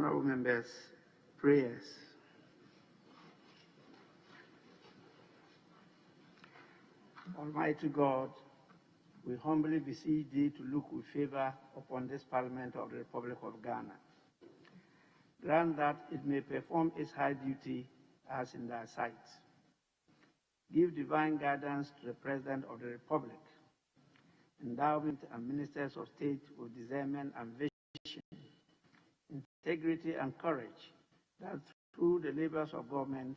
Honorable members, prayers. Almighty God, we humbly beseech thee to look with favor upon this Parliament of the Republic of Ghana. Grant that it may perform its high duty as in thy sight. Give divine guidance to the President of the Republic, endowment and ministers of state with discernment and vision, integrity and courage, that through the labors of government,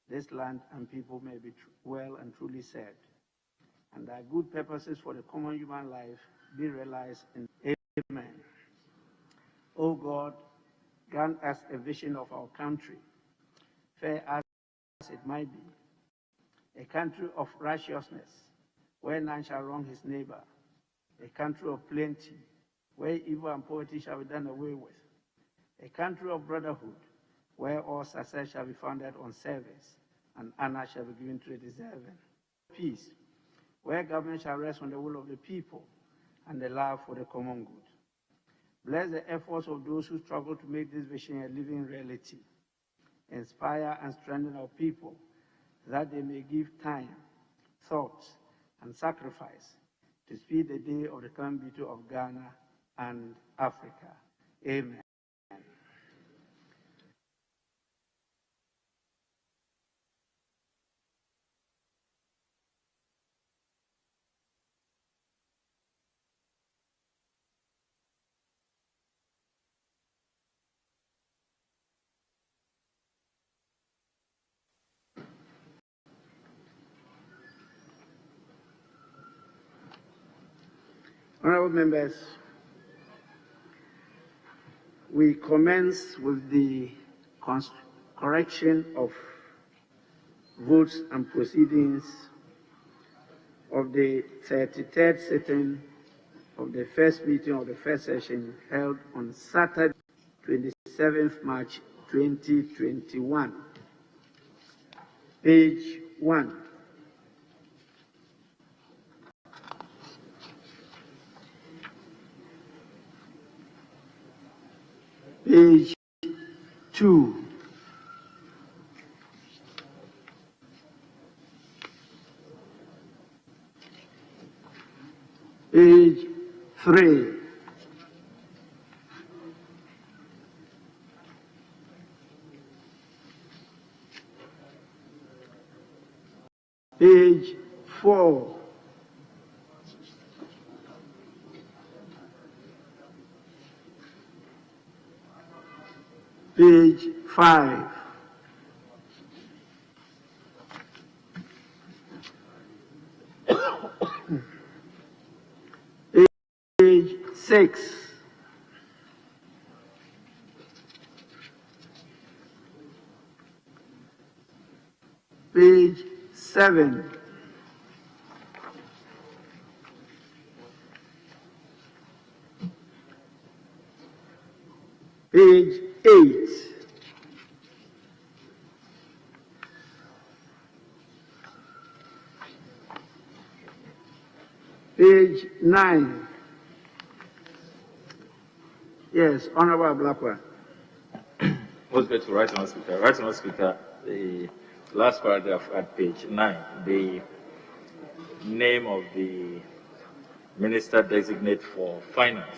this land and people may be well and truly served, and that good purposes for the common human life be realized in Amen. O God, grant us a vision of our country, fair as it might be, a country of righteousness, where none shall wrong his neighbor, a country of plenty, where evil and poverty shall be done away with, a country of brotherhood, where all success shall be founded on service, and honor shall be given to the deserving. Peace, where government shall rest on the will of the people, and the love for the common good. Bless the efforts of those who struggle to make this vision a living reality. Inspire and strengthen our people, that they may give time, thought, and sacrifice to speed the day of the coming beauty of Ghana and Africa. Amen. Honorable members, we commence with the correction of votes and proceedings of the 33rd sitting of the first meeting of the first session held on Saturday, 27th March 2021. Page 1. Page 2. Page 3. Page 4. Page 5. Page 6. Page 7. Page 8. Page 9. Yes, Honorable Blackwell. Most grateful, Right Honourable Speaker. Right Honourable Speaker, the last paragraph at page 9, the name of the Minister Designate for Finance,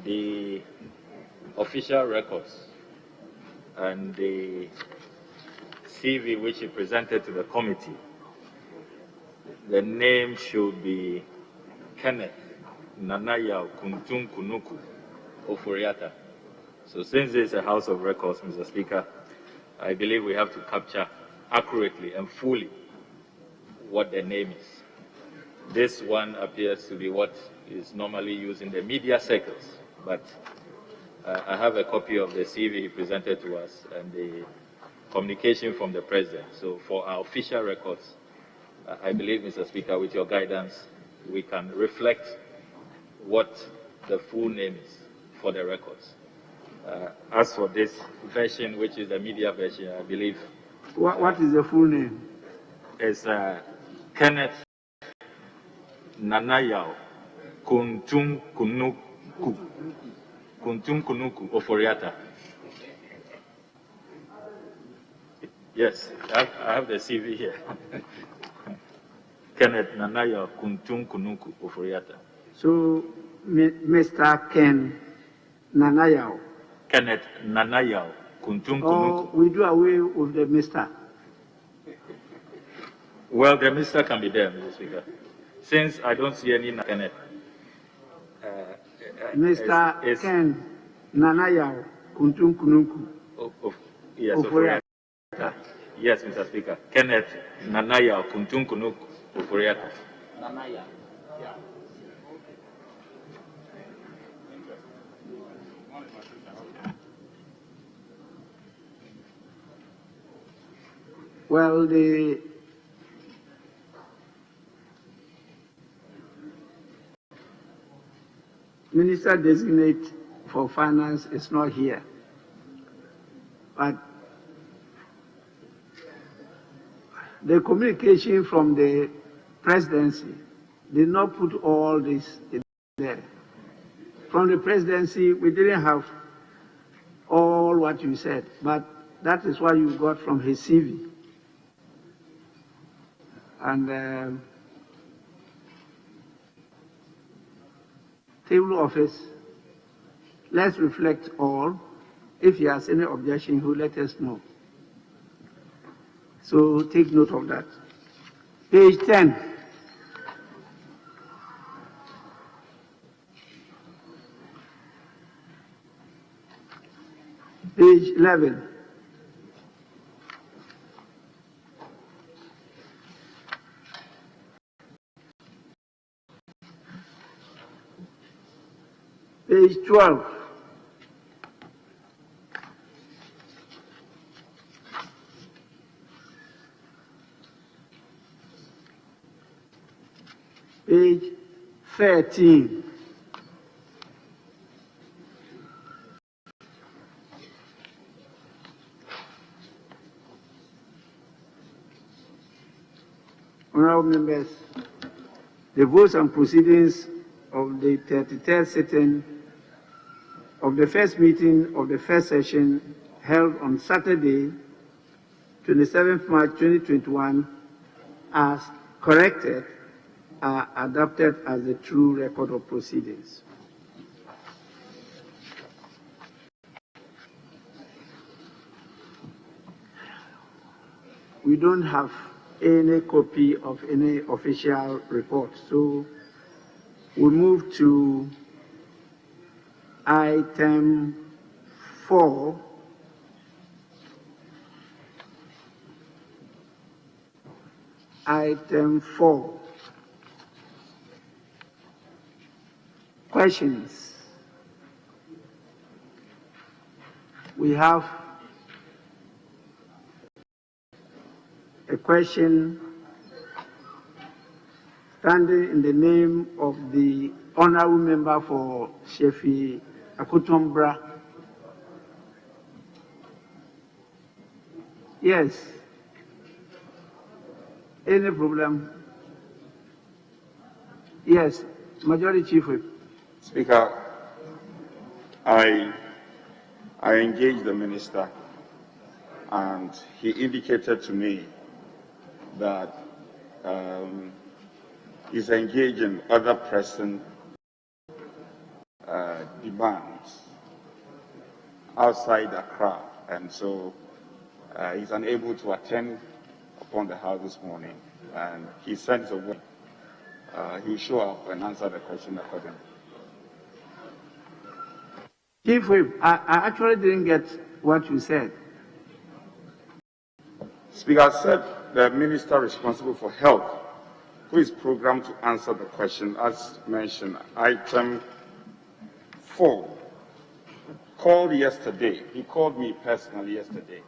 the official records, and the CV which he presented to the committee, the name should be Kenneth Nanaya Kuntun Kunuku Oforiata. So since this is a House of Records, Mr. Speaker, I believe we have to capture accurately and fully what the name is. This one appears to be what is normally used in the media circles, but I have a copy of the CV he presented to us and the communication from the President. So for our official records, I believe, Mr. Speaker, with your guidance, we can reflect what the full name is for the records. As for this version, which is the media version, I believe... What is the full name? It's Kenneth Nanayao Kuntun Kunuku Oforiata. Yes, I have the CV here. Kenneth Nanaya Kuntum Kunuku Oforiata. So, Mr. Ken Nanayao. Kenneth Nanayao Kuntum Or Kunuku. we do away with the Mr. Well, the minister can be there, Mr. Speaker. Since I don't see any Kenneth. Mr. Ken Nanayao Kuntum Kunuku. Yes, Oforiata. Yes, Mr. Speaker. Kenneth Nanaya Kuntum Kunuku Oforiata. Nanaya. Yeah. Well, the Minister designate for Finance is not here, but the communication from the presidency did not put all this in there. From the presidency, we didn't have all what you said, but that is what you got from his CV. And table office, let's reflect all. If he has any objection, he will let us know. So take note of that. Page 10. Page 11. Page 12. Page 13. Honorable members, the votes and proceedings of the 33rd sitting of the first meeting of the first session held on Saturday, 27th March 2021, as corrected, are adopted as the true record of proceedings. We don't have any copy of any official report, so we move to item 4. Item 4. Questions. We have a question standing in the name of the honorable member for Shefi Akutumbra. Yes. Any problem? Yes. Majority Chief Whip. Speaker, I engaged the minister and he indicated to me that he's engaged in other pressing demands outside Accra, and so he's unable to attend upon the House this morning, and he sent a word. He'll show up and answer the question accordingly. Chief Whip, I actually didn't get what you said. Speaker, I said the minister responsible for health, who is programmed to answer the question, as mentioned, item 4, called yesterday. He called me personally yesterday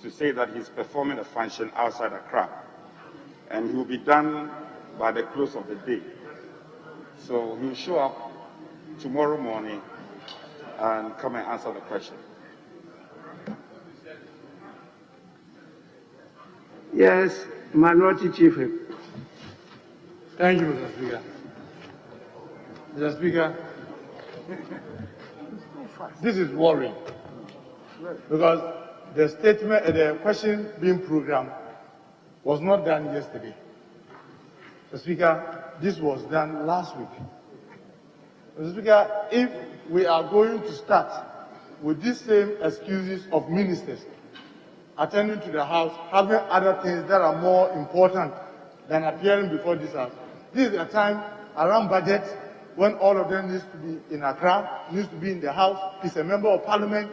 to say that he's performing a function outside Accra, and he will be done by the close of the day. So he'll show up tomorrow morning and come and answer the question. Yes, Minority Chief Whip. Thank you, Mr. Speaker. Mr. Speaker, this is worrying because the statement, the question being programmed was not done yesterday. Mr. Speaker, this was done last week. Mr. Speaker, if we are going to start with these same excuses of ministers attending to the House, having other things that are more important than appearing before this House, this is a time around budget when all of them needs to be in Accra, needs to be in the House, is a member of Parliament.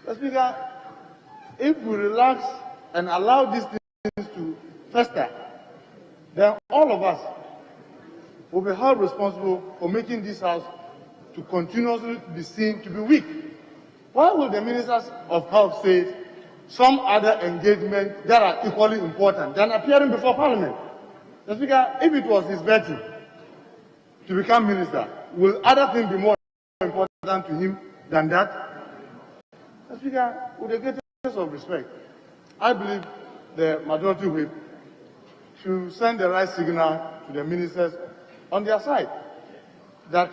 Mr. Speaker, if we relax and allow these things to fester, then all of us will be held responsible for making this House to continuously be seen to be weak. Why will the ministers of health say some other engagements that are equally important than appearing before Parliament? Mr. Speaker, if it was his betting to become minister, will other things be more important to him than that? Mr. Speaker, with the greatest of respect, I believe the majority whip should send the right signal to the ministers on their side that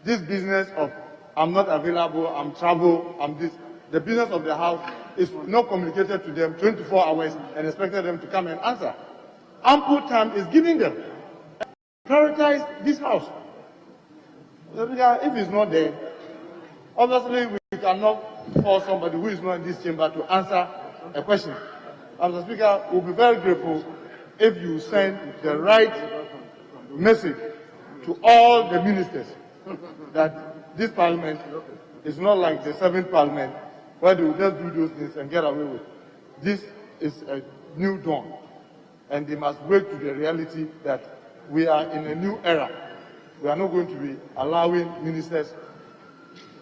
this business of I'm not available, I'm travel, I'm this, the business of the House is not communicated to them 24 hours and expected them to come and answer. Ample time is giving them. Prioritize this House. If it's not there, obviously we cannot call somebody who is not in this chamber to answer a question. Mr. Speaker, we'll be very grateful if you send the right message to all the ministers that this Parliament is not like the 7th Parliament where they will just do those things and get away with it. This is a new dawn, and they must wake to the reality that we are in a new era. We are not going to be allowing ministers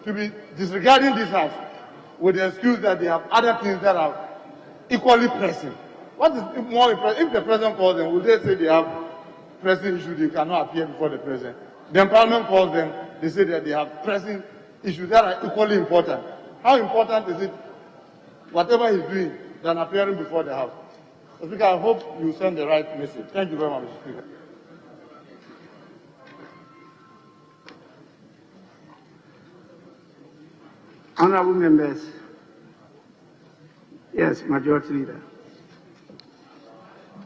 to be disregarding this House with the excuse that they have other things that are equally pressing. What is more important? If the President calls them, will they say they have pressing issues, they cannot appear before the President? Then Parliament calls them, they say that they have pressing issues that are equally important. How important is it, whatever he's doing, than appearing before the House? Mr. Speaker, I hope you send the right message. Thank you very much, Mr. Speaker. Honorable members, yes, Majority Leader.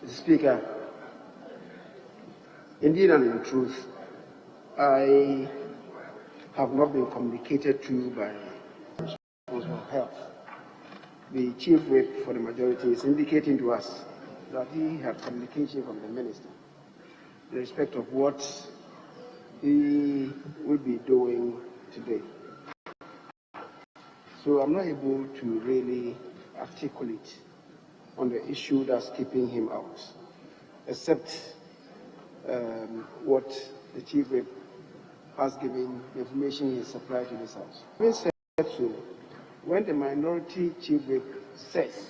Mr. Speaker, indeed and in truth, I have not been communicated to by Health. The Chief Whip for the majority is indicating to us that he had communication from the Minister in respect of what he will be doing today. So I'm not able to really articulate on the issue that's keeping him out, except what the Chief Whip has given, the information he supplied to this House. Having said so, when the minority Chief Whip says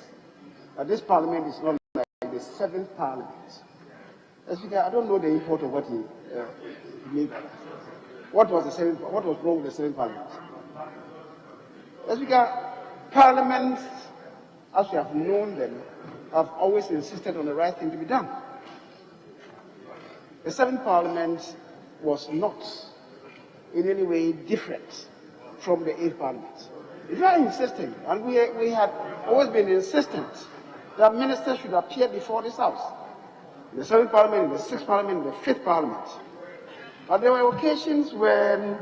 that this Parliament is not like the 7th Parliament, Speaker, I don't know the import of what he made. What was the 7th? What was wrong with the 7th Parliament? Speaker, Parliaments, as we have known them, have always insisted on the right thing to be done. The 7th Parliament was not in any way different from the 8th Parliament. We are insisting, and we had always been insistent that ministers should appear before this House. In the 7th Parliament, in the 6th Parliament, in the 5th Parliament. But there were occasions when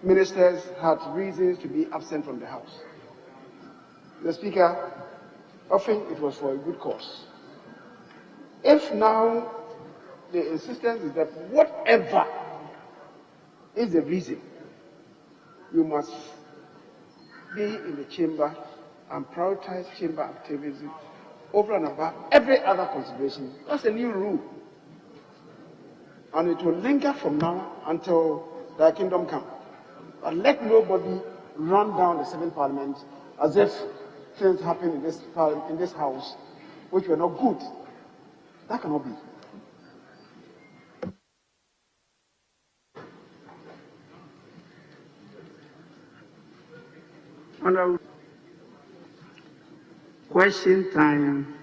ministers had reasons to be absent from the House. The Speaker, often it was for a good cause. If now the insistence is that whatever is the reason, you must be in the chamber and prioritize chamber activities over and above every other consideration. That's a new rule. And it will linger from now until the kingdom come. But let nobody run down the 7th Parliament as if things happen in this House which were not good. That cannot be. Honorable, question time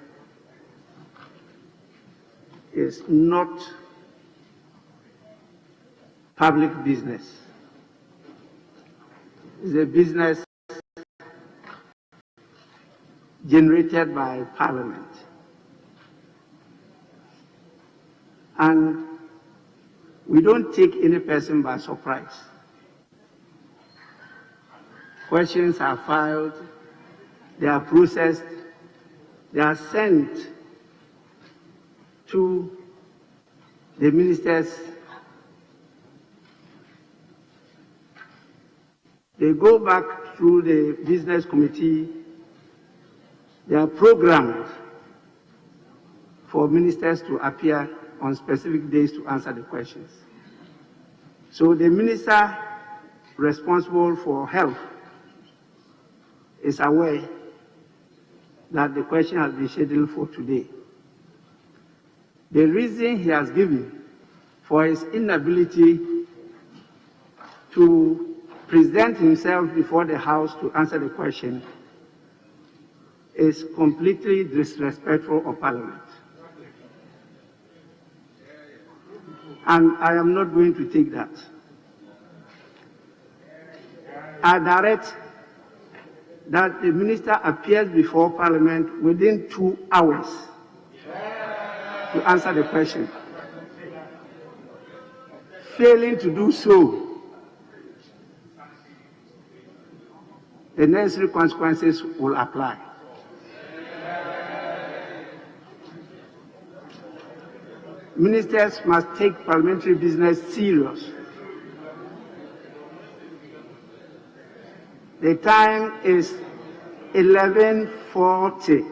is not public business. It's a business generated by Parliament. And we don't take any person by surprise. Questions are filed, they are processed, they are sent to the ministers. They go back through the business committee. They are programmed for ministers to appear on specific days to answer the questions. So the minister responsible for health is aware that the question has been scheduled for today. The reason he has given for his inability to present himself before the House to answer the question is completely disrespectful of Parliament. And I am not going to take that. I direct that the minister appears before Parliament within 2 hours to answer the question. Failing to do so, the necessary consequences will apply. Ministers must take parliamentary business serious. The time is 11:40.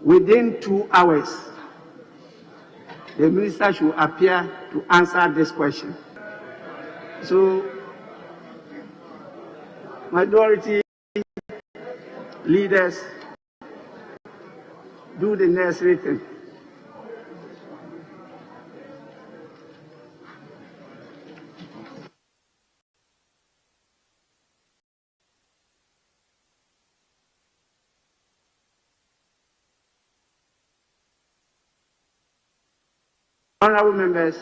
Within 2 hours, the minister should appear to answer this question. So, majority leaders, do the necessary thing. Honorable members,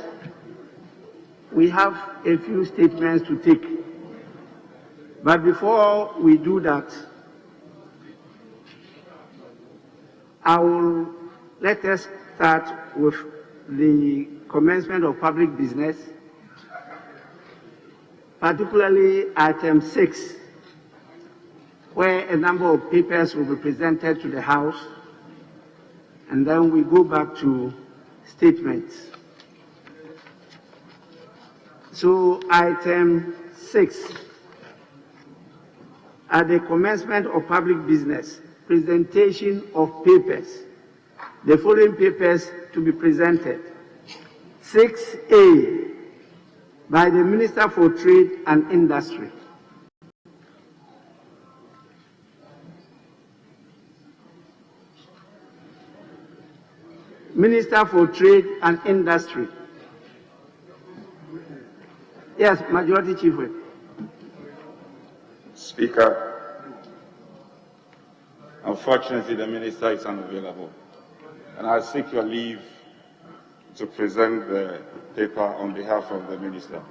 we have a few statements to take. But before we do that, let us start with the commencement of public business, particularly item 6, where a number of papers will be presented to the House, and then we go back to statements. So item 6, at the commencement of public business, presentation of papers. The following papers to be presented. 6A, by the Minister for Trade and Industry. Minister for Trade and Industry. Yes, Majority Chief Whip. Speaker, unfortunately the minister is unavailable, and I seek your leave to present the paper on behalf of the minister.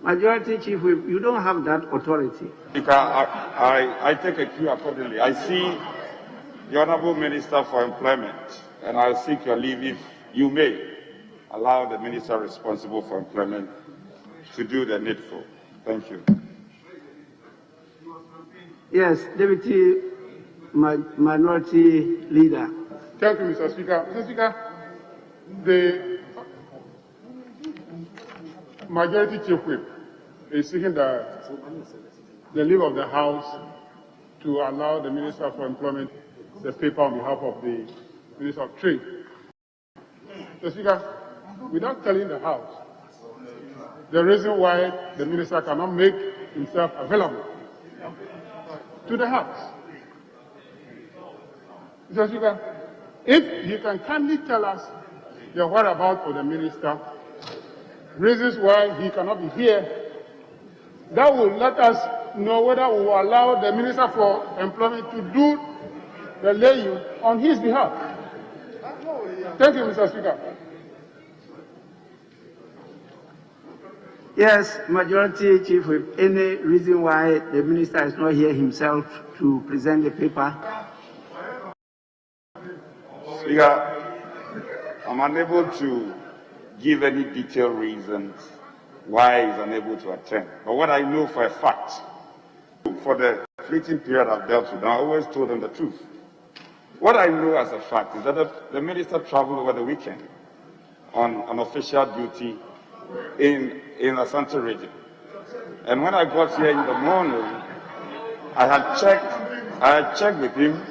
Majority Chief Whip, you don't have that authority. Speaker, I take a cue accordingly. I see the Honourable Minister for Employment, and I seek your leave, if you may, allow the minister responsible for employment to do the needful. Thank you. Yes, Deputy Minority Leader. Thank you, Mr. Speaker. Mr. Speaker, the Majority Chief Whip is seeking the leave of the House to allow the Minister for Employment the paper on behalf of the Minister of Trade. Mr. Speaker, without telling the House the reason why the Minister cannot make himself available to the House. Mr. Speaker, if he can kindly tell us the whereabouts of the Minister, reasons why he cannot be here, that will let us know whether we will allow the Minister for Employment to do the laying on his behalf. Thank you, Mr. Speaker. Yes, Majority Chief, with any reason why the minister is not here himself to present the paper? Speaker, I'm unable to give any detailed reasons why he's unable to attend. But what I know for a fact, for the fleeting period I've dealt with, I always told them the truth. What I know as a fact is that the minister traveled over the weekend on an official duty in Asante region. And when I got here in the morning, I had checked with him,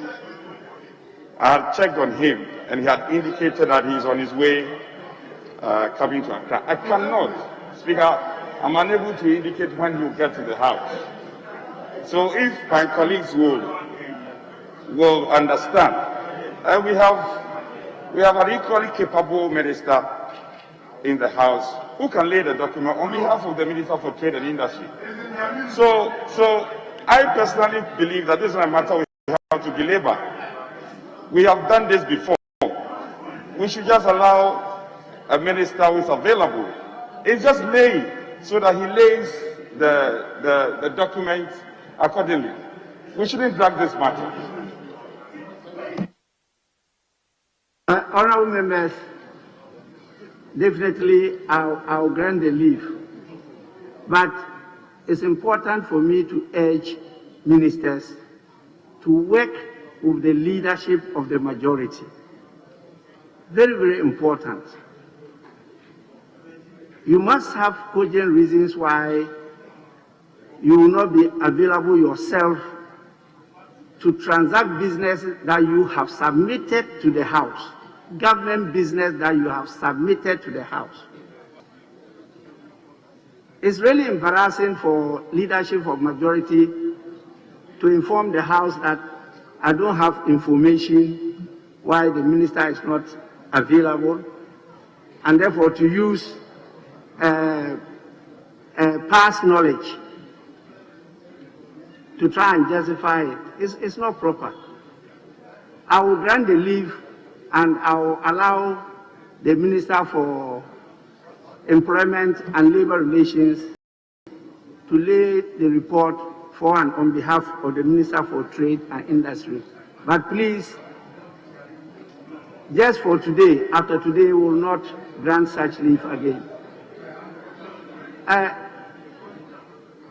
I had checked on him, and he had indicated that he's on his way coming to Accra. I cannot, Speaker, I'm unable to indicate when he'll get to the house. So if my colleagues will understand, we have an equally capable minister in the House who can lay the document on behalf of the Minister for Trade and Industry. So I personally believe that this is a matter we have to belabor. We have done this before. We should just allow a minister who is available. It's just laying so that he lays the document accordingly. We shouldn't drag this matter. Honorable members, definitely I'll grant the leave. But it's important for me to urge ministers to work with the leadership of the majority. Very, very important. You must have cogent reasons why you will not be available yourself to transact business that you have submitted to the House, government business that you have submitted to the House. It's really embarrassing for leadership of majority to inform the House that I don't have information why the minister is not available, and therefore to use past knowledge to try and justify it. It's not proper. I will grant the leave and I will allow the Minister for Employment and Labor Relations to lay the report for and on behalf of the Minister for Trade and Industry. But please, just for today, after today, we will not grant such leave again.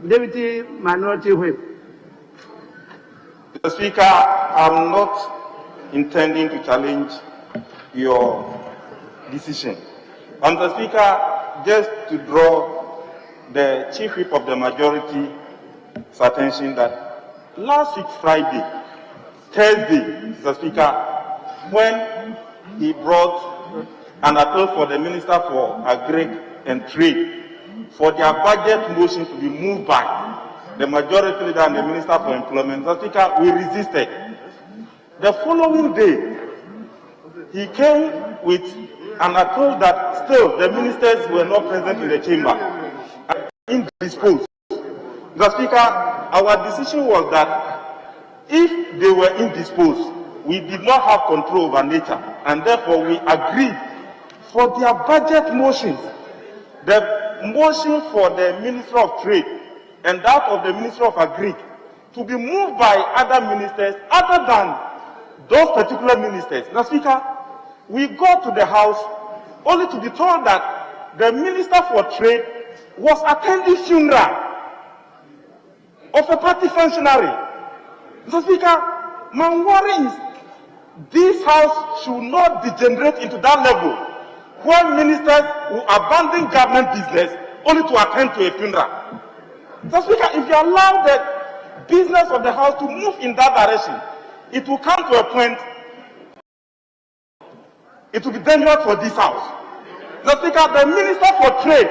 Deputy Minority Whip. Mr. Speaker, I'm not intending to challenge your decision. Mr. Speaker, just to draw the Chief Whip of the Majority's attention that last week Friday, Thursday, Mr. Speaker, when he brought an appeal for the Minister for Agri and Trade for their budget motion to be moved by the majority leader and the Minister for Employment, Mr. Speaker, we resisted. The following day, he came with an appeal that still the ministers were not present in the chamber, indisposed. Mr. Speaker, our decision was that if they were indisposed, we did not have control over nature, and therefore we agreed for their budget motions, the motion for the Minister of Trade and that of the Minister of Agri to be moved by other ministers other than those particular ministers. Mr. Speaker, we got to the House only to be told that the Minister for Trade was attending funeral of a party functionary. Mr. Speaker, my worry is this House should not degenerate into that level where ministers will abandon government business only to attend to a funeral. Mr. Speaker, if you allow the business of the House to move in that direction, it will come to a point, it will be dangerous for this House. Mr. Speaker, the Minister for Trade,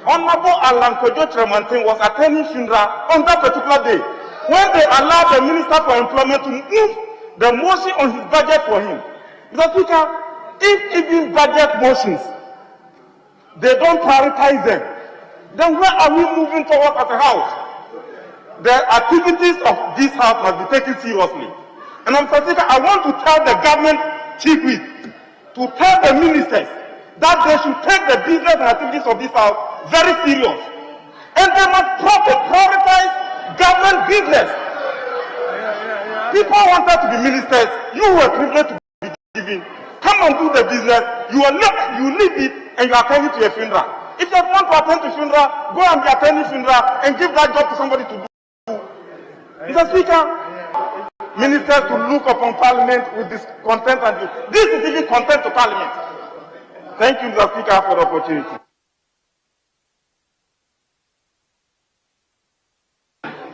Honorable Alan Kojo Tremantin, was attending funeral on that particular day when they allowed the Minister for Employment to move the motion on his budget for him. Mr. Speaker, if even budget motions, they don't prioritize them, then where are we moving towards as a House? The activities of this House must be taken seriously. And Mr. Speaker, I want to tell the government chief whip to tell the ministers that they should take the business and activities of this House very serious. And they must prioritize government business. People wanted to be ministers. You were privileged to be given. Come and do the business. You leave it and you are attending to a funeral. If you want to attend to funeral, go and be attending funeral and give that job to somebody to do. Mr. Speaker, ministers to look upon Parliament with this contempt, and this is even contempt to Parliament. Thank you, Mr. Speaker, for the opportunity.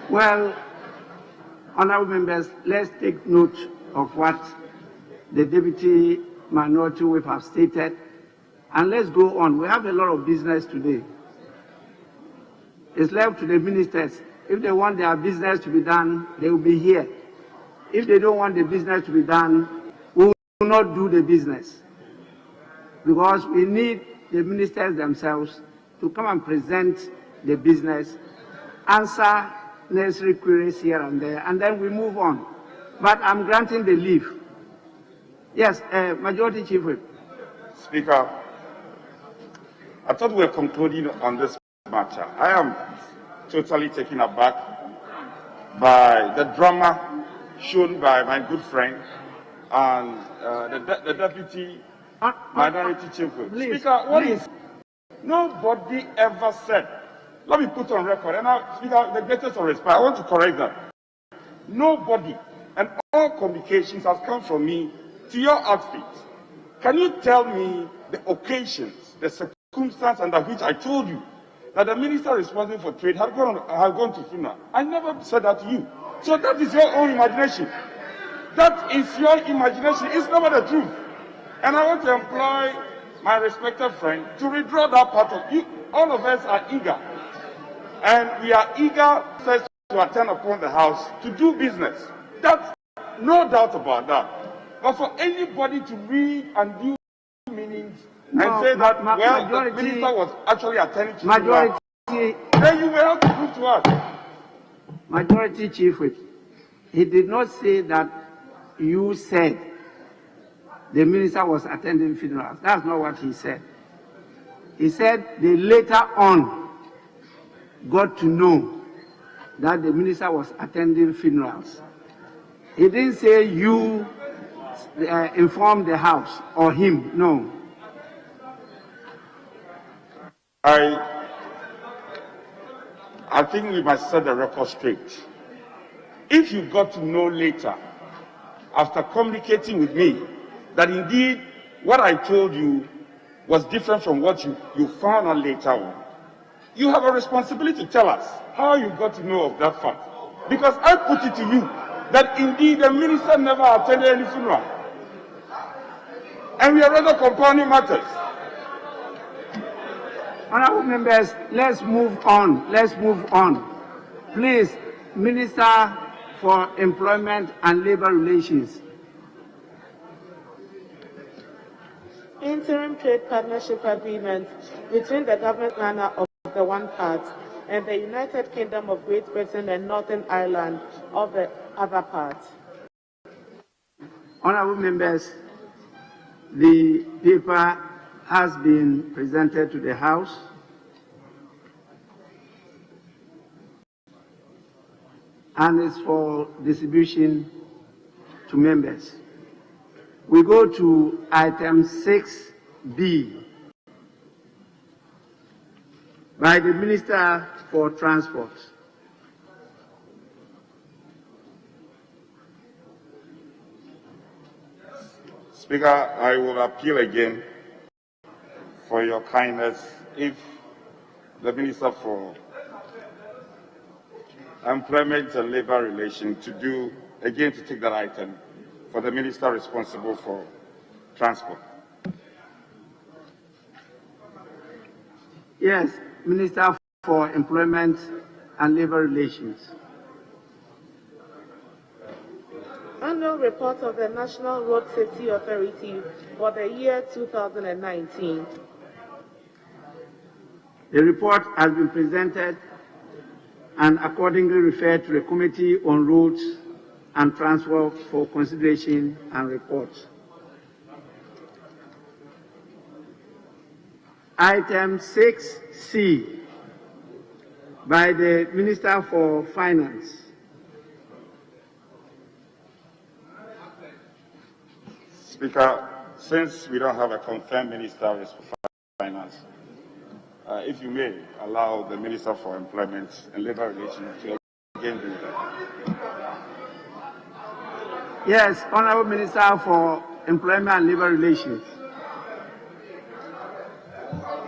Well, honorable members, let's take note of what the Deputy Minority Whip have stated, and let's go on. We have a lot of business today. It's left to the ministers. If they want their business to be done, they will be here. If they don't want the business to be done, we will not do the business. Because we need the ministers themselves to come and present the business, answer necessary queries here and there, and then we move on. But I'm granting the leave. Yes, Majority Chief Whip. Speaker, I thought we were concluding on this matter. I am totally taken aback by the drama shown by my good friend and the Deputy Minority Chief Whip. Speaker, what is nobody ever said? Let me put on record, and now, Speaker, the greatest of respect, I want to correct that. Nobody, and all communications has come from me to your outfit. Can you tell me the occasions, the circumstance under which I told you that the minister responsible for trade had gone to funeral? I never said that to you. So that is your own imagination. That is your imagination. It's never the truth. And I want to employ my respected friend to redraw that part of you. All of us are eager. And we are eager to attend upon the House to do business. That's no doubt about that. But for anybody to read and do meanings and say that, the minister was actually attending to majority, then you will have to prove to us. Majority Chief Whip, he did not say that you said the minister was attending funerals. That's not what he said. He said they later on got to know that the minister was attending funerals. He didn't say you informed the House or him, no. I think we must set the record straight. If you got to know later, after communicating with me, that indeed what I told you was different from what you found out later on, you have a responsibility to tell us how you got to know of that fact. Because I put it to you that indeed the minister never attended any funeral. And we are rather compounding matters. Honorable members, let's move on. Let's move on. Please, Minister for Employment and Labor Relations. Interim trade partnership agreement between the government of Ghana of the one part and the United Kingdom of Great Britain and Northern Ireland of the other part. Honorable members, the paper has been presented to the House. And is for distribution to members. We go to item 6B by the Minister for Transport. Speaker, I will appeal again for your kindness if the Minister for Employment and Labor Relations to take that item for the Minister responsible for Transport. Yes, Minister for Employment and Labor Relations. Annual report of the National Road Safety Authority for the year 2019. The report has been presented and accordingly referred to the Committee on Roads and Transport for consideration and report. Item 6C by the Minister for Finance. Speaker, since we don't have a confirmed Minister for Finance, if you may allow the Minister for Employment and Labour Relations to again do that. Yes, Honourable Minister for Employment and Labour Relations.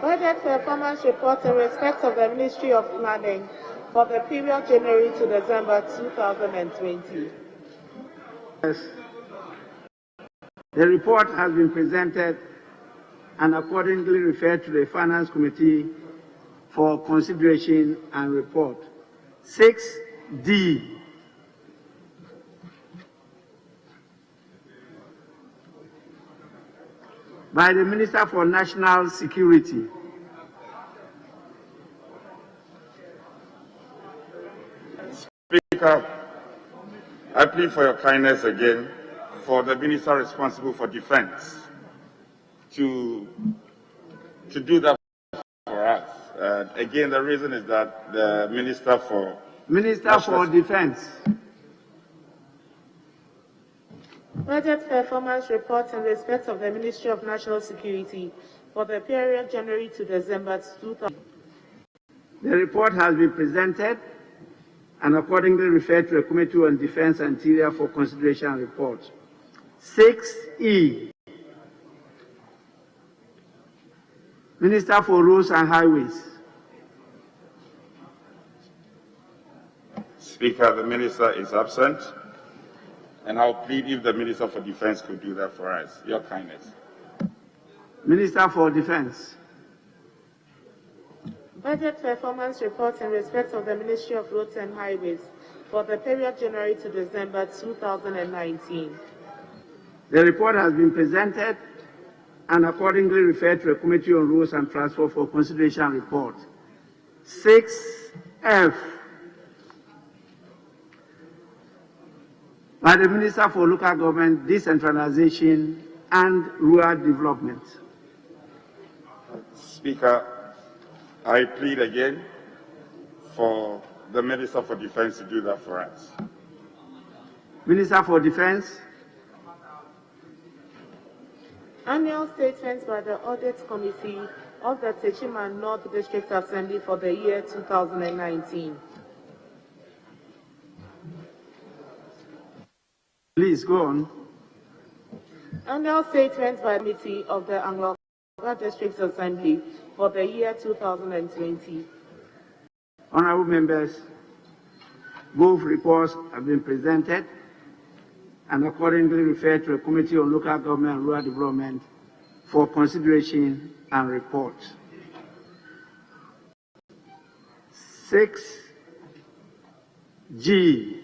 Budget performance report in respect of the Ministry of Planning for the period January to December 2020. Yes. The report has been presented and accordingly referred to the Finance Committee for consideration and report. 6D. By the Minister for National Security. Speaker, I plead for your kindness again for the Minister responsible for Defence to do that for us. Again, the reason is that the Minister for Defence. Budget performance report in respect of the Ministry of National Security for the period January to December 2020. The report has been presented and accordingly referred to the Committee on Defence and Interior for consideration and report. 6E. Minister for Roads and Highways. Speaker, the Minister is absent, and I'll plead if the Minister for Defence could do that for us. Your kindness. Minister for Defence. Budget performance report in respect of the Ministry of Roads and Highways for the period January to December 2019. The report has been presented and accordingly referred to the Committee on Roads and Transport for consideration and report. 6F. By the Minister for Local Government, Decentralization and Rural Development. Speaker, I plead again for the Minister for Defence to do that for us. Minister for Defence. Annual statements by the Audit Committee of the Techima North District Assembly for the year 2019. Please go on. Annual statements by the Committee of the Anglo-African District Assembly for the year 2020. Honourable members, both reports have been presented and accordingly referred to the Committee on Local Government and Rural Development for consideration and report. 6G.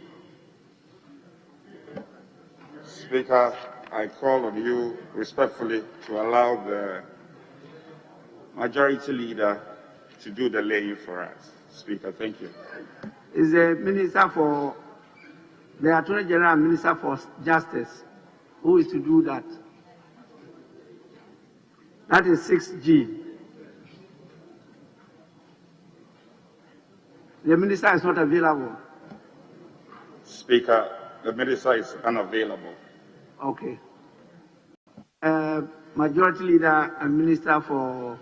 Speaker, I call on you respectfully to allow the Majority Leader to do the laying for us. Speaker, thank you. Is the Minister for the Attorney General and Minister for Justice who is to do that? That is 6G. The Minister is not available. Speaker, the Minister is unavailable. Okay. Majority Leader and Minister for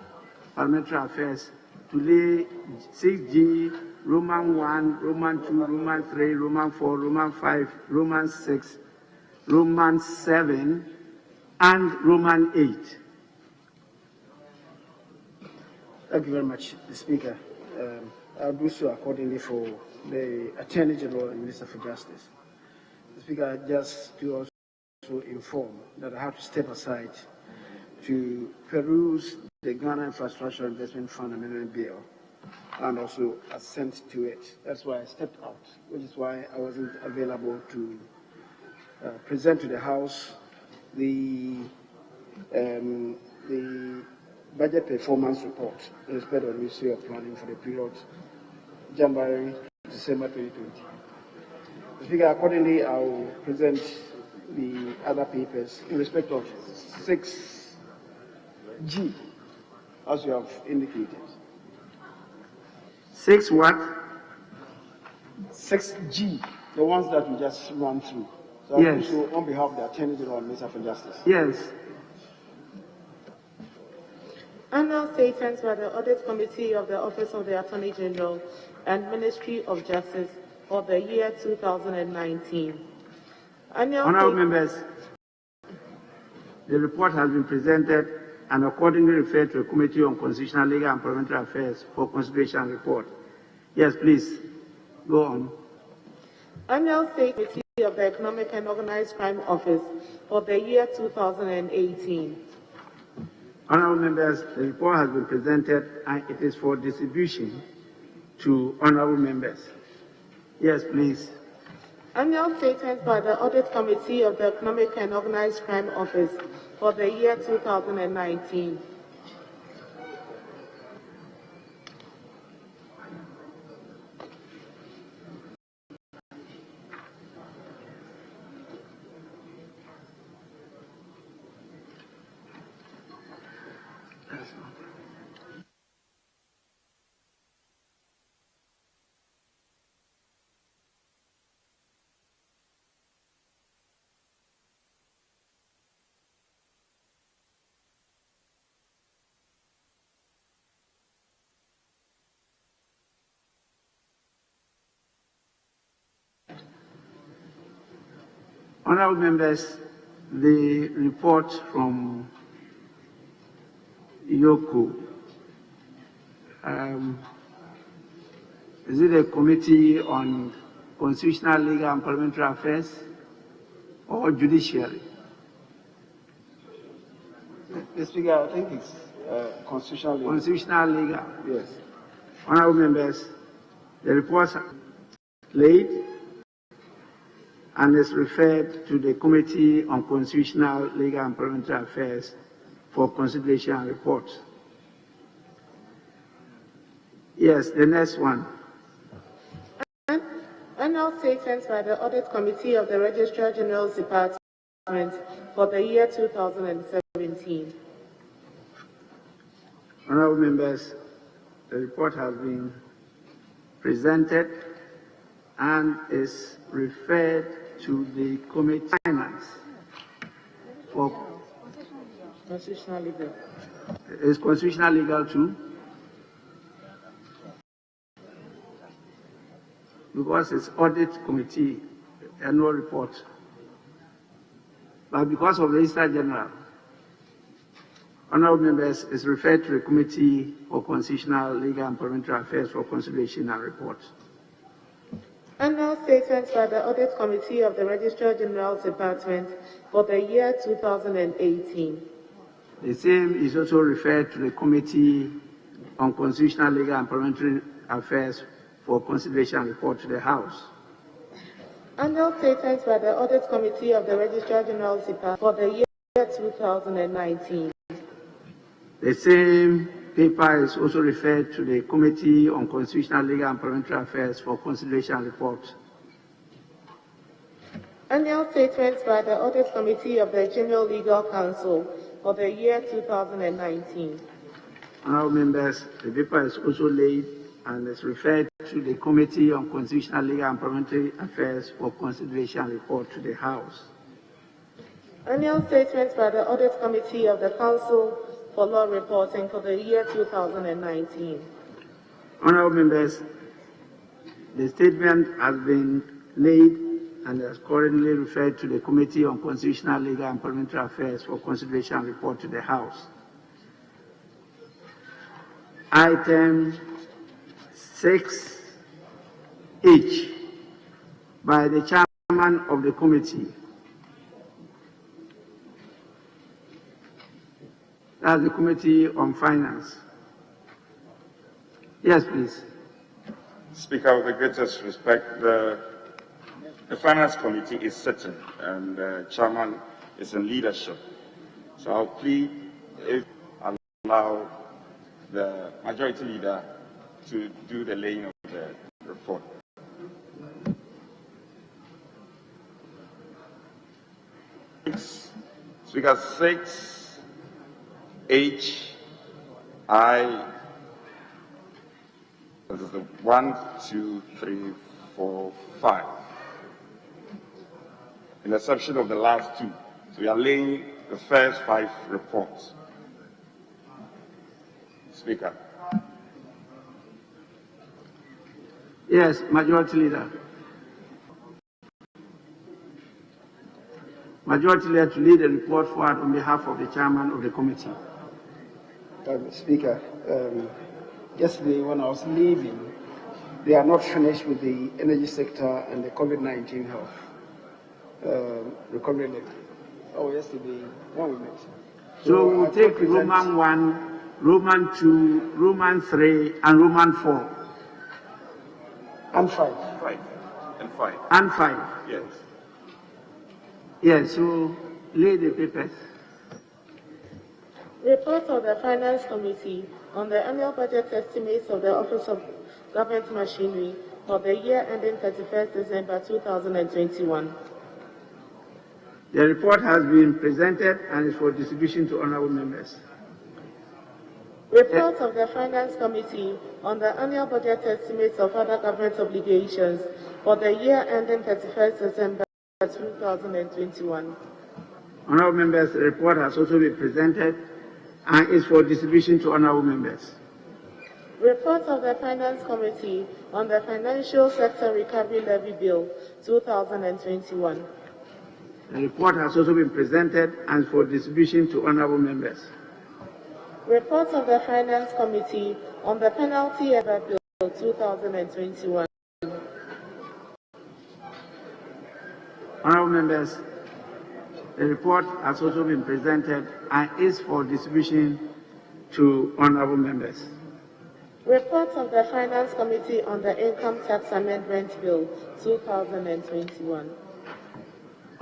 Parliamentary Affairs to lay 6G, Roman 1, Roman 2, Roman 3, Roman 4, Roman 5, Roman 6, Roman 7, and Roman 8. Thank you very much, the Speaker. I'll do so accordingly for the Attorney General and Minister for Justice. The Speaker, just to also inform that I have to step aside to peruse the Ghana Infrastructure Investment Fund Amendment Bill and also assent to it. That's why I stepped out, which is why I wasn't available to present to the House the budget performance report in respect of the Ministry of Planning for the period January to December 2020. The Speaker, accordingly, I will present the other papers in respect of 6G, as you have indicated. 6 what? 6G, the ones that we just run through. So Yes. I do so on behalf of the Attorney General and Minister for Justice. Yes. Annual statements by the Audit Committee of the Office of the Attorney General and Ministry of Justice for the year 2019. Honourable members, the report has been presented and accordingly referred to the Committee on Constitutional, Legal and Parliamentary Affairs for consideration and report. Yes, please, go on. Annual Statement of the Economic and Organized Crime Office for the year 2018. Honourable members, the report has been presented and it is for distribution to honourable members. Yes, please. Annual Statement by the Audit Committee of the Economic and Organized Crime Office for the year 2019. Honourable members, the report from Yoko, is it a Committee on Constitutional, Legal and Parliamentary Affairs or Judiciary? Mr. Speaker, I think it's constitutional legal. Constitutional, Legal. Yes. Honourable members, the report laid and is referred to the Committee on Constitutional, Legal and Parliamentary Affairs for consideration and report. Yes, the next one. Annual Statements by the Audit Committee of the Registrar General's Department for the year 2017. Honourable members, the report has been presented and is referred to the Committee on Finance for Constitutional Legal. Is constitutional legal too? Because it's Audit Committee annual report. But because of the Registrar General, honourable members, is referred to the Committee for Constitutional, Legal and Parliamentary Affairs for consideration and report. Annual Statements by the Audit Committee of the Registrar General's Department for the year 2018. The same is also referred to the Committee on Constitutional, Legal and Parliamentary Affairs for consideration and report to the House. Annual Statements by the Audit Committee of the Registrar General's Department for the year 2019. The same paper is also referred to the Committee on Constitutional, Legal and Parliamentary Affairs for consideration and report. Annual Statements by the Audit Committee of the General Legal Counsel for the year 2019. Honourable members, the paper is also laid and is referred to the Committee on Constitutional, Legal and Parliamentary Affairs for consideration and report to the House. Annual Statements by the Audit Committee of the Council for Law Reporting for the year 2019. Honourable members, the statement has been laid and is currently referred to the Committee on Constitutional, Legal and Parliamentary Affairs for consideration and report to the House. Item 6H by the Chairman of the Committee. That's the Committee on Finance. Yes, please. Speaker, with the greatest respect, the Finance Committee is sitting and the Chairman is in leadership. So I'll plead if allow the Majority Leader to do the laying of the report. Speaker 6H.I. This is the 1, 2, 3, 4, 5. In the exception of the last 2. So we are laying the first 5 reports. Speaker. Yes, Majority Leader. Majority Leader to lead the report forward on behalf of the chairman of the committee. Speaker, yesterday when I was leaving, they are not finished with the energy sector and the COVID-19 health recovery levy. Oh, yesterday, when we met. So we'll take Roman 1, Roman 2, Roman 3, and Roman 4. And 5. 5. And 5. And 5. Yes. Yes, so lay the papers. Report of the Finance Committee on the annual budget estimates of the Office of Government Machinery for the year ending 31st December 2021. The report has been presented and is for distribution to honorable members. Report of the Finance Committee on the annual budget estimates of other government obligations for the year ending 31st December 2021. Honorable members, the report has also been presented and is for distribution to honorable members. Report of the Finance Committee on the Financial Sector Recovery Levy Bill 2021. The report has also been presented and is for distribution to honorable members. Report of the Finance Committee on the Penalty Ever Bill 2021. Honorable members, the report has also been presented and is for distribution to honorable members. Report of the Finance Committee on the Income Tax Amendment Bill 2021.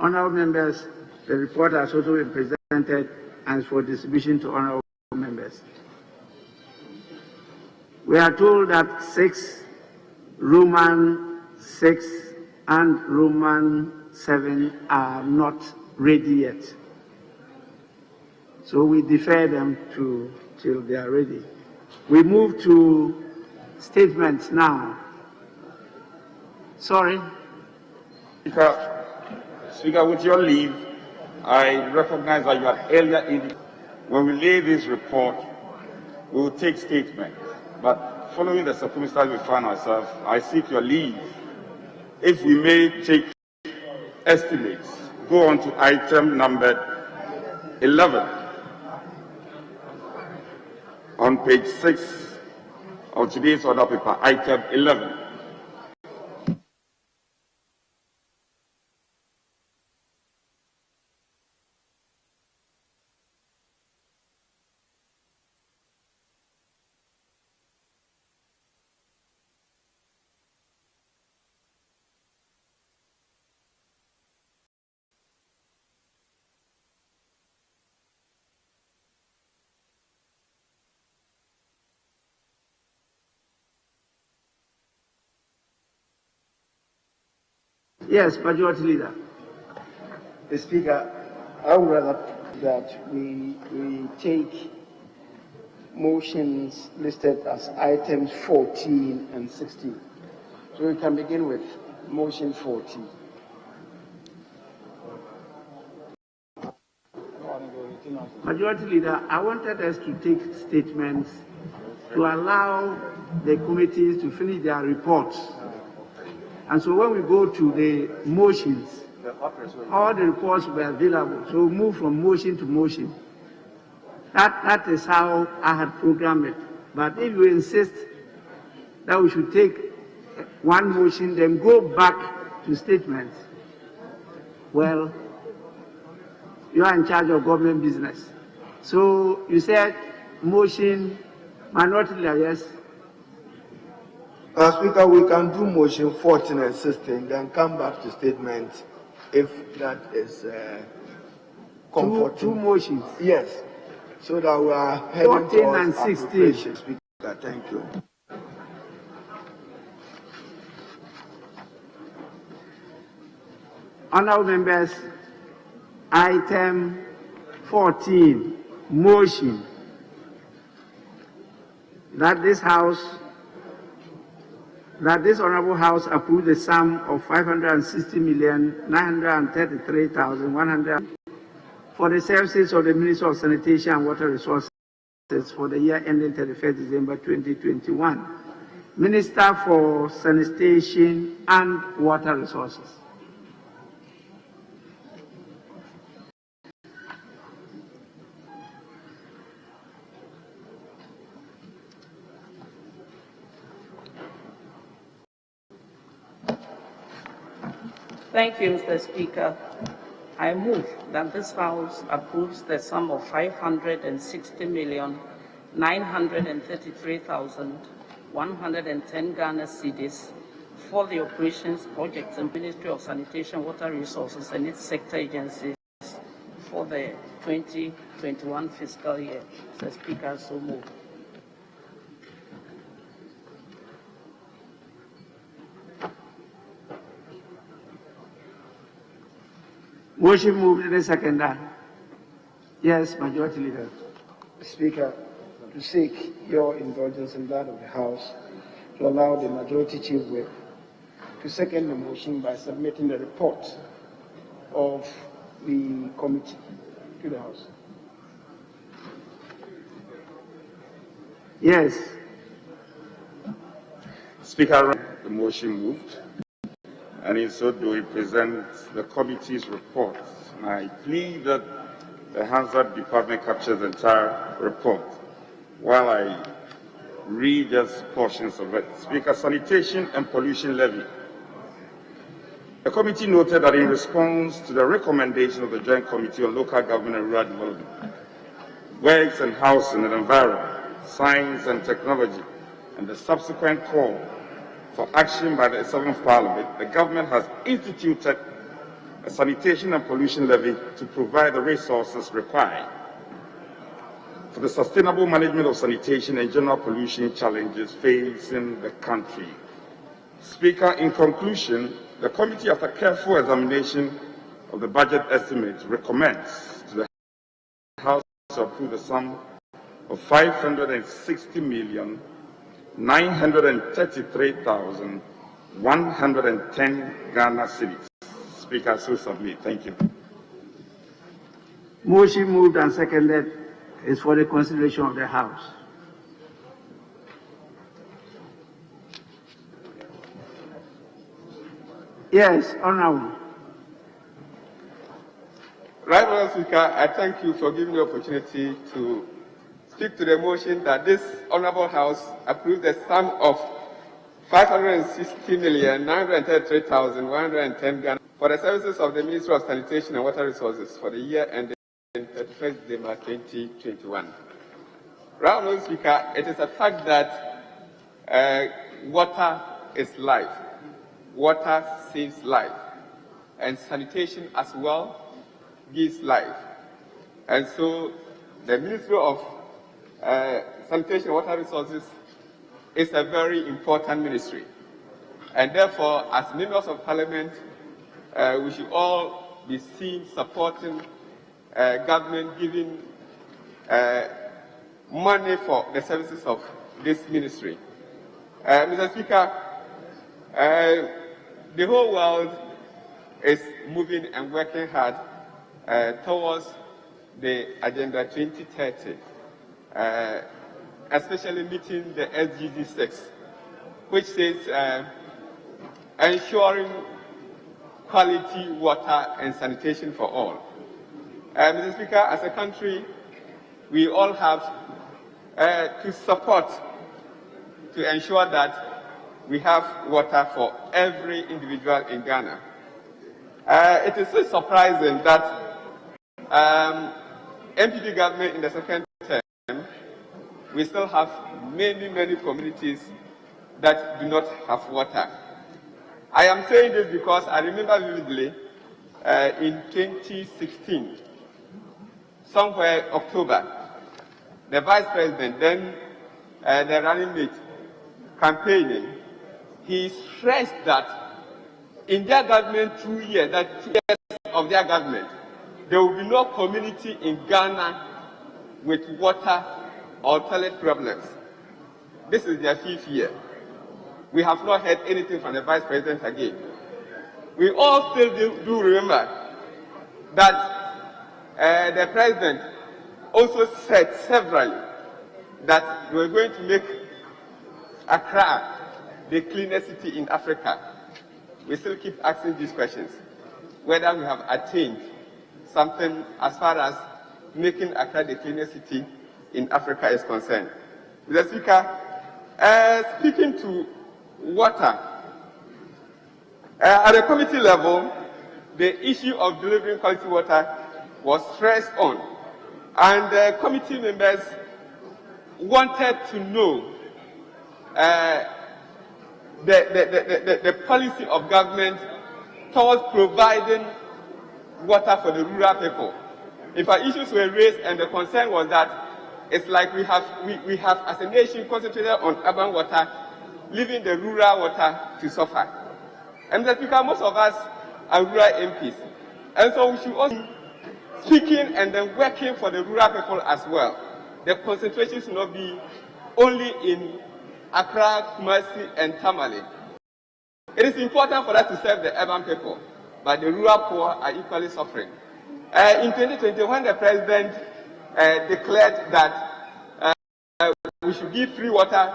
Honorable members, the report has also been presented and is for distribution to honorable members. We are told that 6, Roman 6, and Roman 7 are not ready yet. So we defer them till they are ready. We move to statements now. Sorry. Speaker, with your leave, I recognize that you had earlier indicated when we lay this report, we will take statements. But following the circumstances we find ourselves, I seek your leave. If we may take estimates, go on to item number 11 on page 6 of today's order paper, item 11. Yes, Majority Leader. The Speaker, I would rather that we take motions listed as items 14 and 16. So we can begin with motion 14. Majority Leader, I wanted us to take statements to allow the committees to finish their reports. And so when we go to the motions, all the reports were available. So we move from motion to motion. That is how I had programmed it. But if you insist that we should take one motion, then go back to statements, well, you are in charge of government business. So you said motion, Minority Leader, yes? Speaker, we can do motion 14 and 16, then come back to statement if that is comforting. Two motions. Yes, so that we are heading 14 and towards 16. Speaker, thank you. Honorable members, item 14, motion that this House that this Honorable House approve the sum of 560,933,100 for the services of the Ministry of Sanitation and Water Resources for the year ending 31st December 2021. Minister for Sanitation and Water Resources. Thank you, Mr. Speaker. I move that this House approves the sum of 560,933,110 Ghana cedis for the operations, projects, and Ministry of Sanitation, Water Resources, and its sector agencies for the 2021 fiscal year. Mr. Speaker, so moved. Motion moved and seconded. Yes, Majority Leader. Speaker, to seek your indulgence in that of the House to allow the Majority Chief Whip to second the motion by submitting the report of the committee to the House. Yes. Speaker, the motion moved, and in so doing present the committee's report. And I plead that the Hazard Department captures the entire report while I read just portions of it. Speaker, sanitation and pollution levy. The committee noted that in response to the recommendation of the Joint Committee on Local Government and Rural Development, Works and Housing and Environment, Science and Technology, and the subsequent call for action by the 7th Parliament, the government has instituted a sanitation and pollution levy to provide the resources required for the sustainable management of sanitation and general pollution challenges facing the country. Speaker, in conclusion, the committee, after careful examination of the budget estimates, recommends to the House to approve the sum of 560,933,110 Ghana cedis. Speaker, so submit. Thank you. Motion moved and seconded is for the consideration of the House. Yes, Honorable. Right, Honourable Speaker, I thank you for giving me the opportunity to speak to the motion that this Honourable House approve the sum of 560,933,110 Ghana for the services of the Ministry of Sanitation and Water Resources for the year ending 31st December 2021. Right, Honourable Speaker, it is a fact that water is life. Water saves life, and sanitation as well gives life. And so the Ministry of Sanitation and Water Resources is a very important ministry. And therefore, as members of Parliament, we should all be seen supporting government giving money for the services of this ministry. Mr. Speaker, the whole world is moving and working hard towards the Agenda 2030, especially meeting the SDG 6, which says ensuring quality water and sanitation for all. Mr. Speaker, as a country, we all have to support to ensure that we have water for every individual in Ghana. It is so surprising that MPP government in the second term, we still have many communities that do not have water. I am saying this because I remember vividly in 2016, somewhere October, the Vice President, then the running mate, campaigning, he stressed that in their government 2 years, that 2 years of their government, there will be no community in Ghana with water or toilet problems. This is their 5th year. we have not heard anything from the Vice President again. We all still do remember that the President also said severally that we were going to make Accra the cleanest city in Africa. We still keep asking these questions, whether we have attained something as far as making Accra the cleanest city in Africa is concerned. Mr. Speaker, speaking to water, at the committee level, the issue of delivering quality water was stressed on, and the committee members wanted to know the policy of government towards providing water for the rural people. In fact, issues were raised, and the concern was that it's like we have as a nation concentrated on urban water, leaving the rural water to suffer. And Mr. Speaker, most of us are rural MPs, and so we should also speaking and then working for the rural people as well. The concentration should not be only in Accra, Kumasi, and Tamale. It is important for us to serve the urban people, but the rural poor are equally suffering. In 2020, when the President declared that we should give free water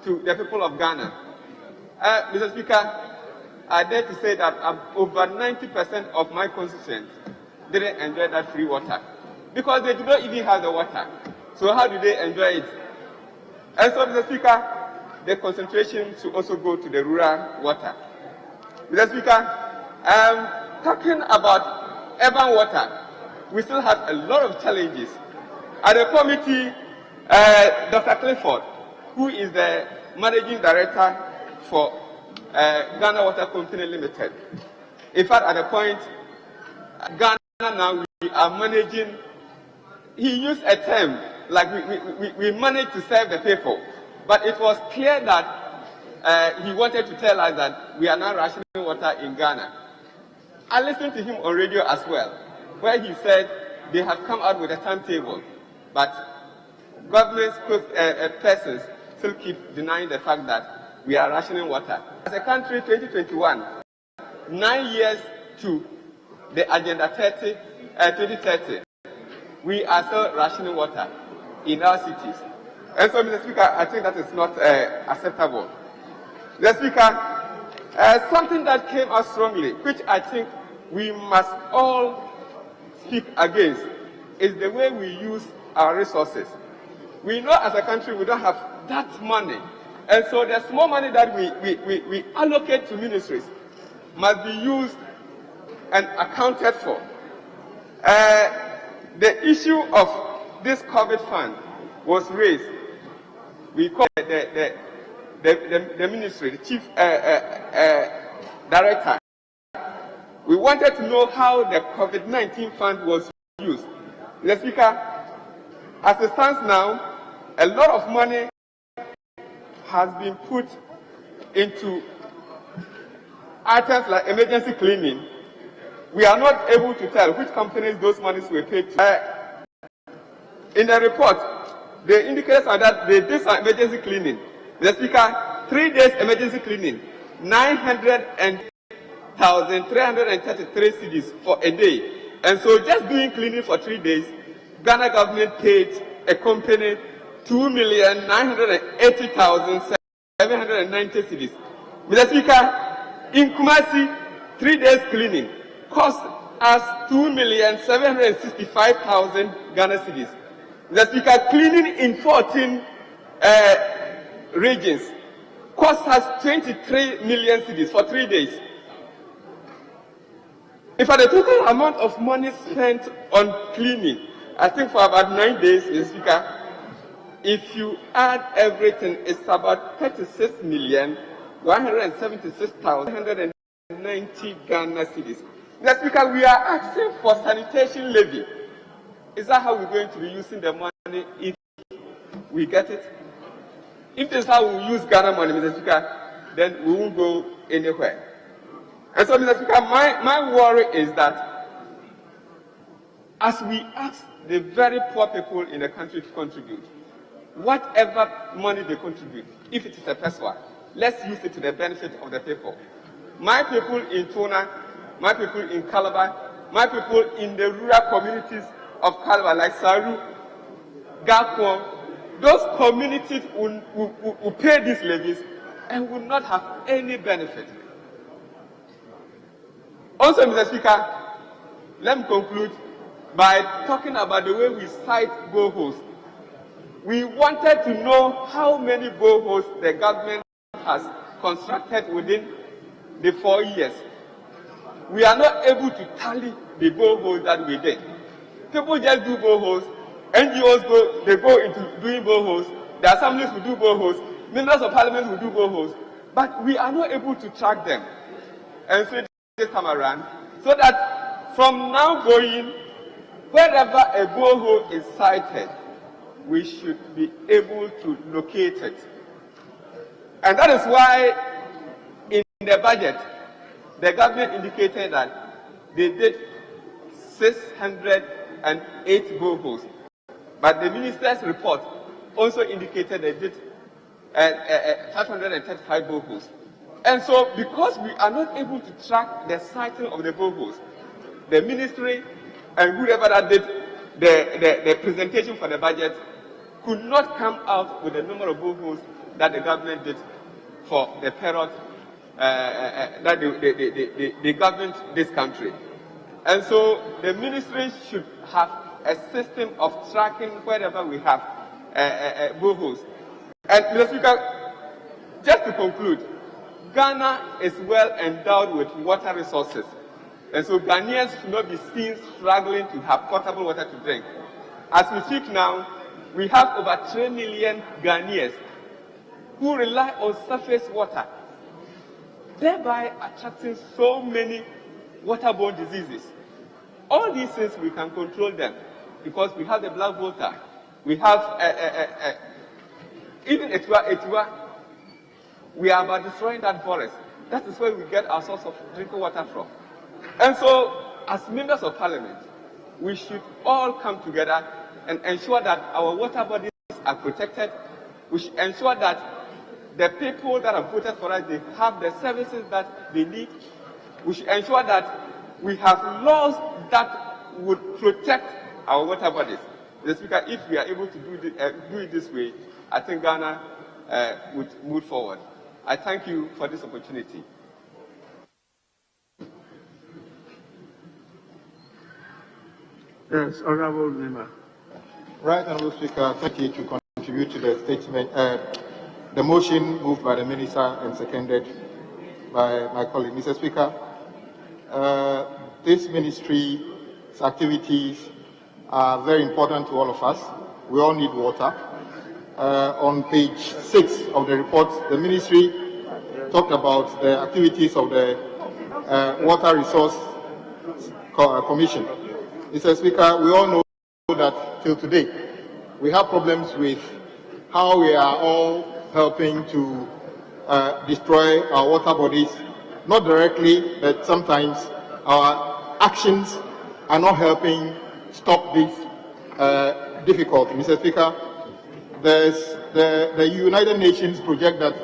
to the people of Ghana, Mr. Speaker, I dare to say that over 90% of my constituents didn't enjoy that free water because they do not even have the water. So how do they enjoy it? And so, Mr. Speaker, the concentration should also go to the rural water. Mr. Speaker, talking about urban water, we still have a lot of challenges. At the committee, Dr. Clifford, who is the managing director for Ghana Water Company Limited. In fact, at the point, Ghana now we are managing, he used a term like we manage to serve the people. But it was clear that he wanted to tell us that we are now rationing water in Ghana. I listened to him on radio as well, where he said they have come out with a timetable, but government persons still keep denying the fact that we are rationing water. As a country, 2021, 9 years to the Agenda 2030, we are still rationing water in our cities. And so, Mr. Speaker, I think that is not acceptable. Mr. Speaker, something that came out strongly, which I think we must all speak against, is the way we use our resources. We know as a country we don't have that money. And so the small money that we allocate to ministries must be used and accounted for. The issue of this COVID fund was raised. We called the ministry, the chief director. We wanted to know how the COVID-19 fund was used. Mr. Speaker, as it stands now, a lot of money has been put into items like emergency cleaning. We are not able to tell which companies those monies were paid to. In the report, the indicators are that they did some emergency cleaning. The Speaker, 3 days emergency cleaning, 900,333 cedis for a day. And so just doing cleaning for 3 days, Ghana government paid a company 2,980,790 cedis. Mr. Speaker, in Kumasi, 3 days cleaning cost us 2,765,000 Ghana cedis. Mr. Speaker, cleaning in 14 regions cost us 23 million cedis for 3 days. In fact, the total amount of money spent on cleaning, I think for about 9 days, Mr. Speaker, if you add everything, it's about 36,176,190 Ghana cedis. Mr. Speaker, we are asking for sanitation levy. Is that how we're going to be using the money if we get it? If this is how we use Ghana money, Mr. Speaker, then we won't go anywhere. And so, Mr. Speaker, my worry is that as we ask the very poor people in the country to contribute, whatever money they contribute, if it is a peswa, let's use it to the benefit of the people. My people in Tona, my people in Calabar, my people in the rural communities of Calabar, like Saru, Gakwon, those communities will pay these levies and will not have any benefit. Also, Mr. Speaker, let me conclude by talking about the way we cite boreholes. We wanted to know how many boreholes the government has constructed within the 4 years. We are not able to tally the boreholes that we did. People just do boreholes, NGOs go into doing boreholes, the assemblies will do boreholes, members of parliament will do boreholes, but we are not able to track them. And so this time around, so that from now going, wherever a borehole is sited, we should be able to locate it. And that is why in the budget, the government indicated that they did 608 boreholes. But the minister's report also indicated they did 535 boreholes. And so, because we are not able to track the siting of the boreholes, the ministry and whoever that did the presentation for the budget could not come out with the number of boreholes that the government did for the period that the government this country. And so the ministry should have a system of tracking wherever we have boreholes. And Mr. Speaker, just to conclude, Ghana is well endowed with water resources. And so Ghanaians should not be seen struggling to have potable water to drink. As we speak now, we have over 3 million Ghanaians who rely on surface water, thereby attracting so many waterborne diseases. All these things, we can control them because we have the black water. We have even Etua. We are about destroying that forest. That is where we get our source of drinking water from. And so, as members of parliament, we should all come together and ensure that our water bodies are protected. We should ensure that the people that have voted for us, they have the services that they need. We should ensure that we have laws that would protect our water bodies. Mr. Speaker, if we are able to do it this way, I think Ghana would move forward. I thank you for this opportunity. Yes, Honorable Member. Right, Honorable Speaker, thank you to contribute to the statement. The motion moved by the Minister and seconded by my colleague. Mr. Speaker, this ministry's activities are very important to all of us. We all need water. On page 6 of the report, the ministry talked about the activities of the Water Resource Commission. Mr. Speaker, we all know that till today, we have problems with how we are all helping to destroy our water bodies, not directly, but sometimes our actions are not helping stop this difficulty. Mr. Speaker, there's the United Nations project that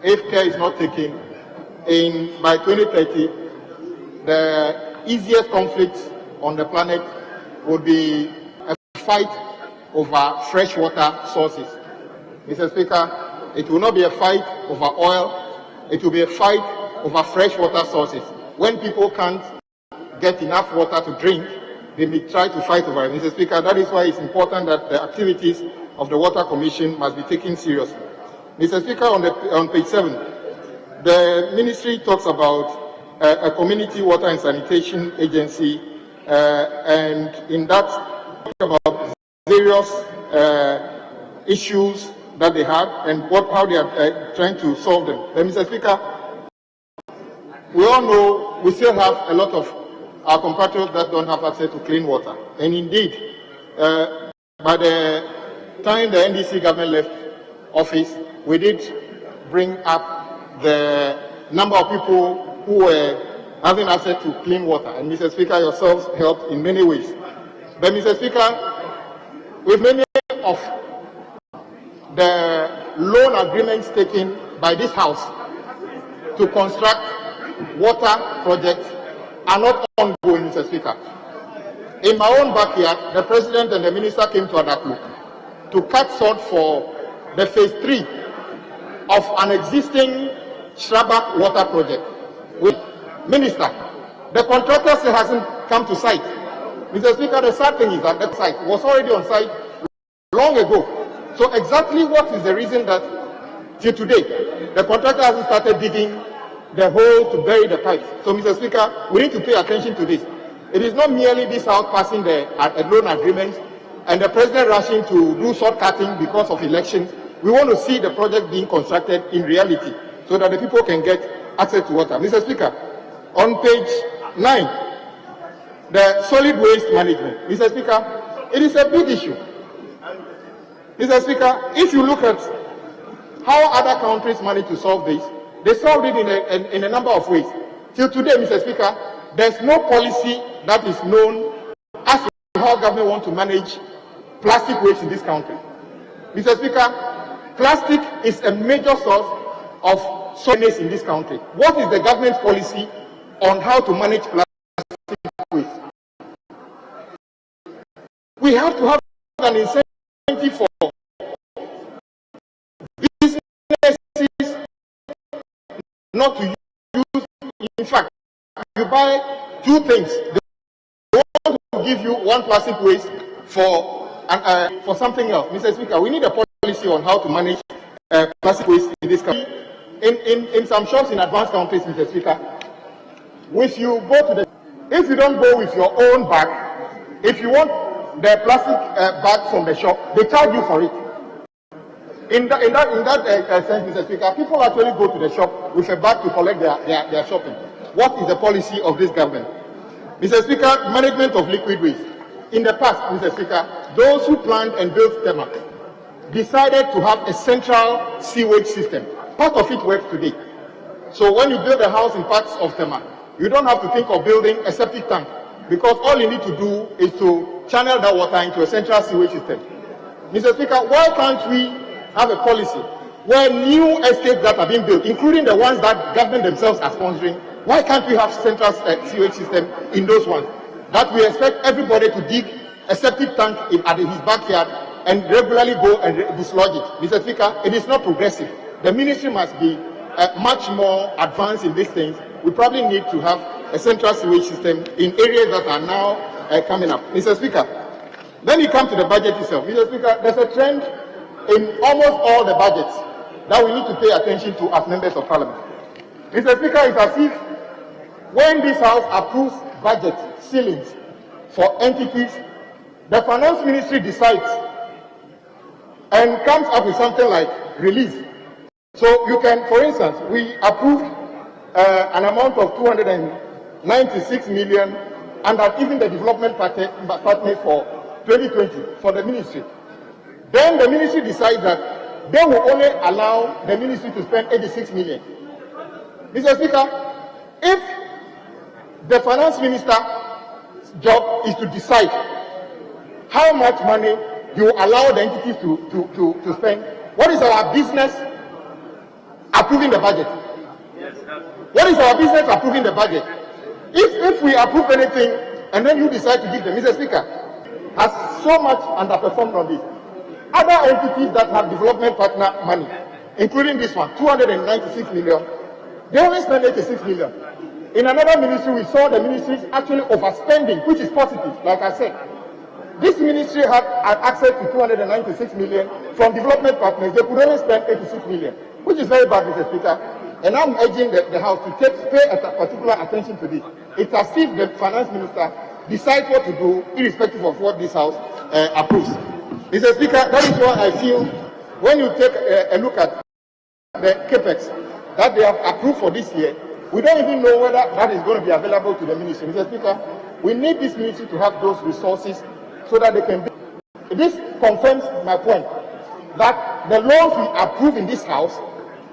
if care is not taken, by 2030, the easiest conflict on the planet would be a fight over freshwater sources. Mr. Speaker, it will not be a fight over oil, it will be a fight over freshwater sources. When people can't get enough water to drink, they may try to fight over it. Mr. Speaker, that is why it's important that the activities of the Water Commission must be taken seriously. Mr. Speaker, on page 7, the ministry talks about a community water and sanitation agency, and in that, about various issues that they have and how they are trying to solve them. Mr. Speaker, we all know we still have a lot of our compatriots that don't have access to clean water. And indeed, by the time the NDC government left office, we did bring up the number of people who were having access to clean water. And Mr. Speaker, yourselves helped in many ways. But Mr. Speaker, with many of the loan agreements taken by this House to construct water projects are not ongoing, Mr. Speaker. In my own backyard, the President and the Minister came to Adaklu to cut sod for the phase 3 of an existing Shrabak water project. With Minister, the contractor still hasn't come to site. Mr. Speaker, the sad thing is that that site was already on site long ago. So exactly what is the reason that till today the contractor hasn't started digging the hole to bury the pipes? So, Mr. Speaker, we need to pay attention to this. It is not merely this House passing the loan agreement and the President rushing to do short cutting because of elections. We want to see the project being constructed in reality so that the people can get access to water. Mr. Speaker, on page 9, the solid waste management. Mr. Speaker, it is a big issue. Mr. Speaker, if you look at how other countries manage to solve this, they solved it in a number of ways. Till today, Mr. Speaker, there's no policy that is known as to how government wants to manage plastic waste in this country. Mr. Speaker, plastic is a major source of solid waste in this country. What is the government's policy on how to manage plastic waste? We have to have an incentive for businesses not to use. In fact, you buy 2 things. They want to give you 1 plastic waste for something else. Mr. Speaker, we need a policy on how to manage plastic waste in this country. In some shops in advanced countries, Mr. Speaker, if you don't go with your own bag, if you want the plastic bag from the shop, they charge you for it. In that sense, Mr. Speaker, people actually go to the shop with a bag to collect their shopping. What is the policy of this government? Mr. Speaker, management of liquid waste. In the past, Mr. Speaker, those who planned and built Tema decided to have a central sewage system. Part of it works today. So when you build a house in parts of Tema, you don't have to think of building a septic tank, because all you need to do is to channel that water into a central sewage system. Mr. Speaker, why can't we have a policy where new estates that are being built, including the ones that government themselves are sponsoring, why can't we have central sewage system in those ones? That we expect everybody to dig a septic tank at his backyard and regularly go and dislodge it. Mr. Speaker, it is not progressive. The ministry must be much more advanced in these things. We probably need to have a central sewage system in areas that are now coming up. Mr. Speaker, then you come to the budget itself. Mr. Speaker, there's a trend in almost all the budgets that we need to pay attention to as members of parliament. Mr. Speaker, it's as if when this House approves budget ceilings for entities, the finance ministry decides and comes up with something like release. So you can, for instance, we approved an amount of 296 million under even the development partner for 2020 for the ministry. Then the ministry decides that they will only allow the ministry to spend 86 million. Mr. Speaker, if the finance minister's job is to decide how much money you allow the entities to spend, what is our business approving the budget? What is our business approving the budget? If we approve anything and then you decide to give them, Mr. Speaker, has so much underperformed on this. Other entities that have development partner money, including this one, 296 million, they only spend 86 million. In another ministry, we saw the ministries actually overspending, which is positive, like I said. This ministry had access to 296 million from development partners. They could only spend 86 million, which is very bad, Mr. Speaker. And I'm urging the House to pay particular attention to this. It's as if the finance minister decides what to do, irrespective of what this House approves. Mr. Speaker, that is why I feel when you take a look at the capex that they have approved for this year, we don't even know whether that is going to be available to the ministry. Mr. Speaker, we need this ministry to have those resources so that they can be. This confirms my point that the laws we approve in this House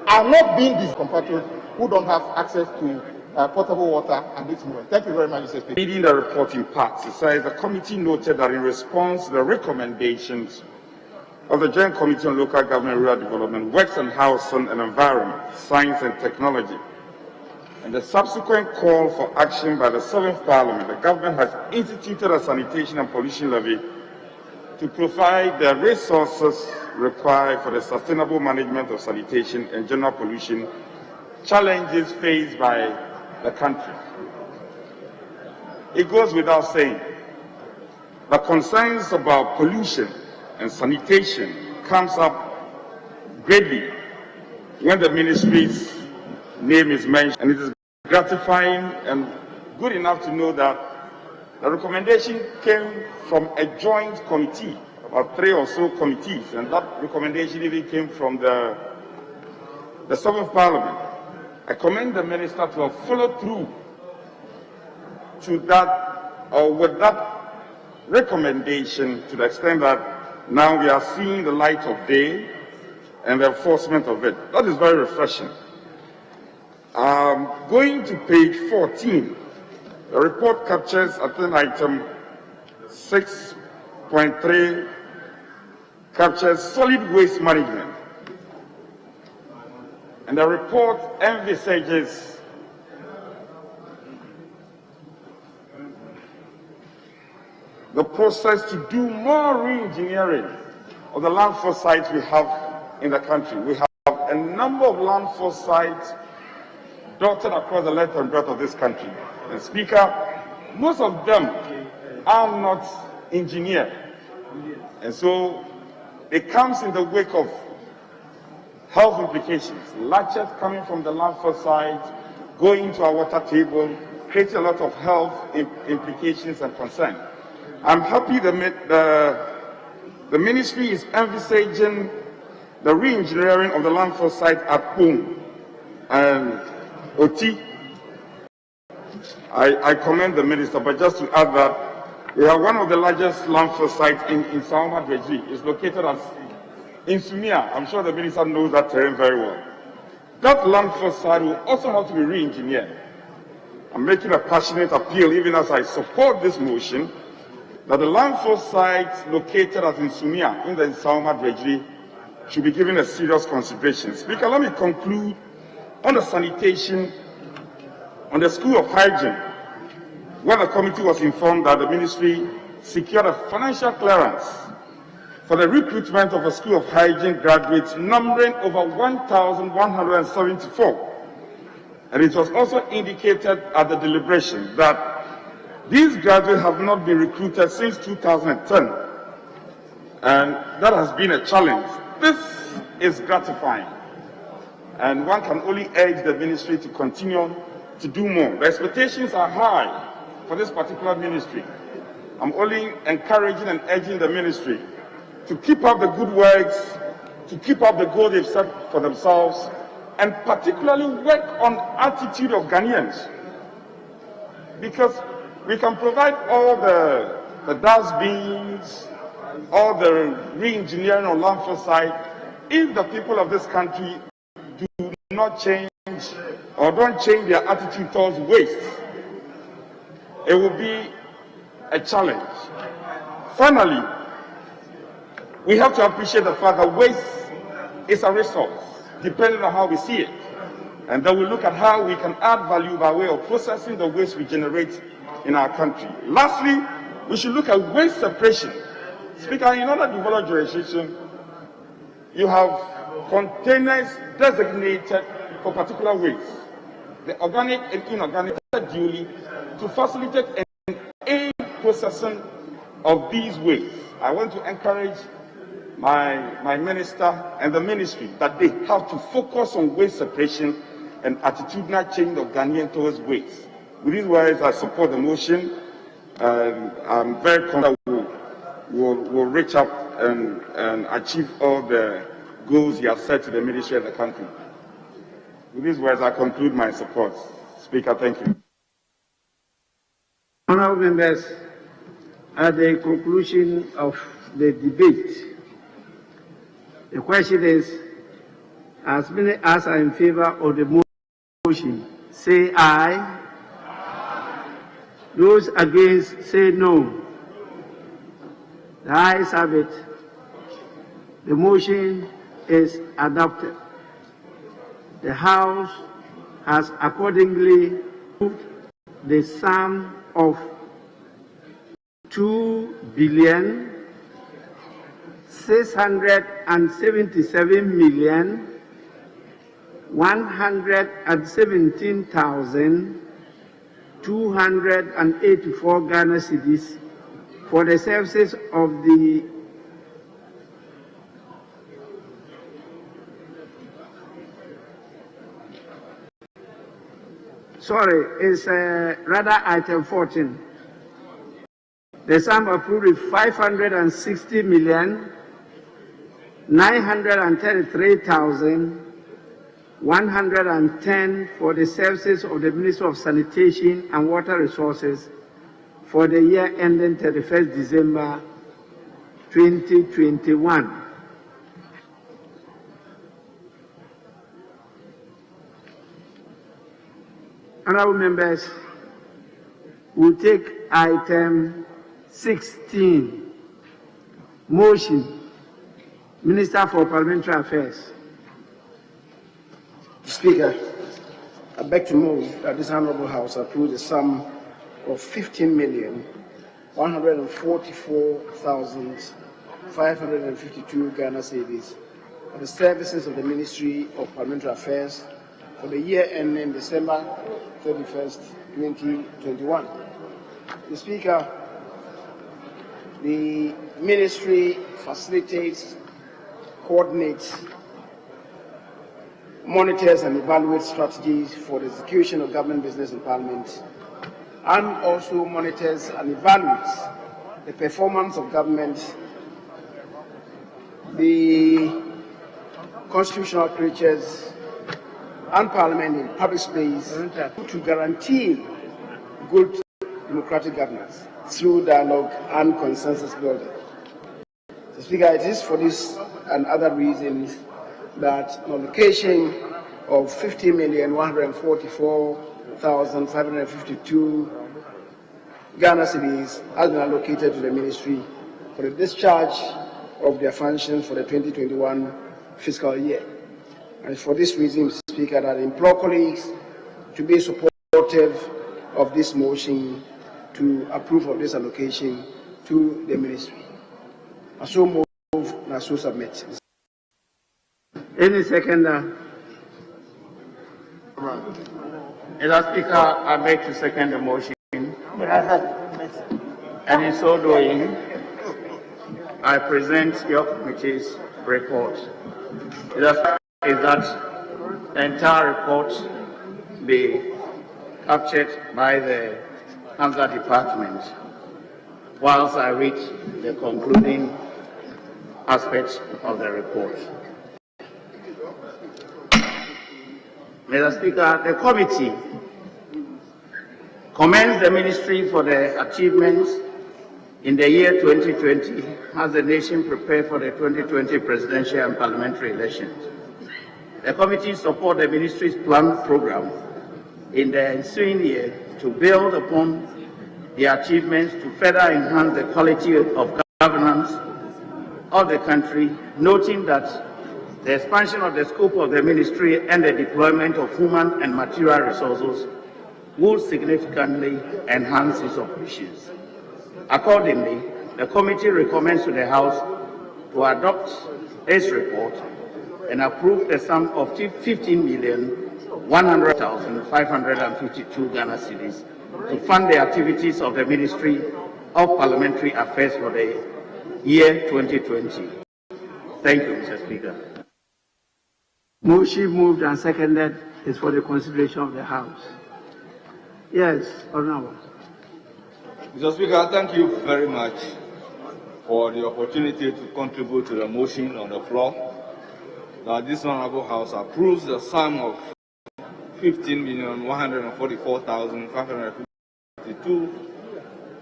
are not being these compatriots who don't have access to potable water at this moment. Thank you very much, Mr. Speaker. Reading the report in parts, it says the committee noted that in response to the recommendations of the Joint Committee on Local Government and Rural Development, Works and Housing and Environment, Science and Technology, and the subsequent call for action by the 7th Parliament, the government has instituted a sanitation and pollution levy to provide the resources required for the sustainable management of sanitation and general pollution challenges faced by the country. It goes without saying that concerns about pollution and sanitation comes up greatly when the ministry's name is mentioned, and it is gratifying and good enough to know that the recommendation came from a joint committee, about 3 or so committees, and that recommendation even came from the 7th Parliament. I commend the minister to have followed through to that, or with that recommendation, to the extent that now we are seeing the light of day and the enforcement of it. That is very refreshing. Going to page 14, the report captures, I think, item 6.3, captures solid waste management. And the report envisages the process to do more re-engineering of the landfill sites we have in the country. We have a number of landfill sites dotted across the length and breadth of this country. And Speaker, most of them are not engineered. And so it comes in the wake of health implications. Latches coming from the landfill site, going to our water table, creating a lot of health implications and concern. I'm happy the ministry is envisaging the re-engineering of the landfill site at home and OT. I commend the minister, but just to add that we have one of the largest landfill sites in Saoma Dweji. It's located in Sumia. I'm sure the minister knows that terrain very well. That landfill site will also have to be re-engineered. I'm making a passionate appeal, even as I support this motion, that the landfill site located as in Sumia in the Saoma Dweji should be given a serious consideration. Speaker, let me conclude on the sanitation, on the School of Hygiene, where the committee was informed that the ministry secured a financial clearance for the recruitment of a School of Hygiene graduates numbering over 1,174. And it was also indicated at the deliberation that these graduates have not been recruited since 2010. And that has been a challenge. This is gratifying. And one can only urge the ministry to continue to do more. The expectations are high for this particular ministry. I'm only encouraging and urging the ministry to keep up the good works, to keep up the goal they've set for themselves, and particularly work on attitude of Ghanaians. Because we can provide all the dustbins, all the re-engineering on landfill site, if the people of this country do not change or don't change their attitude towards waste, it will be a challenge. Finally, we have to appreciate the fact that waste is a resource, depending on how we see it. And then we look at how we can add value by way of processing the waste we generate in our country. Lastly, we should look at waste separation. Speaker, in order to develop jurisdiction, you have containers designated for particular waste, the organic and inorganic, duly to facilitate and aid processing of these wastes. I want to encourage my minister and the ministry that they have to focus on waste separation and attitudinal change of Ghanaian towards waste. With these words, I support the motion. I'm very confident we'll reach up and achieve all the goals he has set to the ministry and the country. With these words, I conclude my support. Speaker, thank you. Honourable members, at the conclusion of the debate, the question is, as many as are in favor of the motion, say aye. Those against, say no. The ayes have it. The motion is adopted. The House has accordingly approved the sum of 2,677,117,284 Ghana cedis for the services of the it's rather item 14. The sum approved is 560,933,110 for the services of the Ministry of Sanitation and Water Resources for the year ending 31st December 2021. Honorable members, we'll take item 16, motion, Minister for Parliamentary Affairs. Speaker, I beg to move that this Honorable House approve the sum of 15,144,552 Ghana cedis for the services of the Ministry of Parliamentary Affairs for the year ending December 31st, 2021. The Speaker, the Ministry facilitates, coordinates, monitors and evaluates strategies for the execution of government business in Parliament, and also monitors and evaluates the performance of government, the constitutional creatures, and Parliament in public space to guarantee good democratic governance through dialogue and consensus building. Mr. Speaker, it is for this and other reasons that an allocation of 50,144,552 Ghana cedis has been allocated to the Ministry for the discharge of their functions for the 2021 fiscal year. And for this reason, Mr. Speaker, that I implore colleagues to be supportive of this motion to approve of this allocation to the Ministry. I so move and I so submit. Any seconder? Mr. Speaker, I beg to second the motion. And in so doing, I present your committee's report. Is that the entire report be captured by the Hamza Department whilst I read the concluding aspects of the report. Mr. Speaker, the committee commends the Ministry for the achievements in the year 2020 as the nation prepared for the 2020 presidential and parliamentary elections. The committee supports the Ministry's planned program in the ensuing year to build upon the achievements to further enhance the quality of governance of the country, noting that the expansion of the scope of the Ministry and the deployment of human and material resources will significantly enhance its operations. Accordingly, the committee recommends to the House to adopt its report and approve the sum of 15,100,552 Ghana cedis to fund the activities of the Ministry of Parliamentary Affairs for the year 2020. Thank you, Mr. Speaker. Motion moved and seconded is for the consideration of the House. Yes, Honorable. Mr. Speaker, thank you very much for the opportunity to contribute to the motion on the floor that this Honorable House approves the sum of 15,144,552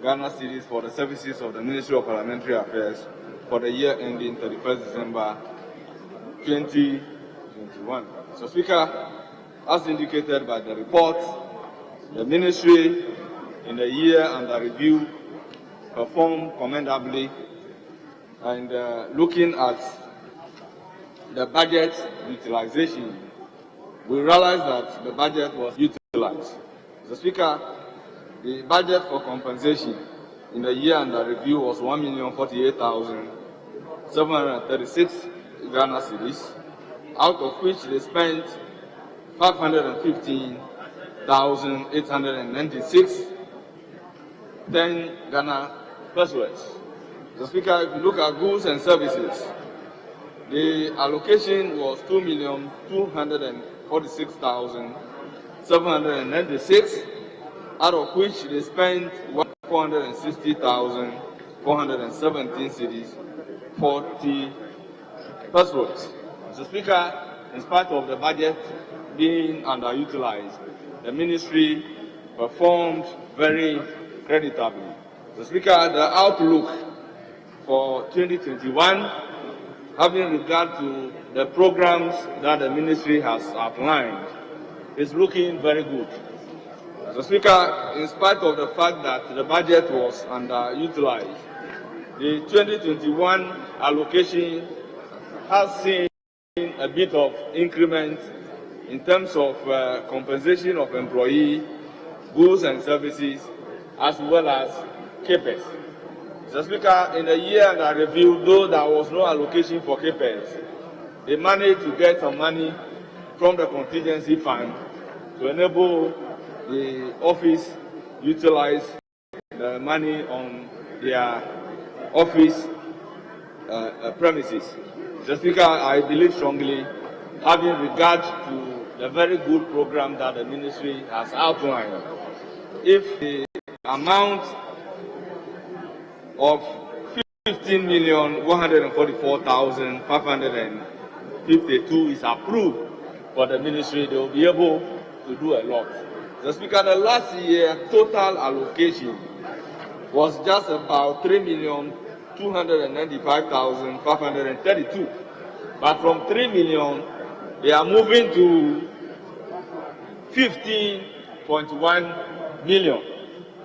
Ghana cedis for the services of the Ministry of Parliamentary Affairs for the year ending 31st December 2021. Mr. Speaker, as indicated by the report, the Ministry in the year under review performed commendably, and looking at the budget utilization, we realized that the budget was utilized. Mr. Speaker, the budget for compensation in the year under review was 1,048,736 Ghana cedis, out of which they spent 515,896 10 Ghana pesos. Mr. Speaker, if you look at goods and services, the allocation was 2,246,796, out of which they spent 460,417 cedis, 40 pesos. Mr. Speaker, in spite of the budget being underutilized, the ministry performed very creditably. Mr. Speaker, the outlook for 2021, having regard to the programs that the ministry has outlined, is looking very good. Mr. Speaker, in spite of the fact that the budget was underutilized, the 2021 allocation has seen a bit of increment in terms of compensation of employee, goods and services, as well as CAPEX. Mr. Speaker, in the year under review, though there was no allocation for CAPEX, they managed to get some money from the contingency fund to enable the office utilize the money on their office premises. Mr. Speaker, I believe strongly, having regard to the very good program that the ministry has outlined, if the amount of 15,144,552 is approved for the ministry, they will be able to do a lot. Mr. Speaker, the last year total allocation was just about 3,295,532. But from 3 million, they are moving to 15.1 million.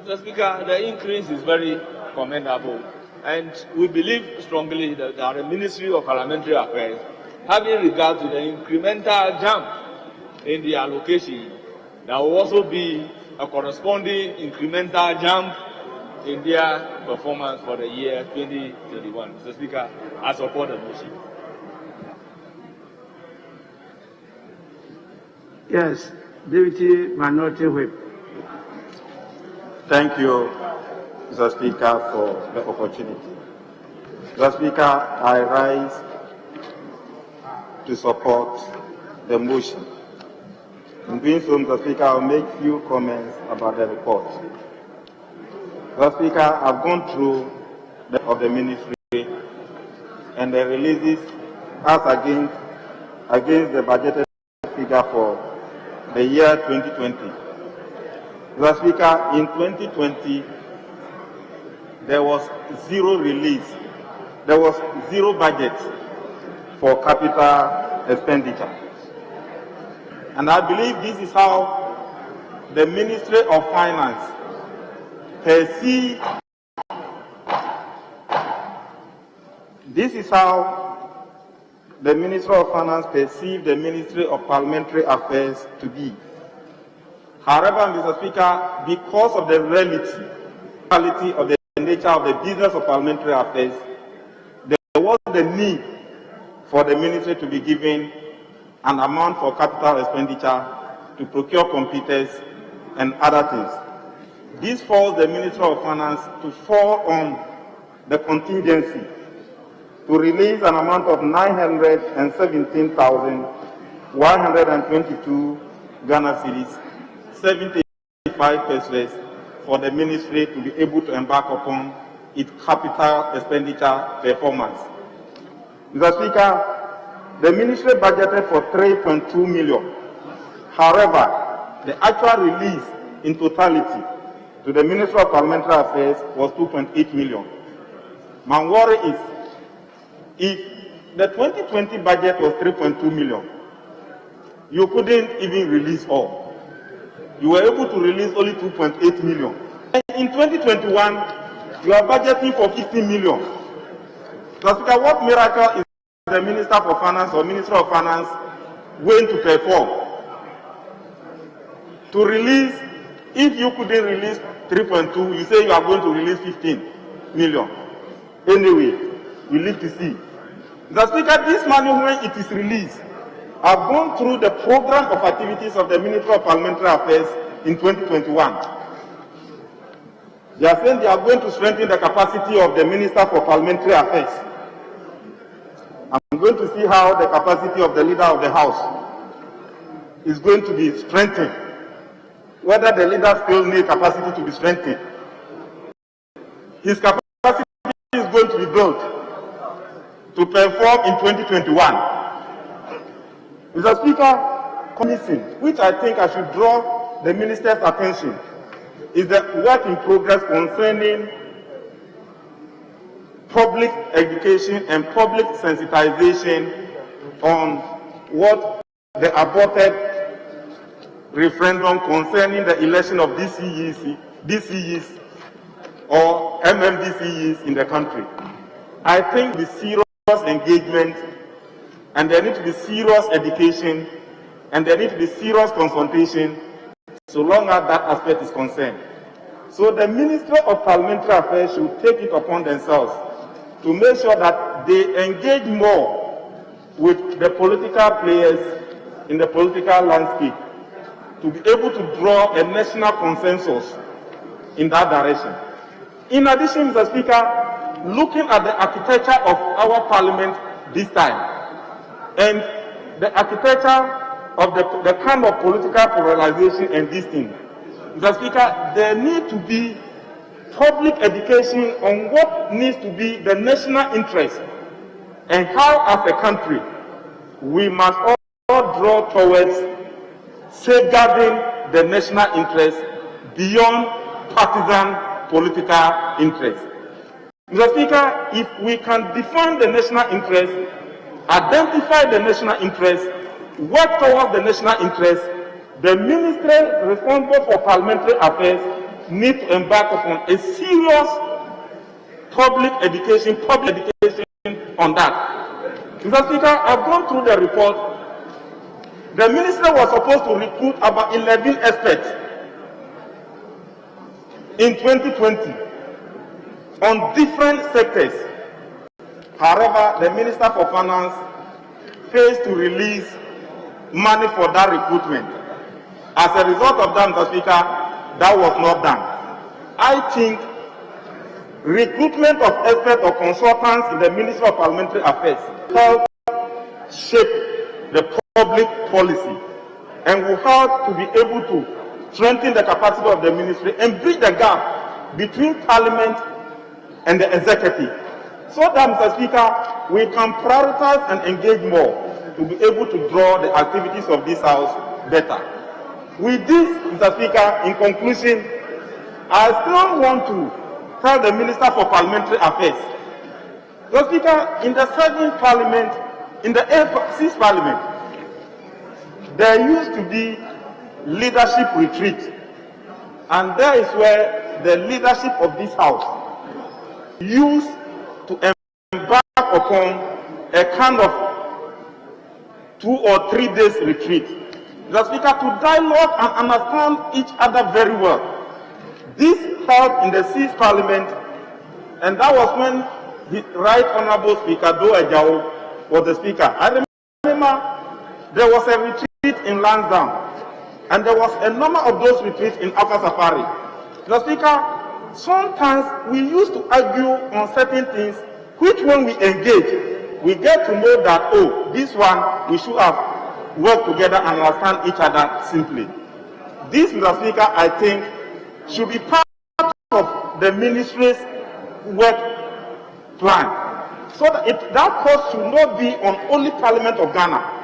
Mr. Speaker, the increase is very commendable. And we believe strongly that the Ministry of Parliamentary Affairs, having regard to the incremental jump in the allocation, there will also be a corresponding incremental jump in their performance for the year 2021. Mr. Speaker, I support the motion. Yes, Deputy Minority Whip. Thank you, Mr. Speaker, for the opportunity. Mr. Speaker, I rise to support the motion. In doing so, Mr. Speaker, I'll make few comments about the report. Mr. Speaker, I've gone through the ministry and the releases as against the budgeted figure for the year 2020. Mr. Speaker, in 2020, there was zero release. There was zero budget for capital expenditure. And I believe this is how the Ministry of Finance perceives. This is how the Ministry of Finance perceives the Ministry of Parliamentary Affairs to be. However, Mr. Speaker, because of the reality of the nature of the business of parliamentary affairs, there was the need for the ministry to be given an amount for capital expenditure to procure computers and other things. This forced the Ministry of Finance to fall on the contingency to release an amount of 917,122 Ghana cedis, 75 pesos, for the ministry to be able to embark upon its capital expenditure performance. Mr. Speaker, the ministry budgeted for 3.2 million. However, the actual release in totality to the Ministry of Parliamentary Affairs was 2.8 million. My worry is, if the 2020 budget was 3.2 million, you couldn't even release all. You were able to release only 2.8 million. And in 2021, you are budgeting for 15 million. So, Speaker, what miracle is the Minister for Finance or Minister of Finance going to perform? To release, if you couldn't release 3.2, you say you are going to release 15 million. Anyway, we live to see. Mr. Speaker, this money, when it is released, have gone through the program of activities of the Ministry of Parliamentary Affairs in 2021. They are saying they are going to strengthen the capacity of the Minister for Parliamentary Affairs. I'm going to see how the capacity of the Leader of the House is going to be strengthened. Whether the leader still needs capacity to be strengthened. His capacity is going to be built to perform in 2021. Mr. Speaker, commission, which I think I should draw the Minister's attention, is the work in progress concerning public education and public sensitization on what the aborted referendum concerning the election of DCEs or MMDCEs in the country. I think the serious engagement, and there need to be serious education, and there need to be serious consultation so long as that aspect is concerned. So the Ministry of Parliamentary Affairs should take it upon themselves to make sure that they engage more with the political players in the political landscape to be able to draw a national consensus in that direction. In addition, Mr. Speaker, looking at the architecture of our parliament this time, and the architecture of the kind of political polarization and this thing, Mr. Speaker, there need to be public education on what needs to be the national interest and how, as a country, we must all draw towards safeguarding the national interest beyond partisan political interest. Mr. Speaker, if we can define the national interest, identify the national interest, work towards the national interest, the ministry responsible for parliamentary affairs need to embark upon a serious public education on that. Mr. Speaker, I've gone through the report. The minister was supposed to recruit about 11 experts in 2020 on different sectors. However, the Minister for Finance failed to release money for that recruitment. As a result of that, Mr. Speaker, that was not done. I think recruitment of experts or consultants in the Ministry of Parliamentary Affairs help shape the public policy and will help to be able to strengthen the capacity of the ministry and bridge the gap between Parliament and the executive, so that, Mr. Speaker, we can prioritize and engage more to be able to draw the activities of this House better. With this, Mr. Speaker, in conclusion, I still want to tell the Minister for Parliamentary Affairs, Mr. Speaker, in the 7th Parliament, in the 6th Parliament, there used to be leadership retreat, and there is where the leadership of this House used to embark upon a kind of 2 or 3 days retreat. The Speaker, to dialogue and understand each other very well. This held in the 6th Parliament, and that was when the Right Honourable Speaker Do Ejao was the Speaker. I remember there was a retreat in Lansdowne, and there was a number of those retreats in Upper Safari. The Speaker, sometimes we used to argue on certain things, which when we engage, we get to know that, oh, this one, we should have worked together and understand each other simply. This, Mr. Speaker, I think, should be part of the ministry's work plan, so that that cost should not be on only Parliament of Ghana.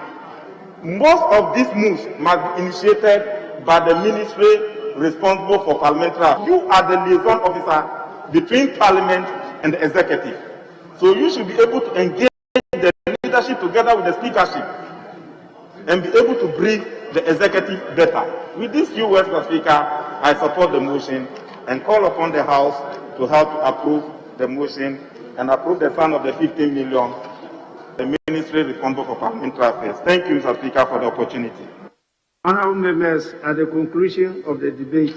Most of these moves must be initiated by the ministry responsible for parliamentary. You are the liaison officer between Parliament and the executive. So you should be able to engage the leadership together with the speakership and be able to brief the executive better. With these few words, Mr. Speaker, I support the motion and call upon the House to help to approve the motion and approve the fund of the 15 million the Ministry responsible for Parliamentary Affairs. Thank you, Mr. Speaker, for the opportunity. Honourable members, at the conclusion of the debate,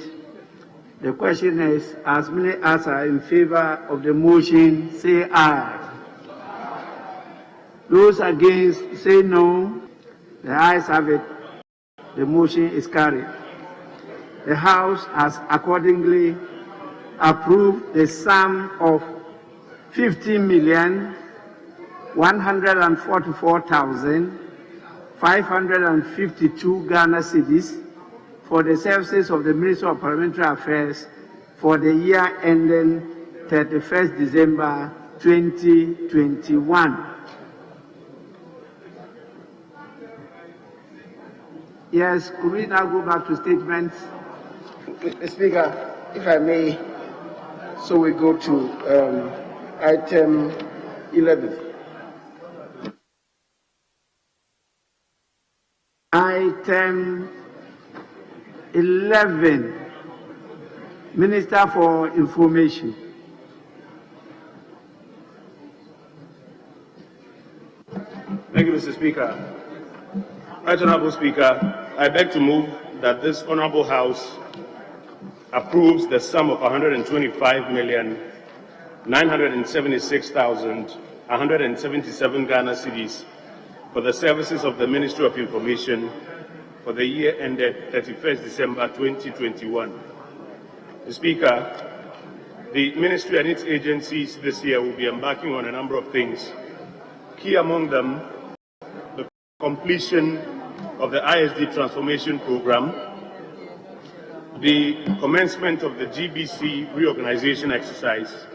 the question is, as many as are in favour of the motion, say aye. Those against, say no. The ayes have it. The motion is carried. The House has accordingly approved the sum of 50,144,552 Ghana cedis for the services of the Ministry of Parliamentary Affairs for the year ending 31st December 2021. Yes, could we now go back to statements? Mr. Speaker, if I may, so we go to item 11. Item 11, Minister for Information. Thank you, Mr. Speaker. Right Honourable Speaker, I beg to move that this Honourable House approves the sum of 125,976,177 Ghana cedis for the services of the Ministry of Information for the year ended 31st December 2021. Mr. Speaker, the Ministry and its agencies this year will be embarking on a number of things. Key among them, the completion of the ISD transformation program, the commencement of the GBC reorganization exercise,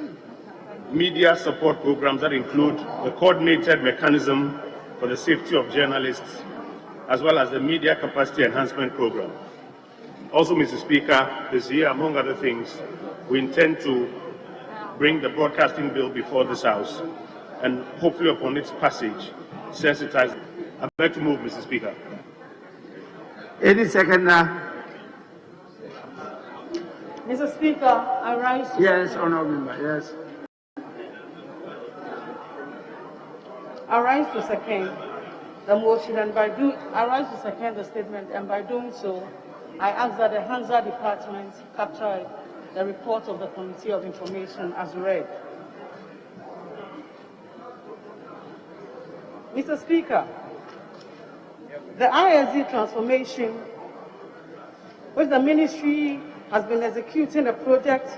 media support programs that include the coordinated mechanism for the safety of journalists, as well as the media capacity enhancement program. Also, Mr. Speaker, this year, among other things, we intend to bring the broadcasting bill before this House and hopefully upon its passage, sensitize. I beg to move, Mr. Speaker. Any seconder? Mr. Speaker, I rise to Yes, Honourable Member, yes. I rise to second the motion, and I rise to second the statement, and by doing so, I ask that the Hansa Department capture the report of the Committee of Information as read. Mr. Speaker, the ISD transformation, which the Ministry has been executing a project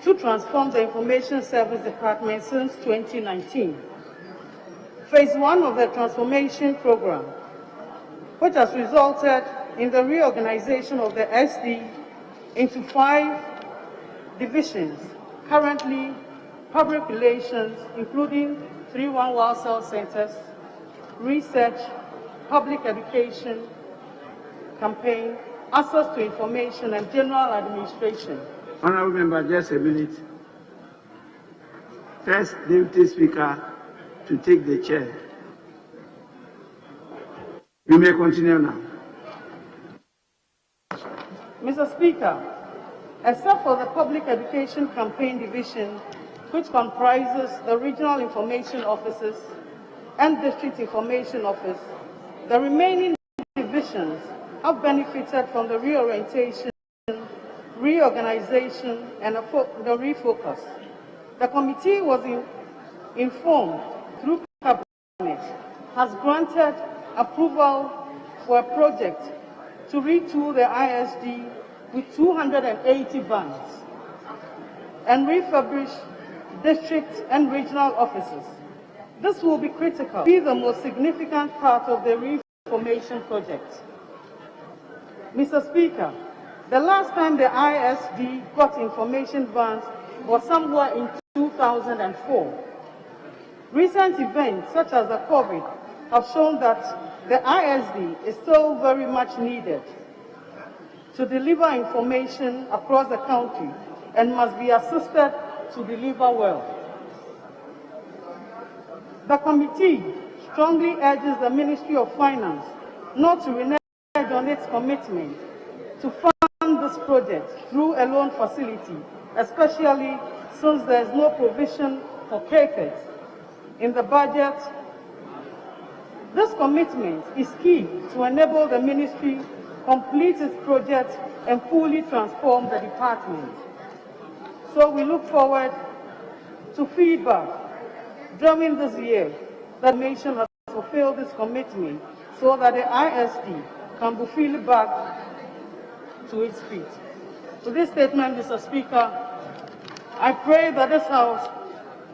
to transform the Information Service Department since 2019. Phase 1 of the transformation program, which has resulted in the reorganization of the SD into 5 divisions, currently public relations, including 3 one-wall cell centers, research, public education, campaign, access to information, and general administration. Honourable Member, just a minute. First Deputy Speaker to take the chair. We may continue now. Mr. Speaker, except for the Public Education Campaign Division, which comprises the Regional Information Offices and District Information Office, the remaining divisions have benefited from the reorientation, reorganization, and the refocus. The committee was informed through Cabinet, has granted approval for a project to retool the ISD with 280 vans and refurbish district and regional offices. This will be critical, be the most significant part of the reformation project. Mr. Speaker, the last time the ISD got information vans was somewhere in 2004. Recent events, such as the COVID, have shown that the ISD is still very much needed to deliver information across the country and must be assisted to deliver well. The committee strongly urges the Ministry of Finance not to renege on its commitment to fund this project through a loan facility, especially since there is no provision for CAPEX in the budget This commitment is key to enable the ministry complete its project and fully transform the department. So we look forward to feedback during this year that the nation has fulfilled this commitment so that the ISD can be fully back to its feet. With this statement, Mr. Speaker, I pray that this House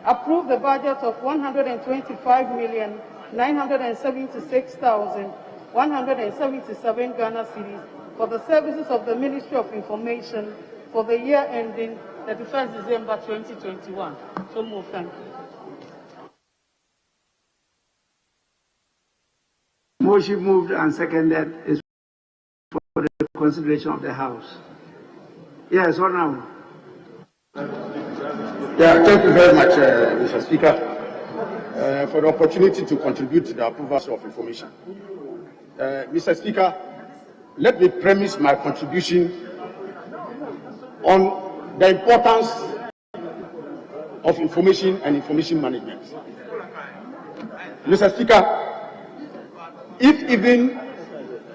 approve the budget of 125,976,177 Ghana cedis for the services of the Ministry of Information for the year ending 31st December 2021. So move. Thank you. Motion moved and seconded is for the consideration of the House. Yes, or now? Yeah, thank you very much, Mr. Speaker, for the opportunity to contribute to the approval of information. Mr. Speaker, let me premise my contribution on the importance of information and information management. Mr. Speaker, if even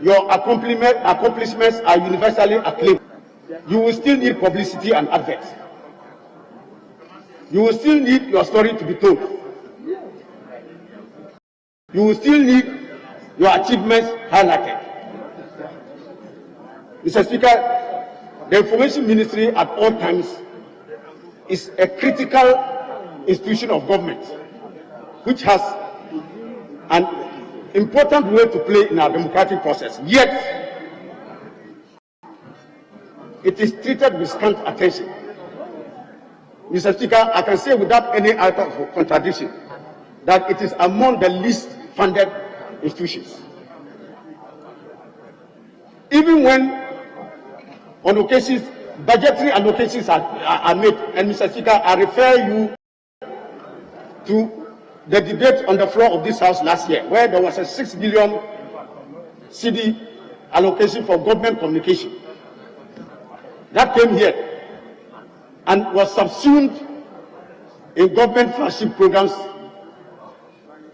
your accomplishments are universally acclaimed, you will still need publicity and adverts. You will still need your story to be told. You will still need your achievements highlighted. Mr. Speaker, the Information Ministry at all times is a critical institution of government which has an important role to play in our democratic process. Yet, it is treated with scant attention. Mr. Speaker, I can say without any act of contradiction that it is among the least funded institutions. Even when, on occasions, budgetary allocations are made, and Mr. Speaker, I refer you to the debate on the floor of this House last year, where there was a 6 billion cedi allocation for government communication. That came here and was subsumed in government flagship programs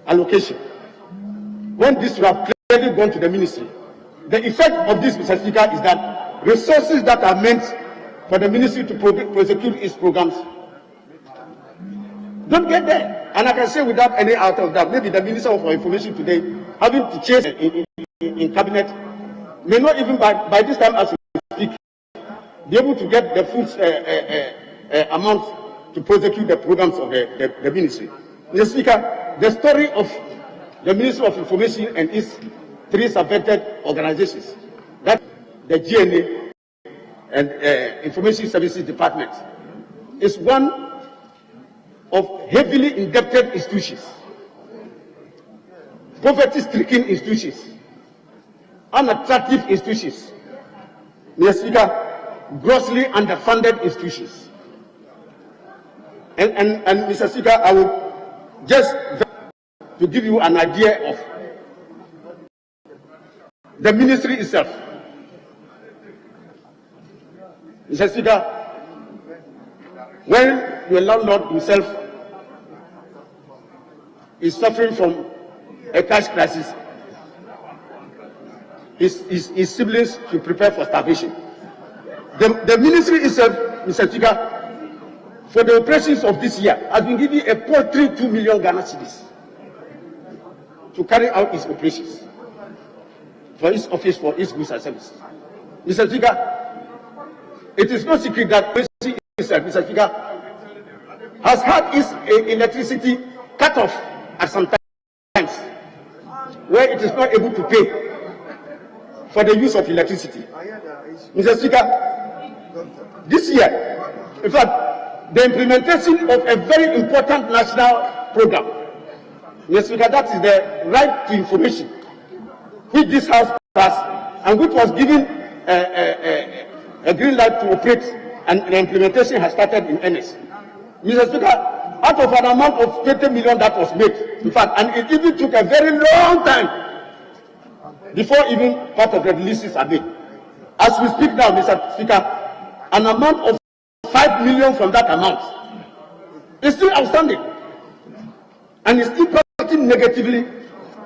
allocation. When this would have clearly gone to the ministry, the effect of this, Mr. Speaker, is that resources that are meant for the ministry to prosecute its programs don't get there. And I can say without any out of that, maybe the Minister of Information today, having to chase in cabinet, may not even by this time as we speak, be able to get the full amount to prosecute the programs of the ministry. Mr. Speaker, the story of the Ministry of Information and its 3 subvented organizations, that the GNA and Information Services Department, is one of heavily indebted institutions, poverty-stricken institutions, unattractive institutions, Mr. Speaker, grossly underfunded institutions. And Mr. Speaker, I will just to give you an idea of the ministry itself. Mr. Speaker, when your landlord himself is suffering from a cash crisis, his siblings should prepare for starvation. The ministry itself, Mr. Speaker, for the operations of this year, has been given a paltry 2 million Ghana cedis to carry out its operations for its office, for its goods and services. Mr. Speaker, it is no secret that the ministry itself, Mr. Speaker, has had its electricity cut off at some times, where it is not able to pay for the use of electricity. Mr. Speaker, this year, in fact, the implementation of a very important national program, Mr. Speaker, that is the right to information, which this House passed and which was given a green light to operate, and the implementation has started in earnest. Mr. Speaker, out of an amount of 20 million that was made, in fact, and it even took a very long time before even part of the releases are made. As we speak now, Mr. Speaker, an amount of 5 million from that amount is still outstanding and is impacting negatively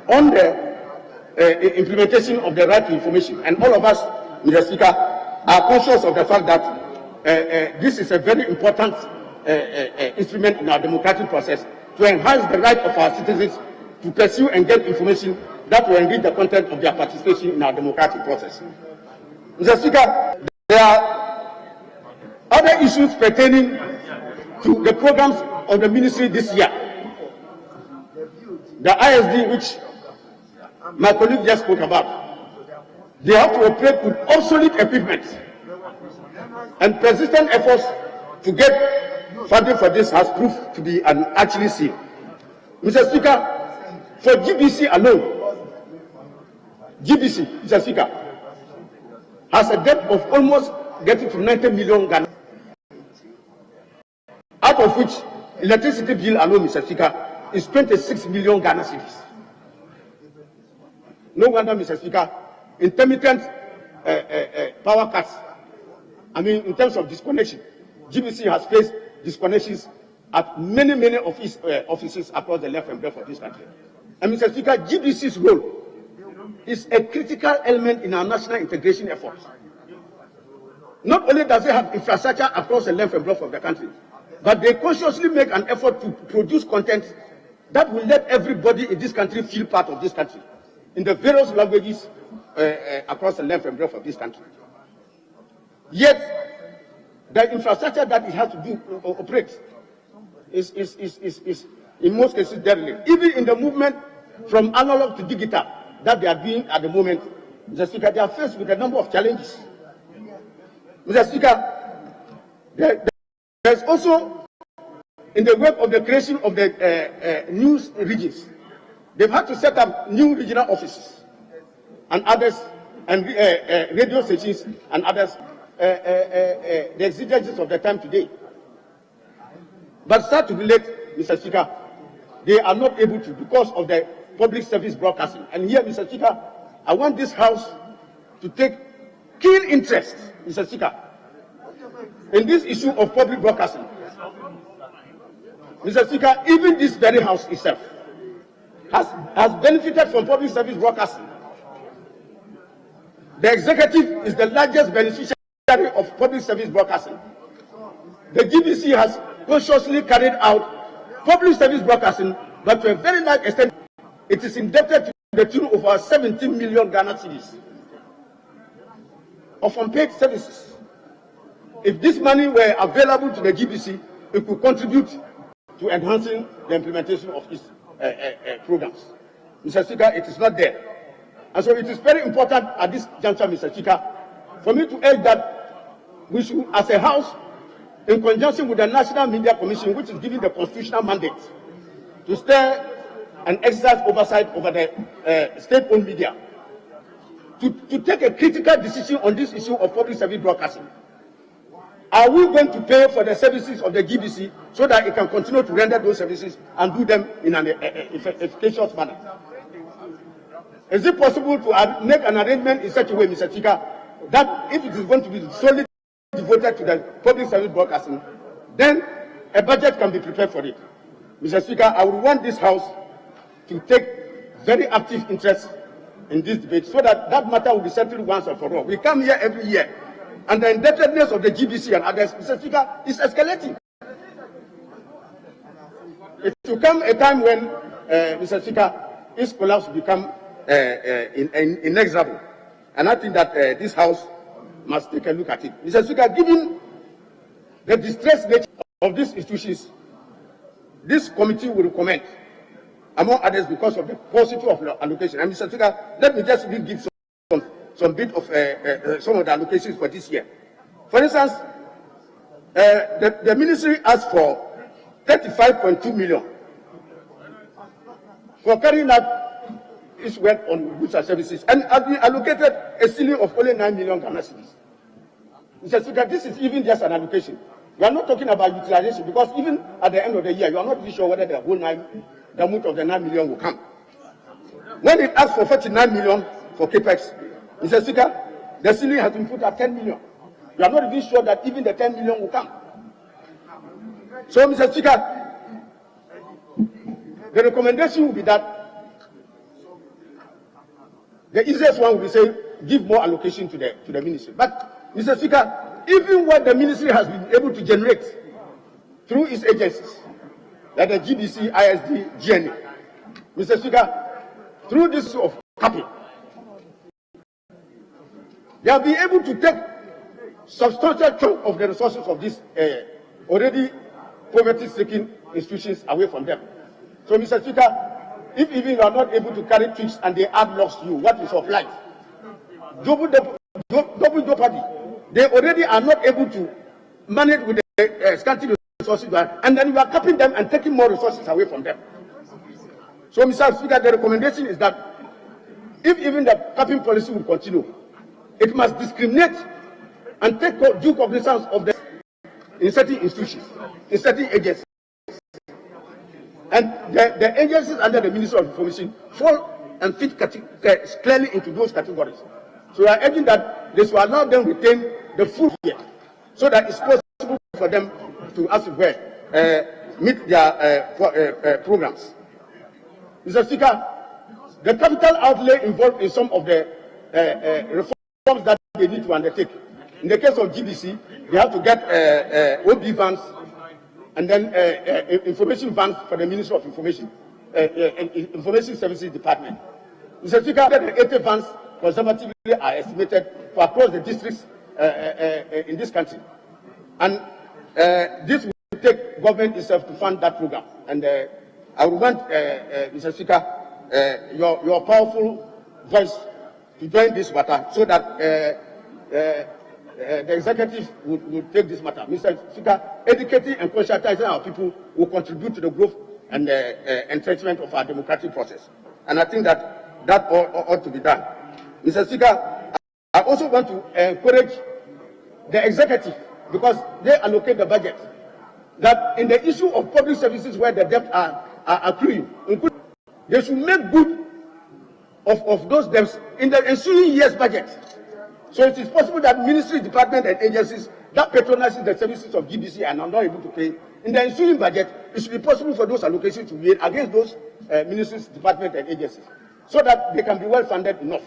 on the implementation of the right to information. And all of us, Mr. Speaker, are conscious of the fact that this is a very important instrument in our democratic process to enhance the right of our citizens to pursue and get information that will enrich the content of their participation in our democratic process. Mr. Speaker, there are other issues pertaining to the programs of the ministry this year. The ISD, which my colleague just spoke about, they have to operate with obsolete equipment, and persistent efforts to get funding for this has proved to be an actually sin. Mr. Speaker, for GBC alone, GBC, Mr. Speaker, has a debt of almost getting to 90 million Ghana, out of which electricity bill alone, Mr. Speaker, is 26 million Ghana cedis. No wonder, Mr. Speaker, intermittent power cuts. I mean, in terms of disconnection, GBC has faced disconnections at many of its offices across the left and breadth of this country. And Mr. Speaker, GBC's role is a critical element in our national integration efforts. Not only does it have infrastructure across the length and breadth of the country, but they consciously make an effort to produce content that will let everybody in this country feel part of this country in the various languages across the length and breadth of this country. Yet, the infrastructure that it has to do operate is in most cases derelict. Even in the movement from analog to digital that they are doing at the moment, Mr. Speaker, they are faced with a number of challenges. Mr. Speaker, there's also, in the work of the creation of the news regions, they've had to set up new regional offices and others, and radio stations and others, the exigencies of the time today. But sad to be late, Mr. Speaker, they are not able to because of the public service broadcasting. And here, Mr. Speaker, I want this House to take keen interest, Mr. Speaker, in this issue of public broadcasting. Mr. Speaker, even this very House itself has benefited from public service broadcasting. The executive is the largest beneficiary of public service broadcasting. The GBC has consciously carried out public service broadcasting, but to a very large extent, it is indebted to the tune of our 17 million Ghana cedis of unpaid services. If this money were available to the GBC, it could contribute to enhancing the implementation of its programs. Mr. Speaker, it is not there. And so it is very important at this juncture, Mr. Speaker, for me to urge that we should, as a House, in conjunction with the National Media Commission, which is given the constitutional mandate to steer and exercise oversight over the state-owned media, to take a critical decision on this issue of public service broadcasting. Are we going to pay for the services of the GBC so that it can continue to render those services and do them in an efficacious manner? Is it possible to make an arrangement in such a way, Mr. Speaker, that if it is going to be solely devoted to the public service broadcasting, then a budget can be prepared for it? Mr. Speaker, I would want this House to take very active interest in this debate so that that matter will be settled once and for all. We come here every year, and the indebtedness of the GBC and others, Mr. Speaker, is escalating. It will come a time when, Mr. Speaker, its collapse will become inexorable. And I think that this House must take a look at it. Mr. Speaker, given the distressed nature of these institutions, this committee will recommend, among others, because of the paucity of allocation. And Mr. Speaker, let me just give some bit of some of the allocations for this year. For instance, the ministry asked for 35.2 million for carrying out its work on goods and services, and has been allocated a ceiling of only 9 million Ghana cedis. Mr. Speaker, this is even just an allocation. We are not talking about utilization, because even at the end of the year, you are not really sure whether the amount of the 9 million will come. When it asks for 49 million for capex, Mr. Speaker, the ceiling has been put at 10 million. You are not even sure that even the 10 million will come. So, Mr. Speaker, the recommendation will be that the easiest one will be saying, give more allocation to the ministry. But, Mr. Speaker, even what the ministry has been able to generate through its agencies, like the GDC, ISD, GNA, Mr. Speaker, through this of capping, they have been able to take substantial chunk of the resources of these already poverty-stricken institutions away from them. So, Mr. Speaker, if even you are not able to carry trips and they add loss to you, what is of life? Double jeopardy. They already are not able to manage with the scanty resources, and then you are capping them and taking more resources away from them. So, Mr. Speaker, the recommendation is that if even the capping policy will continue, it must discriminate and take due cognizance of the in certain institutions, in certain agencies. And the agencies under the Ministry of Information fall and fit clearly into those categories. So we are urging that they should allow them retain the full year, so that it's possible for them to, as it were, meet their programs. Mr. Speaker, the capital outlay involved in some of the reforms that they need to undertake. In the case of GDC, they have to get OB vans and then information vans for the Ministry of Information, Information Services Department. Mr. Speaker, the 80 vans conservatively are estimated for across the districts in this country. And this will take government itself to fund that program. And I would want, Mr. Speaker, your powerful voice to join this matter so that the executive will take this matter. Mr. Speaker, educating and conscientizing our people will contribute to the growth and entrenchment of our democratic process. And I think that ought to be done. Mr. Speaker, I also want to encourage the executive, because they allocate the budget, that in the issue of public services where the debt are accruing, they should make good of those debts in the ensuing year's budget. So it is possible that ministry, department, and agencies that patronizes the services of GDC and are not able to pay, in the ensuing budget, it should be possible for those allocations to be made against those ministries, department, and agencies, so that they can be well funded enough.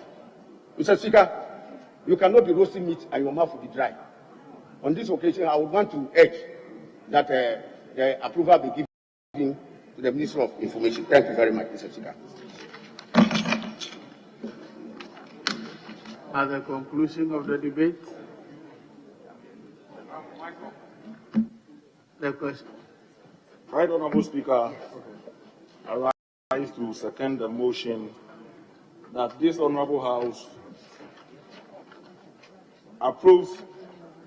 Mr. Speaker, you cannot be roasting meat and your mouth will be dry. On this occasion, I would want to urge that the approval be given to the Minister of Information. Thank you very much, Mr. Speaker. At the conclusion of the debate, the question. Right, Honourable Speaker, I rise to second the motion that this Honourable House approves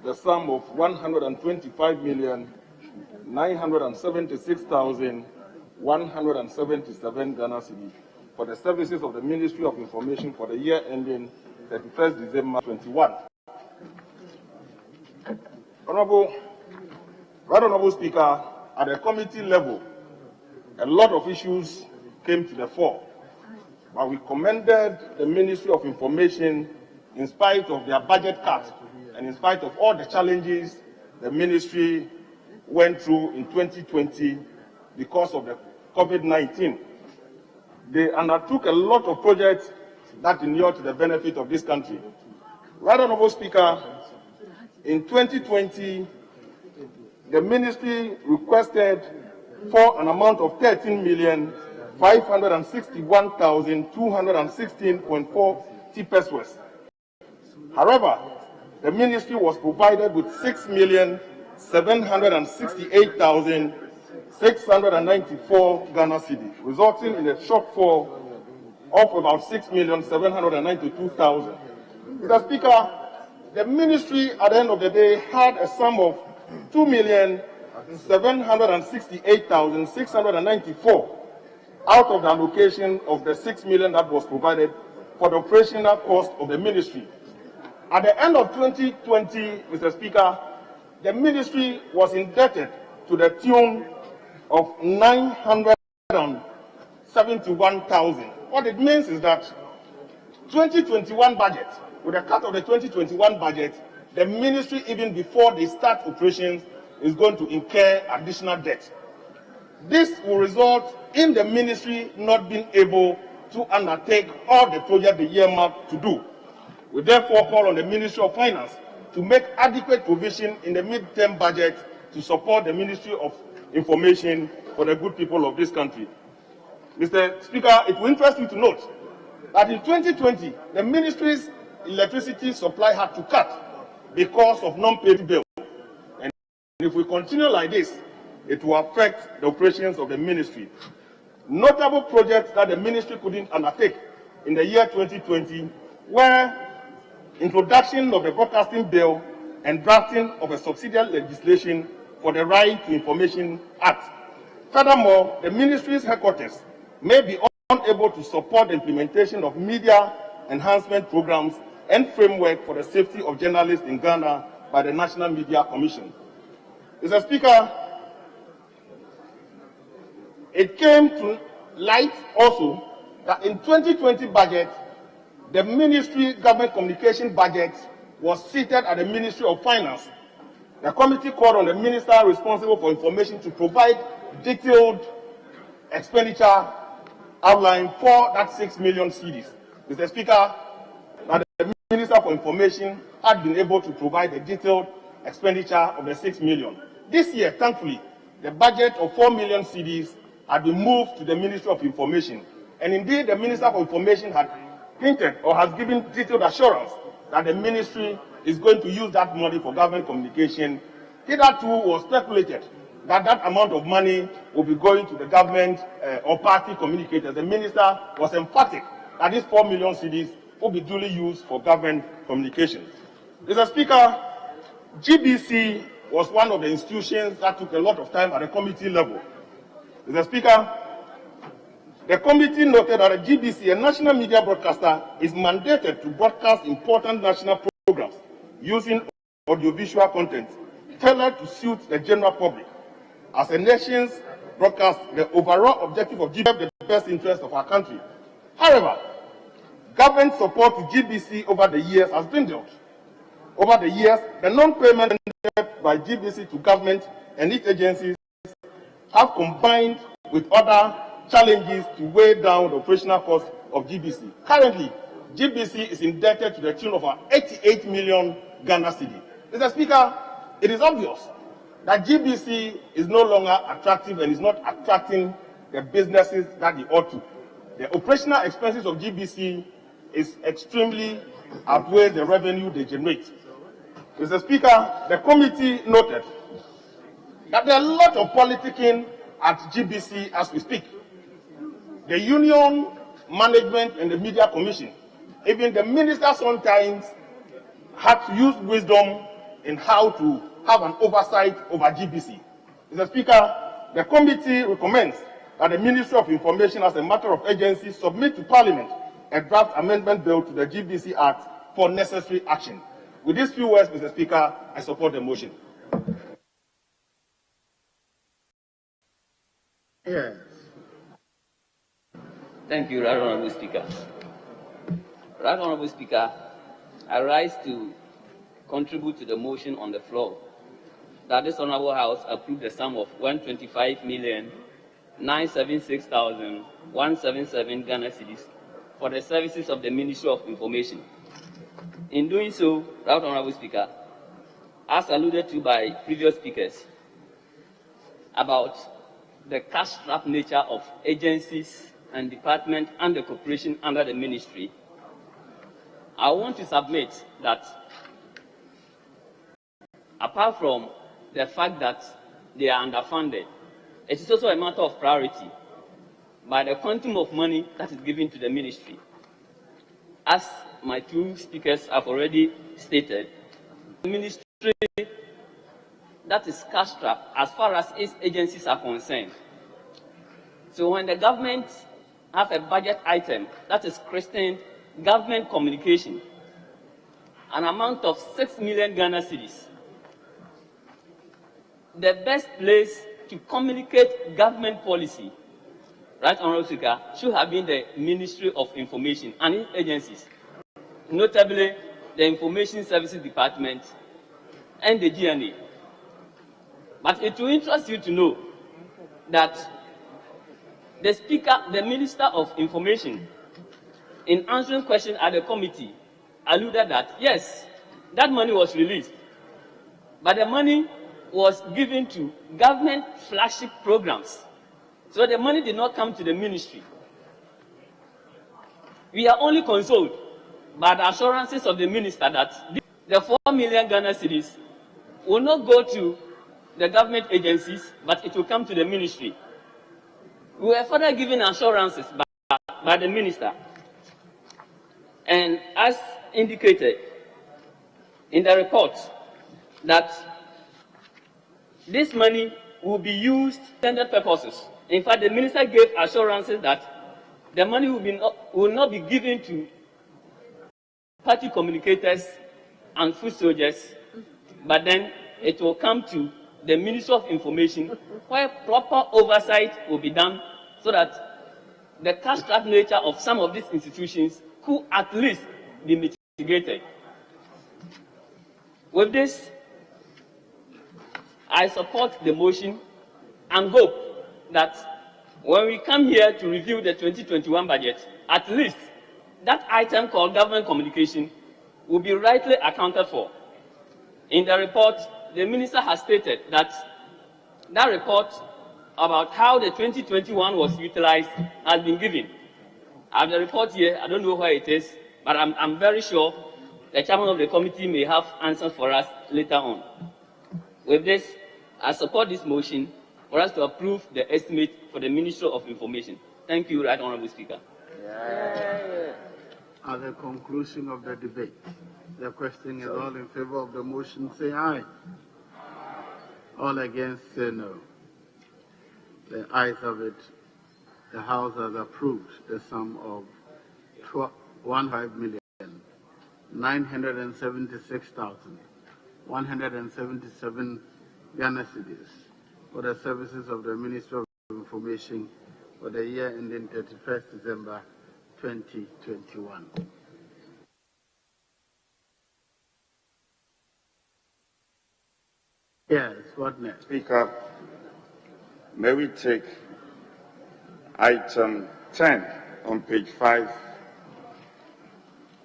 the sum of 125,976,177 Ghana cedis for the services of the Ministry of Information for the year ending 31st December 21. Honourable Speaker, at the committee level, a lot of issues came to the fore, but we commended the Ministry of Information in spite of their budget cut and in spite of all the challenges the ministry went through in 2020 because of the COVID-19. They undertook a lot of projects that inured to the benefit of this country. Right, Honourable Speaker, in 2020, the ministry requested for an amount of 13,561,216.40 pesos. However, the ministry was provided with 6,768,694 Ghana cedis, resulting in a shortfall of about 6,792,000. Mr. Speaker, the ministry at the end of the day had a sum of 2,768,694 out of the allocation of the 6 million that was provided for the operational cost of the ministry. At the end of 2020, Mr. Speaker, the ministry was indebted to the tune of 971,000. What it means is that 2021 budget, with a cut of the 2021 budget, the ministry, even before they start operations, is going to incur additional debt. This will result in the ministry not being able to undertake all the projects the earmarked to do. We therefore call on the Ministry of Finance to make adequate provision in the mid-term budget to support the Ministry of Information for the good people of this country. Mr. Speaker, it will interest you to note that in 2020, the ministry's electricity supply had to cut because of non-paid bill. And if we continue like this, it will affect the operations of the ministry. Notable projects that the ministry couldn't undertake in the year 2020 were introduction of the broadcasting bill and drafting of a subsidiary legislation for the Right to Information Act. Furthermore, the ministry's headquarters may be unable to support the implementation of media enhancement programs and framework for the safety of journalists in Ghana by the National Media Commission. Mr. Speaker, it came to light also that in 2020 budget, the ministry government communication budget was seated at the Ministry of Finance. The committee called on the minister responsible for information to provide detailed expenditure outline for that 6 million cedis. Mr. Speaker, that the Minister for Information had been able to provide a detailed expenditure of the 6 million. This year, thankfully, the budget of 4 million cedis had been moved to the Ministry of Information. And indeed, the Minister for Information had hinted or has given detailed assurance that the ministry is going to use that money for government communication. Hitherto was speculated that that amount of money will be going to the government or party communicators. The minister was emphatic that these 4 million cedis will be duly used for government communication. Mr. Speaker, GBC was one of the institutions that took a lot of time at the committee level. Mr. Speaker, the committee noted that the GBC, a national media broadcaster, is mandated to broadcast important national programs using audiovisual content tailored to suit the general public. As a nation's broadcast, the overall objective of GBC is the best interest of our country. However, government support to GBC over the years has dwindled. Over the years, the non-payment by GBC to government and its agencies have combined with other challenges to weigh down the operational cost of GBC. Currently, GBC is indebted to the tune of 88 million Ghana cedi. Mr. Speaker, it is obvious that GBC is no longer attractive and is not attracting the businesses that they ought to. The operational expenses of GBC is extremely outweighs the revenue they generate. Mr. Speaker, the committee noted that there are a lot of politicking at GBC as we speak. The union, management, and the media commission, even the minister sometimes had to use wisdom in how to have an oversight over GBC. Mr. Speaker, the committee recommends that the Ministry of Information, as a matter of urgency, submit to Parliament a draft amendment bill to the GBC Act for necessary action. With these few words, Mr. Speaker, I support the motion. Yes. Thank you, Right Honourable Speaker. Right Honourable Speaker, I rise to contribute to the motion on the floor that this Honourable House approve the sum of 125,976,177 Ghana cedis for the services of the Ministry of Information. In doing so, Right Honourable Speaker, as alluded to by previous speakers about the cash-strapped nature of agencies and department and the corporation under the ministry, I want to submit that apart from the fact that they are underfunded, it is also a matter of priority by the quantum of money that is given to the ministry. As my two speakers have already stated, the ministry that is cash-strapped as far as its agencies are concerned. So when the government have a budget item that is christened government communication, an amount of 6 million Ghana cedis, the best place to communicate government policy, Right Honourable Speaker, should have been the Ministry of Information and its agencies, notably the Information Services Department and the GNA. But it will interest you to know that the Minister of Information in answering questions at the committee, alluded that, yes, that money was released, but the money was given to government flagship programs. So the money did not come to the ministry. We are only consoled by the assurances of the minister that the 4 million Ghana cedis will not go to the government agencies, but it will come to the ministry. We were further given assurances by the minister. And as indicated in the report, that this money will be used for intended purposes. In fact, the minister gave assurances that the money will not be given to party communicators and foot soldiers, but then it will come to the Ministry of Information, where proper oversight will be done so that the cash-strapped nature of some of these institutions could at least be mitigated. With this, I support the motion and hope that when we come here to review the 2021 budget, at least that item called government communication will be rightly accounted for. In the report, the minister has stated that that report about how the 2021 was utilized has been given. I have the report here. I don't know where it is, but I'm very sure the chairman of the committee may have answers for us later on. With this, I support this motion for us to approve the estimate for the Ministry of Information. Thank you, Right Honourable Speaker. At the conclusion of the debate, the question is all in favor of the motion, say aye. All against, say no. The ayes of it, the House has approved the sum of 1,976,177 Ghana cedis for the services of the Ministry of Information for the year ending 31st December 2021. Yes, what next? Speaker, may we take item 10 on page 5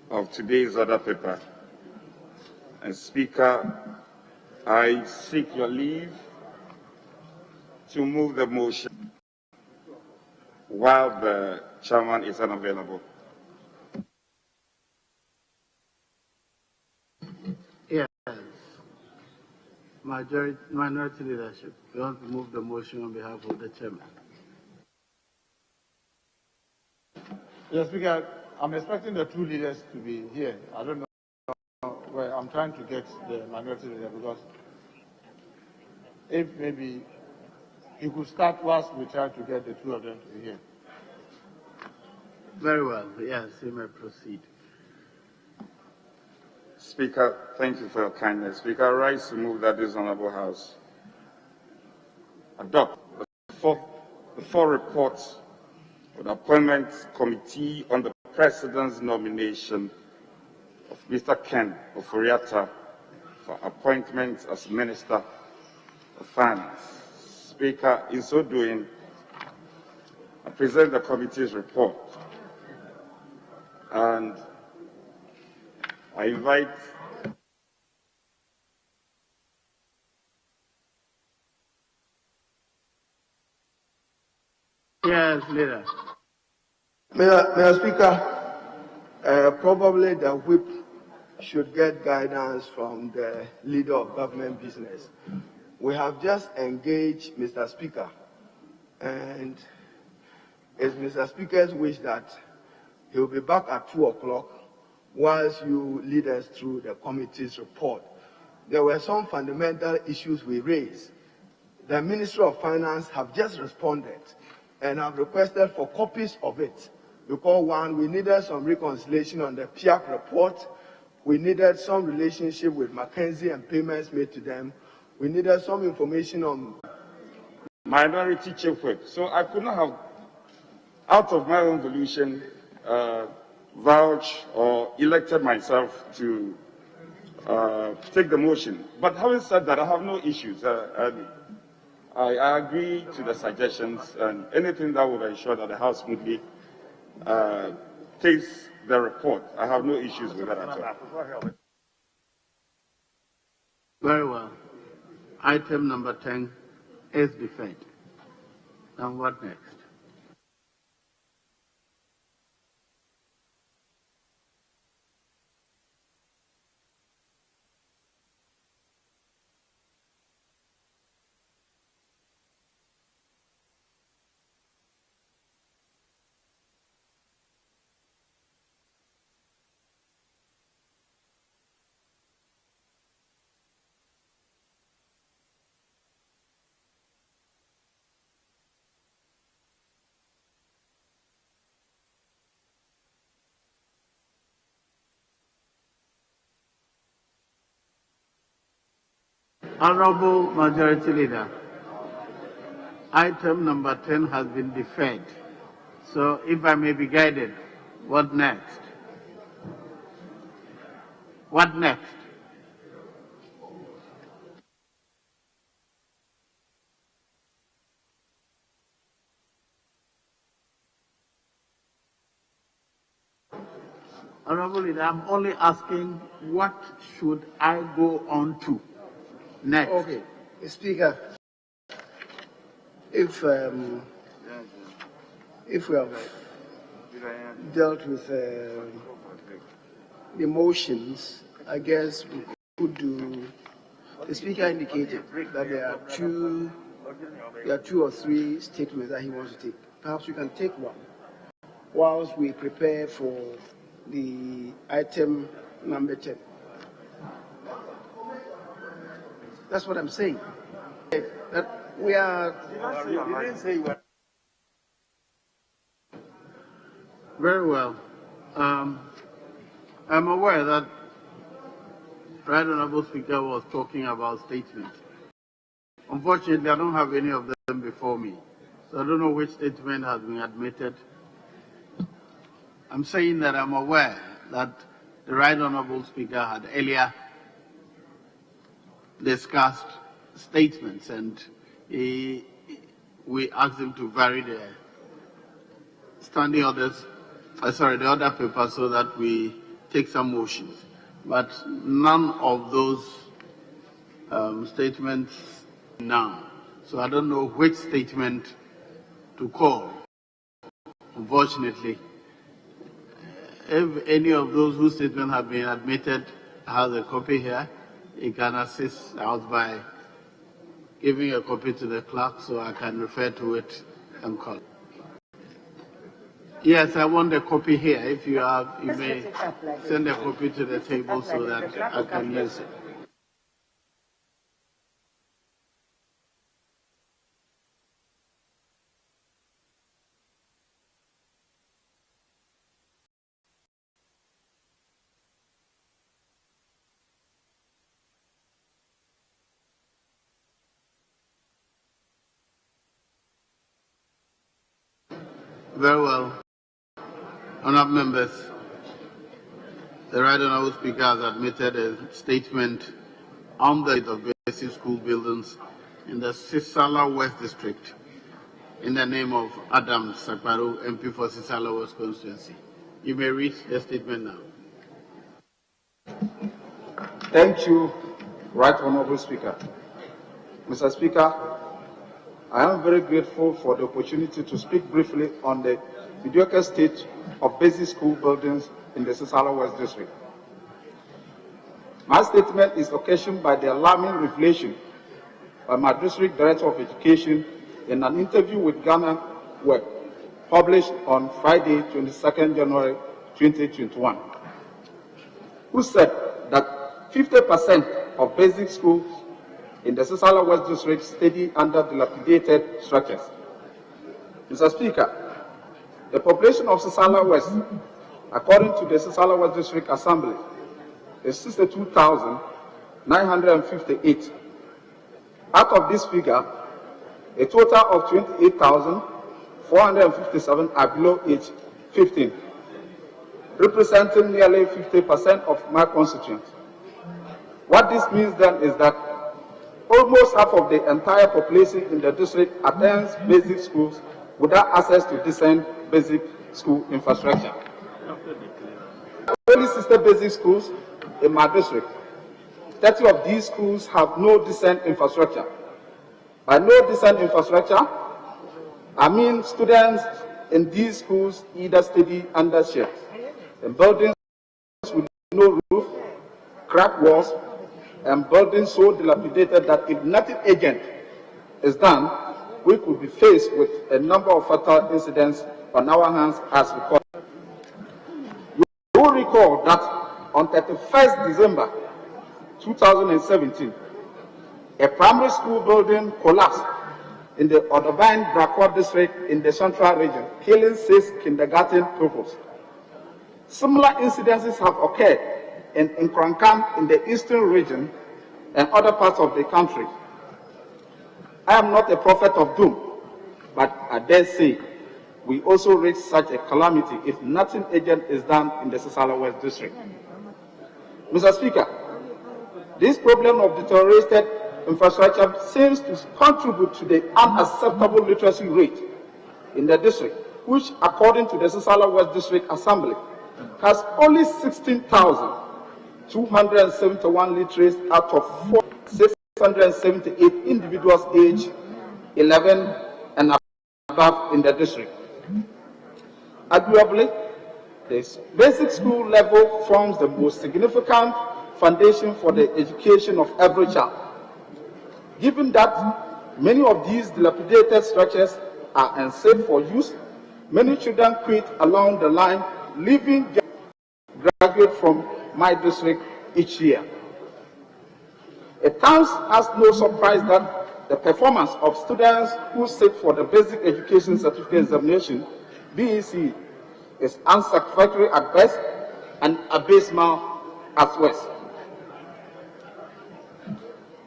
of today's order paper. And Speaker, I seek your leave to move the motion while the chairman is unavailable. Yes. Minority leadership, you want to move the motion on behalf of the chairman. Yes, Speaker, I'm expecting the two leaders to be here. I don't know where I'm trying to get the minority leader, because if maybe you could start whilst we try to get the two of them to be here. Very well. Yes, you may proceed. Speaker, thank you for your kindness. Speaker, I rise to move that this Honorable House adopt the four reports of the Appointment Committee on the President's nomination of Mr. Ken Oforiatta for appointment as Minister of Finance. Speaker, in so doing, I present the committee's report and I invite Yes, leader. Mr. Speaker, probably the whip should get guidance from the leader of government business. We have just engaged Mr. Speaker, and it's Mr. Speaker's wish that he will be back at 2 o'clock whilst you lead us through the committee's report. There were some fundamental issues we raised. The Ministry of Finance have just responded and have requested for copies of it, because one, we needed some reconciliation on the PIAC report. We needed some relationship with Mackenzie and payments made to them. We needed some information on minority chief whip. So I could not have, out of my own volition, vouched or elected myself to take the motion. But having said that, I have no issues. I agree to the suggestions and anything that will ensure that the House smoothly takes the report, I have no issues with that at all. Very well. Item number 10 is deferred. And what next? Honorable Majority Leader, item number 10 has been deferred. So if I may be guided, what next? What next? Honorable Leader, I'm only asking what should I go on to next? Okay, Speaker, if we have dealt with the motions, I guess we could do. The Speaker indicated that there are two or three statements that he wants to take. Perhaps we can take one whilst we prepare for the item number 10. That's what I'm saying. That we are. Very well. I'm aware that Right Honorable Speaker was talking about statements. Unfortunately, I don't have any of them before me, so I don't know which statement has been admitted. I'm saying that I'm aware that the Right Honorable Speaker had earlier discussed statements, and we asked him to vary the standing orders, the order paper, so that we take some motions. But none of those statements now. So I don't know which statement to call. Unfortunately, if any of those whose statements have been admitted has a copy here, he can assist out by giving a copy to the clerk so I can refer to it and call. Yes, I want a copy here. If you have, you may send a copy to the table so that I can use it. Very well. Honourable members, the Right Honourable Speaker has admitted a statement on the state of basic school buildings in the Sisala West District in the name of Adam Sakparu, MP for Sisala West constituency. You may read the statement now. Thank you, Right Honourable Speaker. Mr. Speaker, I am very grateful for the opportunity to speak briefly on the mediocre state of basic school buildings in the Sisala West District. My statement is occasioned by the alarming revelation by my District Director of Education in an interview with Ghana Web, published on Friday, 22nd January 2021, who said that 50% of basic schools in the Sisala West District study under dilapidated structures. Mr. Speaker, the population of Sisala West, according to the Sisala West District Assembly, is 62,958. Out of this figure, a total of 28,457 are below age 15, representing nearly 50% of my constituents. What this means then is that almost half of the entire population in the district attends basic schools without access to decent basic school infrastructure. Only 60 basic schools in my district. 30 of these schools have no decent infrastructure. By no decent infrastructure, I mean students in these schools either study under sheds, in buildings with no roof, cracked walls, and buildings so dilapidated that if nothing urgent is done, we could be faced with a number of fatal incidents on our hands as recorded. You will recall that on 31st December 2017, a primary school building collapsed in the Odobine Brakwa district in the central region, killing 6 kindergarten pupils. Similar incidences have occurred in Nkrankan in the eastern region and other parts of the country. I am not a prophet of doom, but I dare say we also reach such a calamity if nothing urgent is done in the Sisala West district. Mr. Speaker, this problem of deteriorated infrastructure seems to contribute to the unacceptable literacy rate in the district, which, according to the Sisala West District Assembly, has only 16,271 literates out of 678 individuals aged 11 and above in the district. Arguably, the basic school level forms the most significant foundation for the education of every child. Given that many of these dilapidated structures are unsafe for use, many children quit along the line, leaving graduate from my district each year. It comes as no surprise that the performance of students who sit for the Basic Education Certificate Examination, BEC, is unsatisfactory at best and abysmal at worst.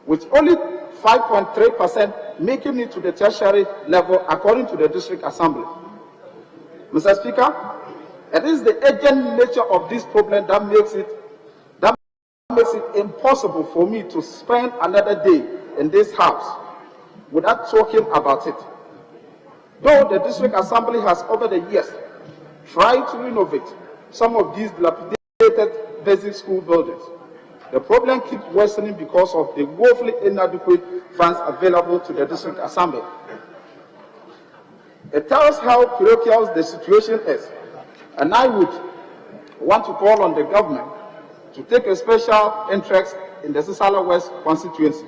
With only 5.3% making it to the tertiary level according to the District Assembly. Mr. Speaker, it is the urgent nature of this problem that makes it impossible for me to spend another day in this house without talking about it. Though the District Assembly has over the years tried to renovate some of these dilapidated basic school buildings, the problem keeps worsening because of the woefully inadequate funds available to the District Assembly. It tells how parochial the situation is, and I would want to call on the government to take a special interest in the Sisala West constituency.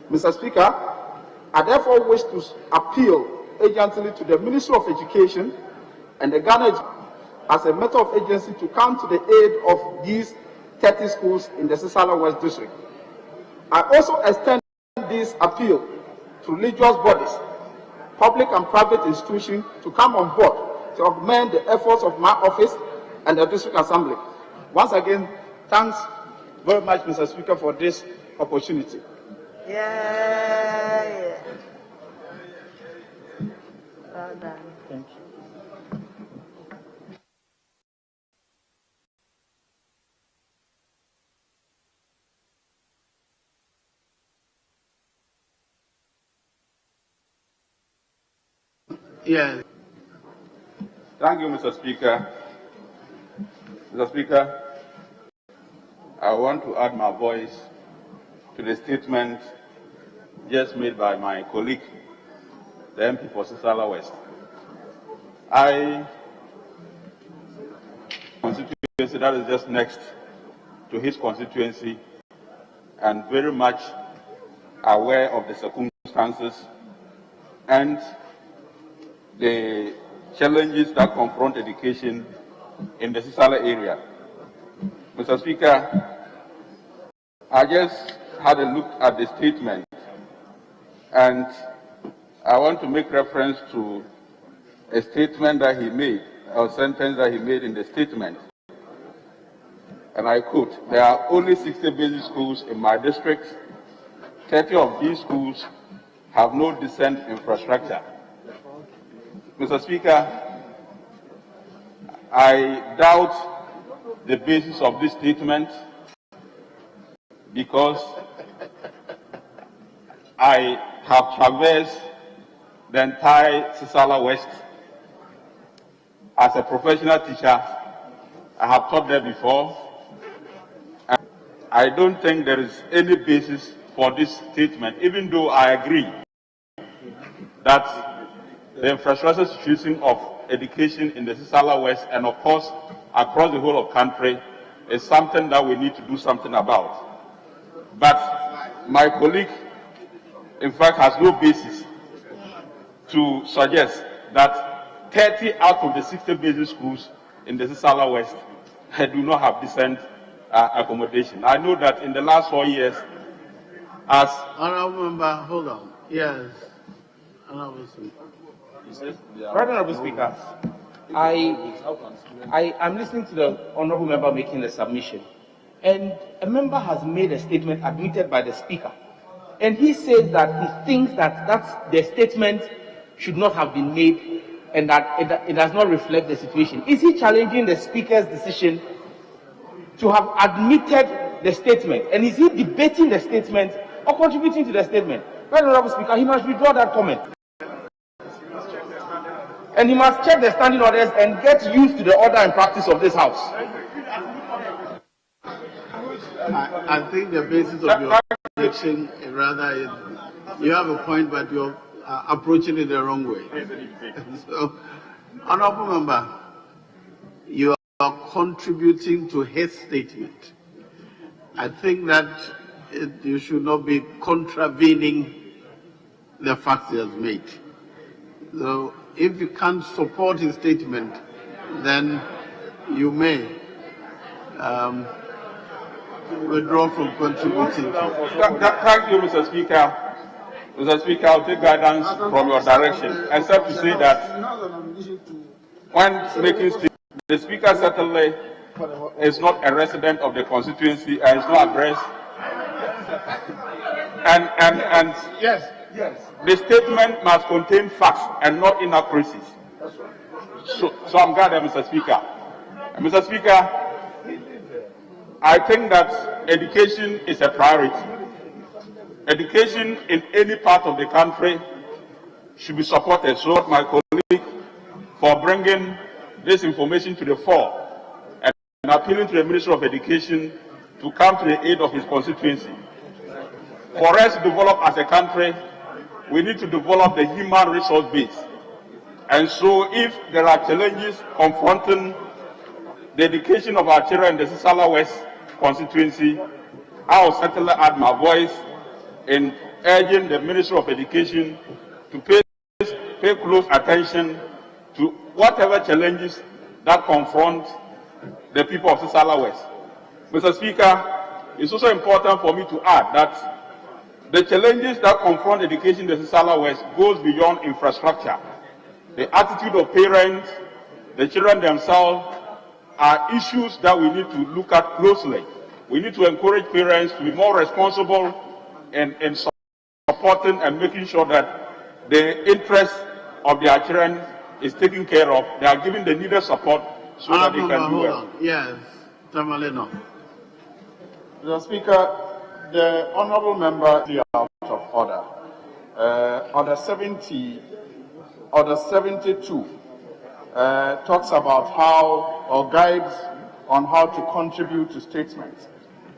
Mr. Speaker, I therefore wish to appeal urgently to the Ministry of Education and the Ghana as a matter of urgency to come to the aid of these 30 schools in the Sisala West District. I also extend this appeal to religious bodies, public and private institutions to come on board to augment the efforts of my office and the District Assembly. Once again, thanks very much, Mr. Speaker, for this opportunity. Yeah. Well done. Thank you. Yes. Thank you, Mr. Speaker. Mr. Speaker, I want to add my voice to the statement just made by my colleague, the MP for Sisala West. I constituency that is just next to his constituency and very much aware of the circumstances and the challenges that confront education in the Sisala area. Mr. Speaker, I just had a look at the statement and I want to make reference to a statement that he made, or sentence that he made in the statement. And I quote, "There are only 60 basic schools in my district. 30 of these schools have no decent infrastructure." Mr. Speaker, I doubt the basis of this statement because I have traversed the entire Sisala West as a professional teacher, I have taught there before. And I don't think there is any basis for this statement, even though I agree that the infrastructure situation of education in the Sisala West and of course across the whole of country is something that we need to do something about. But my colleague, in fact, has no basis to suggest that 30 out of the 60 basic schools in the Sisala West do not have decent accommodation. I know that in the last 4 years, as Honorable member, hold on. Yes, Honorable Speaker. Right, Honorable Speaker, I am listening to the Honorable member making the submission, and a member has made a statement admitted by the Speaker, and he says that he thinks that the statement should not have been made and that it does not reflect the situation. Is he challenging the Speaker's decision to have admitted the statement, and is he debating the statement or contributing to the statement? Right, Honorable Speaker, he must withdraw that comment. And he must check the standing orders and get used to the order and practice of this House. I think the basis of your objection rather you have a point, but you're approaching it the wrong way. So, Honorable Member, you are contributing to his statement. I think that you should not be contravening the facts he has made. So, if you can't support his statement, then you may withdraw from contributing. Thank you, Mr. Speaker. Mr. Speaker, I'll take guidance from your direction, except to say that when making statements, the Speaker certainly is not a resident of the constituency and is not addressed. And yes, the statement must contain facts and not inaccuracies. So I'm glad, Mr. Speaker. Mr. Speaker, I think that education is a priority. Education in any part of the country should be supported. So my colleague for bringing this information to the fore and appealing to the Minister of Education to come to the aid of his constituency. For us to develop as a country, we need to develop the human resource base. And so if there are challenges confronting the education of our children in the Sisala West constituency, I will certainly add my voice in urging the Minister of Education to pay close attention to whatever challenges that confront the people of Sisala West. Mr. Speaker, it's also important for me to add that the challenges that confront education in the Sisala West goes beyond infrastructure. The attitude of parents, the children themselves, are issues that we need to look at closely. We need to encourage parents to be more responsible in supporting and making sure that the interest of their children is taken care of. They are given the needed support so that they can do well. Yes, Tamaleno. Mr. Speaker, the honourable member is out of order. Order 72 talks about how, or guides on how to contribute to statements.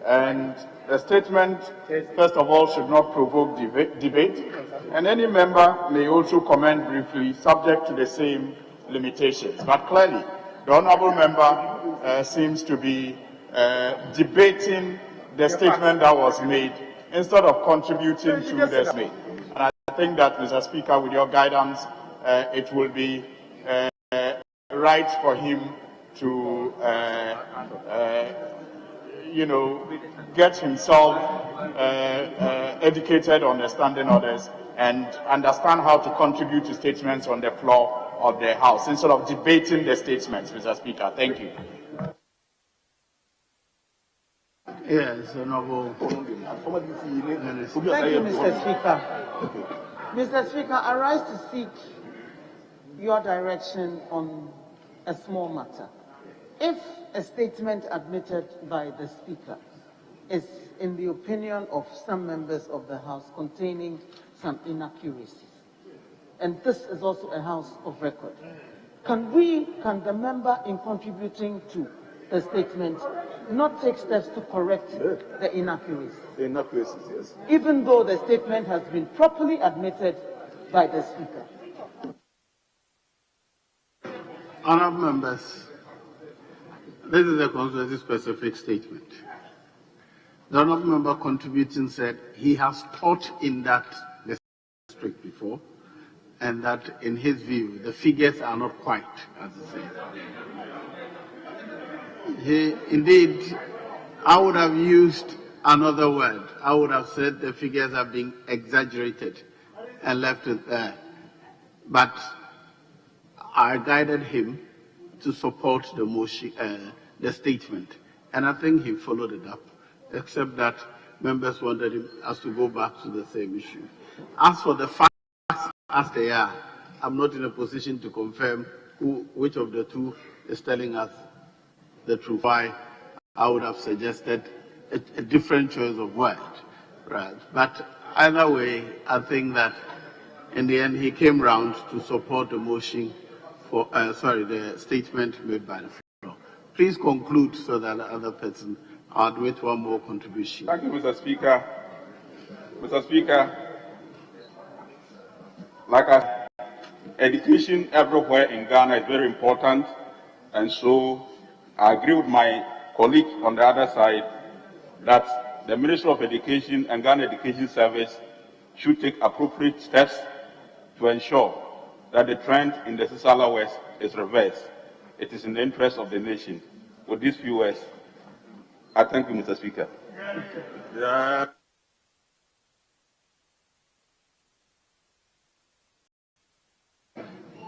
And the statement, first of all, should not provoke debate. And any member may also comment briefly, subject to the same limitations. But clearly, the honourable member seems to be debating the statement that was made instead of contributing to the statement. And I think that, Mr. Speaker, with your guidance, it will be right for him to, get himself educated on the standing orders and understand how to contribute to statements on the floor of the House instead of debating the statements, Mr. Speaker. Thank you. Yes, Honorable. Thank you, Mr. Speaker. Mr. Speaker, I rise to seek your direction on a small matter. If a statement admitted by the Speaker is, in the opinion of some members of the House, containing some inaccuracies, and this is also a House of record, can the member in contributing to the statement not take steps to correct the inaccuracies? The inaccuracies, yes. Even though the statement has been properly admitted by the Speaker. Honourable members, this is a constituency-specific statement. The honourable member contributing said he has taught in that district before, and that in his view, the figures are not quite as he says. Indeed, I would have used another word. I would have said the figures have been exaggerated and left it there. But I guided him to support the motion, the statement, and I think he followed it up, except that members wanted us to go back to the same issue. As for the facts as they are, I'm not in a position to confirm which of the two is telling us the truth. Why I would have suggested a different choice of word, right? But either way, I think that in the end he came round to support the motion for, the statement made by the floor. Please conclude so that the other person I'll admit one more contribution. Thank you, Mr. Speaker. Mr. Speaker, education everywhere in Ghana is very important, and so I agree with my colleague on the other side that the Ministry of Education and Ghana Education Service should take appropriate steps to ensure that the trend in the Sisala West is reversed. It is in the interest of the nation. With these few words, I thank you, Mr. Speaker. Yeah.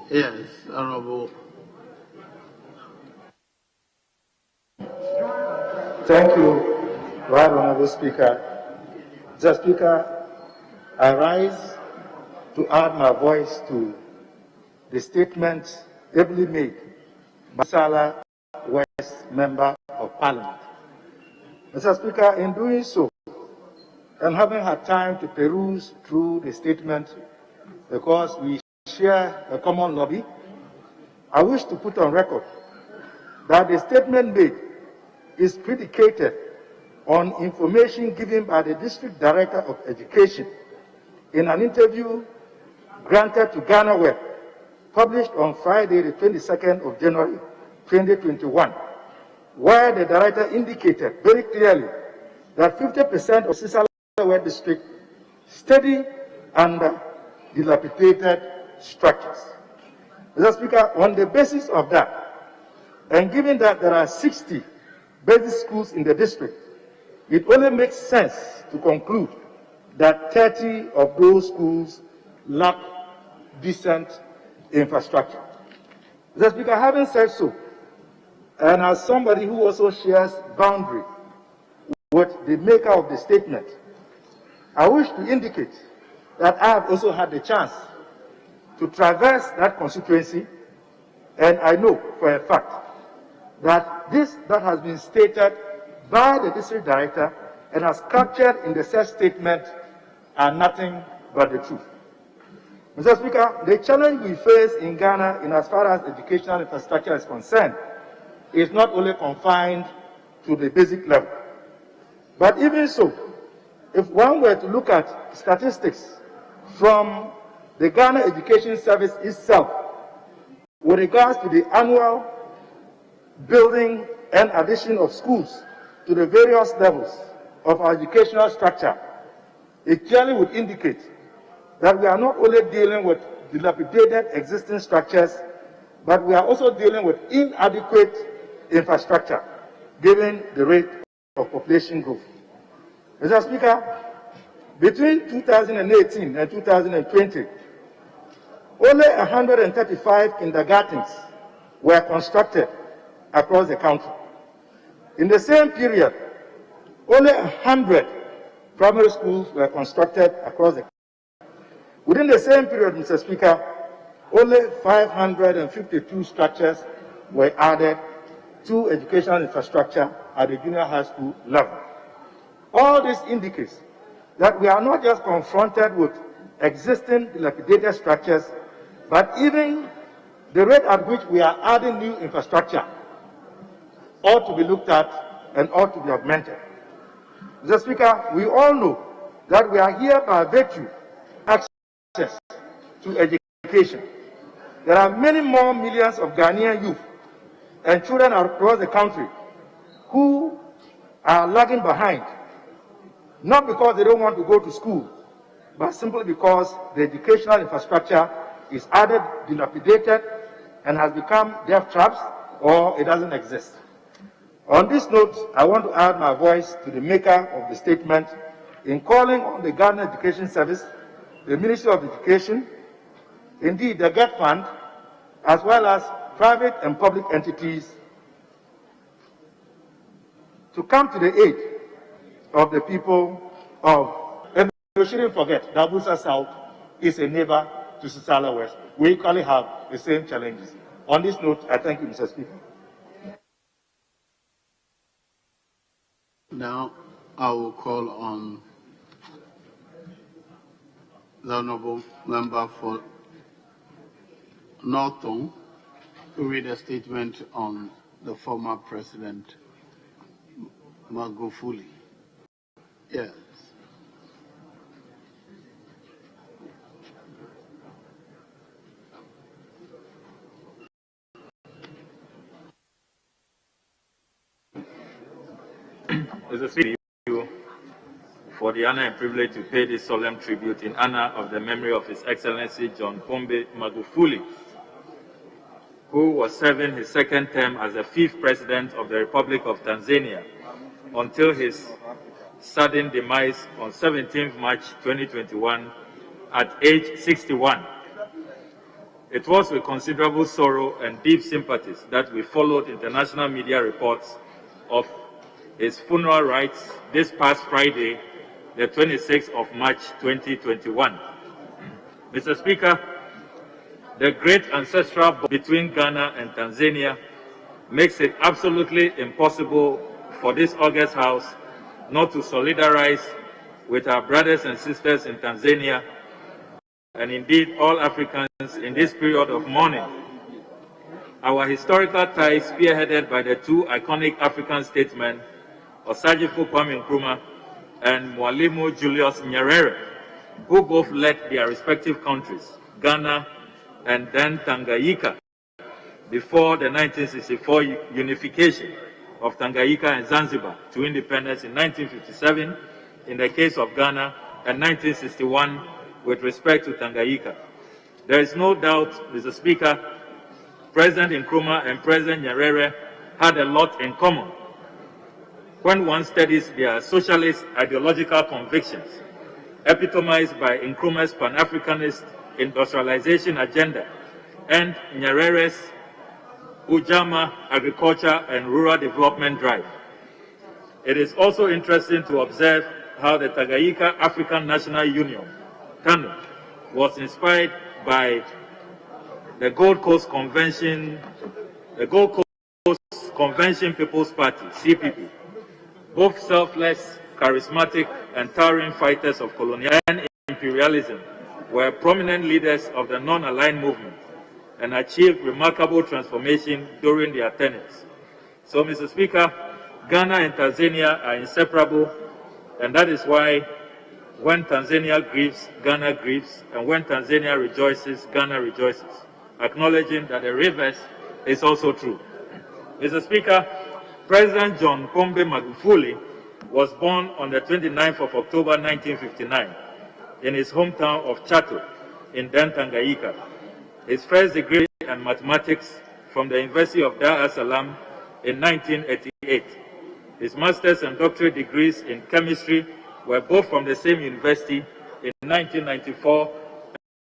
Yes, Honorable. Thank you, Right Honorable Speaker. Mr. Speaker, I rise to add my voice to the statement ably made by Sala West Member of Parliament. Mr. Speaker, in doing so, and having had time to peruse through the statement, because we share a common lobby, I wish to put on record that the statement made is predicated on information given by the District Director of Education in an interview granted to Ghana Web, published on Friday, the 22nd of January, 2021, where the director indicated very clearly that 50% of Sisala West district study under dilapidated structures. Mr. Speaker, on the basis of that, and given that there are 60 basic schools in the district, it only makes sense to conclude that 30 of those schools lack decent infrastructure. Mr. Speaker, having said so, and as somebody who also shares boundary with the maker of the statement, I wish to indicate that I have also had the chance to traverse that constituency, and I know for a fact that this that has been stated by the district director and as captured in the said statement are nothing but the truth. Mr. Speaker, the challenge we face in Ghana in as far as educational infrastructure is concerned is not only confined to the basic level, but even so, if one were to look at statistics from the Ghana Education Service itself with regards to the annual building and addition of schools to the various levels of our educational structure, it clearly would indicate that we are not only dealing with dilapidated existing structures, but we are also dealing with inadequate infrastructure, given the rate of population growth. Mr. Speaker, between 2018 and 2020, only 135 kindergartens were constructed across the country. In the same period, only 100 primary schools were constructed across the country. Within the same period, Mr. Speaker, only 552 structures were added to educational infrastructure at the junior high school level. All this indicates that we are not just confronted with existing dilapidated structures, but even the rate at which we are adding new infrastructure ought to be looked at and ought to be augmented. Mr. Speaker, we all know that we are here by virtue of access to education. There are many more millions of Ghanaian youth and children across the country who are lagging behind, not because they don't want to go to school, but simply because the educational infrastructure is added, dilapidated, and has become death traps, or it doesn't exist. On this note, I want to add my voice to the maker of the statement in calling on the Ghana Education Service, the Ministry of Education, indeed the GET Fund, as well as private and public entities to come to the aid of the people of, and we shouldn't forget that Busa South is a neighbor to Sisala West. We equally have the same challenges. On this note, I thank you, Mr. Speaker. Now, I will call on the Honourable Member for Northern to read a statement on the former President Magufuli. Yes. Mr. Speaker, for the honor and privilege to pay this solemn tribute in honor of the memory of His Excellency John Pombe Magufuli, who was serving his second term as the 5th President of the Republic of Tanzania until his sudden demise on 17th March 2021 at age 61. It was with considerable sorrow and deep sympathies that we followed international media reports of his funeral rites this past Friday, the 26th of March 2021. Mr. Speaker, the great ancestral bond between Ghana and Tanzania makes it absolutely impossible for this august House not to solidarize with our brothers and sisters in Tanzania and indeed all Africans in this period of mourning. Our historical ties, spearheaded by the two iconic African statesmen, Osagyefo Kwame Nkrumah and Mwalimu Julius Nyerere, who both led their respective countries, Ghana and then Tanganyika, before the 1964 unification of Tanganyika and Zanzibar to independence in 1957 in the case of Ghana and 1961 with respect to Tanganyika. There is no doubt, Mr. Speaker, President Nkrumah and President Nyerere had a lot in common when one studies their socialist ideological convictions, epitomized by Nkrumah's Pan-Africanist industrialization agenda and Nyerere's Ujamaa agriculture and rural development drive. It is also interesting to observe how the Tanganyika African National Union, TANU, was inspired by the Gold Coast Convention People's Party, CPP, both selfless, charismatic, and towering fighters of colonial and imperialism, were prominent leaders of the non-aligned movement and achieved remarkable transformation during their tenures. So, Mr. Speaker, Ghana and Tanzania are inseparable, and that is why when Tanzania grieves, Ghana grieves, and when Tanzania rejoices, Ghana rejoices, acknowledging that the reverse is also true. Mr. Speaker, President John Pombe Magufuli was born on the 29th of October 1959 in his hometown of Chato in then Tanganyika. His first degree in mathematics from the University of Dar es Salaam in 1988. His master's and doctorate degrees in chemistry were both from the same university in 1994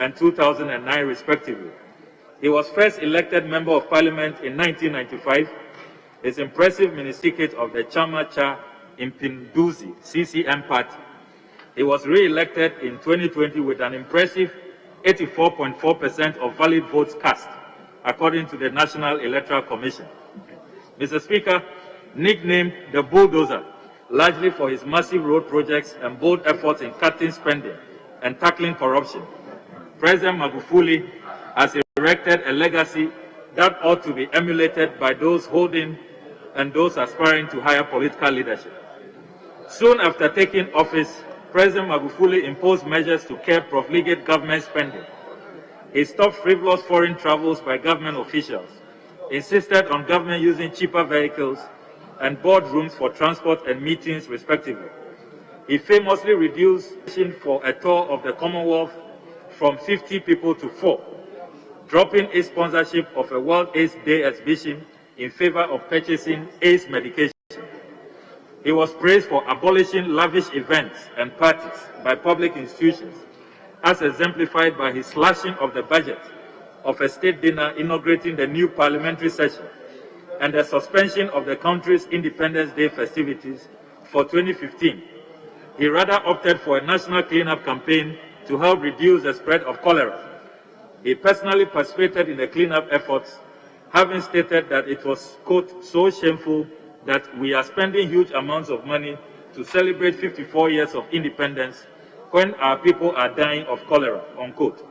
and 2009 respectively. He was first elected Member of Parliament in 1995. His impressive ministerial of the Chama Cha Impinduzi CCM party. He was re-elected in 2020 with an impressive 84.4% of valid votes cast, according to the National Electoral Commission. Mr. Speaker, nicknamed the Bulldozer, largely for his massive road projects and bold efforts in cutting spending and tackling corruption, President Magufuli has erected a legacy that ought to be emulated by those holding and those aspiring to higher political leadership. Soon after taking office, President Magufuli imposed measures to curb profligate government spending. He stopped frivolous foreign travels by government officials, insisted on government using cheaper vehicles and boardrooms for transport and meetings, respectively. He famously reduced for a tour of the Commonwealth from 50 people to 4, dropping its sponsorship of a World AIDS Day exhibition in favor of purchasing AIDS medication. He was praised for abolishing lavish events and parties by public institutions, as exemplified by his slashing of the budget of a state dinner inaugurating the new parliamentary session and the suspension of the country's Independence Day festivities for 2015. He rather opted for a national cleanup campaign to help reduce the spread of cholera. He personally participated in the cleanup efforts, having stated that it was, quote, so shameful that we are spending huge amounts of money to celebrate 54 years of independence when our people are dying of cholera, unquote.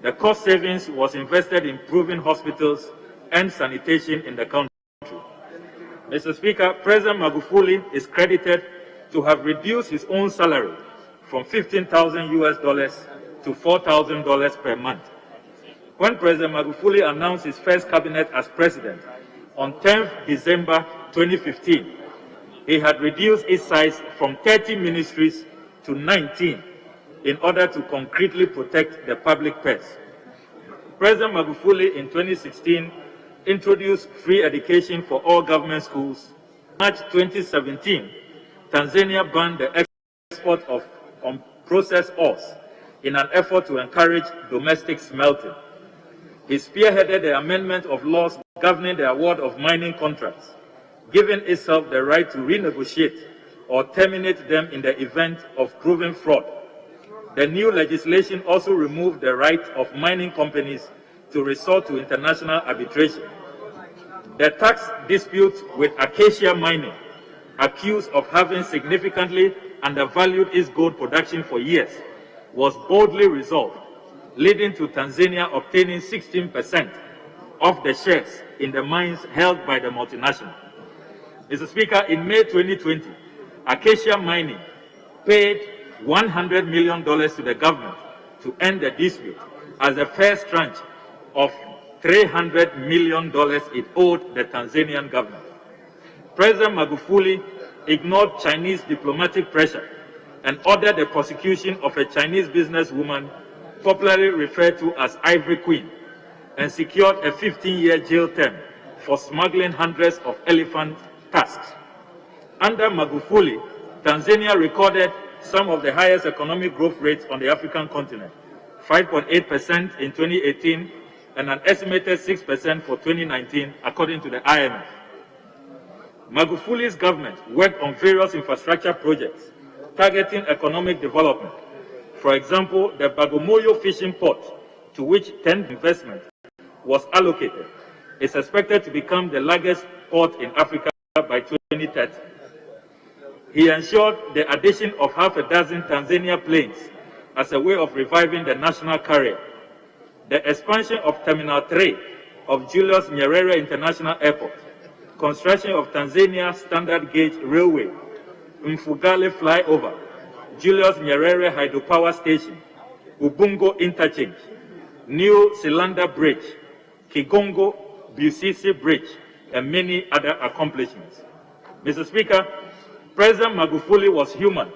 The cost savings was invested in improving hospitals and sanitation in the country. Mr. Speaker, President Magufuli is credited to have reduced his own salary from $15,000 to $4,000 per month. When President Magufuli announced his first cabinet as president on 10th December 2015, he had reduced its size from 30 ministries to 19 in order to concretely protect the public purse. President Magufuli in 2016 introduced free education for all government schools. In March 2017, Tanzania banned the export of unprocessed ores in an effort to encourage domestic smelting. He spearheaded the amendment of laws governing the award of mining contracts, giving itself the right to renegotiate or terminate them in the event of proven fraud. The new legislation also removed the right of mining companies to resort to international arbitration. The tax dispute with Acacia Mining, accused of having significantly undervalued its gold production for years, was boldly resolved, leading to Tanzania obtaining 16% of the shares in the mines held by the multinational. Mr. Speaker, in May 2020, Acacia Mining paid $100 million to the government to end the dispute as the first tranche of $300 million it owed the Tanzanian government. President Magufuli ignored Chinese diplomatic pressure and ordered the prosecution of a Chinese businesswoman popularly referred to as Ivory Queen, and secured a 15-year jail term for smuggling hundreds of elephant tusks. Under Magufuli, Tanzania recorded some of the highest economic growth rates on the African continent, 5.8% in 2018 and an estimated 6% for 2019, according to the IMF. Magufuli's government worked on various infrastructure projects targeting economic development. For example, the Bagamoyo fishing port, to which 10 investment was allocated, is expected to become the largest port in Africa by 2030. He ensured the addition of half a dozen Tanzania planes as a way of reviving the national carrier. The expansion of Terminal 3 of Julius Nyerere International Airport, construction of Tanzania Standard Gauge Railway, Mfugale Flyover, Julius Nyerere Hydropower Station, Ubungo Interchange, New Silanda Bridge, Kigongo Busisi Bridge, and many other accomplishments. Mr. Speaker, President Magufuli was human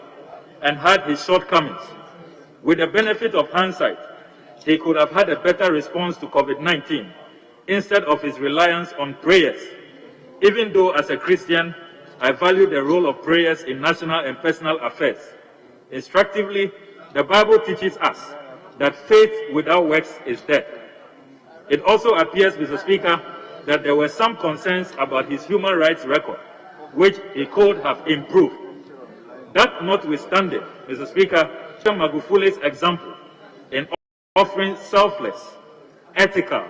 and had his shortcomings. With the benefit of hindsight, he could have had a better response to COVID-19 instead of his reliance on prayers. Even though as a Christian, I value the role of prayers in national and personal affairs. Instructively, the Bible teaches us that faith without works is dead. It also appears, Mr. Speaker, that there were some concerns about his human rights record, which he could have improved. That notwithstanding, Mr. Speaker, Magufuli's example in offering selfless, ethical,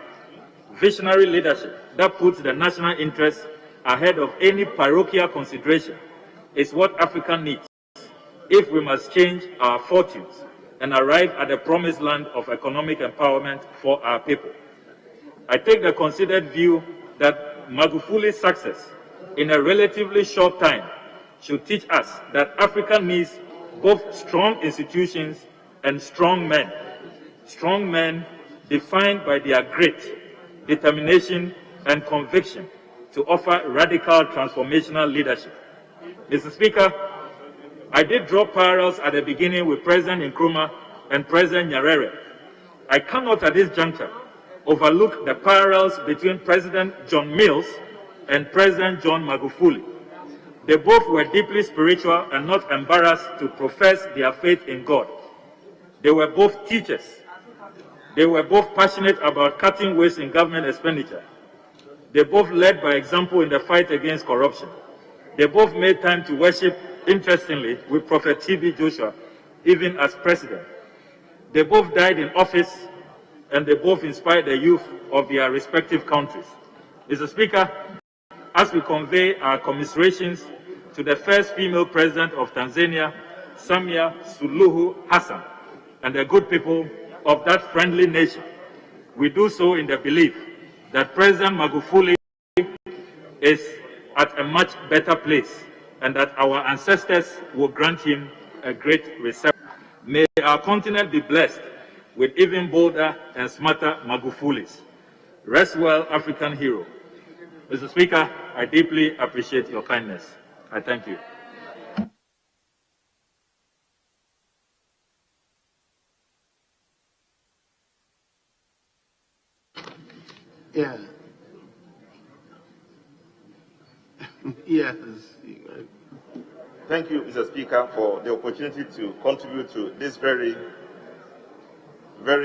visionary leadership that puts the national interest ahead of any parochial consideration is what Africa needs if we must change our fortunes and arrive at the promised land of economic empowerment for our people. I take the considered view that Magufuli's success in a relatively short time should teach us that Africa needs both strong institutions and strong men defined by their grit, determination, and conviction to offer radical transformational leadership. Mr. Speaker, I did draw parallels at the beginning with President Nkrumah and President Nyerere. I cannot at this juncture overlook the parallels between President John Mills and President John Magufuli. They both were deeply spiritual and not embarrassed to profess their faith in God. They were both teachers. They were both passionate about cutting waste in government expenditure. They both led by example in the fight against corruption. They both made time to worship, interestingly, with Prophet T.B. Joshua, even as president. They both died in office, and they both inspired the youth of their respective countries. Mr. Speaker, as we convey our commiserations to the first female president of Tanzania, Samia Suluhu Hassan, and the good people of that friendly nation, we do so in the belief that President Magufuli is at a much better place and that our ancestors will grant him a great reception. May our continent be blessed with even bolder and smarter Magufulis. Rest well, African hero. Mr. Speaker, I deeply appreciate your kindness. I thank you. Yeah. Yes. Thank you, Mr. Speaker, for the opportunity to contribute to this very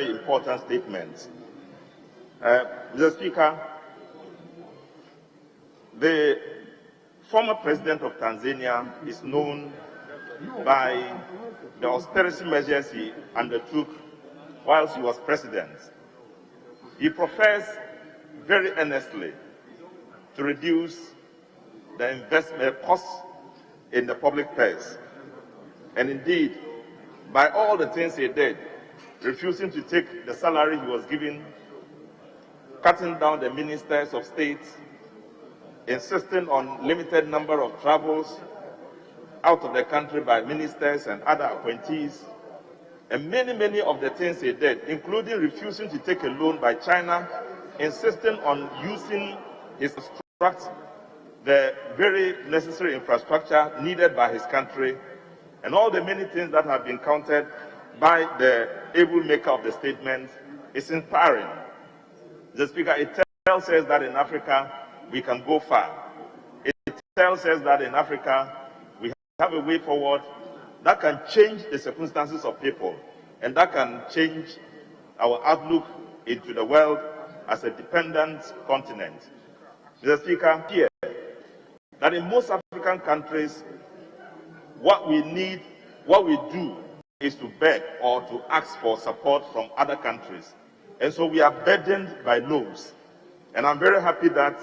important statement. Mr. Speaker, the former president of Tanzania is known by the austerity measures he undertook whilst he was president. He professed very earnestly to reduce the investment costs in the public purse. And indeed, by all the things he did, refusing to take the salary he was given, cutting down the ministers of state, insisting on limited number of travels out of the country by ministers and other appointees, and many of the things he did, including refusing to take a loan by China, insisting on using his infrastructure, the very necessary infrastructure needed by his country, and all the many things that have been counted by the able maker of the statement is inspiring. The Speaker, it tells us that in Africa we can go far. It tells us that in Africa we have a way forward that can change the circumstances of people and that can change our outlook into the world as a dependent continent. Mr. Speaker, here, that in most African countries, what we do is to beg or to ask for support from other countries. And so we are burdened by loans. And I'm very happy that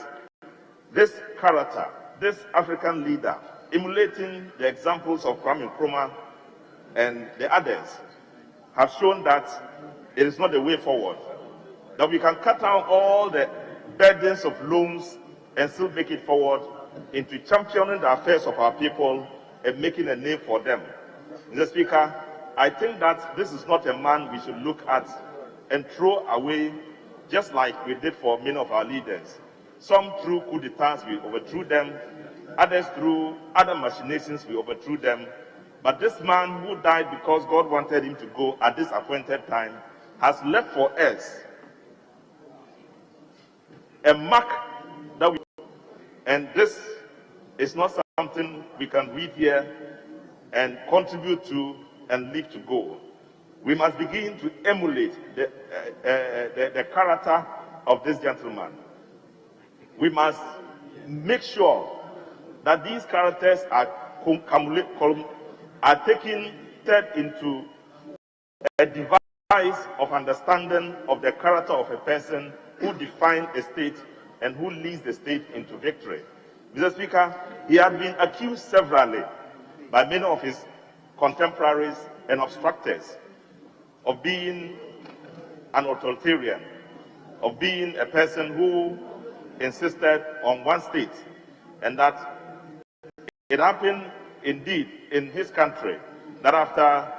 this character, this African leader, emulating the examples of Kwame Nkrumah and the others, have shown that it is not the way forward. That we can cut down all the burdens of loans and still make it forward into championing the affairs of our people and making a name for them. Mr. Speaker, I think that this is not a man we should look at and throw away just like we did for many of our leaders. Some through coup d'etats, we overthrew them. Others through other machinations, we overthrew them. But this man who died because God wanted him to go at this appointed time has left for us a mark that we, and this is not something we can read here and contribute to and leave to go. We must begin to emulate the character of this gentleman. We must make sure that these characters are taken into a device of understanding of the character of a person who defines a state and who leads the state into victory. Mr. Speaker, he has been accused severally by many of his contemporaries and obstructors of being an authoritarian, of being a person who insisted on one state, and that it happened indeed in his country that after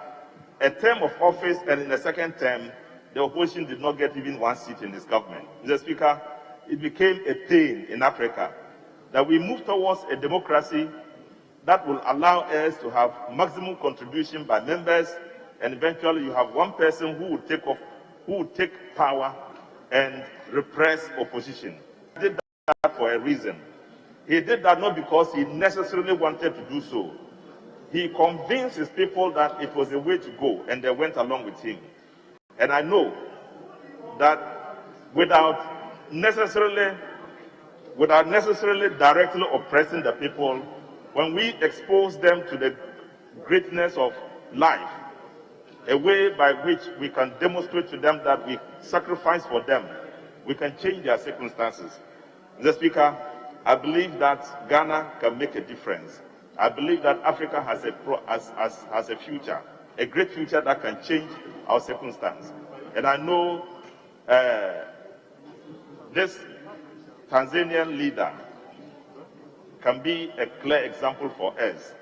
a term of office and in the second term, the opposition did not get even one seat in his government. Mr. Speaker, it became a pain in Africa that we move towards a democracy that will allow us to have maximum contribution by members, and eventually you have one person who will take power and repress opposition. He did that for a reason. He did that not because he necessarily wanted to do so. He convinced his people that it was the way to go, and they went along with him. And I know that without necessarily directly oppressing the people, when we expose them to the greatness of life, a way by which we can demonstrate to them that we sacrifice for them, we can change their circumstances. Mr. Speaker, I believe that Ghana can make a difference. I believe that Africa has a future, a great future that can change our circumstance. And I know this Tanzanian leader can be a clear example for us.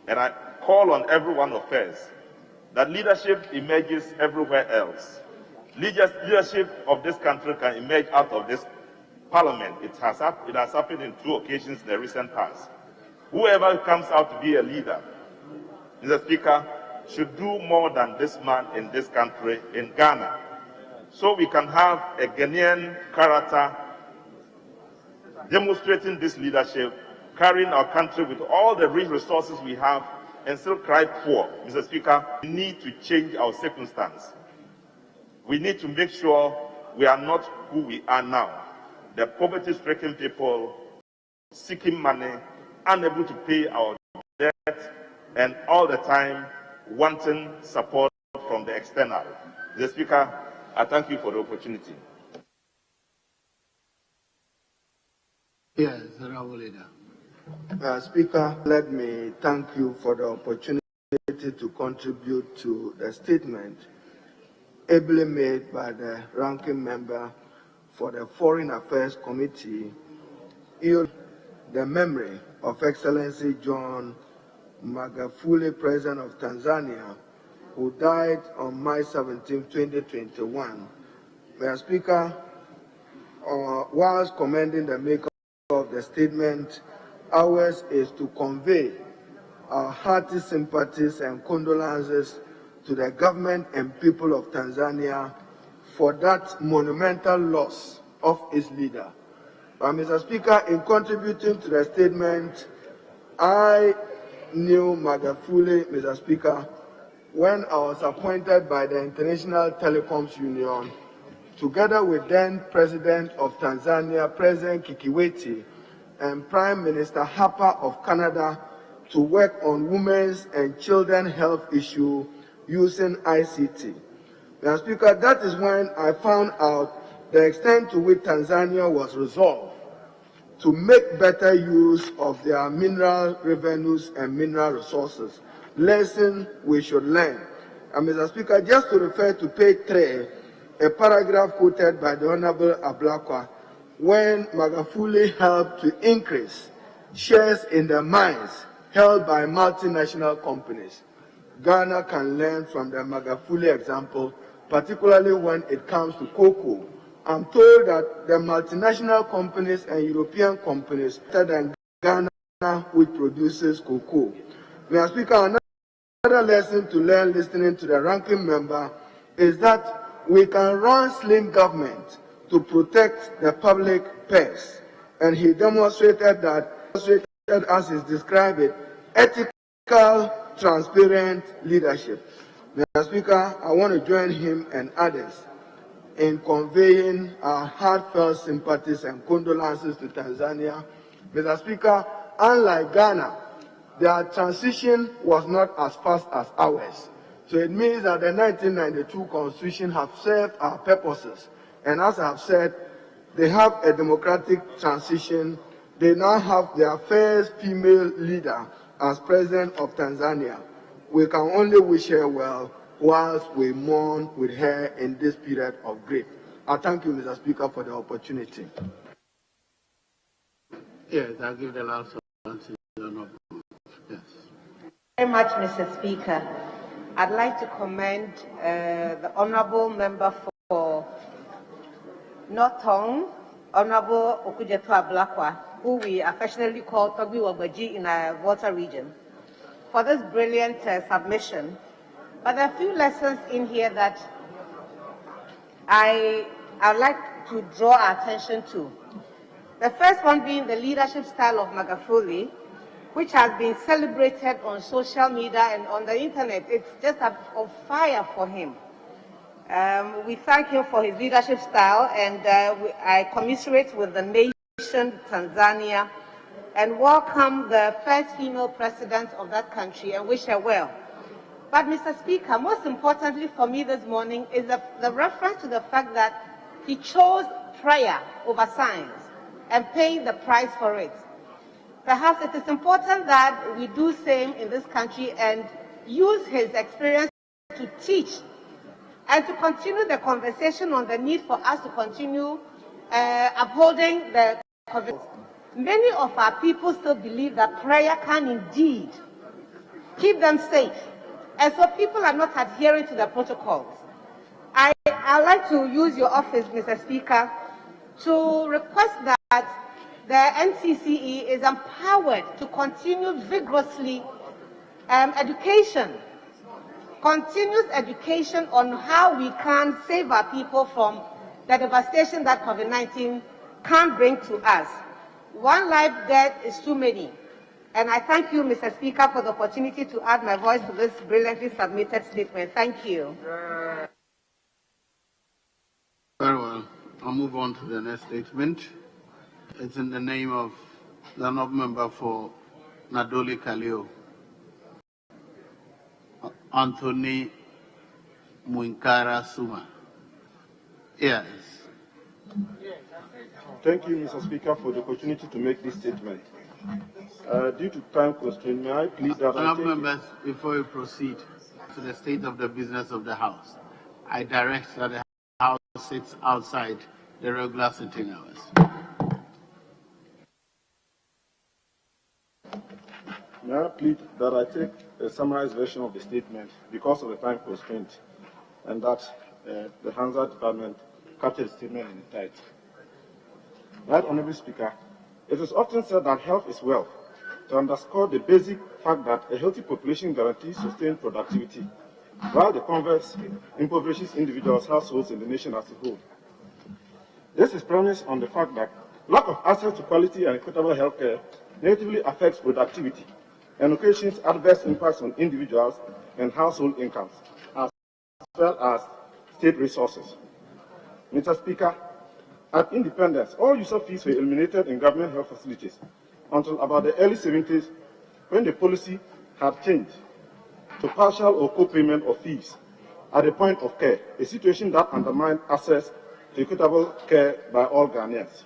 And I call on every one of us that leadership emerges everywhere else. Leadership of this country can emerge out of this parliament. It has happened in 2 occasions in the recent past. Whoever comes out to be a leader, Mr. Speaker, should do more than this man in this country, in Ghana, so we can have a Ghanaian character demonstrating this leadership, carrying our country with all the rich resources we have, and still cry poor. Mr. Speaker, we need to change our circumstance. We need to make sure we are not who we are now. The poverty-stricken people seeking money, unable to pay our debt, and all the time wanting support from the external. Mr. Speaker, I thank you for the opportunity. Yes, Honorable Leader. Speaker, let me thank you for the opportunity to contribute to the statement ably made by the ranking member for the Foreign Affairs Committee, the memory of Excellency John Magufuli, President of Tanzania, who died on March 17, 2021. Mr. Speaker, whilst commending the maker of the statement, ours is to convey our hearty sympathies and condolences to the government and people of Tanzania for that monumental loss of its leader. But Mr. Speaker, in contributing to the statement, I knew Magufuli, Mr. Speaker, when I was appointed by the International Telecoms Union, together with then President of Tanzania, President Kikwete, and Prime Minister Harper of Canada, to work on women's and children's health issues using ICT. Mr. Speaker, that is when I found out the extent to which Tanzania was resolved to make better use of their mineral revenues and mineral resources. Lesson we should learn. And Mr. Speaker, just to refer to page 3, a paragraph quoted by the Honorable Ablakwa, when Magufuli helped to increase shares in the mines held by multinational companies. Ghana can learn from the Magufuli example, particularly when it comes to cocoa. I'm told that the multinational companies and European companies better than Ghana, which produces cocoa. Mr. Speaker, another lesson to learn listening to the ranking member is that we can run slim government to protect the public purse. And he demonstrated that, as is described it, ethical, transparent leadership. Mr. Speaker, I want to join him and others in conveying our heartfelt sympathies and condolences to Tanzania. Mr. Speaker, unlike Ghana, their transition was not as fast as ours. So it means that the 1992 Constitution has served our purposes. And as I have said, they have a democratic transition. They now have their first female leader as President of Tanzania. We can only wish her well whilst we mourn with her in this period of grief. I thank you, Mr. Speaker, for the opportunity. Yes, I'll give the last one to the Honorable. Yes. Very much, Mr. Speaker. I'd like to commend the Honorable Member for North Tong, Honorable Okujeto Ablakwa, who we affectionately call Togbi Wagbaji in our Volta region, for this brilliant submission. But there are a few lessons in here that I'd like to draw our attention to. The first one being the leadership style of Magafuli, which has been celebrated on social media and on the internet. It's just of fire for him. We thank him for his leadership style, and I commiserate with the nation, Tanzania, and welcome the first female president of that country and wish her well. But, Mr. Speaker, most importantly for me this morning is the reference to the fact that he chose prayer over science and paid the price for it. Perhaps it is important that we do same in this country and use his experience to teach and to continue the conversation on the need for us to continue upholding the convention. Many of our people still believe that prayer can indeed keep them safe, and so people are not adhering to the protocols. I'd like to use your office, Mr. Speaker, to request that the NCCE is empowered to continue vigorously continuous education on how we can save our people from the devastation that COVID-19 can bring to us. One life death is too many. And I thank you, Mr. Speaker, for the opportunity to add my voice to this brilliantly submitted statement. Thank you. Very well. I'll move on to the next statement. It's in the name of the honourable member for Nadoli Kaleo, Anthony Muinkara Suma. Yes. Thank you, Mr. Speaker, for the opportunity to make this statement. Due to time constraint, may I plead that Honourable members, before we proceed to the state of the business of the House, I direct that the House sits outside the regular sitting hours. May I plead that I take a summarized version of the statement because of the time constraint, and that the Hansa Department captured the statement in the title. Right, Honourable Speaker, it is often said that health is wealth, to underscore the basic fact that a healthy population guarantees sustained productivity, while the converse impoverishes individuals, households, and the nation as a whole. This is premised on the fact that lack of access to quality and equitable health care negatively affects productivity and occasions adverse impacts on individuals and household incomes, as well as state resources. Mr. Speaker, at independence, all user fees were eliminated in government health facilities until about the early 70s, when the policy had changed to partial or co-payment of fees at the point of care, a situation that undermined access to equitable care by all Ghanaians.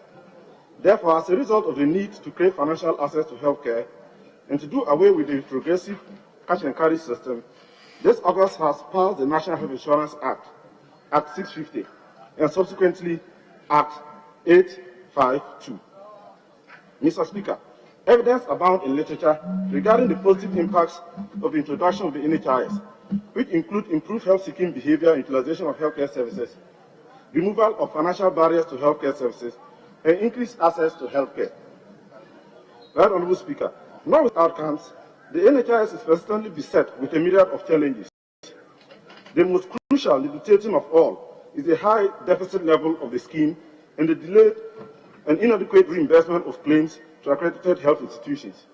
Therefore, as a result of the need to create financial access to health care and to do away with the progressive cash and carry system, this August has passed the National Health Insurance Act, Act 650, and subsequently Act 852. Mr. Speaker, evidence abounds in literature regarding the positive impacts of the introduction of the NHIS, which include improved health-seeking behavior and utilization of healthcare services, removal of financial barriers to healthcare services, and increased access to healthcare. Right, Honourable Speaker, now with outcomes, the NHIS is persistently beset with a myriad of challenges. The most crucial, debilitating of all, is the high deficit level of the scheme and the delayed and inadequate reimbursement of claims to accredited health institutions.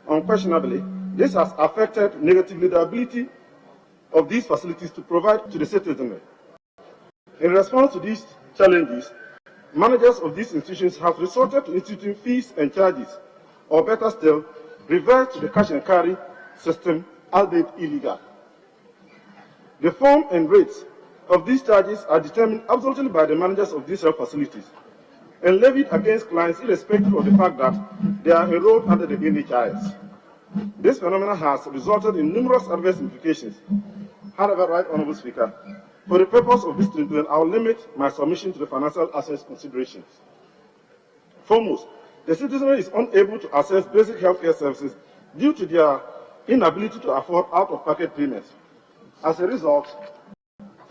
Unquestionably, this has affected negatively the ability of these facilities to provide to the citizenry. In response to these challenges, managers of these institutions have resorted to instituting fees and charges, or better still, revert to the cash and carry system, albeit illegal. The form and rates of these charges are determined absolutely by the managers of these health facilities and levied against clients irrespective of the fact that they are enrolled under the NHIS. This phenomenon has resulted in numerous adverse implications, However, Right Honourable Speaker, for the purpose of this tribune, I will limit my submission to the financial assets considerations. Foremost, the citizenry is unable to access basic healthcare services due to their inability to afford out-of-pocket payments. As a result,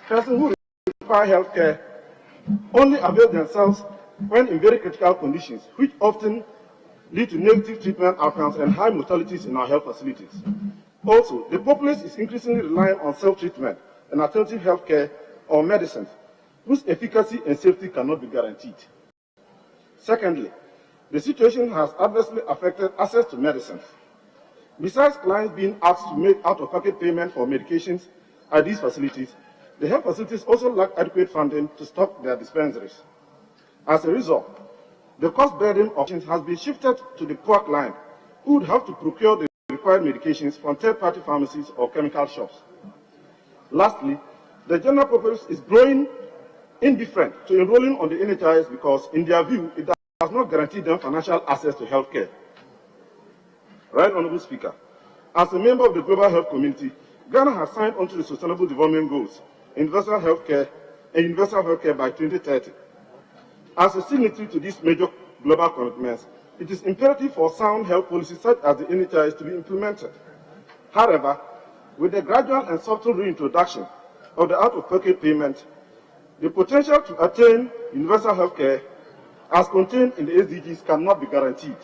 persons who require healthcare only avail themselves when in very critical conditions, which often lead to negative treatment outcomes and high mortalities in our health facilities. Also, the populace is increasingly relying on self-treatment and alternative healthcare or medicines, whose efficacy and safety cannot be guaranteed. Secondly, the situation has adversely affected access to medicines. Besides clients being asked to make out-of-pocket payment for medications at these facilities, the health facilities also lack adequate funding to stock their dispensaries. As a result, the cost burden of patients has been shifted to the poor client, who would have to procure the required medications from third-party pharmacies or chemical shops. Lastly, the general populace is growing indifferent to enrolling on the NHIS because, in their view, it does not guarantee them financial access to health care. Right Honourable Speaker, as a member of the global health community, Ghana has signed onto the Sustainable Development Goals, universal healthcare by 2030. As a signatory to these major global commitments, it is imperative for sound health policies such as the NHIS to be implemented. However, with the gradual and subtle reintroduction of the out-of-pocket payment, the potential to attain universal health care as contained in the SDGs cannot be guaranteed.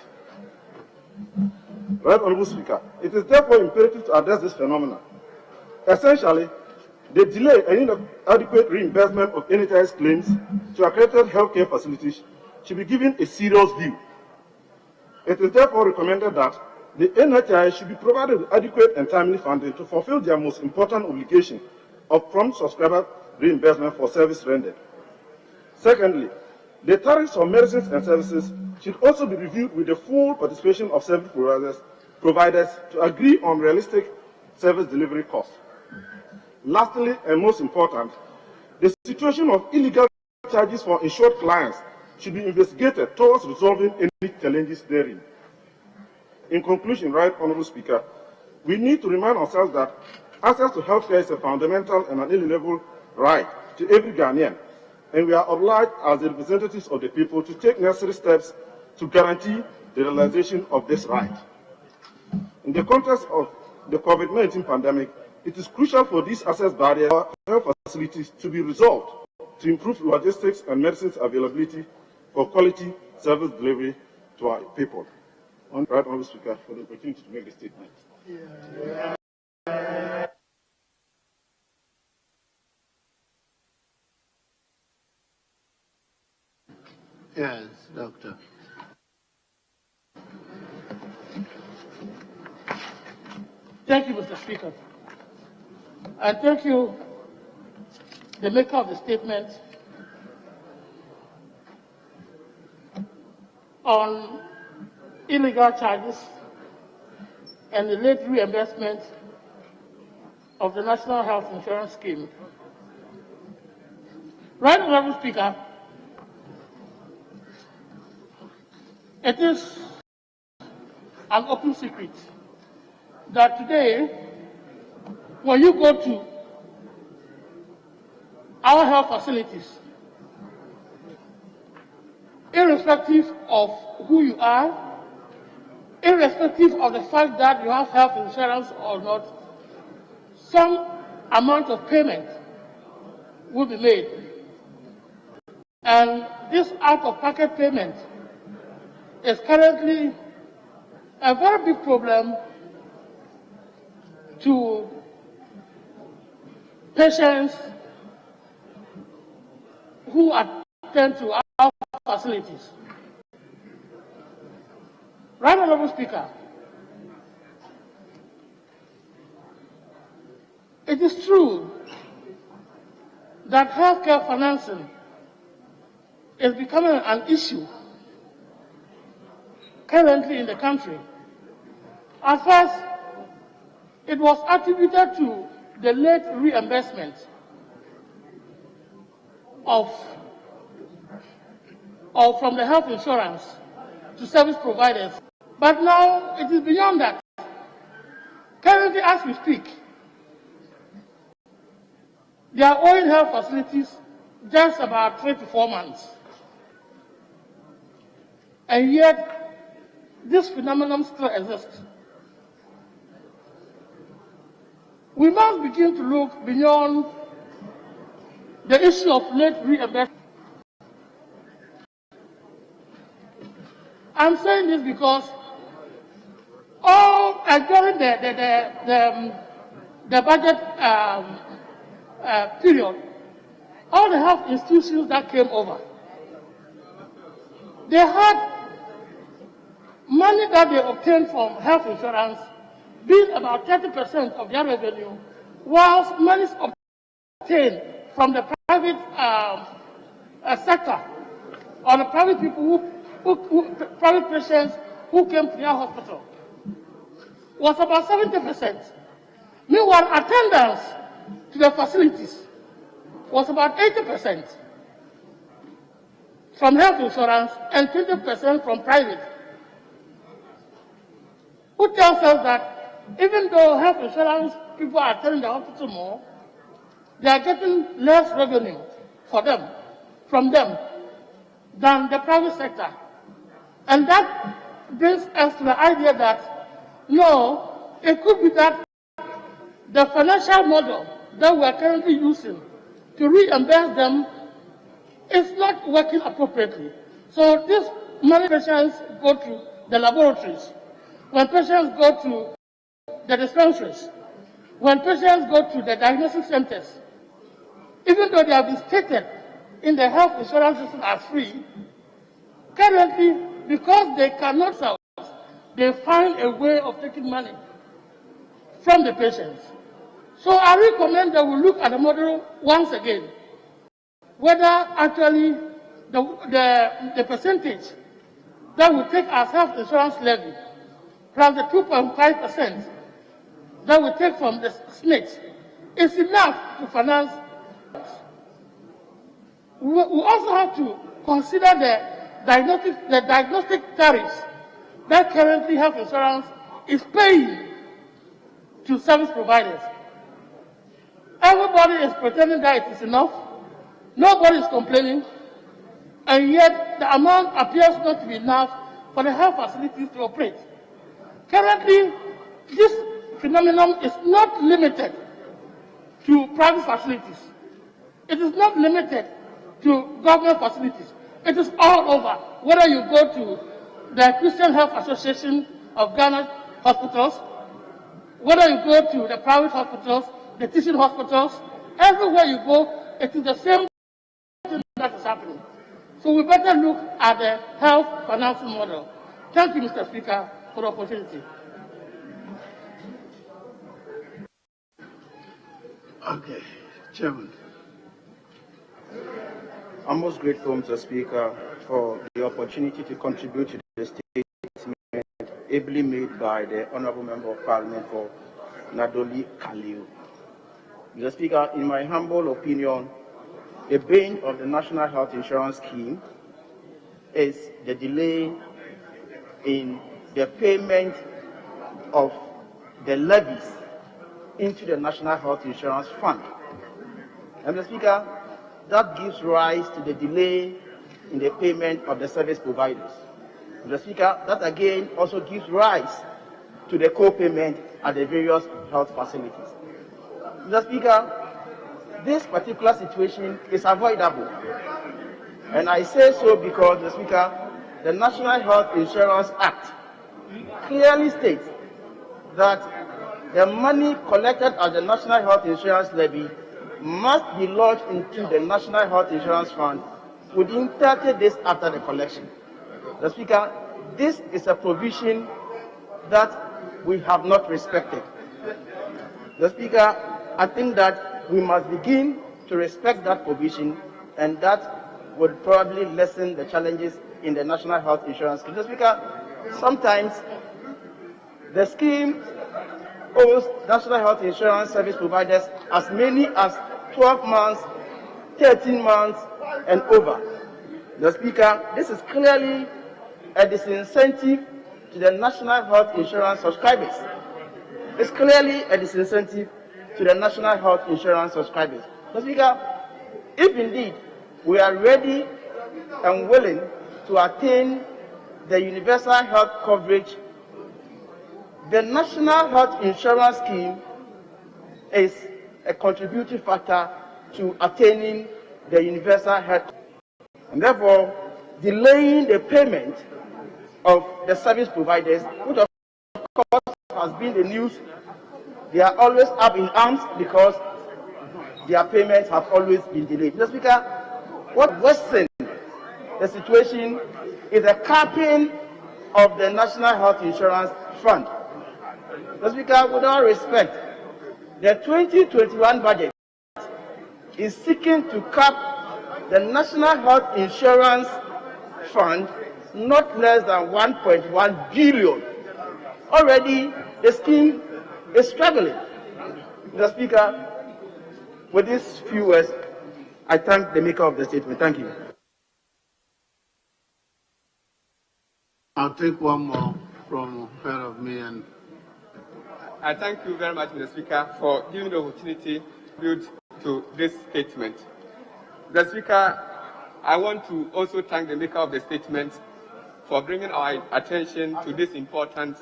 Right Honourable Speaker, it is therefore imperative to address this phenomenon. Essentially, the delay and inadequate reimbursement of NHIS claims to accredited healthcare facilities should be given a serious view. It is therefore recommended that the NHIS should be provided with adequate and timely funding to fulfill their most important obligation of prompt subscriber reimbursement for service rendered. Secondly, the tariffs for medicines and services should also be reviewed with the full participation of service providers to agree on realistic service delivery costs. Lastly, and most important, the situation of illegal charges for insured clients should be investigated towards resolving any challenges therein. In conclusion, Right Honourable Speaker, we need to remind ourselves that access to healthcare is a fundamental and an inalienable right to every Ghanaian, and we are obliged as the representatives of the people to take necessary steps to guarantee the realization of this right. In the context of the COVID-19 pandemic, it is crucial for these access barriers for health facilities to be resolved to improve logistics and medicines availability for quality service delivery to our people. Right Honourable Speaker, for the opportunity to make the statement. Yes, Doctor. Thank you, Mr. Speaker. And thank you, the maker of the statement on illegal charges and the late reimbursement of the National Health Insurance Scheme. Right Honourable Speaker, it is an open secret that today, when you go to our health facilities, irrespective of who you are, irrespective of the fact that you have health insurance or not, some amount of payment will be made. And this out-of-pocket payment is currently a very big problem to patients who attend to our facilities. Right Honourable Speaker, it is true that healthcare financing is becoming an issue currently in the country. At first, it was attributed to the late reimbursement from the health insurance to service providers. But now it is beyond that. Currently, as we speak, they are owing health facilities just about 3 to 4 months. And yet, this phenomenon still exists. We must begin to look beyond the issue of late reimbursement. I'm saying this because during the budget period, all the health institutions that came over, they had money that they obtained from health insurance being about 30% of their revenue, whilst money obtained from the private sector or the private people private patients who came to their hospital was about 70%. Meanwhile, attendance to the facilities was about 80% from health insurance and 20% from private. Who tells us that even though health insurance people are attending the hospital more, they are getting less revenue from them than the private sector. And that brings us to the idea that, no, it could be that the financial model that we are currently using to reimburse them is not working appropriately. So these many patients go to the laboratories, when patients go to the dispensaries, when patients go to the diagnostic centers, even though they have been stated in the health insurance system as free, currently, because they cannot sell, they find a way of taking money from the patients. So I recommend that we look at the model once again, whether actually the percentage that we take as health insurance levy plus the 2.5% that we take from the SNICs is enough to finance. We also have to consider the diagnostic tariffs that currently health insurance is paying to service providers. Everybody is pretending that it is enough. Nobody is complaining. And yet the amount appears not to be enough for the health facilities to operate. Currently, this phenomenon is not limited to private facilities. It is not limited to government facilities. It is all over. Whether you go to the Christian Health Association of Ghana hospitals, whether you go to the private hospitals, the teaching hospitals, everywhere you go, it is the same thing that is happening. So we better look at the health financing model. Thank you, Mr. Speaker, for the opportunity. Okay, Chairman. I'm most grateful, Mr. Speaker, for the opportunity to contribute to the statement ably made by the Honourable Member of Parliament for Nadoli Kaliu. Mr. Speaker, in my humble opinion, the bane of the National Health Insurance Scheme is the delay in the payment of the levies into the National Health Insurance Fund. And Mr. Speaker, that gives rise to the delay in the payment of the service providers. Mr. Speaker, that again also gives rise to the co-payment at the various health facilities. Mr. Speaker, this particular situation is avoidable. And I say so because, Mr. Speaker, the National Health Insurance Act clearly states that the money collected at the National Health Insurance Levy must be lodged into the National Health Insurance Fund within 30 days after the collection. Mr. Speaker, this is a provision that we have not respected. Mr. Speaker, I think that we must begin to respect that provision, and that would probably lessen the challenges in the National Health Insurance Scheme. Mr. Speaker, sometimes the scheme owes National Health Insurance service providers as many as 12 months, 13 months, and over. Mr. Speaker, this is clearly a disincentive to the National Health Insurance subscribers. It's clearly a disincentive to the National Health Insurance subscribers. Mr. Speaker, if indeed we are ready and willing to attain the universal health coverage, the National Health Insurance Scheme is a contributing factor to attaining the universal health. And therefore, delaying the payment of the service providers, which of course has been the news, they are always up in arms because their payments have always been delayed. Mr. Speaker, what worsens the situation is the capping of the National Health Insurance Fund. Mr. Speaker, with all respect, the 2021 budget is seeking to cap the National Health Insurance Fund not less than 1.1 billion. Already, the scheme is struggling. Mr. Speaker, with these few words, I thank the maker of the statement. Thank you. I'll take one more from ahead of me. And I thank you very much, Mr. Speaker, for giving the opportunity to build to this statement. Mr. Speaker, I want to also thank the maker of the statement for bringing our attention to this important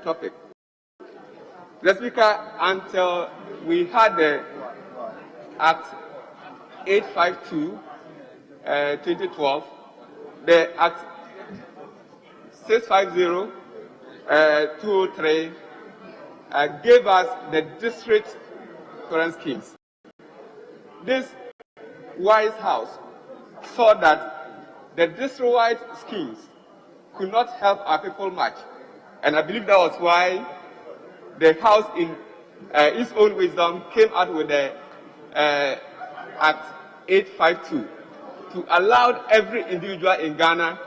topic. Mr. Speaker, until we had the Act 852, 2012, the Act 650, 203, gave us the district insurance schemes. This wise house saw that the district-wide schemes could not help our people much, and I believe that was why the house, in its own wisdom, came out with the Act 852 to allow every individual in Ghana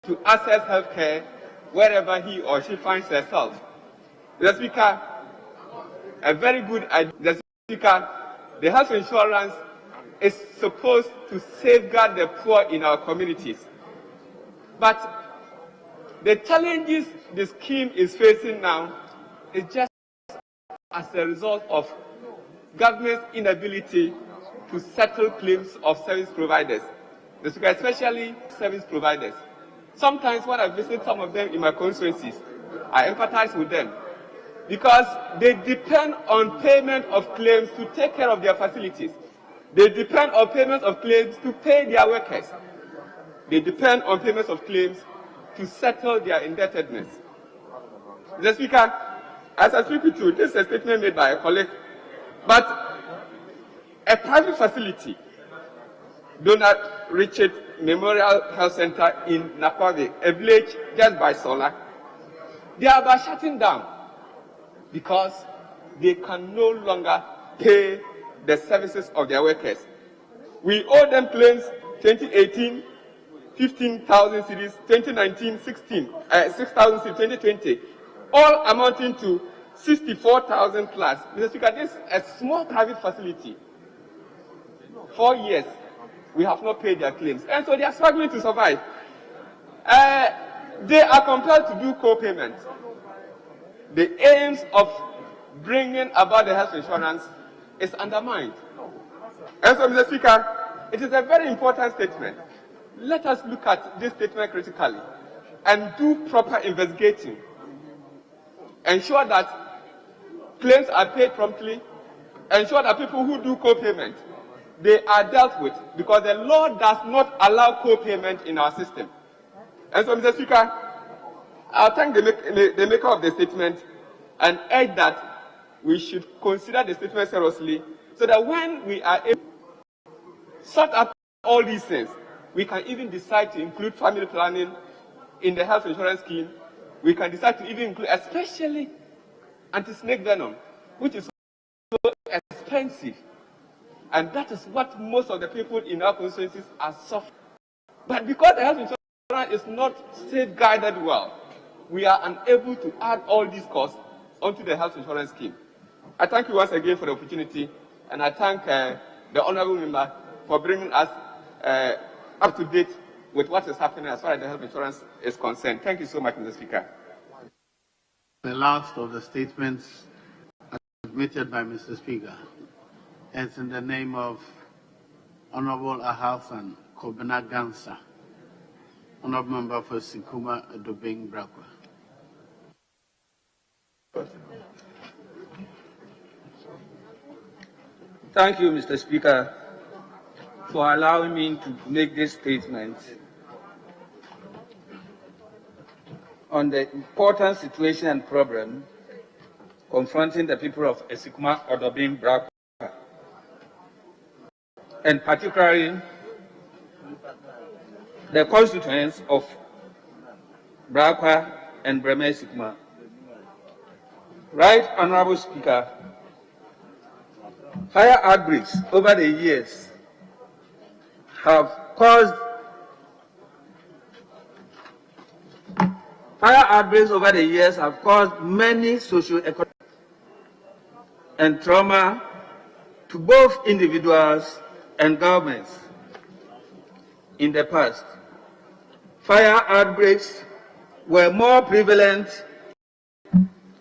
to access health care wherever he or she finds herself. Mr. Speaker, a very good idea. Mr. Speaker, the health insurance is supposed to safeguard the poor in our communities. But the challenges the scheme is facing now is just as a result of government's inability to settle claims of service providers, especially service providers. Sometimes when I visit some of them in my constituencies, I empathize with them because they depend on payment of claims to take care of their facilities. They depend on payments of claims to pay their workers. They depend on payments of claims to settle their indebtedness. Mr. Speaker, as I speak with you, this is a statement made by a colleague, but a private facility, Donald Richard Memorial Health Center in Nakwabe, a village just by Sola, they are about shutting down because they can no longer pay the services of their workers. We owe them claims 2018, 15,000 cedis, 2019, 6,000 cedis, 2020, all amounting to 64,000 plus. Mr. Speaker, this is a small private facility. 4 years, we have not paid their claims, and so they are struggling to survive. They are compelled to do co-payment. The aims of bringing about the health insurance is undermined. And so, Mr. Speaker, it is a very important statement. Let us look at this statement critically and do proper investigating. Ensure that claims are paid promptly. Ensure that people who do co-payment, they are dealt with, because the law does not allow co-payment in our system. And so, Mr. Speaker, I'll thank the maker of the statement and urge that we should consider the statement seriously, so that when we are able to sort out all these things, we can even decide to include family planning in the health insurance scheme. We can decide to even include, especially anti-snake venom, which is so expensive. And that is what most of the people in our constituencies are suffering. But because the health insurance is not safeguarded well, we are unable to add all these costs onto the health insurance scheme. I thank you once again for the opportunity, and I thank the honourable member for bringing us up to date with what is happening as far as the health insurance is concerned. Thank you so much, Mr. Speaker. the last of the statements submitted by Mr. Speaker. It's in the name of Honorable Ahalsan Kobina Gansa, Honorable Member for Sikuma Adobing Brakwa. Thank you, Mr. Speaker, for allowing me to make this statement on the important situation and problem confronting the people of Esikuma Odobing Brakwa, and particularly the constituents of Brakwa and Breme Esikuma. Right, Honorable Speaker, fire outbreaks over the years have caused many socio-economic and trauma to both individuals and governments. In the past, fire outbreaks were more prevalent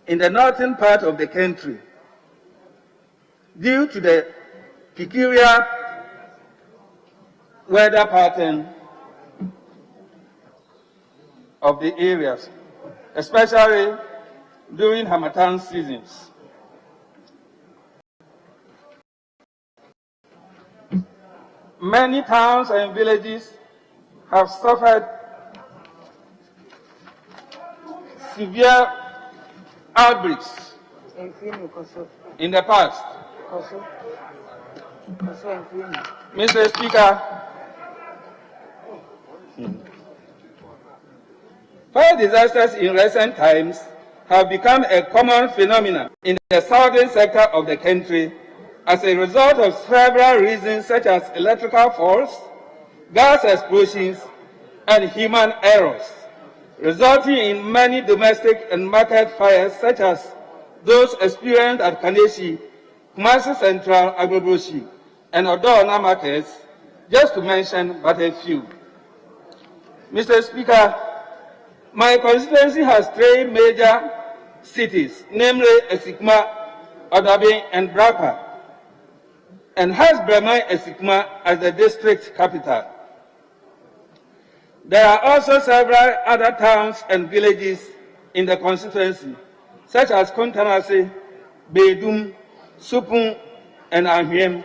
in the northern part of the country due to the peculiar weather pattern of the areas, especially during Harmattan seasons. Many towns and villages have suffered severe outbreaks in the past. Mr. Speaker, fire disasters in recent times have become a common phenomenon in the southern sector of the country as a result of several reasons such as electrical faults, gas explosions, and human errors, resulting in many domestic and market fires such as those experienced at Kaneshi, Kumasi Central, Agbogbloshie, and Odoona markets, just to mention but a few. Mr. Speaker, my constituency has 3 major cities, namely Esikuma, Odobing, and Brakwa, and has Breme Esikuma as the district capital. There are also several other towns and villages in the constituency, such as Kontanase, Beidum, Supun, and Ahiem.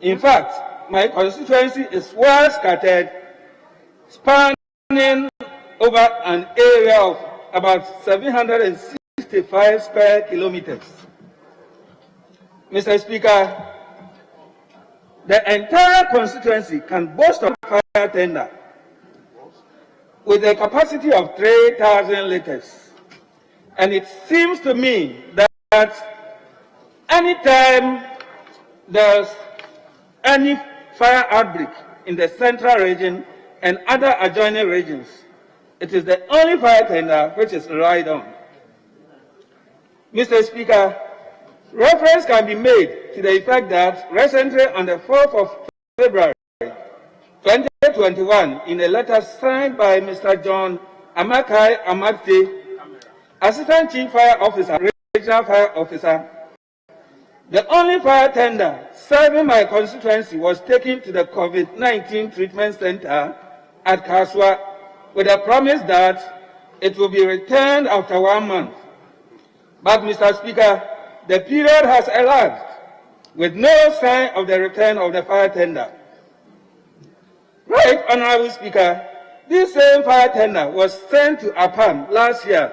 In fact, my constituency is well scattered, spanning over an area of about 765 square kilometers. Mr. Speaker, the entire constituency can boast of a fire tender with a capacity of 3,000 liters. And it seems to me that anytime there's any fire outbreak in the central region and other adjoining regions, it is the only fire tender which is relied on. Mr. Speaker, reference can be made to the effect that recently on the 4th of February 2021, in a letter signed by Mr. John Amakai Amakte, Assistant Chief Fire Officer, Regional Fire Officer, the only fire tender serving my constituency was taken to the COVID-19 treatment center at Kaswa with a promise that it will be returned after 1 month. But, Mr. Speaker, the period has elapsed with no sign of the return of the fire tender. Right, Honorable Speaker, this same fire tender was sent to APAM last year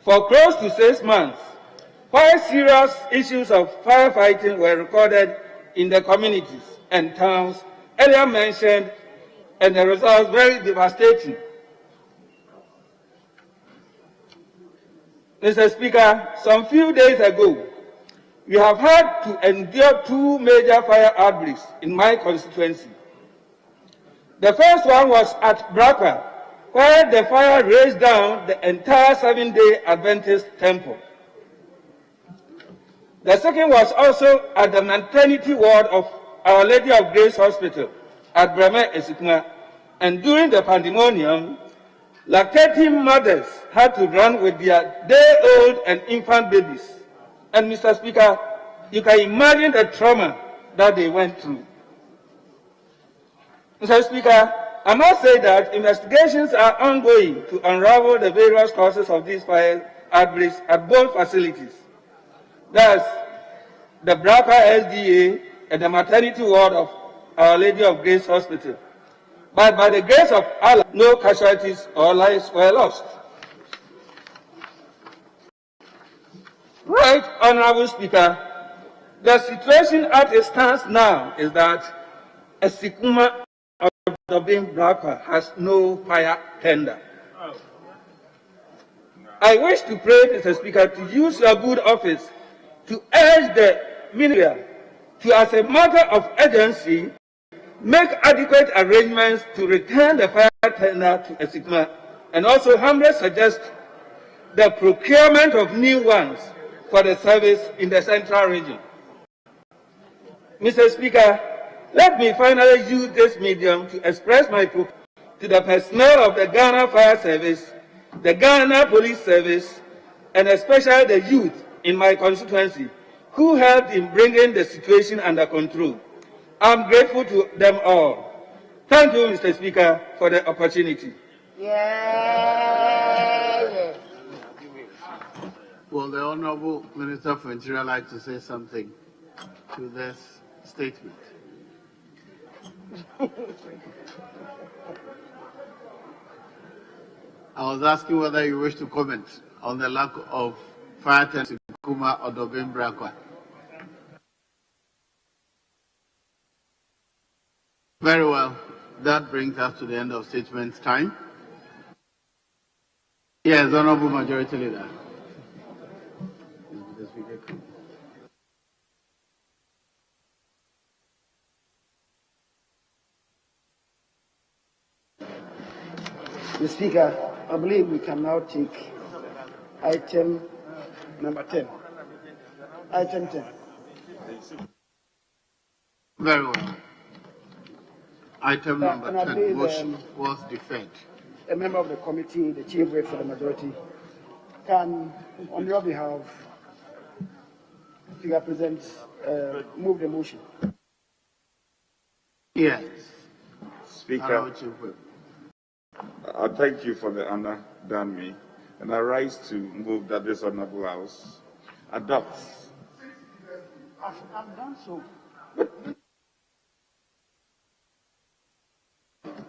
for close to 6 months, while serious issues of firefighting were recorded in the communities and towns earlier mentioned, and the results very devastating. Mr. Speaker, some few days ago, we have had to endure 2 major fire outbreaks in my constituency. The first one was at Brakwa, where the fire razed down the entire 7-day Adventist temple. The second was also at the maternity ward of Our Lady of Grace Hospital at Breme Esikuma, and during the pandemonium, lactating mothers had to run with their day-old and infant babies. And Mr. Speaker, You can imagine the trauma that they went through. Mr. Speaker, I must say that investigations are ongoing to unravel the various causes of these fire outbreaks at both facilities. Thus, the Bracca SDA and the maternity ward of Our Lady of Grace Hospital. But by the grace of Allah, no casualties or lives were lost. Right, Honorable Speaker, the situation as it stands now is that a Sikuma of the Bracca has no fire tender. I wish to pray, Mr. Speaker, to use your good office to urge the minister to, as a matter of urgency, make adequate arrangements to return the fire tender to Esikuma, and also humbly suggest the procurement of new ones for the service in the central region. Mr. Speaker, let me finally use this medium to express my proposal to the personnel of the Ghana Fire Service, the Ghana Police Service, and especially the youth in my constituency who helped in bringing the situation under control. I'm grateful to them all. Thank you, Mr. Speaker, for the opportunity. Yeah. Will the Honourable Minister for Interior like to say something to this statement? I was asking whether you wish to comment on the lack of fire tenders in Kuma or Dobin Bracca. Very well. That brings us to the end of statements time. Yes, Honourable Majority Leader. Mr. Speaker, I believe we can now take item number 10. Item 10. Very well. Item number 10 was deferred. A member of the committee, the chief whip for the majority, can, on your behalf, Speaker presents, move the motion. Yes. Speaker, I thank you for the honor done me, and I rise to move that this honorable house adopts. I've done so.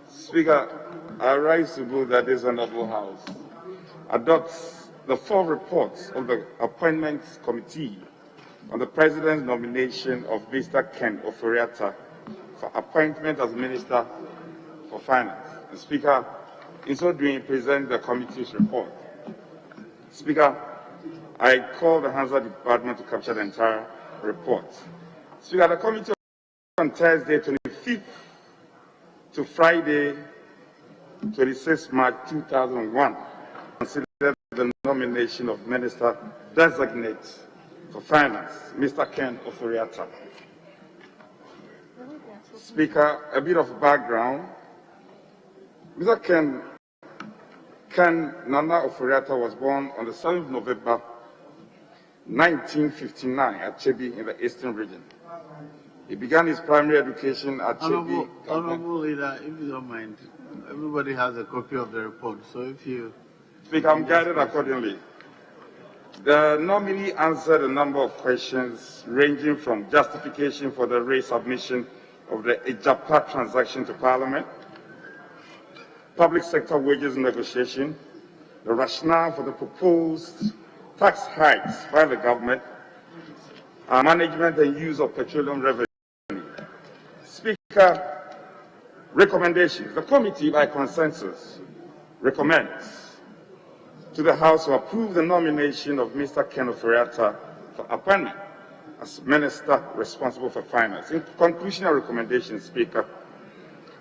Speaker, I rise to move that this honorable house adopts the 4 reports of the Appointments Committee on the President's nomination of Mr. Ken Oforiatta for appointment as Minister for Finance. And Speaker, in so doing, present the committee's report. Speaker, I call the Hansa Department to capture the entire report. Speaker, the committee on Thursday, 25th to Friday, 26 March 2001, considered the nomination of Minister Designate for Finance, Mr. Ken Oforiatta. Speaker, a bit of background. Mr. Ken Nana Oforiatta was born on the 7th of November 1959 at Chebi in the Eastern Region. He began his primary education at Chebi. Honourable Leader, if you don't mind, everybody has a copy of the report, so if you... Speaker, I'm guided accordingly. The nominee answered a number of questions ranging from justification for the resubmission of the Ejapa transaction to Parliament, public sector wages negotiation, the rationale for the proposed tax hikes by the government, management and use of petroleum revenue. Speaker, recommendations. The committee, by consensus, recommends to the House to approve the nomination of Mr. Ken Oforiatta for appointment as Minister responsible for Finance. In conclusion and recommendation, Speaker,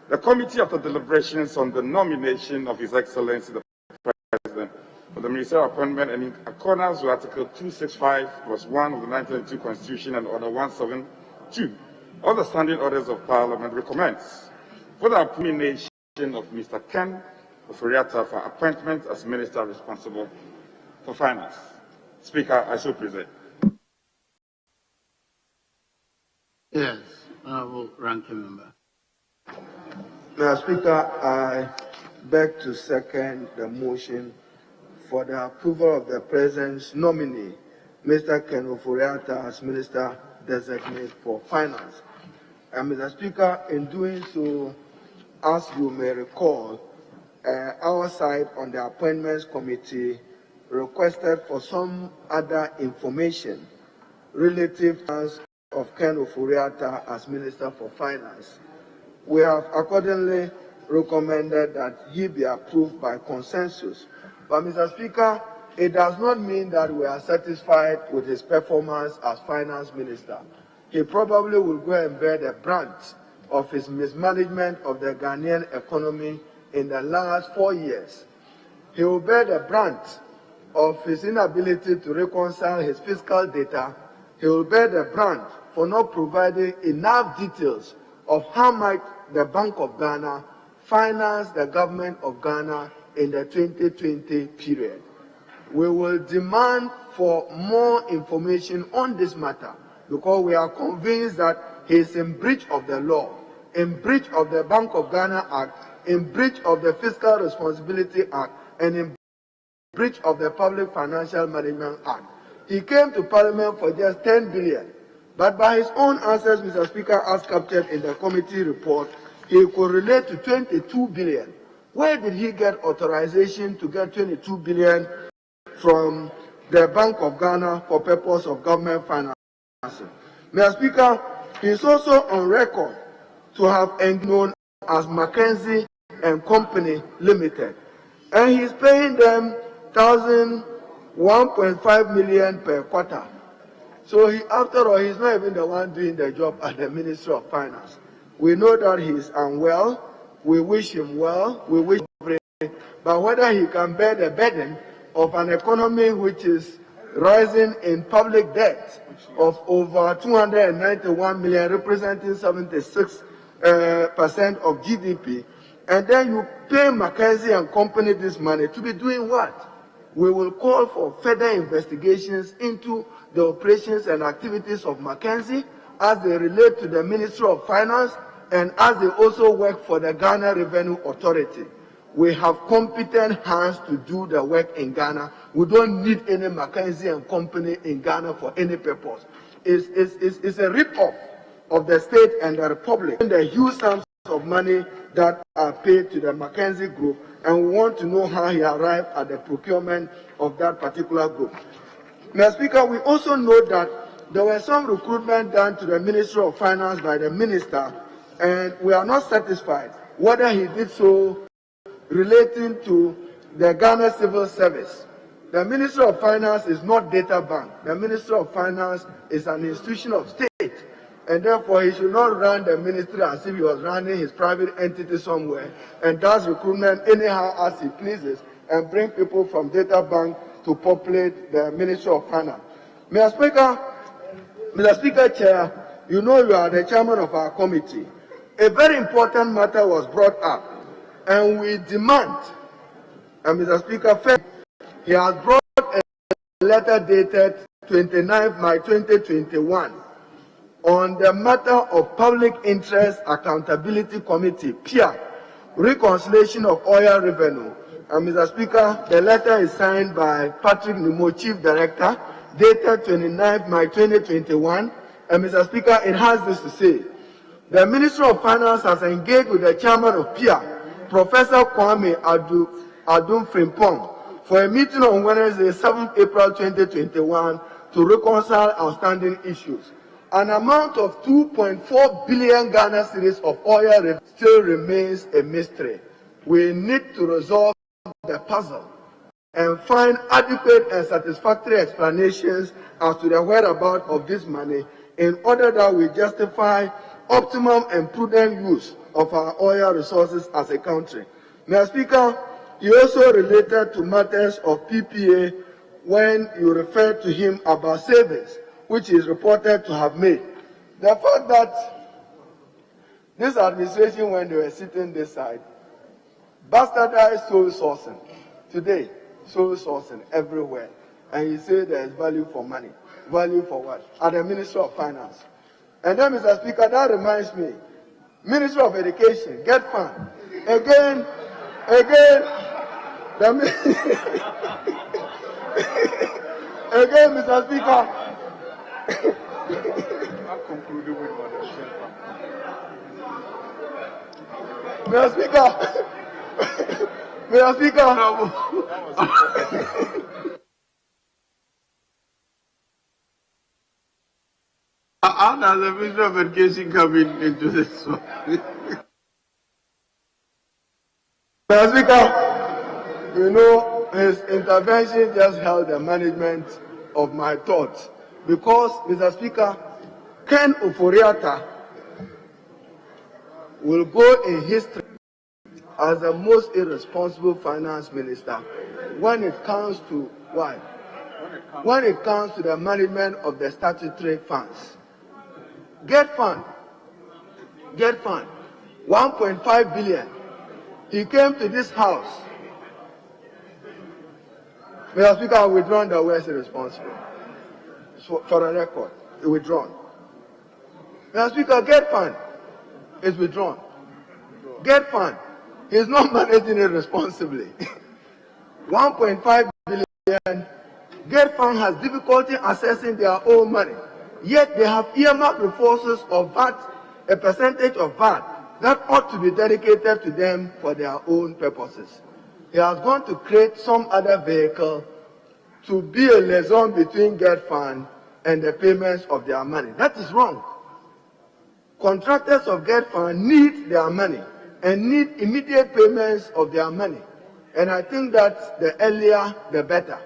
the committee, after deliberations on the nomination of His Excellency the President for the ministerial appointment and in accordance with Article 265(1) of the 1992 Constitution and Order 172 of the Standing Orders of Parliament, recommends for the nomination of Mr. Ken Oforiatta for appointment as Minister responsible for Finance. Speaker, I so present. Yes, Honorable Ranking Member. Mr. Speaker, I beg to second the motion for the approval of the President's nominee, Mr. Ken Ofori-Atta, as Minister Designate for Finance. And Mr. Speaker, in doing so, as you may recall, our side on the Appointments Committee requested for some other information relative to of Ken Ofori-Atta as Minister for Finance. We have accordingly recommended that he be approved by consensus. But, Mr. Speaker, it does not mean that we are satisfied with his performance as Finance Minister. He probably will go and bear the brunt of his mismanagement of the Ghanaian economy in the last 4 years. He will bear the brunt of his inability to reconcile his fiscal data. He will bear the brunt for not providing enough details of how much the Bank of Ghana financed the government of Ghana in the 2020 period. We will demand for more information on this matter because we are convinced that he is in breach of the law, in breach of the Bank of Ghana Act, in breach of the Fiscal Responsibility Act, and in breach of the Public Financial Management Act. He came to Parliament for just 10 billion, but by his own answers, Mr. Speaker, as captured in the committee report, he could relate to 22 billion. Where did he get authorization to get 22 billion from the Bank of Ghana for purpose of government financing? Mr. Speaker, he is also on record to have been known as Mackenzie and Company Limited, and he is paying them 1.5 million per quarter. So after all, he's not even the one doing the job at the Ministry of Finance. We know that he is unwell. We wish him well. We wish him free. But whether he can bear the burden of an economy which is rising in public debt of over 291 million, representing 76% of GDP, and then you pay Mackenzie and Company this money to be doing what? We will call for further investigations into the operations and activities of Mackenzie as they relate to the Ministry of Finance and as they also work for the Ghana Revenue Authority. We have competent hands to do the work in Ghana. We don't need any Mackenzie and Company in Ghana for any purpose. It's a rip-off of the state and the republic. And the huge sums of money that are paid to the Mackenzie Group, and we want to know how he arrived at the procurement of that particular group. Mr. Speaker, we also know that there were some recruitment done to the Ministry of Finance by the minister, and we are not satisfied whether he did so relating to the Ghana Civil Service. The Ministry of Finance is not data bank. The Ministry of Finance is an institution of state, and therefore he should not run the ministry as if he was running his private entity somewhere and does recruitment anyhow as he pleases and bring people from data bank to populate the Ministry of Finance. Mr. Speaker, Chair, you know you are the chairman of our committee. A very important matter was brought up, and we demand, and Mr. Speaker, first, he has brought a letter dated 29th May 2021 on the matter of Public Interest Accountability Committee, PIA, reconciliation of oil revenue. And Mr. Speaker, the letter is signed by Patrick Nimo, Chief Director, dated 29th May 2021. And Mr. Speaker, it has this to say. The Ministry of Finance has engaged with the chairman of PIA, Professor Kwame Adum Frimpong, for a meeting on Wednesday, 7th April 2021 to reconcile outstanding issues. An amount of 2.4 billion Ghana cedis of oil still remains a mystery. We need to resolve the puzzle and find adequate and satisfactory explanations as to the whereabouts of this money in order that we justify optimum and prudent use of our oil resources as a country. Mr. Speaker, you also related to matters of PPA when you referred to him about savings, which is reported to have made. The fact that this administration, when they were sitting this side, bastardized soul sourcing. Today, soul sourcing everywhere. And you say there is value for money. Value for what? At the Ministry of Finance. And then, Mr. Speaker, that reminds me, Ministry of Education, get fund. Again, again, Mr. Speaker. Mr. Speaker. Mr. Speaker. How does the Minister of Education come into this one? Mr. Speaker, you know, his intervention just held the management of my thoughts. Because, Mr. Speaker, Ken Oforiatta will go in history as the most irresponsible finance minister when it comes to what? When it comes to the management of the statutory funds. Get fund. 1.5 billion. He came to this house. Mr. Speaker, I withdrawn the word irresponsible. So, for the record, withdrawn. Mr. Speaker, get fund is withdrawn. Get fund. He's not managing it responsibly. 1.5 billion. Get fund has difficulty accessing their own money. Yet they have earmarked resources of VAT, a percentage of VAT, that ought to be dedicated to them for their own purposes. He has gone to create some other vehicle to be a liaison between Get Fund and the payments of their money. That is wrong. Contractors of Get Fund need their money and need immediate payments of their money. And I think that the earlier, the better.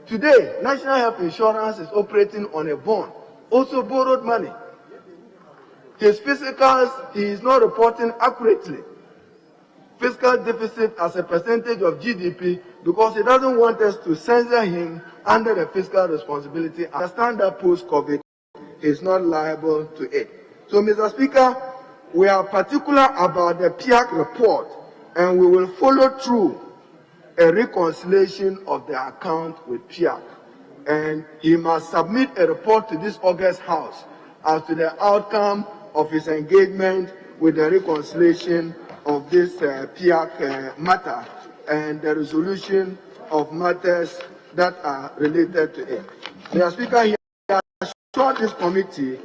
Today, National Health Insurance is operating on a bond, also borrowed money. His physicals, he is not reporting accurately. Fiscal deficit as a percentage of GDP because he doesn't want us to censor him under the fiscal responsibility. I understand that post-COVID, he is not liable to it. So, Mr. Speaker, we are particular about the PIAC report and we will follow through a reconciliation of the account with PIAC. And he must submit a report to this August House as to the outcome of his engagement with the reconciliation of this PIAC matter and the resolution of matters that are related to it. Mr. Speaker, he has assured this committee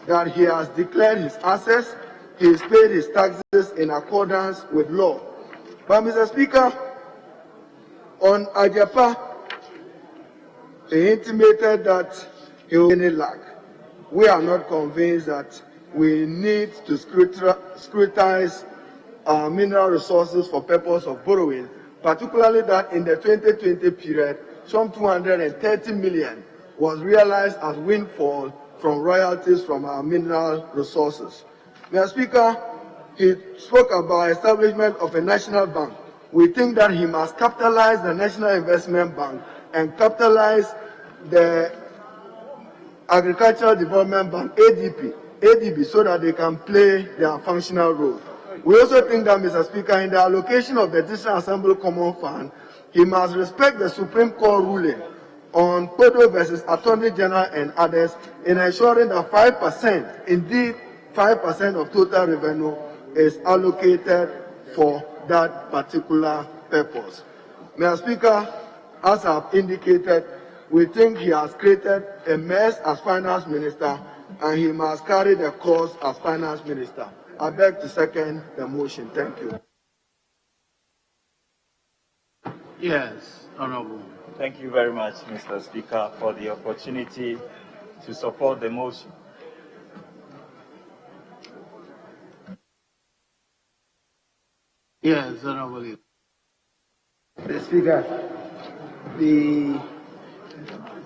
that he has declared his assets, he has paid his taxes in accordance with law. But, Mr. Speaker, on Ajapa, he intimated that he will any lack. We are not convinced that we need to scrutinize our mineral resources for purpose of borrowing, particularly that in the 2020 period, some 230 million was realized as windfall from royalties from our mineral resources. Mr. Speaker, he spoke about establishment of a national bank. We think that he must capitalize the National Investment Bank and capitalize the Agricultural Development Bank, ADB, so that they can play their functional role. We also think that, Mr. Speaker, in the allocation of the District Assembly Common Fund, he must respect the Supreme Court ruling on Kodo versus Attorney General and others in ensuring that 5%, indeed 5% of total revenue is allocated for that particular purpose. Mr. Speaker, as I've indicated, we think he has created a mess as finance minister and he must carry the cost as finance minister. I beg to second the motion. Thank you. Yes, Honorable. Thank you very much, Mr. Speaker, for the opportunity to support the motion. Yes, Honorable. Mr. Speaker, the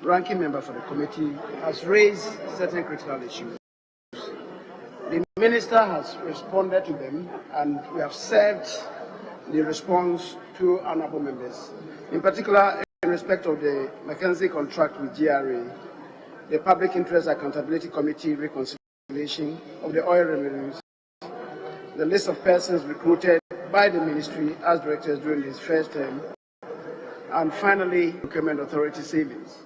ranking member for the committee has raised certain critical issues. The minister has responded to them, and we have served the response to honorable members. In particular, in respect of the McKinsey contract with GRA, the Public Interest Accountability Committee reconciliation of the oil revenues, the list of persons recruited by the ministry as directors during his first term, and finally, Procurement Authority savings.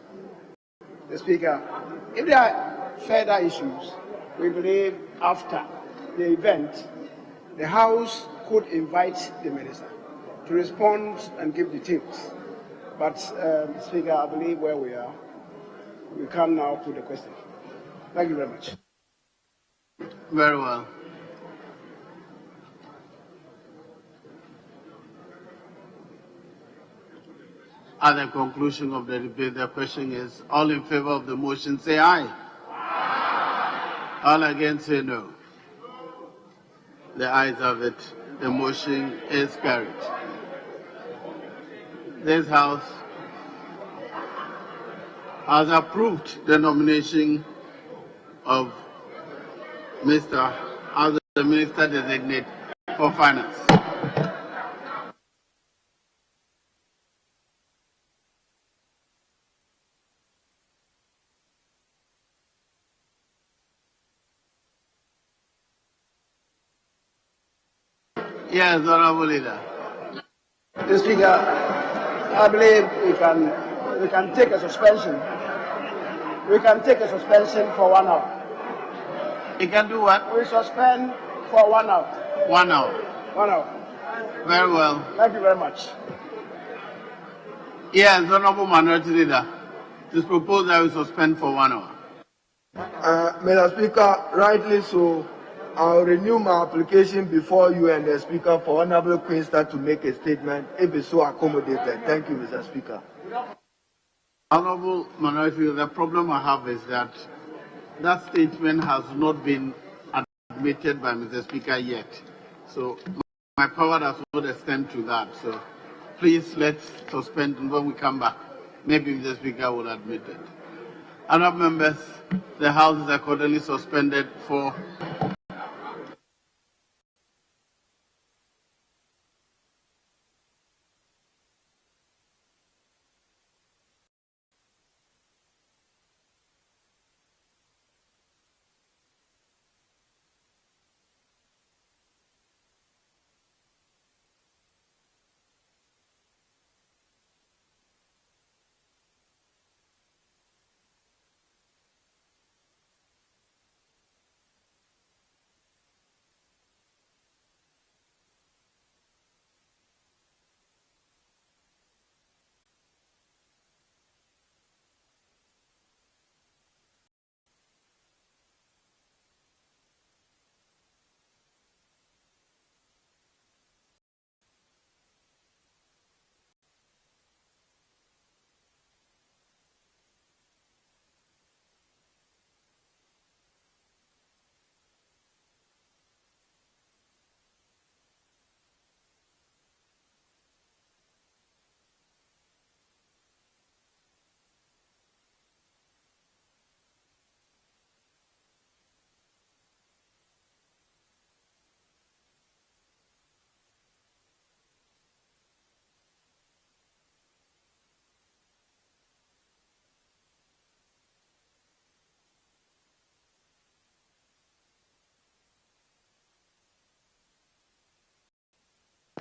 The Speaker, if there are further issues, we believe after the event, the House could invite the minister to respond and give details. But, Speaker, I believe where we are, we can now put the question. Thank you very much. Very well. At the conclusion of the debate, the question is, all in favor of the motion, say aye. Aye. All against, say no. The ayes have it. The motion is carried. This House has approved the nomination of Mr. as the Minister Designate for Finance. Yes, Honorable Leader. Mr. Speaker, I believe we can take a suspension. We can take a suspension for 1 hour. You can do what? We suspend for 1 hour. 1 hour. 1 hour. Very well. Thank you very much. Yes, Honorable Minority Leader. It is proposed that we suspend for 1 hour. Mr. Speaker, rightly so, I'll renew my application before you and the Speaker for Honorable Queenster to make a statement if it's so accommodated. Thank you, Mr. Speaker. Honorable Minority Leader, the problem I have is that that statement has not been admitted by Mr. Speaker yet. So my power does not extend to that. So please let's suspend, and when we come back, maybe Mr. Speaker will admit it. Honorable members, the House is accordingly suspended for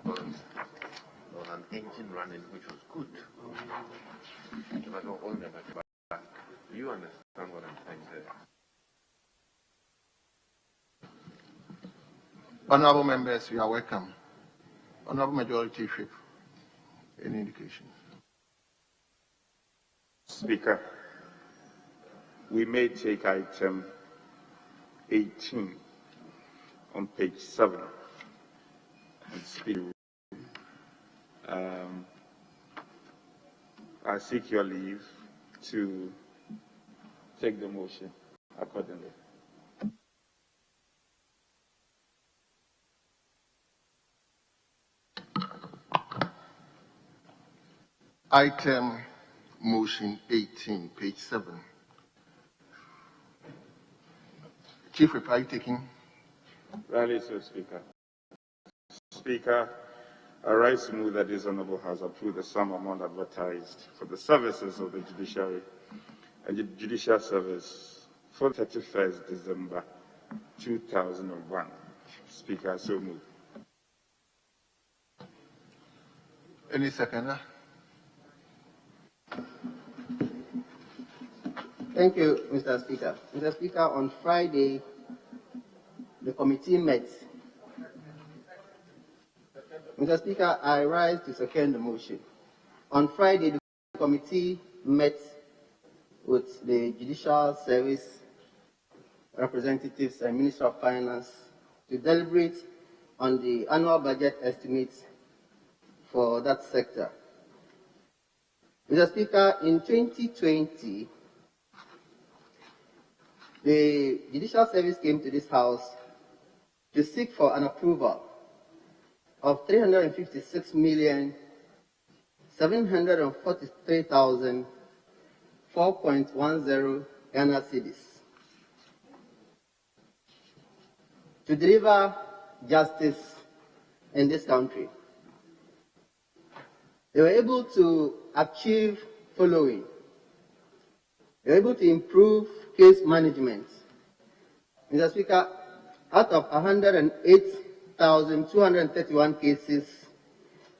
There was an engine running which was good. If I don't own them at the back, you understand what I'm saying there. Honorable members, you are welcome. Honorable Majority Whip, any indication? Speaker, we may take item 18 on page 7 and speak. I seek your leave to take the motion accordingly. Item motion 18, page 7. Chief Whip, are you taking? Rally, so Speaker. Speaker, I rise to move that this Honorable has approved the sum amount advertised for the services of the judiciary and the judicial service for 31st December 2001. Speaker, so move. Any seconder? Thank you, Mr. Speaker. Mr. Speaker, on Friday, the committee met. Mr. Speaker, I rise to second the motion. On Friday, the committee met with the Judicial Service representatives and Minister of Finance to deliberate on the annual budget estimates for that sector. Mr. Speaker, in 2020, the Judicial Service came to this House to seek for an approval of 356,743,410 Ghana cedis to deliver justice in this country. They were able to achieve following. They were able to improve case management. Mr. Speaker, out of 108,231 cases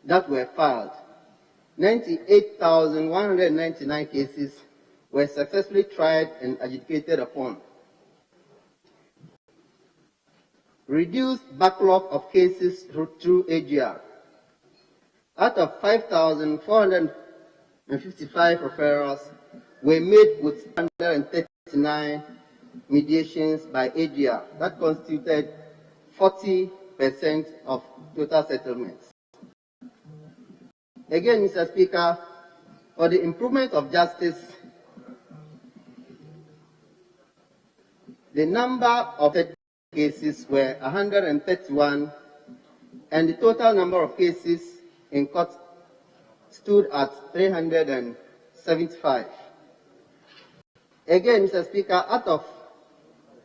that were filed, 98,199 cases were successfully tried and adjudicated upon. Reduced backlog of cases through AGR. Out of 5,455 referrals were made with 139 mediations by AGR. That constituted 40% of total settlements. Again, Mr. Speaker, for the improvement of justice, the number of cases were 131, and the total number of cases in court stood at 375. Again, Mr. Speaker, out of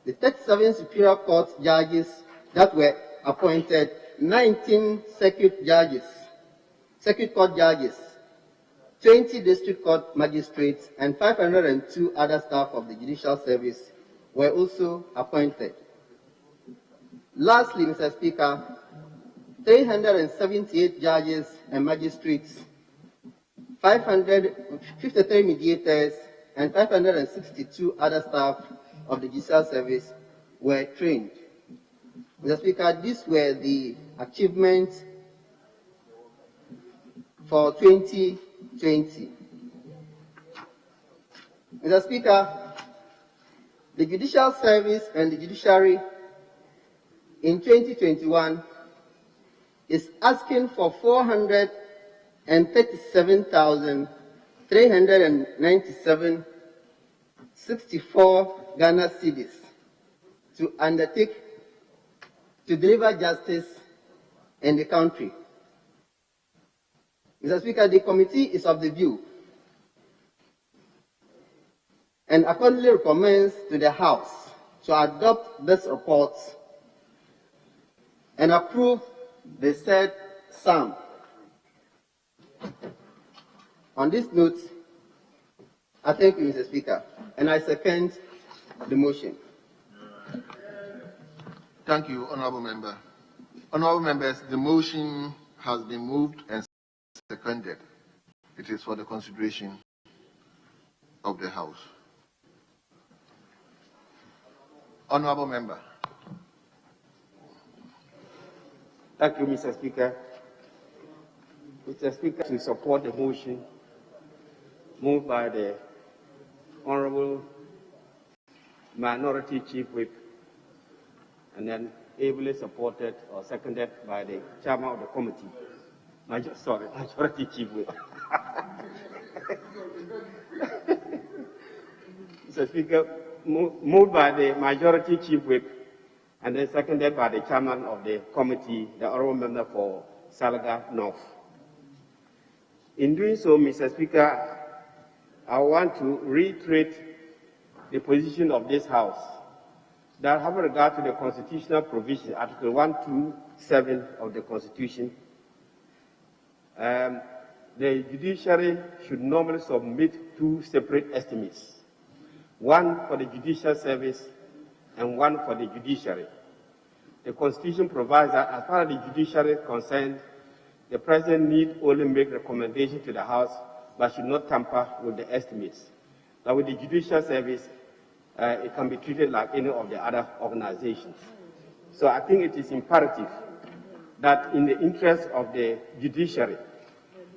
the 37 Superior Court judges that were appointed, 19 circuit court judges, 20 district court magistrates, and 502 other staff of the Judicial Service were also appointed. Lastly, Mr. Speaker, 378 judges and magistrates, 553 mediators, and 562 other staff of the Judicial Service were trained. Mr. Speaker, these were the achievements for 2020. Mr. Speaker, the Judicial Service and the judiciary in 2021 is asking for 437,397.64 Ghana cedis to undertake to deliver justice in the country. Mr. Speaker, the committee is of the view and accordingly recommends to the House to adopt this report and approve the said sum. On this note, I thank you, Mr. Speaker, and I second the motion. Thank you, Honourable Member. Honourable Members, the motion has been moved and seconded. It is for the consideration of the House. Honourable Member. Thank you, Mr. Speaker. Mr. Speaker, to support the motion moved by the Honourable Minority Chief Whip and then ably supported or seconded by the Chairman of the Committee. Majority Chief Whip. Mr. Speaker, moved by the Majority Chief Whip and then seconded by the Chairman of the Committee, the Honourable Member for Salaga North. In doing so, Mr. Speaker, I want to reiterate the position of this House that having regard to the constitutional provision, Article 127 of the Constitution, the judiciary should normally submit two separate estimates, one for the Judicial Service and one for the judiciary. The Constitution provides that as far as the judiciary is concerned, the President need only make recommendations to the House, but should not tamper with the estimates. Now with the Judicial Service, it can be treated like any of the other organizations. So I think it is imperative that in the interest of the judiciary,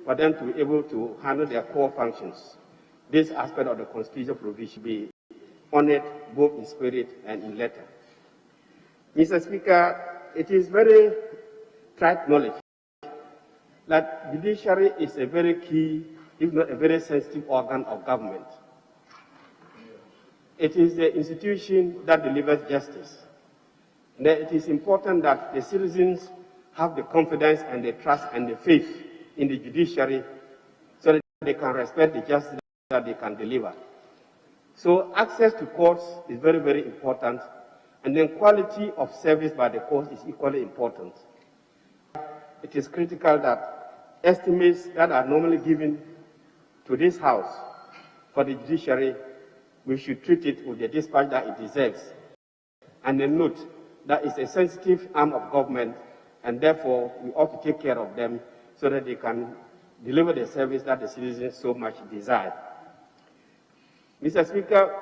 for them to be able to handle their core functions, this aspect of the constitutional provision be honored both in spirit and in letter. Mr. Speaker, it is very trite knowledge that judiciary is a very key, if not a very sensitive organ of government. It is the institution that delivers justice. And it is important that the citizens have the confidence and the trust and the faith in the judiciary so that they can respect the justice that they can deliver. So access to courts is very, very important, and then quality of service by the courts is equally important. It is critical that estimates that are normally given to this House for the judiciary, we should treat it with the dispatch that it deserves. And then note that it's a sensitive arm of government, and therefore we ought to take care of them so that they can deliver the service that the citizens so much desire. Mr. Speaker,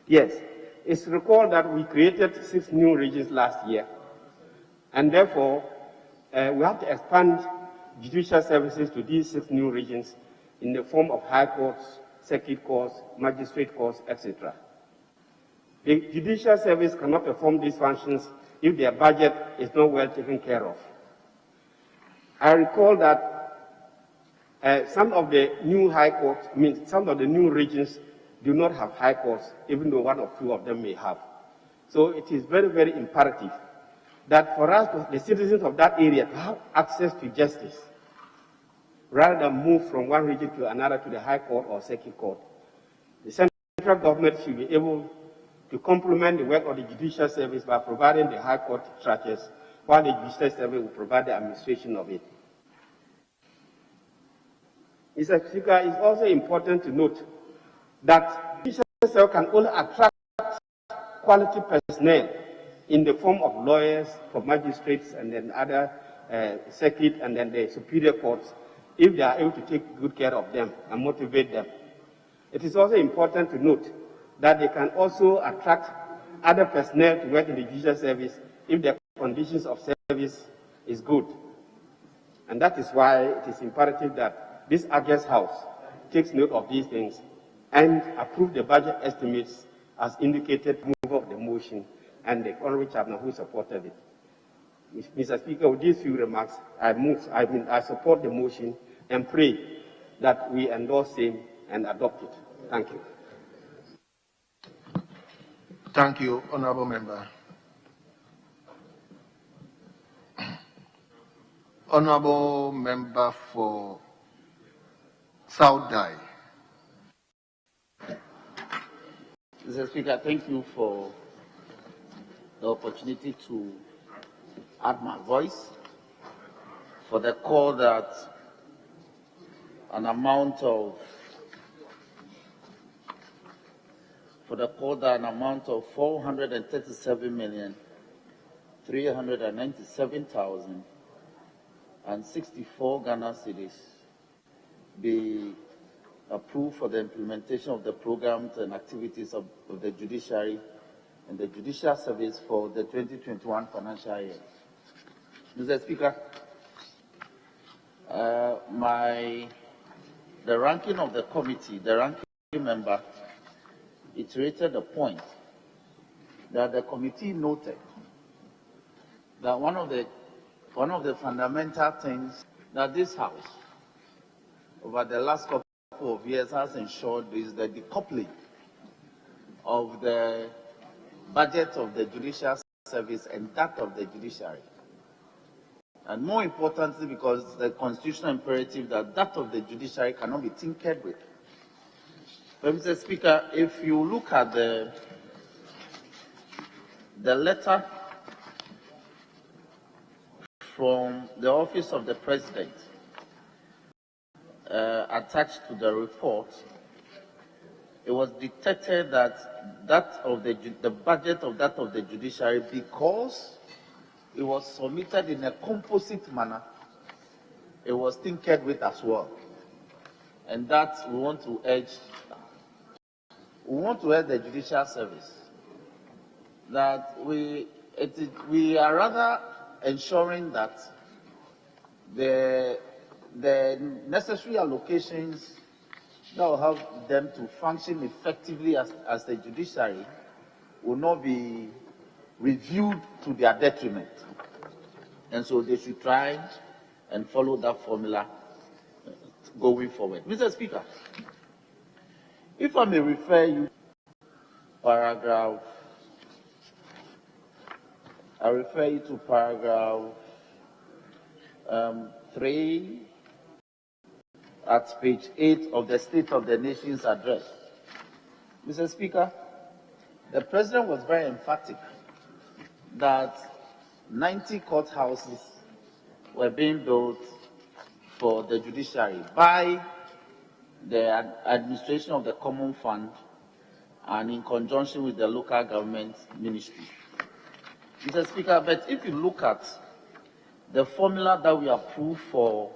yes, it's recalled that we created 6 new regions last year, and therefore we have to expand judicial services to these 6 new regions in the form of high courts, circuit courts, magistrate courts, etc. The judicial service cannot perform these functions if their budget is not well taken care of. I recall that some of the new high courts, some of the new regions do not have high courts, even though 1 or 2 of them may have. So it is very, very imperative that for us, the citizens of that area, to have access to justice, rather than move from one region to another to the high court or circuit court. The central government should be able to complement the work of the judicial service by providing the high court structures, while the judicial service will provide the administration of it. Mr. Speaker, it's also important to note that the judicial service can only attract quality personnel in the form of lawyers for magistrates and then other circuit and then the superior courts, if they are able to take good care of them and motivate them. It is also important to note that they can also attract other personnel to work in the judicial service if their conditions of service is good. And that is why it is imperative that this August House takes note of these things and approve the budget estimates as indicated in the motion, and the Honorable Chairman who supported it. Mr. Speaker, with these few remarks, I support the motion and pray that we endorse him and adopt it. Thank you. Thank you, Honorable Member. Honorable Member for South Dai. Mr. Speaker, thank you for the opportunity to add my voice for the call that an amount of 437,397,064 Ghana cedis be approved for the implementation of the programs and activities of the judiciary and the judicial service for the 2021 financial year. Mr. Speaker, the ranking of the committee, the ranking member, iterated the point that the committee noted that one of the fundamental things that this House over the last couple of years has ensured is the decoupling of the budget of the judicial service and that of the judiciary. And more importantly, because the constitutional imperative that of the judiciary cannot be tinkered with. But Mr. Speaker, if you look at the letter from the Office of the President attached to the report, it was detected that of the budget of that of the judiciary, because it was submitted in a composite manner, it was tinkered with as well. and that we want to urge the judicial service that we are rather ensuring that the necessary allocations that will help them to function effectively as the judiciary will not be reviewed to their detriment. And so they should try and follow that formula going forward. Mr. Speaker, if I may refer you paragraph 3 at page 8 of the State of the Nation's address. Mr. Speaker, the President was very emphatic that 90 courthouses were being built for the judiciary by the administration of the Common Fund and in conjunction with the local government ministry. Mr. Speaker, but if you look at the formula that we approved for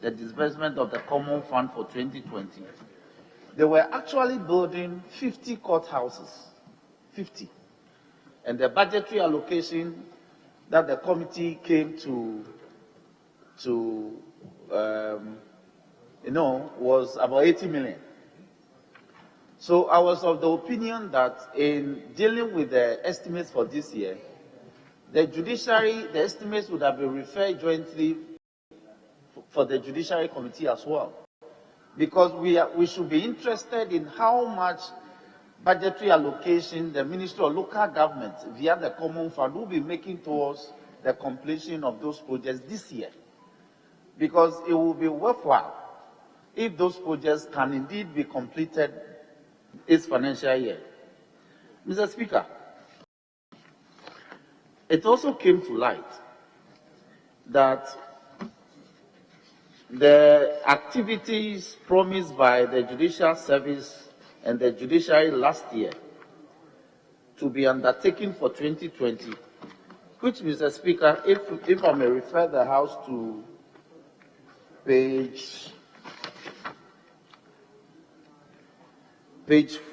the disbursement of the Common Fund for 2020, they were actually building 50 courthouses, 50. And the budgetary allocation that the committee came to was about 80 million. So I was of the opinion that in dealing with the estimates for this year, the judiciary, the estimates would have been referred jointly for the Judiciary Committee as well. Because we should be interested in how much budgetary allocation the Ministry of Local Government via the Common Fund will be making towards the completion of those projects this year. Because it will be worthwhile if those projects can indeed be completed this financial year. Mr. Speaker, it also came to light that the activities promised by the Judicial Service and the judiciary last year to be undertaken for 2020, which, Mr. Speaker, if I may refer the House to page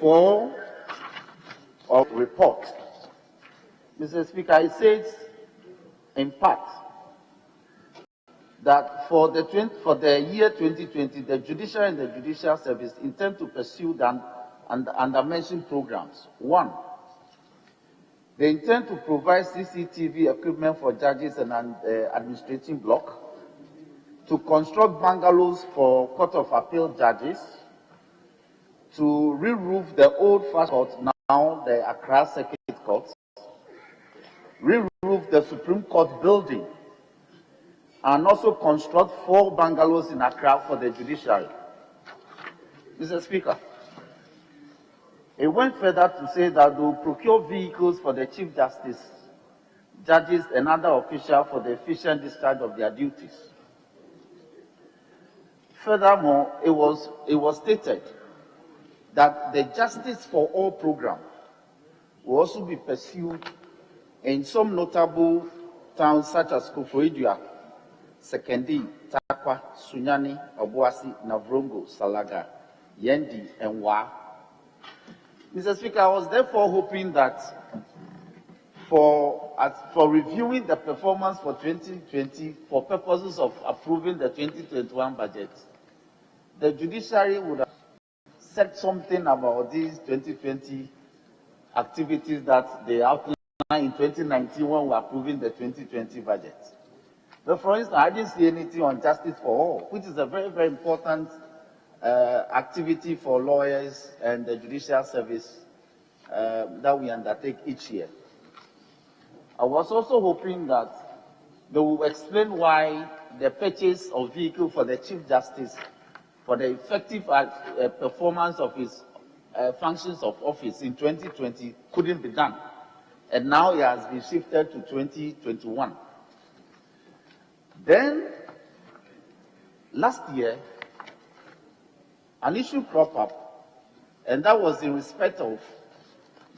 4 of report. Mr. Speaker, it says in part that for the year 2020, the judiciary and the judicial service intend to pursue the under-mentioned programs. 1, they intend to provide CCTV equipment for judges and administrative block, to construct bungalows for Court of Appeal judges, to re-roof the old First Court, now the Accra Circuit Court, re-roof the Supreme Court building, and also construct 4 bungalows in Accra for the judiciary. Mr. Speaker, it went further to say that they will procure vehicles for the Chief Justice, judges, and other officials for the efficient discharge of their duties. Furthermore, it was stated that the Justice for All program will also be pursued in some notable towns such as Koforidua, Sekendi, Takwa, Sunyani, Obuasi, Navrongo, Salaga, Yendi, and Wa. Mr. Speaker, I was therefore hoping that for reviewing the performance for 2020 for purposes of approving the 2021 budget, the judiciary would have said something about these 2020 activities that they outlined in 2019 when we were approving the 2020 budget. But for instance, I didn't see anything on Justice for All, which is a very, very important activity for lawyers and the judicial service that we undertake each year. I was also hoping that they will explain why the purchase of vehicle for the Chief Justice for the effective performance of his functions of office in 2020 couldn't be done. And now it has been shifted to 2021. Then, last year, an issue cropped up, and that was in respect of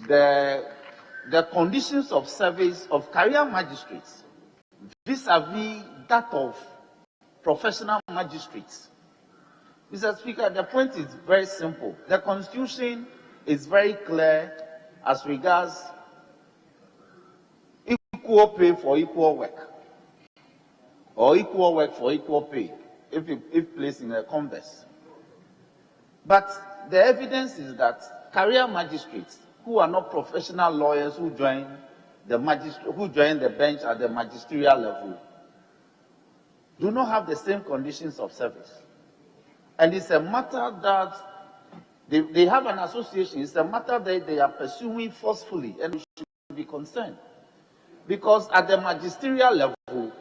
the conditions of service of career magistrates vis-a-vis that of professional magistrates. Mr. Speaker, the point is very simple. The Constitution is very clear as regards equal pay for equal work, or equal work for equal pay, if placed in a converse. But the evidence is that career magistrates who are not professional lawyers who join the bench at the magisterial level do not have the same conditions of service. And it's a matter that they have an association. It's a matter that they are pursuing forcefully, and we should be concerned. Because at the magisterial level,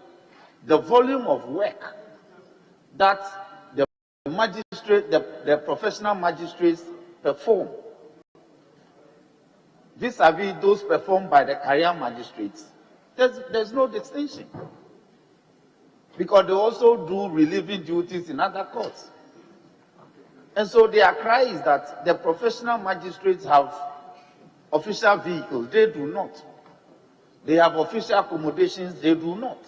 the volume of work that the professional magistrates perform vis-a-vis those performed by the career magistrates, there's no distinction. Because they also do relieving duties in other courts. And so their cry is that the professional magistrates have official vehicles. They do not. They have official accommodations. They do not.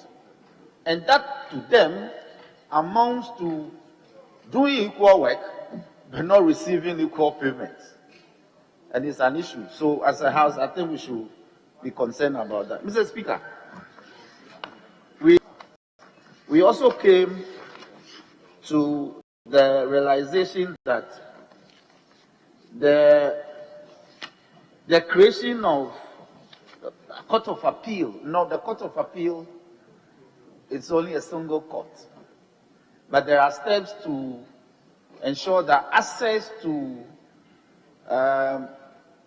And that to them amounts to doing equal work but not receiving equal payments. And it's an issue. So as a House, I think we should be concerned about that. Mr. Speaker, we also came to the realization that the creation of a court of appeal, the court of appeal is only a single court. But there are steps to ensure that access to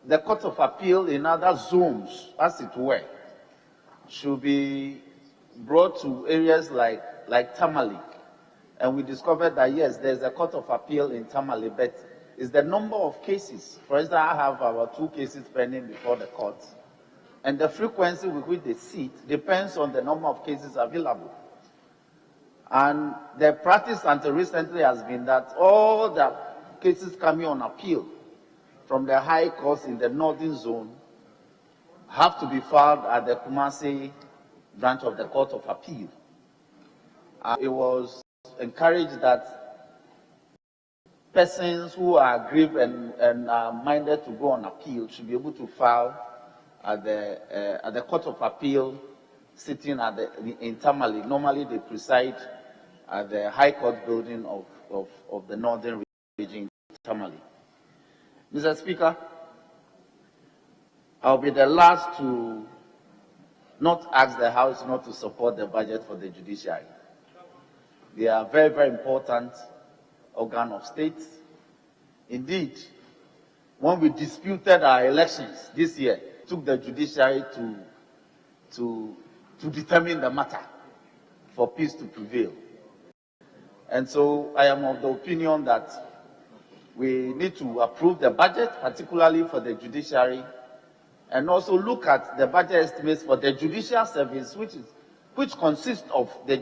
the court of appeal in other zones, as it were, should be brought to areas like Tamale. And we discovered that, yes, there's a court of appeal in Tamale, but it's the number of cases. For instance, I have about 2 cases pending before the courts. And the frequency with which they sit depends on the number of cases available. And the practice until recently has been that all the cases coming on appeal from the high courts in the northern zone have to be filed at the Kumasi branch of the Court of Appeal. It was encouraged that persons who are aggrieved and are minded to go on appeal should be able to file at the Court of Appeal sitting in Tamale. Normally they preside at the High Court building of the northern region, Tamale. Mr. Speaker, I'll be the last to not ask the House not to support the budget for the judiciary. They are a very, very important organ of state. Indeed, when we disputed our elections this year, it took the judiciary to determine the matter for peace to prevail. And so I am of the opinion that we need to approve the budget, particularly for the judiciary, and also look at the budget estimates for the judicial service, which consists of the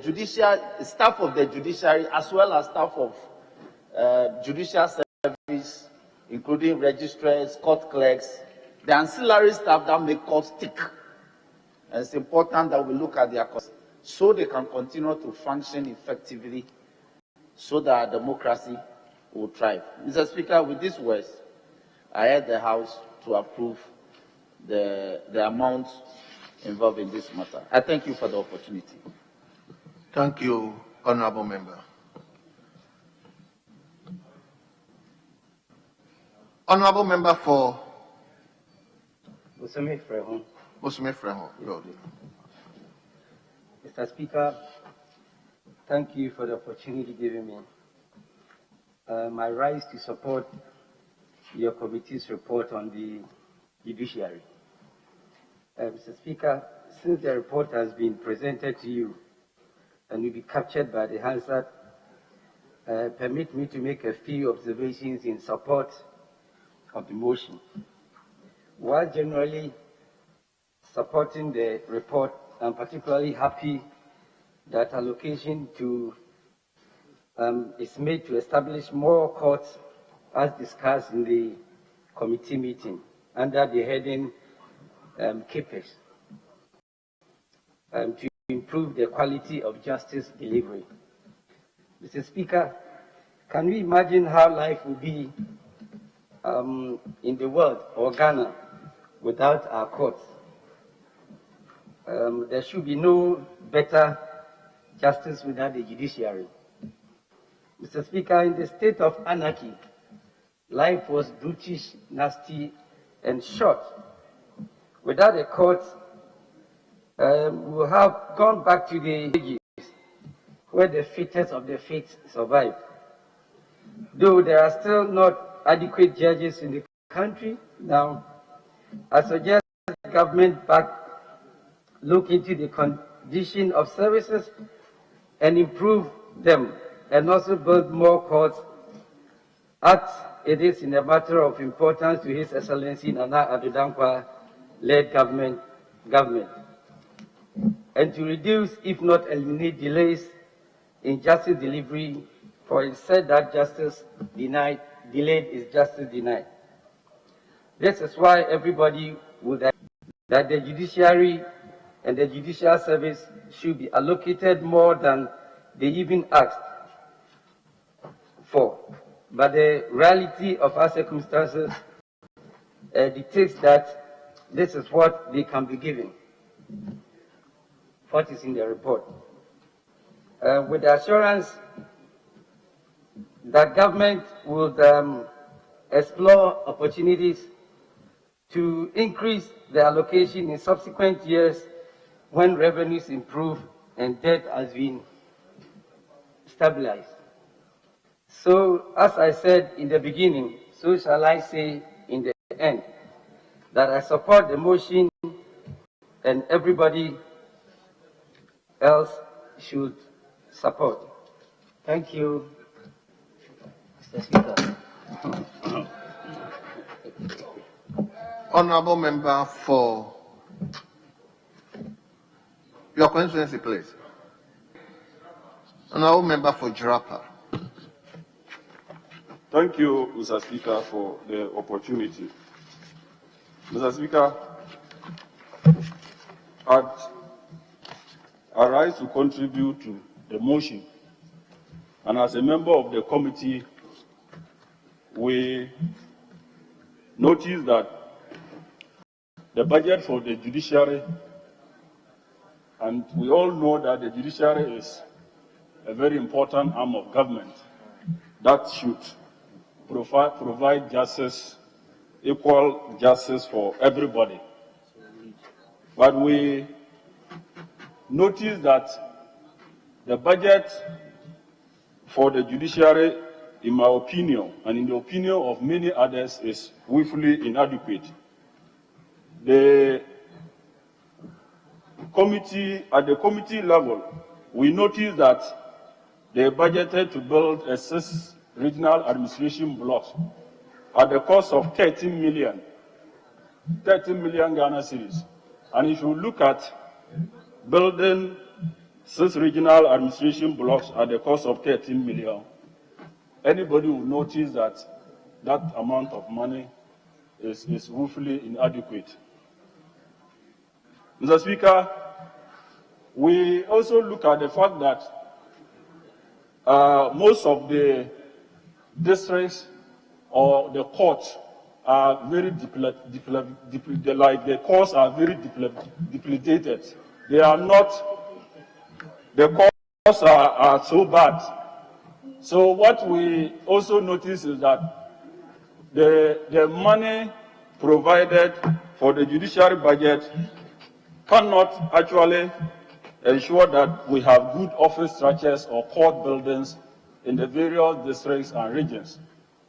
staff of the judiciary as well as staff of judicial service, including registrars, court clerks, the ancillary staff that make courts tick. And it's important that we look at their costs so they can continue to function effectively, so that our democracy will thrive. Mr. Speaker, with these words, I urge the House to approve the amount involved in this matter. I thank you for the opportunity. Thank you, Honorable Member. Honorable Member for Bosome Freho. Bosome Freho. Mr. Speaker, thank you for the opportunity given me. I rise to support your committee's report on the judiciary. Mr. Speaker, since the report has been presented to you and will be captured by the Hansard, permit me to make a few observations in support of the motion. While generally supporting the report, I'm particularly happy that allocation is made to establish more courts as discussed in the committee meeting under the heading KPES to improve the quality of justice delivery. Mr. Speaker, Can we imagine how life would be in the world or Ghana without our courts? There should be no better justice without the judiciary. Mr. Speaker, in the state of anarchy, life was brutish, nasty, and short. Without a court, we will have gone back to the ages where the fittest of the fit survived. Though there are still not adequate judges in the country now, I suggest the government back look into the condition of services and improve them, and also build more courts as it is in a matter of importance to His Excellency Nana Addo Dankwa-led government, and to reduce, if not eliminate, delays in justice delivery, for it said that justice delayed is justice denied. This is why everybody would agree that the judiciary and the judicial service should be allocated more than they even asked for. But the reality of our circumstances dictates that this is what they can be given. What is in the report. With the assurance that government would explore opportunities to increase the allocation in subsequent years when revenues improve and debt has been stabilized. So, as I said in the beginning, so shall I say in the end, that I support the motion and everybody else should support. Thank you, Mr. Speaker. Honorable member for your constituency, please. Honorable member for Jirapa. Thank you, Mr. Speaker, for the opportunity. Mr. Speaker, I rise to contribute to the motion. And as a member of the committee, we notice that the budget for the judiciary, and we all know that the judiciary is a very important arm of government that should provide justice, equal justice for everybody. But we notice that the budget for the judiciary, in my opinion, and in the opinion of many others, is woefully inadequate. The committee, at the committee level, we notice that they budgeted to build a 6 regional administration blocks at the cost of 13 million Ghana cedis. And if you look at building 6 regional administration blocks at the cost of 13 million, anybody will notice that that amount of money is woefully inadequate. Mr. Speaker, we also look at the fact that most of the districts or the courts are very the courts are very depleted. They are not, the courts are so bad. So what we also notice is that the money provided for the judiciary budget cannot actually ensure that we have good office structures or court buildings in the various districts and regions.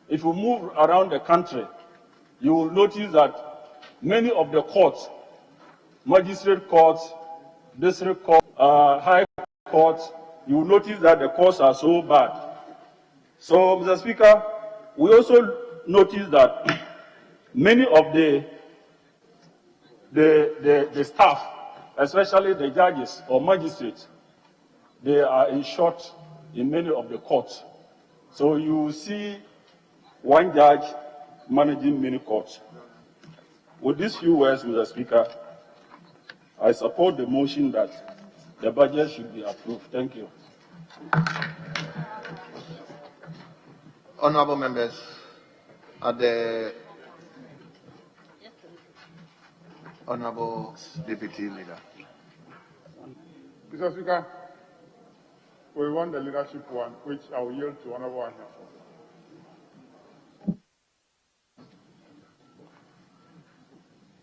If you move around the country, you will notice that many of the courts, magistrate courts, district courts, high courts, you will notice that the courts are so bad. So, Mr. Speaker, we also notice that many of the staff, especially the judges or magistrates, they are in short in many of the courts. So you see one judge managing many courts. With these few words, Mr. Speaker, I support the motion that the budget should be approved. Thank you. Honorable members, the Honorable Deputy Leader. Mr. Speaker, we want the leadership one, which I will yield to Honorable Ahia.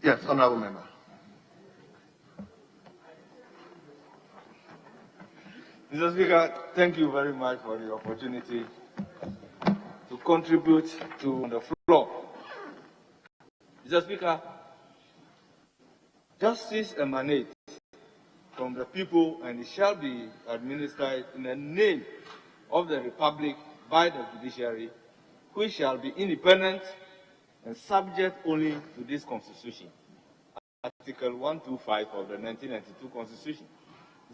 Yes, Honorable Member. Mr. Speaker, thank you very much for the opportunity to contribute to the floor. Mr. Speaker, justice emanates from the people and it shall be administered in the name of the Republic by the judiciary, which shall be independent and subject only to this Constitution. Article 125 of the 1992 Constitution.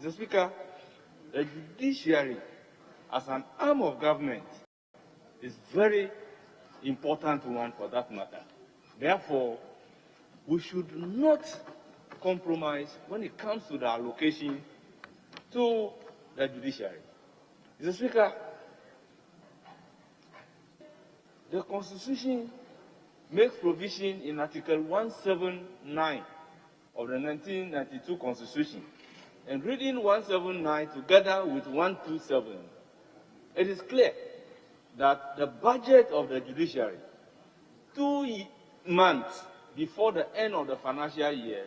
Mr. Speaker, the judiciary as an arm of government is very important one for that matter. Therefore, we should not compromise when it comes to the allocation to the judiciary. Mr. Speaker, the Constitution makes provision in Article 179 of the 1992 Constitution, and reading 179 together with 127, it is clear that the budget of the judiciary 2 months before the end of the financial year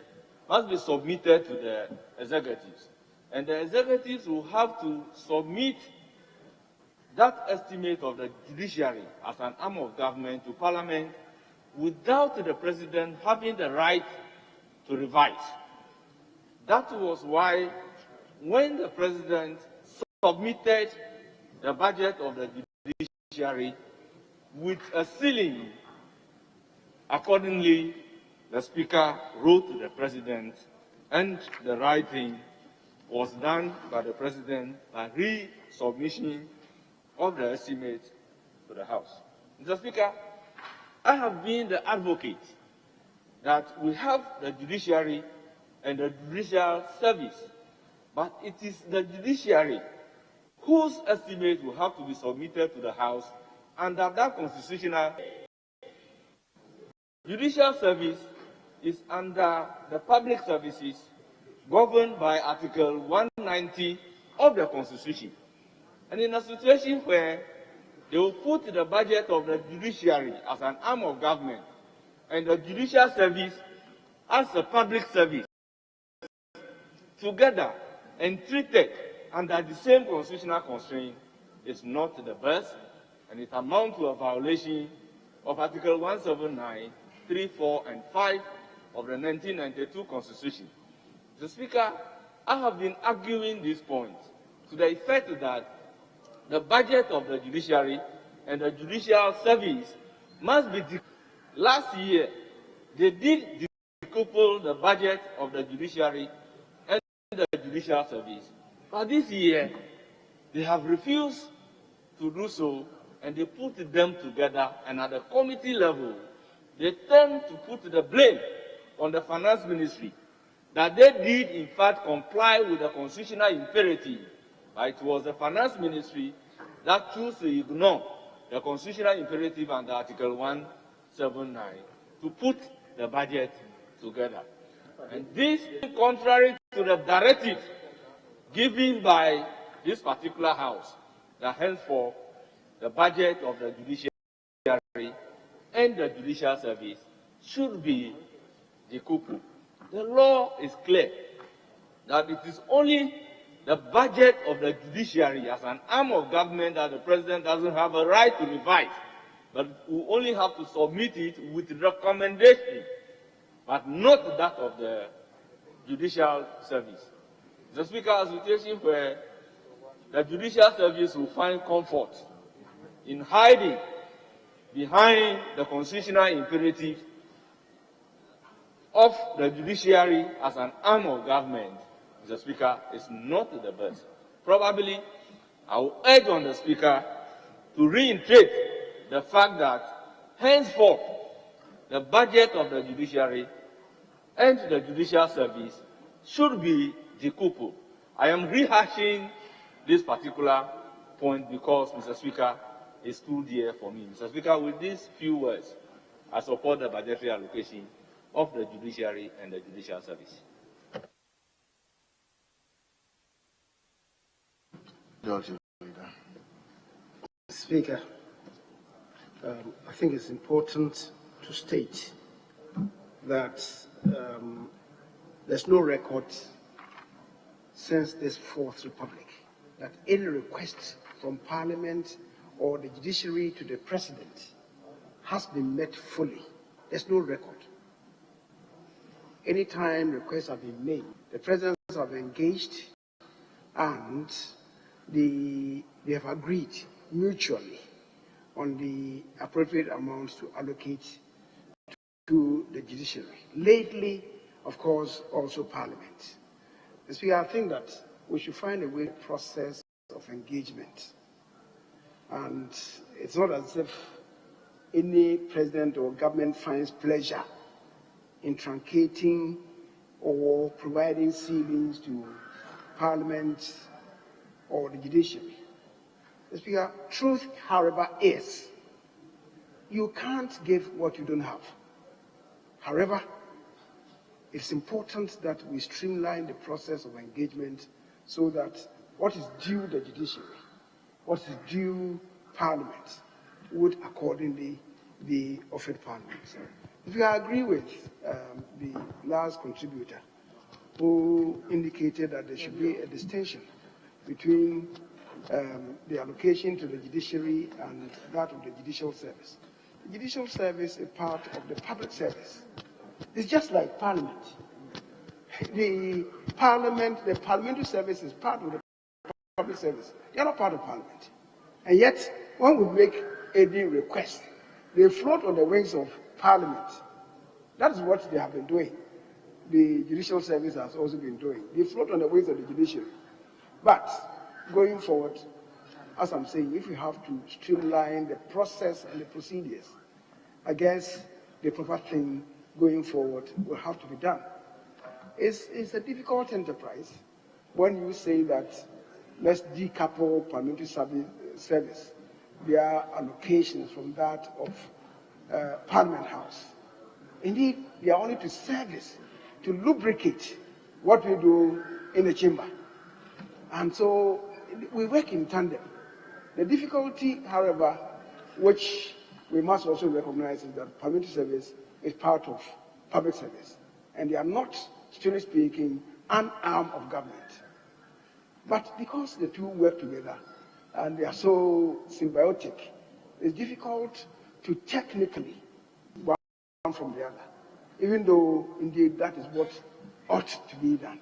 must be submitted to the executives. And the executives will have to submit that estimate of the judiciary as an arm of government to Parliament without the President having the right to revise. That was why when the President submitted the budget of the judiciary with a ceiling, accordingly, the Speaker wrote to the President, and the right thing was done by the President by resubmission of the estimate to the House. Mr. Speaker, I have been the advocate that we have the judiciary and the judicial service, but it is the judiciary whose estimate will have to be submitted to the House under that constitutional. Judicial service is under the public services governed by Article 190 of the Constitution. And in a situation where they will put the budget of the judiciary as an arm of government and the judicial service as a public service together and treated under the same constitutional constraint is not the best, and it amounts to a violation of Article 179, 3, 4, and 5 of the 1992 Constitution. Mr. Speaker, I have been arguing this point to the effect that the budget of the judiciary and the judicial service must be last year, they did decouple the budget of the judiciary and the judicial service. But this year, they have refused to do so, and they put them together, and at the committee level, they tend to put the blame on the finance ministry that they did in fact comply with the constitutional imperative, but it was the finance ministry that chose to ignore the constitutional imperative under Article 179 to put the budget together. And this is contrary to the directive given by this particular House, that henceforth the budget of the judiciary and the judicial service should be decoupled. The law is clear that it is only the budget of the judiciary as an arm of government that the President doesn't have a right to revise, but we only have to submit it with recommendation, but not that of the judicial service. The Speaker, a situation where the judicial service will find comfort in hiding behind the constitutional imperative of the judiciary as an arm of government, Mr. Speaker, is not the best. Probably, I will urge on the Speaker to reiterate the fact that henceforth the budget of the judiciary and the judicial service should be decoupled. I am rehashing this particular point because, Mr. Speaker, is too dear for me. Mr. Speaker, with these few words, I support the budgetary allocation of the judiciary and the judicial service. Speaker, I think it's important to state that there's no record since this Fourth Republic that any request from Parliament or the judiciary to the President has been met fully. There's no record. Anytime requests have been made, the Presidents have engaged and they have agreed mutually on the appropriate amounts to allocate to the judiciary. Lately, of course, also Parliament. Speaker, I think that we should find a way to process of engagement. And it's not as if any president or government finds pleasure in truncating or providing ceilings to Parliament or the judiciary. Speaker, truth, however, is you can't give what you don't have. However, it's important that we streamline the process of engagement so that what is due the judiciary, what is due Parliament, would accordingly be offered Parliament. If you agree with the last contributor who indicated that there should be a distinction between the allocation to the judiciary and that of the judicial service. The judicial service is part of the public service. It's just like Parliament. The parliamentary service is part of the public service. They are not part of Parliament. And yet, when we make any request, they float on the wings of Parliament. That is what they have been doing. The judicial service has also been doing. They float on the wings of the judiciary. But going forward, as I'm saying, if we have to streamline the process and the procedures, I guess the proper thing going forward will have to be done. It's a difficult enterprise when you say that let's decouple parliamentary service, their allocations from that of Parliament House. Indeed, they are only to service, to lubricate what we do in the chamber. And so we work in tandem. The difficulty, however, which we must also recognize is that parliamentary service is part of public service. And they are not, strictly speaking, an arm of government. But because the two work together and they are so symbiotic, it's difficult to technically one from the other, even though indeed that is what ought to be done.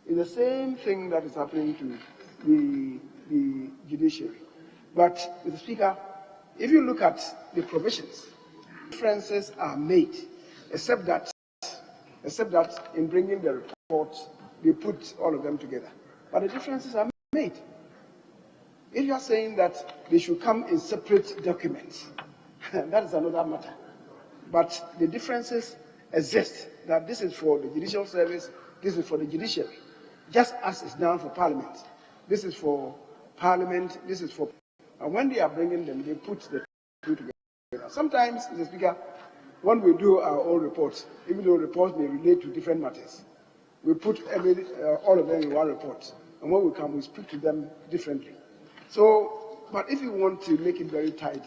It's the same thing that is happening to the judiciary. But, Mr. Speaker, if you look at the provisions, differences are made, except that in bringing the reports, they put all of them together. But the differences are made. If you are saying that they should come in separate documents, that is another matter. But the differences exist, that this is for the judicial service, this is for the judiciary, just as it's done for Parliament. This is for Parliament, this is for... And when they are bringing them, they put the two together. Sometimes, Mr. Speaker, when we do our own reports, even though reports may relate to different matters, we put all of them in one report. And when we come, we speak to them differently. So, but if you want to make it very tidy,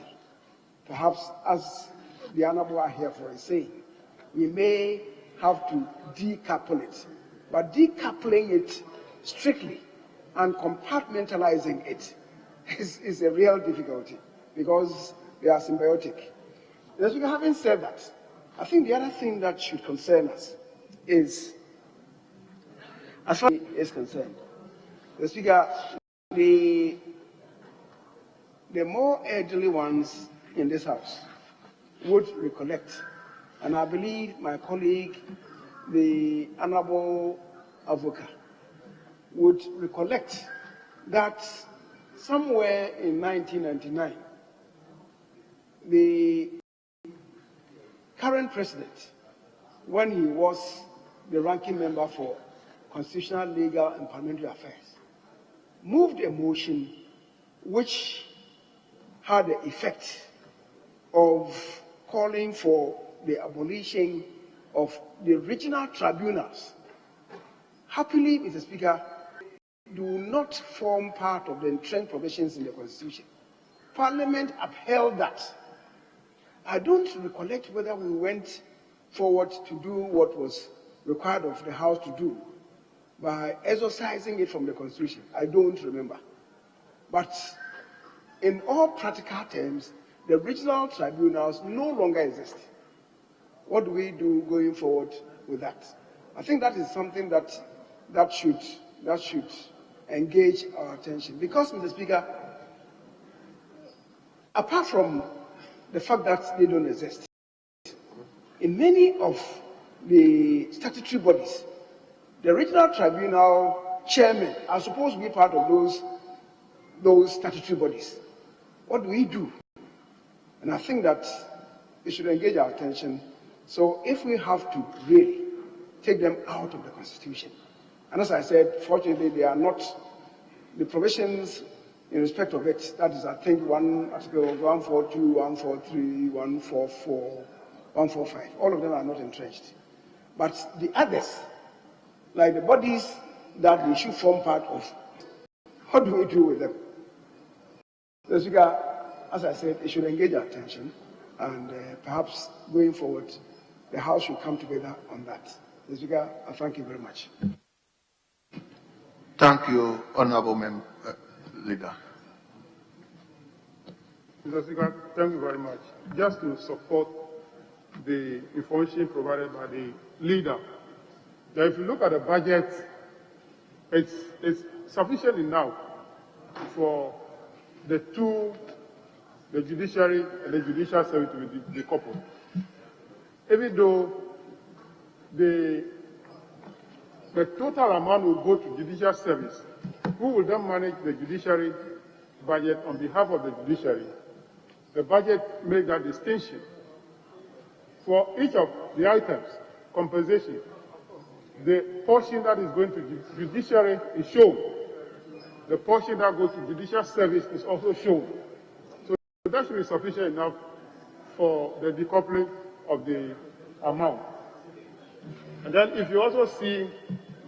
perhaps as the Honorable Ahiafo is saying, we may have to decouple it. But decoupling it strictly and compartmentalizing it is a real difficulty because they are symbiotic. Having said that, I think the other thing that should concern us is, as far as is concerned, the Speaker, the more elderly ones in this House would recollect, and I believe my colleague, the Honorable Avoka, would recollect that somewhere in 1999, the current president, when he was the ranking member for Constitutional, Legal and Parliamentary Affairs, moved a motion which had the effect of calling for the abolition of the regional tribunals. Happily, Mr. Speaker, do not form part of the entrenched provisions in the Constitution. Parliament upheld that. I don't recollect whether we went forward to do what was required of the House to do by exorcising it from the Constitution. I don't remember. But in all practical terms, the regional tribunals no longer exist. What do we do going forward with that? I think that is something that should engage our attention. Because, Mr. Speaker, apart from the fact that they don't exist, in many of the statutory bodies, the regional tribunal chairmen are supposed to be part of those statutory bodies. What do we do? And I think that it should engage our attention. So if we have to really take them out of the Constitution, and as I said, fortunately, they are not the provisions in respect of it. That is, I think, Article 142, 143, 144, 145. All of them are not entrenched. But the others, like the bodies that they should form part of, what do we do with them? Mr. Speaker, as I said, it should engage our attention, and perhaps going forward, the House should come together on that. Mr. Speaker, I thank you very much. Thank you, Honorable Leader. Mr. Speaker, thank you very much. Just to support the information provided by the leader, that if you look at the budget, it's sufficient enough for the judiciary and the judicial service to be coupled. Even though the total amount will go to judicial service, who will then manage the judiciary budget on behalf of the judiciary, the budget makes that distinction. For each of the items, compensation, the portion that is going to judiciary is shown. The portion that goes to judicial service is also shown. So that should be sufficient enough for the decoupling of the amount. And then if you also see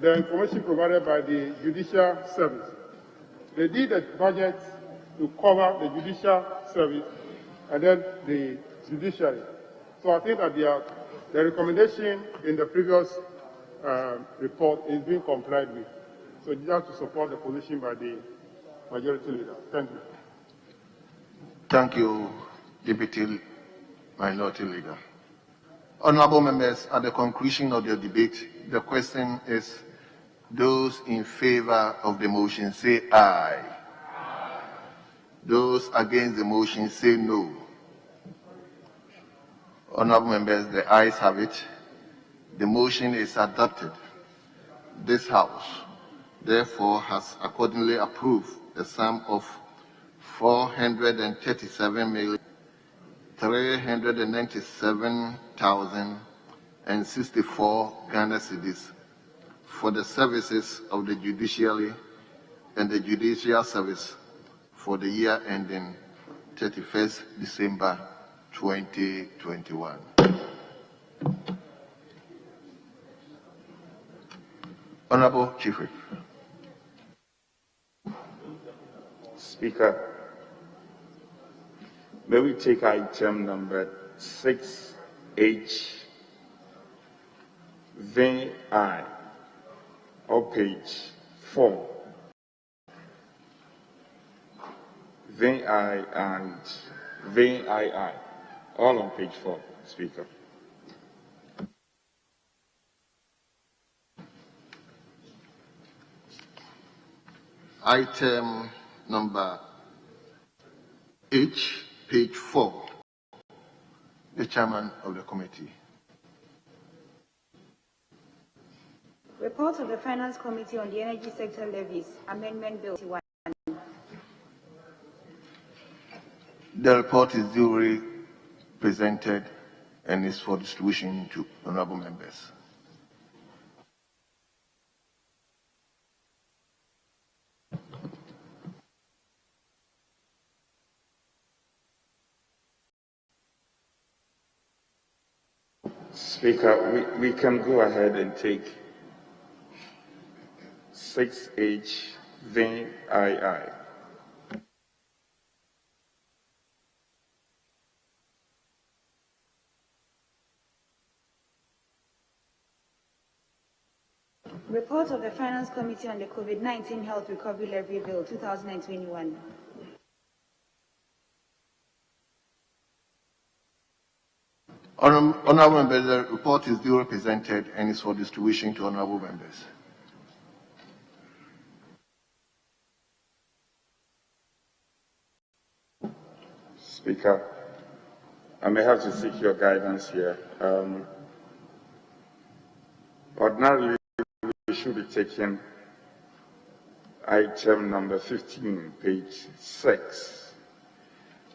the information provided by the judicial service, they did a budget to cover the judicial service and then the judiciary. So I think that the recommendation in the previous report is being complied with. So just to support the position by the majority leader. Thank you. Thank you, Deputy Minority Leader. Honorable members, at the conclusion of the debate, the question is, those in favor of the motion say aye. Those against the motion say no. Honorable members, the ayes have it. The motion is adopted. This House, therefore, has accordingly approved a sum of 437,397,064 Ghana cedis for the services of the judiciary and the judicial service for the year ending 31st December 2021. Honorable Chief Whip. Speaker, may we take item number 6H, vein I, or page 4. Vein I and vein II, all on page 4, Speaker. Item number H, page 4. The chairman of the committee. Report of the Finance Committee on the Energy Sector Levies, Amendment Bill 1. The report is duly presented and is for distribution to honorable members. Speaker, we can go ahead and take 6H VII. Report of the Finance Committee on the COVID-19 Health Recovery Levy Bill 2021. Honourable members, the report is duly presented and is for distribution to honourable members. Speaker, I may have to seek your guidance here. Ordinarily, we should be taking item number 15, page 6.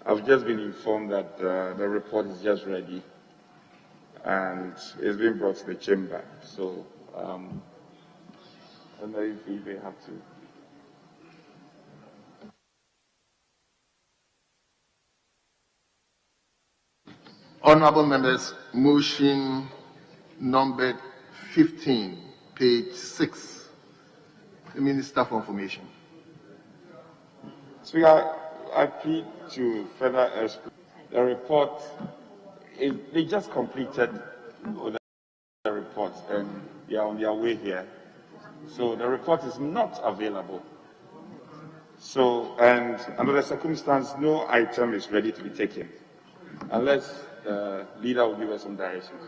I've just been informed that the report is just ready and it's been brought to the chamber. So, I don't know if we may have to. Honourable members, motion number 15, page 6. The Minister for Information. Speaker, I plead to further explain the report. They just completed the report and they are on their way here. So the report is not available. So, and under the circumstance, no item is ready to be taken unless the leader will give us some directions.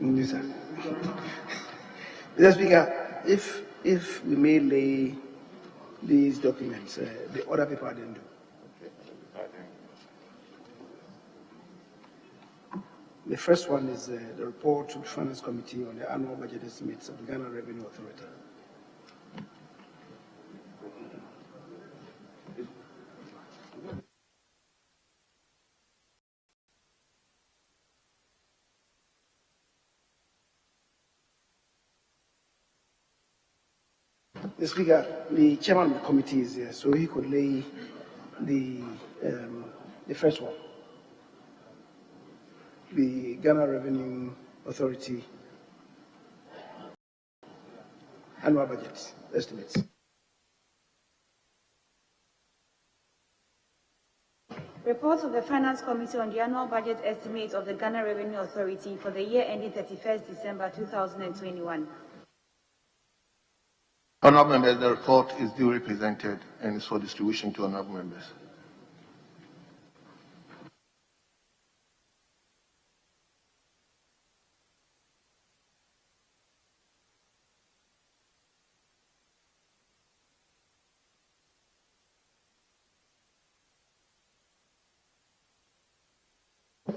Mr. Speaker, if we may lay these documents, the other people didn't do. The first one is the report to the Finance Committee on the annual budget estimates of the Ghana Revenue Authority. The Speaker, the chairman of the committee is here, so he could lay the first one. The Ghana Revenue Authority annual budget estimates. Report of the Finance Committee on the annual budget estimates of the Ghana Revenue Authority for the year ending 31st December 2021. Honourable members, the report is duly presented and is for distribution to honourable members.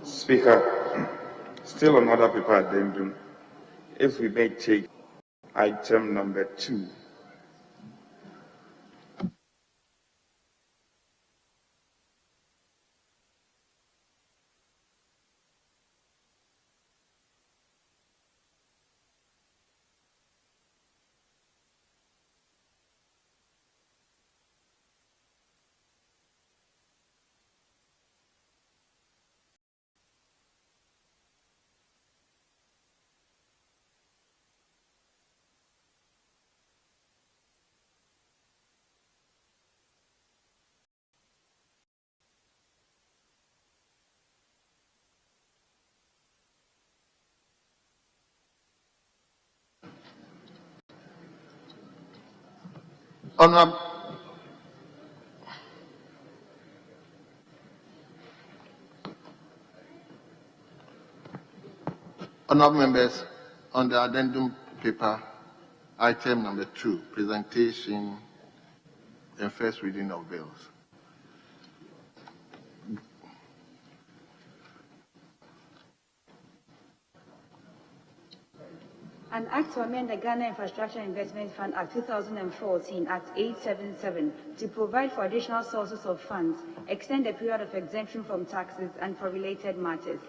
Speaker, still on other paper addendum, if we may take item number 2. Honourable members, on the addendum paper, item number 2, presentation and first reading of bills. An act to amend the Ghana Infrastructure Investment Fund Act 2014 Act 877 to provide for additional sources of funds, extend the period of exemption from taxes, and for related matters.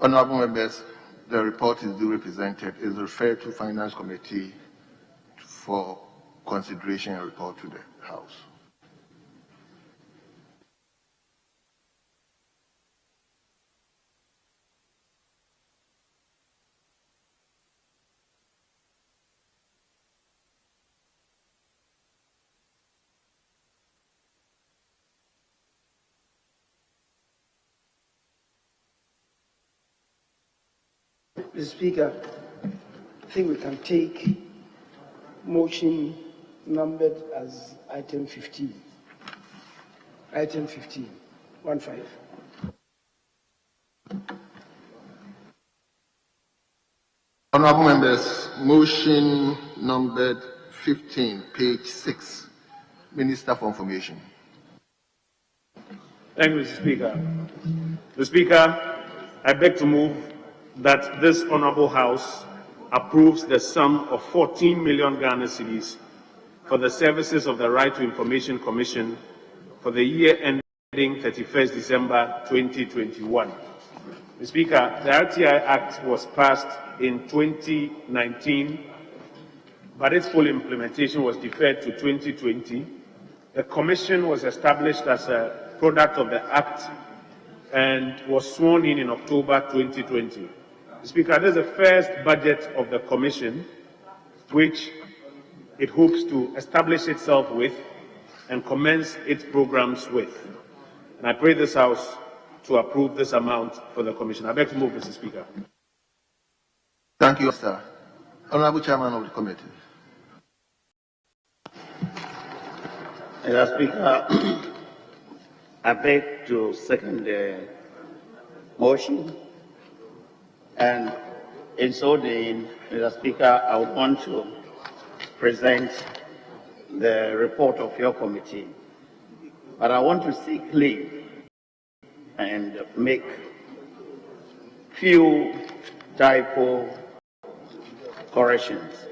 Honorable members, the report is duly presented. It is referred to Finance Committee for consideration and report to the House. Mr. Speaker, I think we can take motion numbered as item 15. Item 15, 1-5. Honorable members, motion numbered 15, page 6. Minister for Information. Thank you, Mr. Speaker. Mr. Speaker, I beg to move that this Honorable House approves the sum of 14 million Ghana cedis for the services of the Right to Information Commission for the year ending 31st December 2021. Mr. Speaker, the RTI Act was passed in 2019, but its full implementation was deferred to 2020. The Commission was established as a product of the Act and was sworn in October 2020. Speaker, this is the first budget of the Commission, which it hopes to establish itself with and commence its programs with. And I pray this House to approve this amount for the Commission. I beg to move, Mr. Speaker. Thank you, sir. Honorable Chairman of the Committee. Mr. Speaker, I beg to second the motion. And in so doing, Mr. Speaker, I would want to present the report of your committee. But I want to seek leave and make few typo corrections.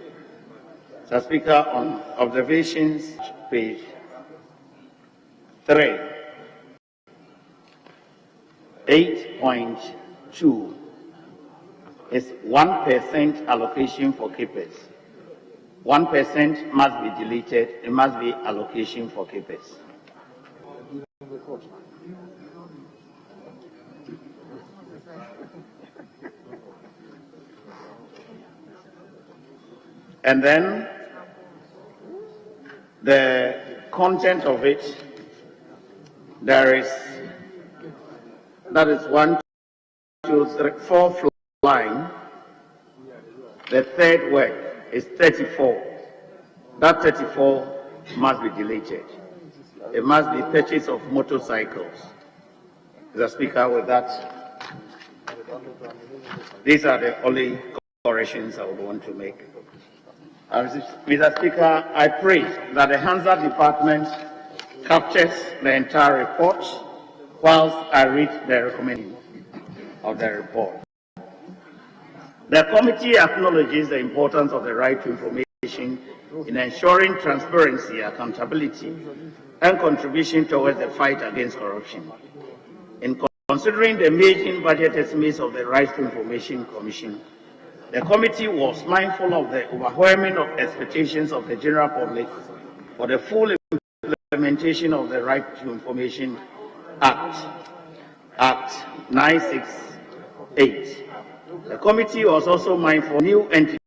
Mr. Speaker, on observations, page 3, 8.2 is 1% allocation for keepers. 1% must be deleted. It must be allocation for keepers. And then the content of it, that is 1, 2, 3, 4th line. The third word is 34. That 34 must be deleted. It must be purchase of motorcycles. Mr. Speaker, with that, these are the only corrections I would want to make. Mr. Speaker, I pray that the Hansard Department captures the entire report whilst I read the recommendation of the report. The committee acknowledges the importance of the right to information in ensuring transparency, accountability, and contribution towards the fight against corruption. In considering the maiden budget estimates of the Right to Information Commission, the committee was mindful of the overwhelming expectations of the general public for the full implementation of the Right to Information Act, Act 968. The committee was also mindful of new entity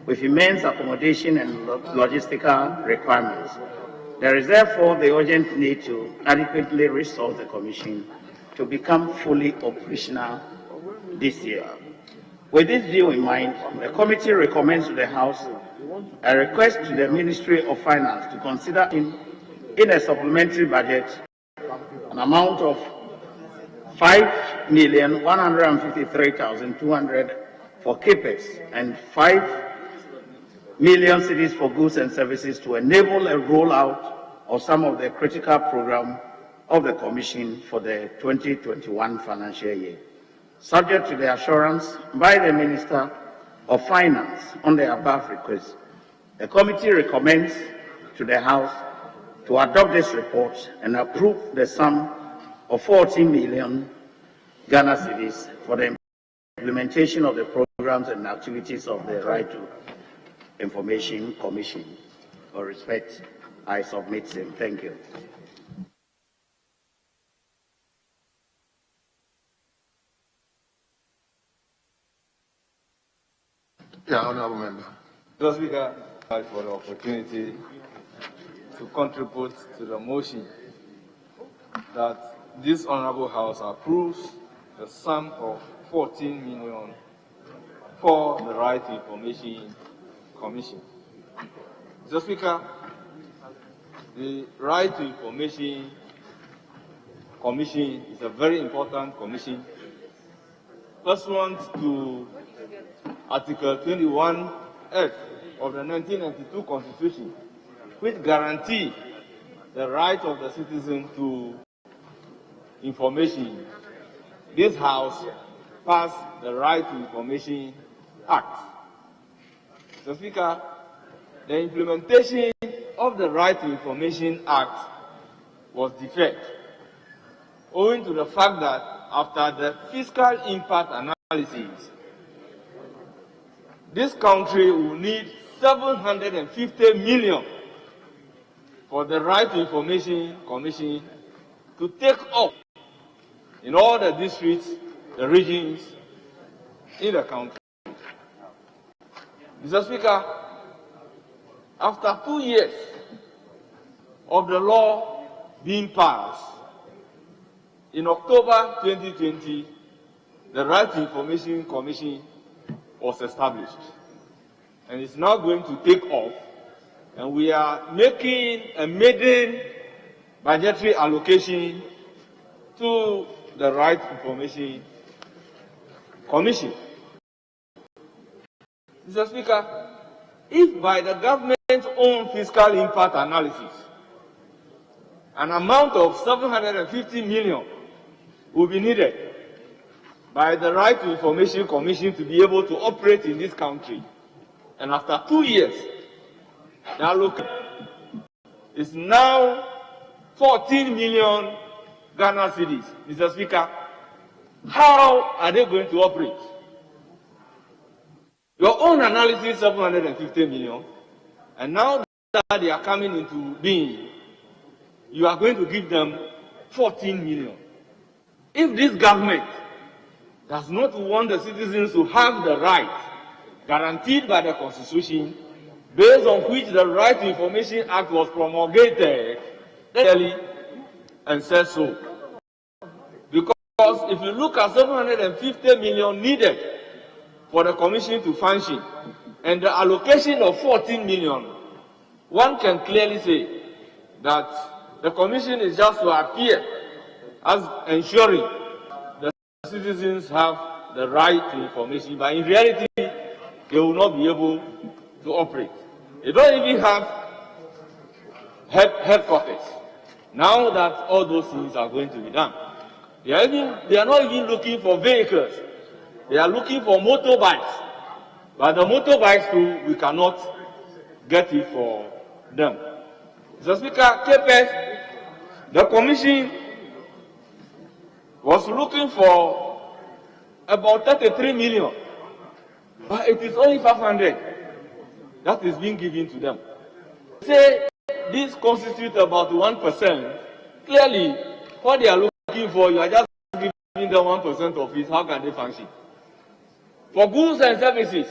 with immense accommodation and logistical requirements. There is therefore the urgent need to adequately resource the Commission to become fully operational this year. With this view in mind, the committee recommends to the House a request to the Ministry of Finance to consider in a supplementary budget an amount of 5,153,200 for keepers and 5 million cedis for goods and services to enable a rollout of some of the critical program of the Commission for the 2021 financial year. subject to the assurance by the Minister of Finance on the above request. The committee recommends to the House to adopt this report and approve the sum of 14 million Ghana cedis for the implementation of the programs and activities of the Right to Information Commission. For respect, I submit same. Thank you. Yeah, Honourable Member. Mr. Speaker, I for the opportunity to contribute to the motion that this Honourable House approves the sum of 14 million for the Right to Information Commission. Mr. Speaker, the Right to Information Commission is a very important commission pursuant to Article 21F of the 1992 Constitution, which guarantees the right of the citizen to information. This House passed the Right to Information Act. Mr. Speaker, the implementation of the Right to Information Act was deferred, owing to the fact that after the fiscal impact analysis, this country will need 750 million for the Right to Information Commission to take up in all the districts, the regions in the country. Mr. Speaker, after 2 years of the law being passed, in October 2020, the Right to Information Commission was established and is now going to take off, and we are making a maiden budgetary allocation to the Right Information Commission. Mr. Speaker, if by the government's own fiscal impact analysis, an amount of 750 million will be needed by the Right to Information Commission to be able to operate in this country, and after 2 years, the allocation is now 14 million Ghana cedis. Mr. Speaker, how are they going to operate? Your own analysis, 750 million, and now that they are coming into being, you are going to give them 14 million. If this government does not want the citizens to have the right guaranteed by the Constitution, based on which the Right to Information Act was promulgated, clearly and says so. Because if you look at 750 million needed for the Commission to function and the allocation of 14 million, one can clearly say that the Commission is just to appear as ensuring the citizens have the right to information, but in reality, they will not be able to operate. They don't even have headquarters. Now that all those things are going to be done, they are not even looking for vehicles. They are looking for motorbikes. But the motorbikes too, we cannot get it for them. Mr. Speaker, KPS, the Commission was looking for about 33 million, but it is only 500 that is being given to them. Say this constitutes about 1%. Clearly, what they are looking for, you are just giving them 1% of it. How can they function? For goods and services,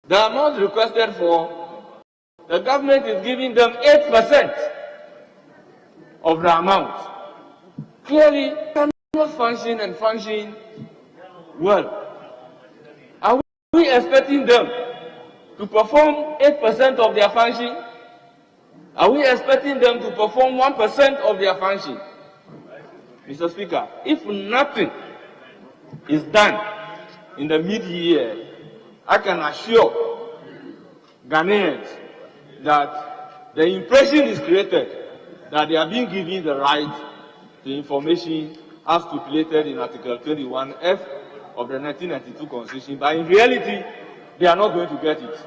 the amount requested for, the government is giving them 8% of the amount. Clearly, cannot function and function well. Are we expecting them to perform 8% of their function? Are we expecting them to perform 1% of their function? Mr. Speaker, if nothing is done in the mid-year, I can assure Ghanaians that the impression is created that they are being given the right to information as stipulated in Article 21F of the 1992 Constitution, but in reality, they are not going to get it.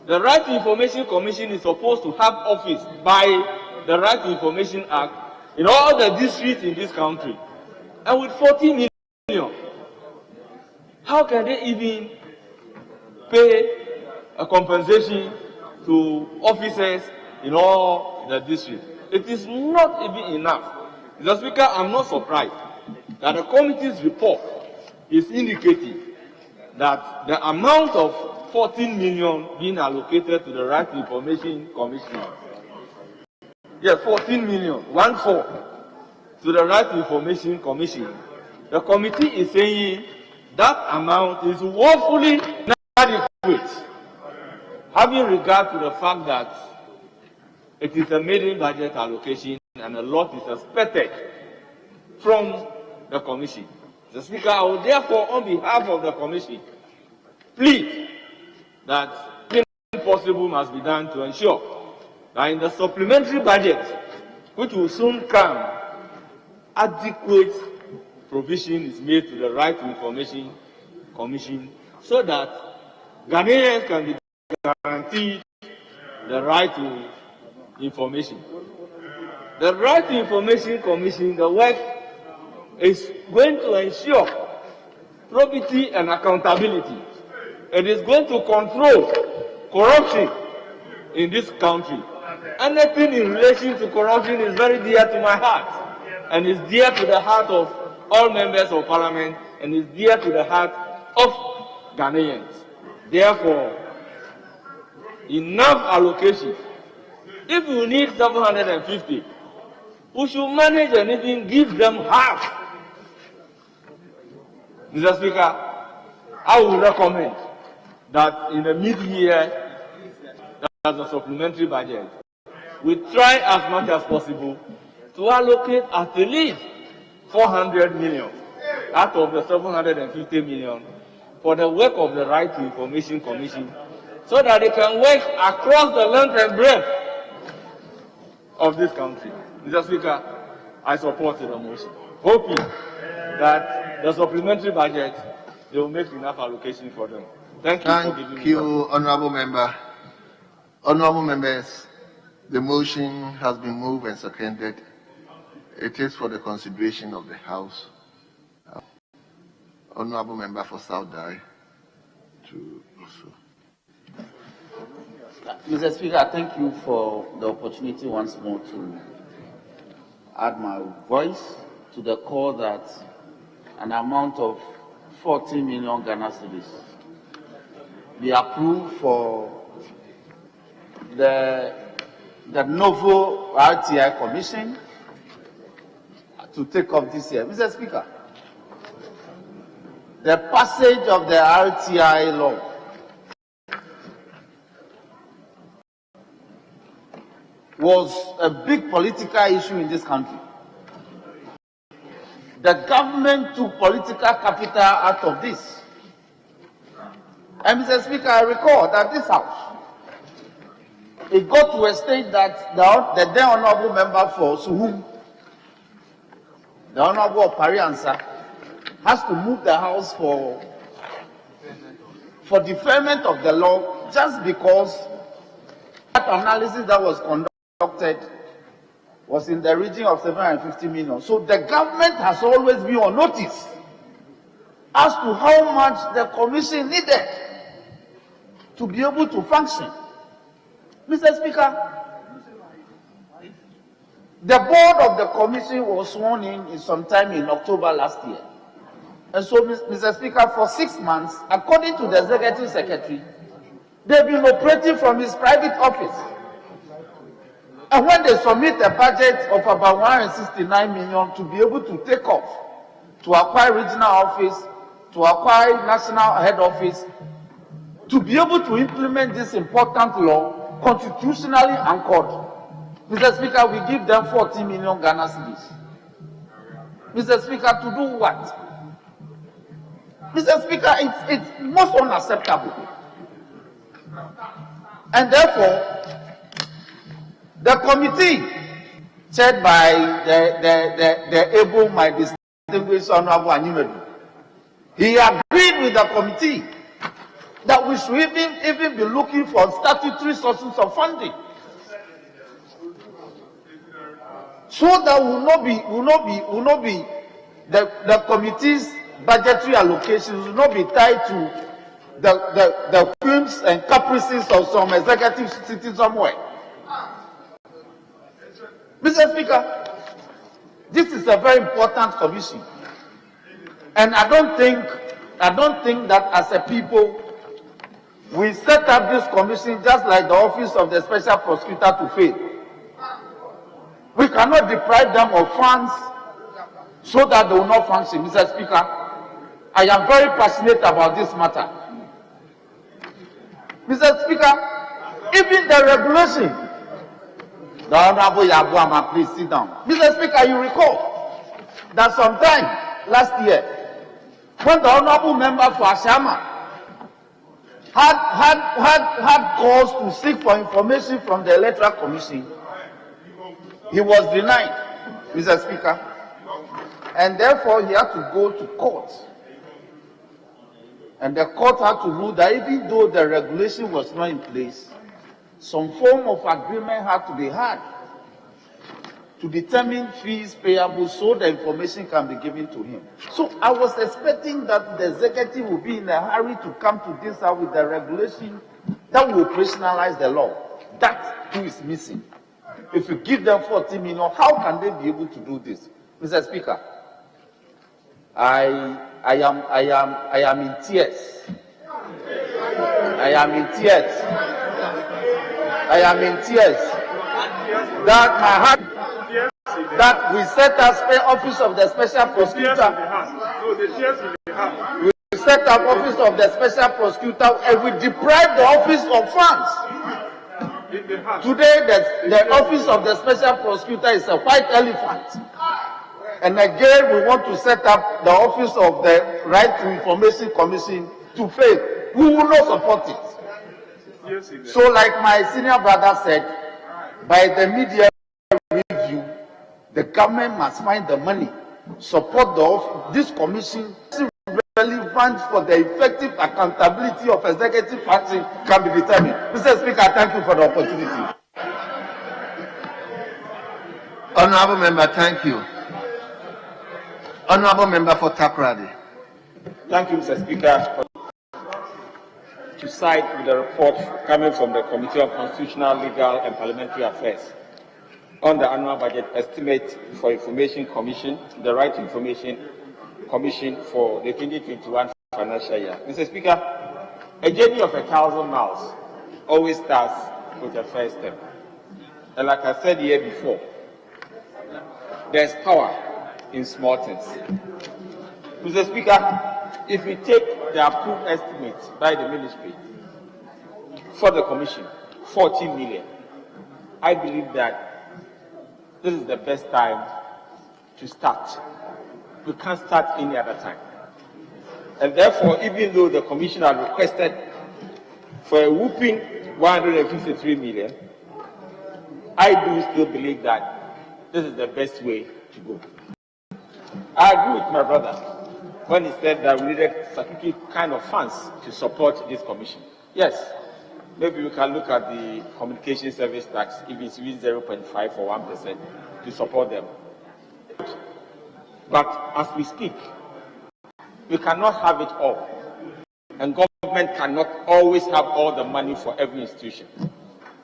The Right to Information Commission is supposed to have office by the Right to Information Act in all the districts in this country. And with 40 million, how can they even pay a compensation to officers in all the districts? It is not even enough. Mr. Speaker, I'm not surprised that the committee's report is indicating that the amount of 14 million being allocated to the Right to Information Commission, yes, 14 million, 1/4 to the Right to Information Commission, the committee is saying that amount is woefully inadequate, having regard to the fact that it is a maiden budget allocation and a lot is expected from the Commission. Mr. Speaker, I will therefore, on behalf of the Commission, plead that everything possible must be done to ensure that in the supplementary budget, which will soon come, adequate provision is made to the Right to Information Commission so that Ghanaians can be guaranteed the right to information. The Right to Information Commission, the work is going to ensure probity and accountability. It is going to control corruption in this country. Anything in relation to corruption is very dear to my heart, and is dear to the heart of all members of parliament, and is dear to the heart of Ghanaians. Therefore, enough allocation. If you need 750, we should manage and even give them half. Mr. Speaker, I would recommend that in the mid-year, as a supplementary budget, we try as much as possible to allocate at least 400 million out of the 750 million for the work of the Right to Information Commission, so that they can work across the length and breadth of this country. Mr. Speaker, I support the motion, hoping that the supplementary budget, they will make enough allocation for them. Thank you for giving me. Thank you, Honorable Member. Honorable members, the motion has been moved and seconded. It is for the consideration of the House. Honorable Member for South Dai to also. Mr. Speaker, thank you for the opportunity once more to add my voice to the call that an amount of 40 million Ghana cedis be approved for the novel RTI Commission to take up this year. Mr. Speaker, the passage of the RTI law was a big political issue in this country. The government took political capital out of this. And Mr. Speaker, I recall that this House, it got to a stage that the then Honorable Member for Suhum, the Honorable Pariansa, has to move the House for deferment of the law just because that analysis that was conducted was in the region of 750 million. So the government has always been on notice as to how much the commission needed to be able to function. Mr. Speaker, the board of the commission was sworn in sometime in October last year. And so, Mr. Speaker, for 6 months, according to the Executive Secretary, they've been operating from his private office. And when they submit a budget of about 169 million to be able to take off, to acquire regional office, to acquire national head office, to be able to implement this important law constitutionally anchored, Mr. Speaker, we give them 40 million Ghana cedis. Mr. Speaker, to do what? Mr. Speaker, it's most unacceptable. And therefore, the committee chaired by the able, my distinguished Honorable Animedu. He agreed with the committee that we should even be looking for statutory sources of funding, so that will not be the committee's budgetary allocations will not be tied to the whims and caprices of some executive sitting somewhere. Mr. Speaker, this is a very important commission, and I don't think that as a people we set up this commission just like the office of the special prosecutor to fail. We cannot deprive them of funds so that they will not function. Mr. Speaker, I am very passionate about this matter. Mr. Speaker, even the regulation, the Honorable Yabuama, please sit down. Mr. Speaker, you recall that sometime last year, when the Honorable Member for Ashama had calls to seek for information from the Electoral Commission, he was denied, Mr. Speaker, and therefore he had to go to court. And the court had to rule that even though the regulation was not in place, some form of agreement had to be had to determine fees payable so the information can be given to him. So I was expecting that the executive would be in a hurry to come to this out with the regulation that will operationalize the law. That too is missing. If you give them 40 million, how can they be able to do this? Mr. Speaker, I am in tears. I am in tears. I am in tears. That my heart, that we set us office of the special prosecutor. We set up office of the special prosecutor and we deprive the office of funds. Today, the office of the special prosecutor is a white elephant. And again, we want to set up the office of the Right to Information Commission to fail. We will not support it. So, like my senior brother said, by the media review, the government must find the money, support this commission. Relevant for the effective accountability of executive function can be determined. Mr. Speaker, thank you for the opportunity. Honorable Member, thank you. Honorable Member for Takoradi. Thank you, Mr. Speaker. To side with the report coming from the Committee on Constitutional, Legal and Parliamentary Affairs on the annual budget estimate for Information Commission, the Right to Information Commission for the 2021 financial year. Mr. Speaker, a journey of 1,000 miles always starts with a first step. And like I said here before, there's power in small things. Mr. Speaker, if we take the approved estimate by the ministry for the commission, 14 million, I believe that this is the best time to start. We can't start any other time. And therefore, even though the commission had requested for a whooping 153 million, I do still believe that this is the best way to go. I agree with my brother when he said that we needed statutory kind of funds to support this commission. Yes, maybe we can look at the communication service tax, if it's 0.5 or 1%, to support them. But as we speak, we cannot have it all. And government cannot always have all the money for every institution.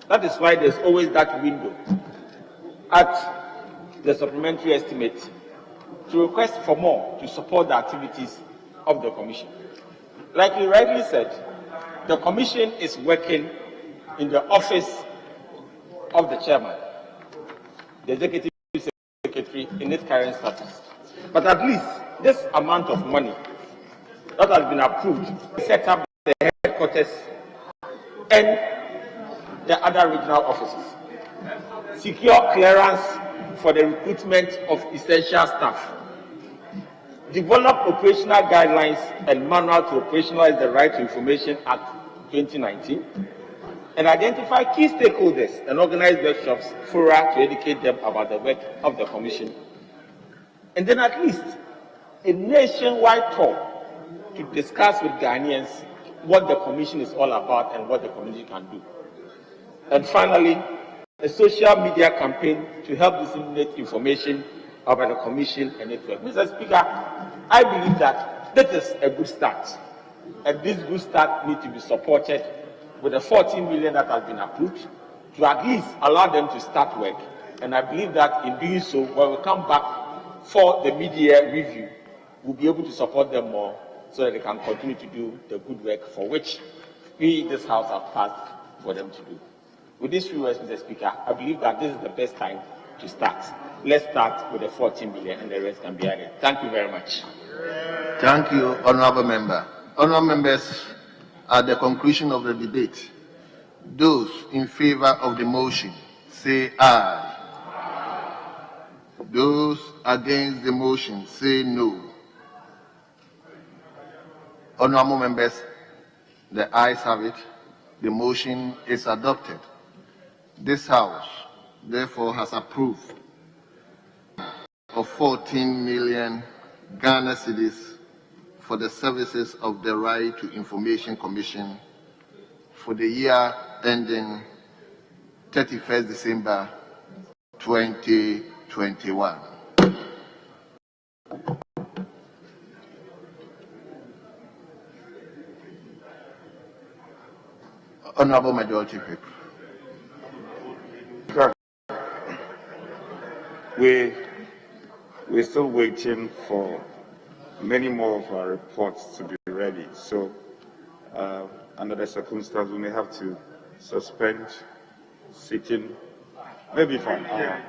That is why there's always that window at the supplementary estimate to request for more to support the activities of the commission. Like you rightly said, the commission is working in the office of the chairman, the executive secretary in its current status. But at least this amount of money that has been approved to set up the headquarters and the other regional offices, secure clearance for the recruitment of essential staff, develop operational guidelines and manual to operationalize the Right to Information Act 2019, and identify key stakeholders and organize workshops fora to educate them about the work of the commission. And then at least a nationwide tour to discuss with Ghanaians what the commission is all about and what the commission can do. And finally, a social media campaign to help disseminate information about the commission and its work. Mr. Speaker, I believe that this is a good start, and this good start needs to be supported with the 14 million that has been approved to at least allow them to start work. And I believe that in doing so, when we come back for the media review, we'll be able to support them more so that they can continue to do the good work for which we, this House, have passed for them to do. With these few words, Mr. Speaker, I believe that this is the best time to start. Let's start with the 14 billion and the rest can be added. Thank you very much. Thank you, Honourable Member. Honourable Members, at the conclusion of the debate, those in favour of the motion say aye. Those against the motion say no. Honourable Members, the ayes have it. The motion is adopted. This House, therefore, has approved of 14 million Ghana cedis for the services of the Right to Information Commission for the year ending 31st December 2021. Honourable Majority Whip. We're still waiting for many more of our reports to be ready. So, under the circumstances, we may have to suspend sitting maybe for an hour.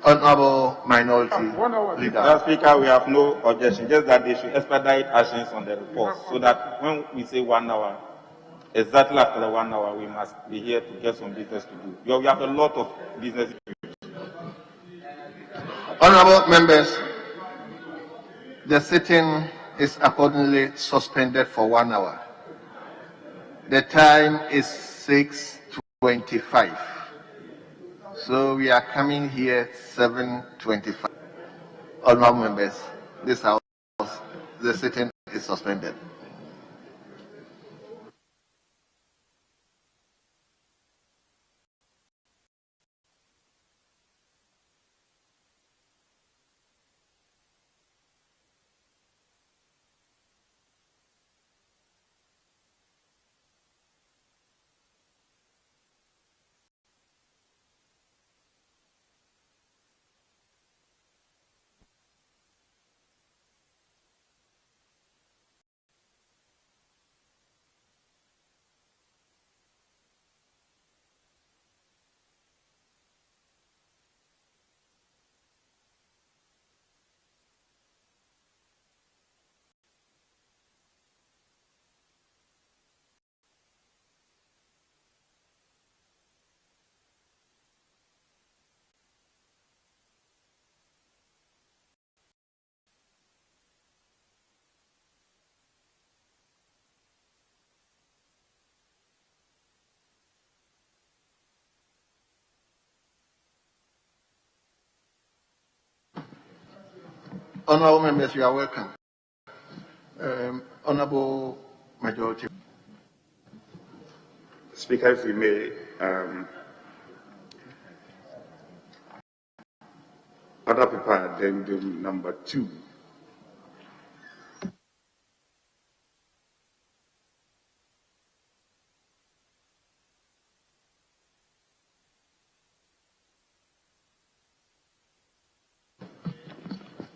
Honourable Minority Leader. Mr. Speaker, we have no objection, just that they should expedite actions on the reports so that when we say 1 hour, exactly after the 1 hour, we must be here to get some business to do. We have a lot of business. Honourable Members, the sitting is accordingly suspended for 1 hour. The time is 6:25. So we are coming here 7:25. Honourable Members, this House, the sitting is suspended. Honourable Members, you are welcome. Honourable Majority. Speaker, if we may, other people addendum number 2.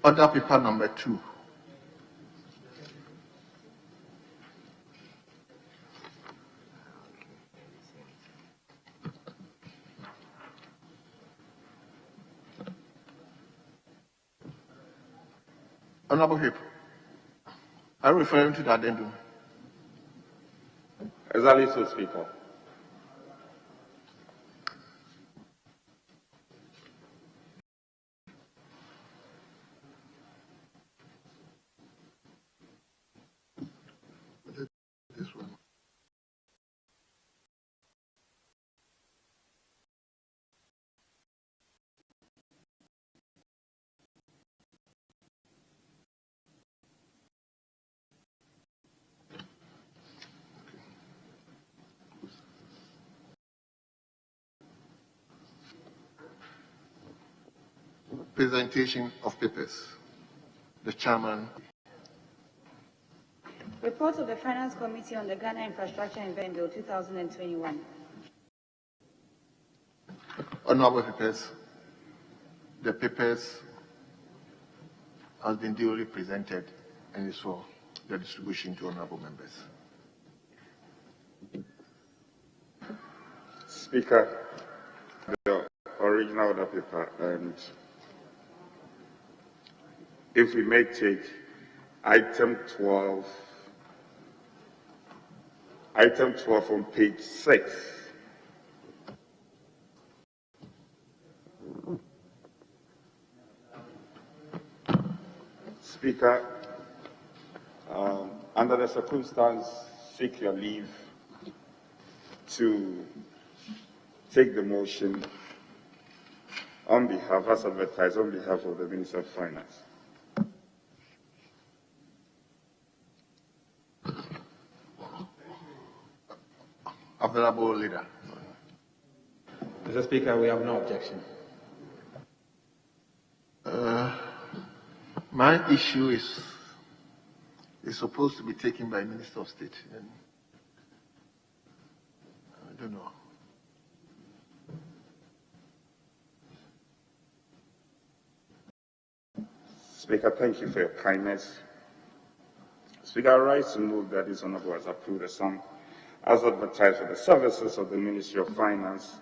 Order paper number 2. Honorable Whip, are you referring to the addendum? Exactly so, Speaker. This one. Presentation of papers. The chairman. Report of the Finance Committee on the Ghana Infrastructure Investment Bill 2021. Honorable papers, the papers has been duly presented and is for the distribution to honorable members. Speaker, the original order paper, and if we may take item 12 on page 6. Speaker, under the circumstance, seek your leave to take the motion on behalf, as advertised, on behalf of the Minister of Finance. Available leader. Mr. Speaker, we have no objection. My issue is supposed to be taken by Minister of State. And I don't know. Speaker, thank you for your kindness. Speaker, I rise to move that this honorable has approved the sum as advertised for the services of the Ministry of Finance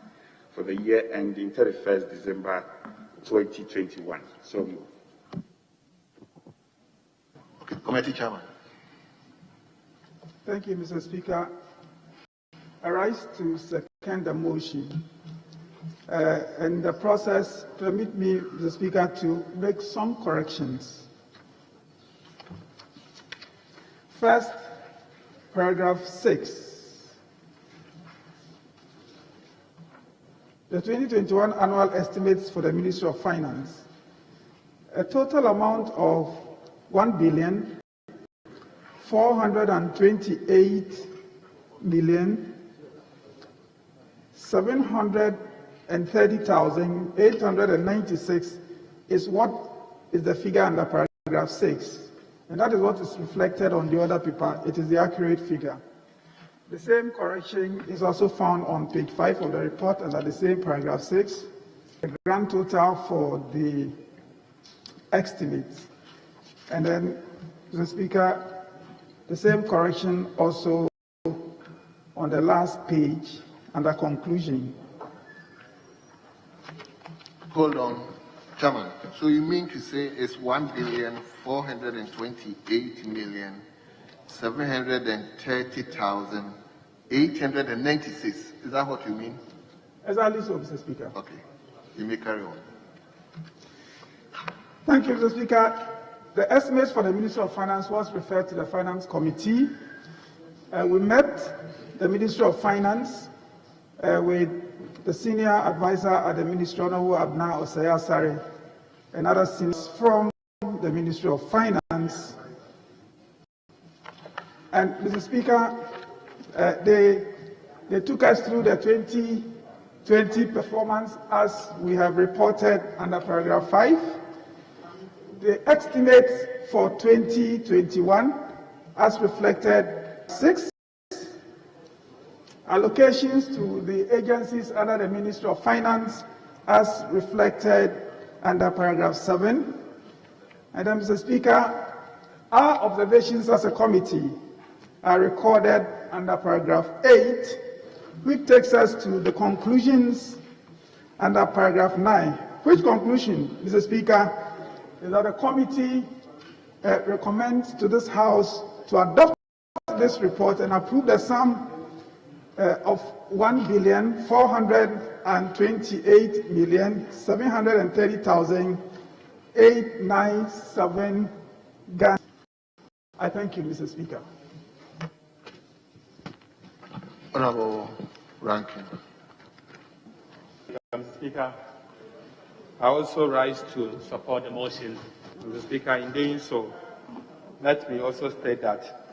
for the year ending 31st December 2021. So move. Okay, Committee Chairman. Thank you, Mr. Speaker. I rise to second the motion. And the process, permit me, Mr. Speaker, to make some corrections. First, paragraph 6. The 2021 annual estimates for the Ministry of Finance, a total amount of 1,428,730,896 is what is the figure under paragraph 6. And that is what is reflected on the other paper. It is the accurate figure. The same correction is also found on page 5 of the report under the same paragraph 6. The grand total for the estimates. And then, Mr. Speaker, the same correction also on the last page under conclusion. Hold on, Chairman. So you mean to say it's 1,428,730,896? Is that what you mean? Exactly so, Mr. Speaker. Okay. You may carry on. Thank you, Mr. Speaker. The estimates for the Ministry of Finance was referred to the Finance Committee. We met the Ministry of Finance with the senior advisor at the Ministry, Honorable Abna Osaya-Sare, and other seniors from the Ministry of Finance. And, Mr. Speaker, they took us through the 2020 performance as we have reported under paragraph 5. The estimates for 2021 as reflected 6. Allocations to the agencies under the Ministry of Finance as reflected under paragraph 7. And then, Mr. Speaker, our observations as a committee are recorded under paragraph 8, which takes us to the conclusions under paragraph 9. Which conclusion, Mr. Speaker, is that the committee recommend to this House to adopt this report and approve the sum of 1,428,730,897 Ghana. I thank you, Mr. Speaker. Honorable Ranking. Mr. Speaker, I also rise to support the motion. Mr. Speaker, in doing so, let me also state that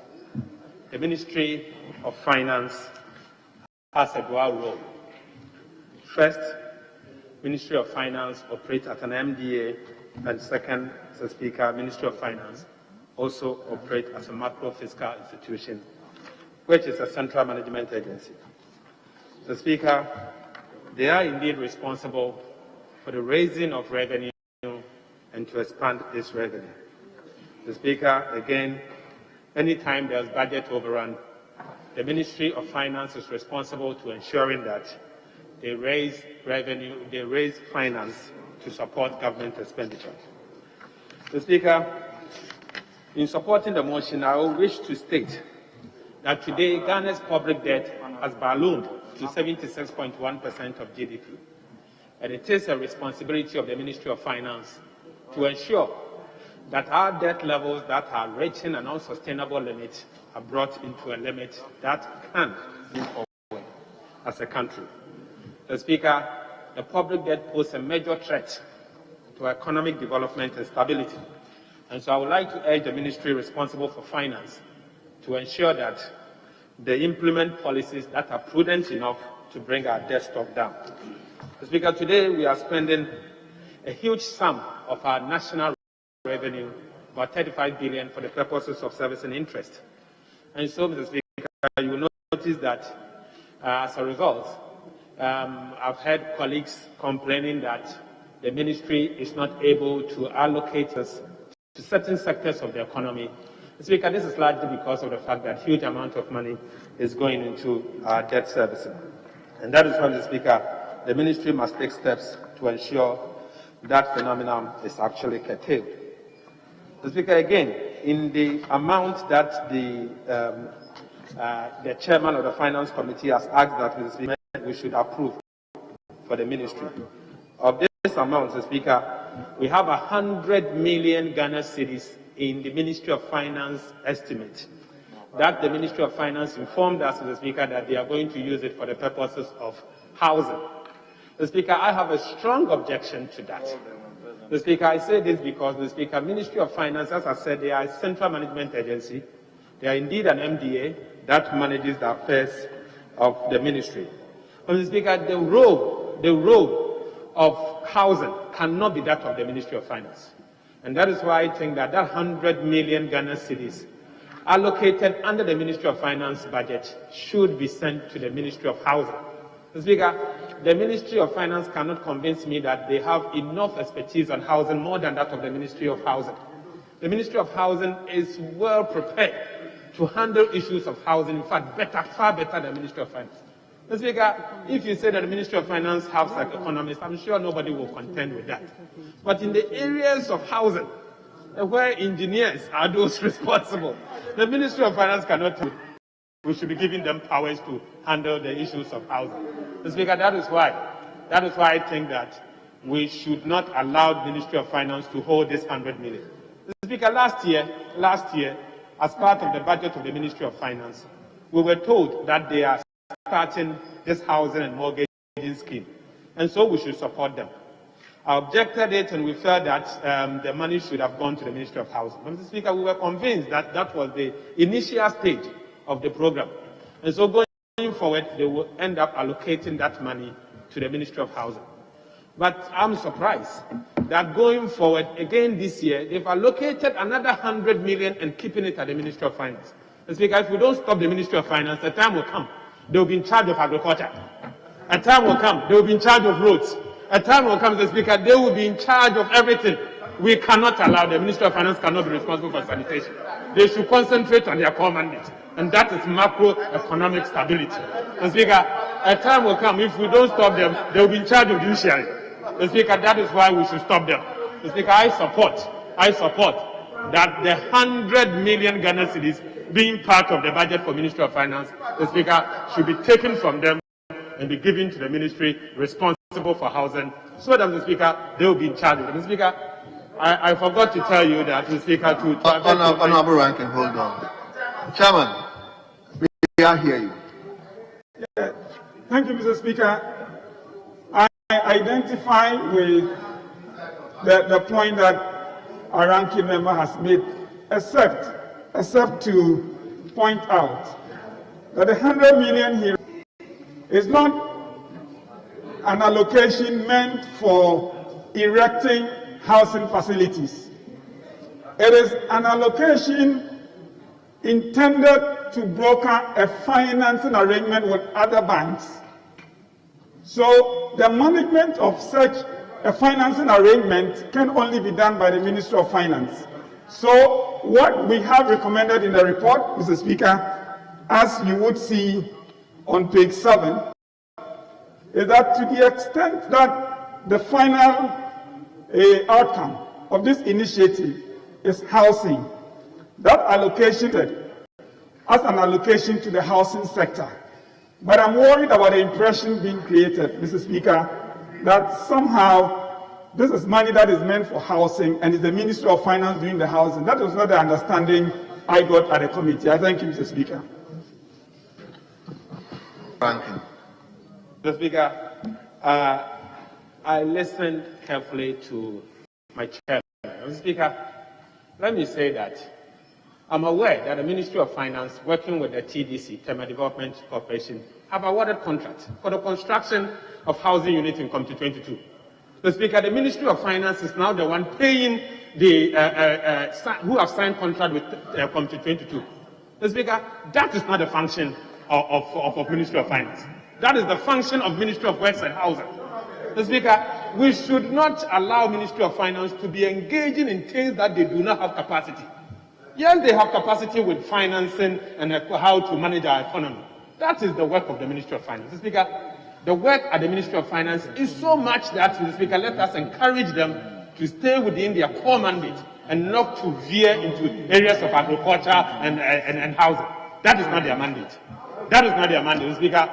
the Ministry of Finance has a dual role. First, Ministry of Finance operates at an MDA, and second, Mr. Speaker, Ministry of Finance also operates as a macro fiscal institution, which is a central management agency. Mr. Speaker, they are indeed responsible for the raising of revenue and to expand this revenue. Mr. Speaker, again, anytime there's budget overrun, the Ministry of Finance is responsible to ensuring that they raise revenue, they raise finance to support government expenditure. Mr. Speaker, in supporting the motion, I wish to state that today Ghana's public debt has ballooned to 76.1% of GDP. And it is a responsibility of the Ministry of Finance to ensure that our debt levels that are reaching an unsustainable limit are brought into a limit that can move forward as a country. Mr. Speaker, the public debt poses a major threat to economic development and stability. And so I would like to urge the ministry responsible for finance to ensure that they implement policies that are prudent enough to bring our debt stock down. Mr. Speaker, today we are spending a huge sum of our national revenue, about 35 billion, for the purposes of service and interest. And so, Mr. Speaker, you will notice that as a result, I've heard colleagues complaining that the ministry is not able to allocate us to certain sectors of the economy. Mr. Speaker, this is largely because of the fact that huge amount of money is going into our debt servicing. And that is why, Mr. Speaker, the ministry must take steps to ensure that phenomenon is actually curtailed. Mr. Speaker, again, in the amount that the chairman of the Finance Committee has asked that, Mr. Speaker, we should approve for the ministry. Of this amount, Mr. Speaker, we have 100 million Ghana cedis in the Ministry of Finance estimate. That the Ministry of Finance informed us, Mr. Speaker, that they are going to use it for the purposes of housing. Mr. Speaker, I have a strong objection to that. Mr. Speaker, I say this because, Mr. Speaker, Ministry of Finance, as I said, they are a central management agency. They are indeed an MDA that manages the affairs of the ministry. But, Mr. Speaker, the role of housing cannot be that of the Ministry of Finance. And that is why I think that 100 million Ghana cedis allocated under the Ministry of Finance budget should be sent to the Ministry of Housing. Mr. Speaker, the Ministry of Finance cannot convince me that they have enough expertise on housing more than that of the Ministry of Housing. The Ministry of Housing is well prepared to handle issues of housing, in fact, far better than the Ministry of Finance. Mr. Speaker, if you say that the Ministry of Finance has like economists, I'm sure nobody will contend with that. But in the areas of housing, where engineers are those responsible, the Ministry of Finance cannot do it. We should be giving them powers to handle the issues of housing. Mr. Speaker, that is why I think that we should not allow the Ministry of Finance to hold this 100 million. Mr. Speaker, last year, as part of the budget of the Ministry of Finance, we were told that they are starting this housing and mortgaging scheme, and so we should support them. I objected it, and we felt that the money should have gone to the Ministry of Housing. But, Mr. Speaker, we were convinced that that was the initial stage of the program, and so going forward, they will end up allocating that money to the Ministry of Housing. But I'm surprised that going forward, again this year, they've allocated another 100 million and keeping it at the Ministry of Finance. Mr. Speaker, if we don't stop the Ministry of Finance, the time will come. They will be in charge of agriculture. A time will come. They will be in charge of roads. A time will come, Mr. Speaker, they will be in charge of everything. We cannot allow the Ministry of Finance cannot be responsible for sanitation. They should concentrate on their core mandate, and that is macroeconomic stability. Mr. Speaker, a time will come, if we don't stop them, they will be in charge of judiciary. Mr. Speaker, that is why we should stop them. Mr. Speaker, I support that the 100 million Ghana cedis being part of the budget for Ministry of Finance, the Speaker, should be taken from them and be given to the ministry responsible for housing, so that, Mr. Speaker, they will be in charge of it. Mr. Speaker, I forgot to tell you that, Mr. Speaker, Honorable Ranking, hold on. Chairman, we are hear you. Yeah. Thank you, Mr. Speaker. I identify with the point that our ranking member has made, except to point out that the 100 million here is not an allocation meant for erecting housing facilities. It is an allocation intended to broker a financing arrangement with other banks. So the management of such a financing arrangement can only be done by the Ministry of Finance. So what we have recommended in the report, Mr. Speaker, as you would see on page 7, is that to the extent that the final outcome of this initiative is housing, that allocation as an allocation to the housing sector. But I'm worried about the impression being created, Mr. Speaker, that somehow this is money that is meant for housing and is the Ministry of Finance doing the housing. That was not the understanding I got at the committee. I thank you, Mr. Speaker. Ranking. Mr. Speaker, I listened carefully to my chairman. Mr. Speaker, let me say that I'm aware that the Ministry of Finance, working with the TDC, Tema Development Corporation, have awarded contracts for the construction of housing units in Committee 22. Mr. Speaker, the Ministry of Finance is now the one paying the who have signed contract with Committee 22. Mr. Speaker, that is not the function of Ministry of Finance. That is the function of Ministry of Works and Housing. Mr. Speaker, we should not allow Ministry of Finance to be engaging in things that they do not have capacity. Yes, they have capacity with financing and how to manage our economy. That is the work of the Ministry of Finance. Mr. Speaker, the work at the Ministry of Finance is so much that, Mr. Speaker, let us encourage them to stay within their core mandate and not to veer into areas of agriculture and housing. That is not their mandate. That is not their mandate. Mr. Speaker,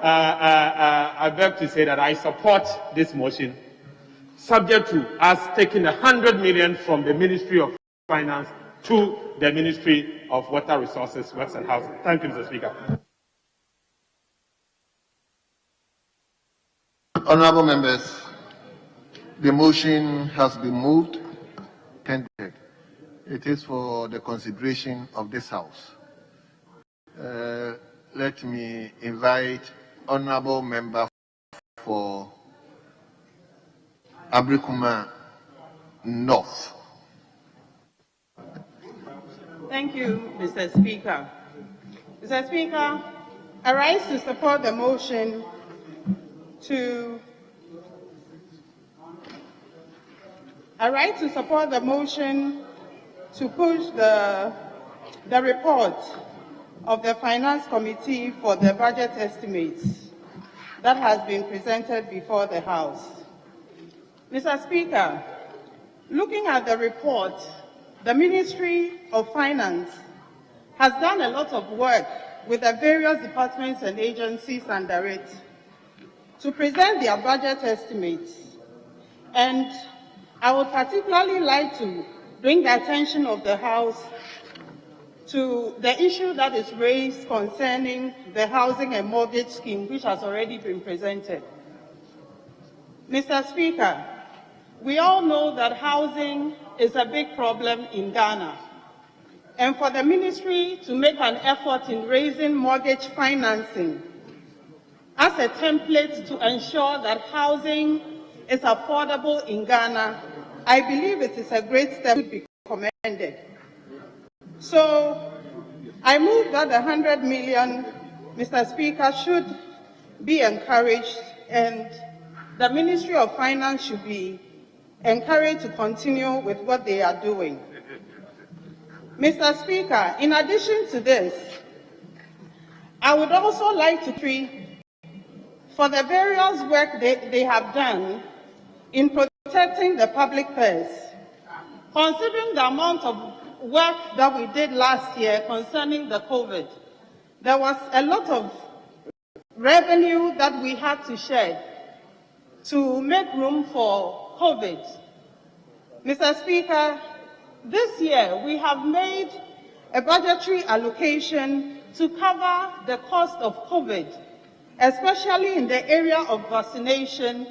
I beg to say that I support this motion, subject to us taking 100 million from the Ministry of Finance to the Ministry of Water Resources, Works and Housing. Thank you, Mr. Speaker. Honorable members, the motion has been moved. It is for the consideration of this House. Let me invite Honorable Member for Abrikuma North. Thank you, Mr. Speaker. Mr. Speaker, I rise to support the motion to push the report of the Finance Committee for the budget estimates that has been presented before the House. Mr. Speaker, looking at the report, the Ministry of Finance has done a lot of work with the various departments and agencies under it to present their budget estimates. And I would particularly like to bring the attention of the House to the issue that is raised concerning the housing and mortgage scheme, which has already been presented. Mr. Speaker, we all know that housing is a big problem in Ghana. And for the ministry to make an effort in raising mortgage financing as a template to ensure that housing is affordable in Ghana, I believe it is a great step to be commended. So I move that the 100 million, Mr. Speaker, should be encouraged, and the Ministry of Finance should be encouraged to continue with what they are doing. Mr. Speaker, in addition to this, I would also like to treat for the various work they have done in protecting the public purse. Considering the amount of work that we did last year concerning the COVID, there was a lot of revenue that we had to share to make room for COVID. Mr. Speaker, this year we have made a budgetary allocation to cover the cost of COVID, especially in the area of vaccination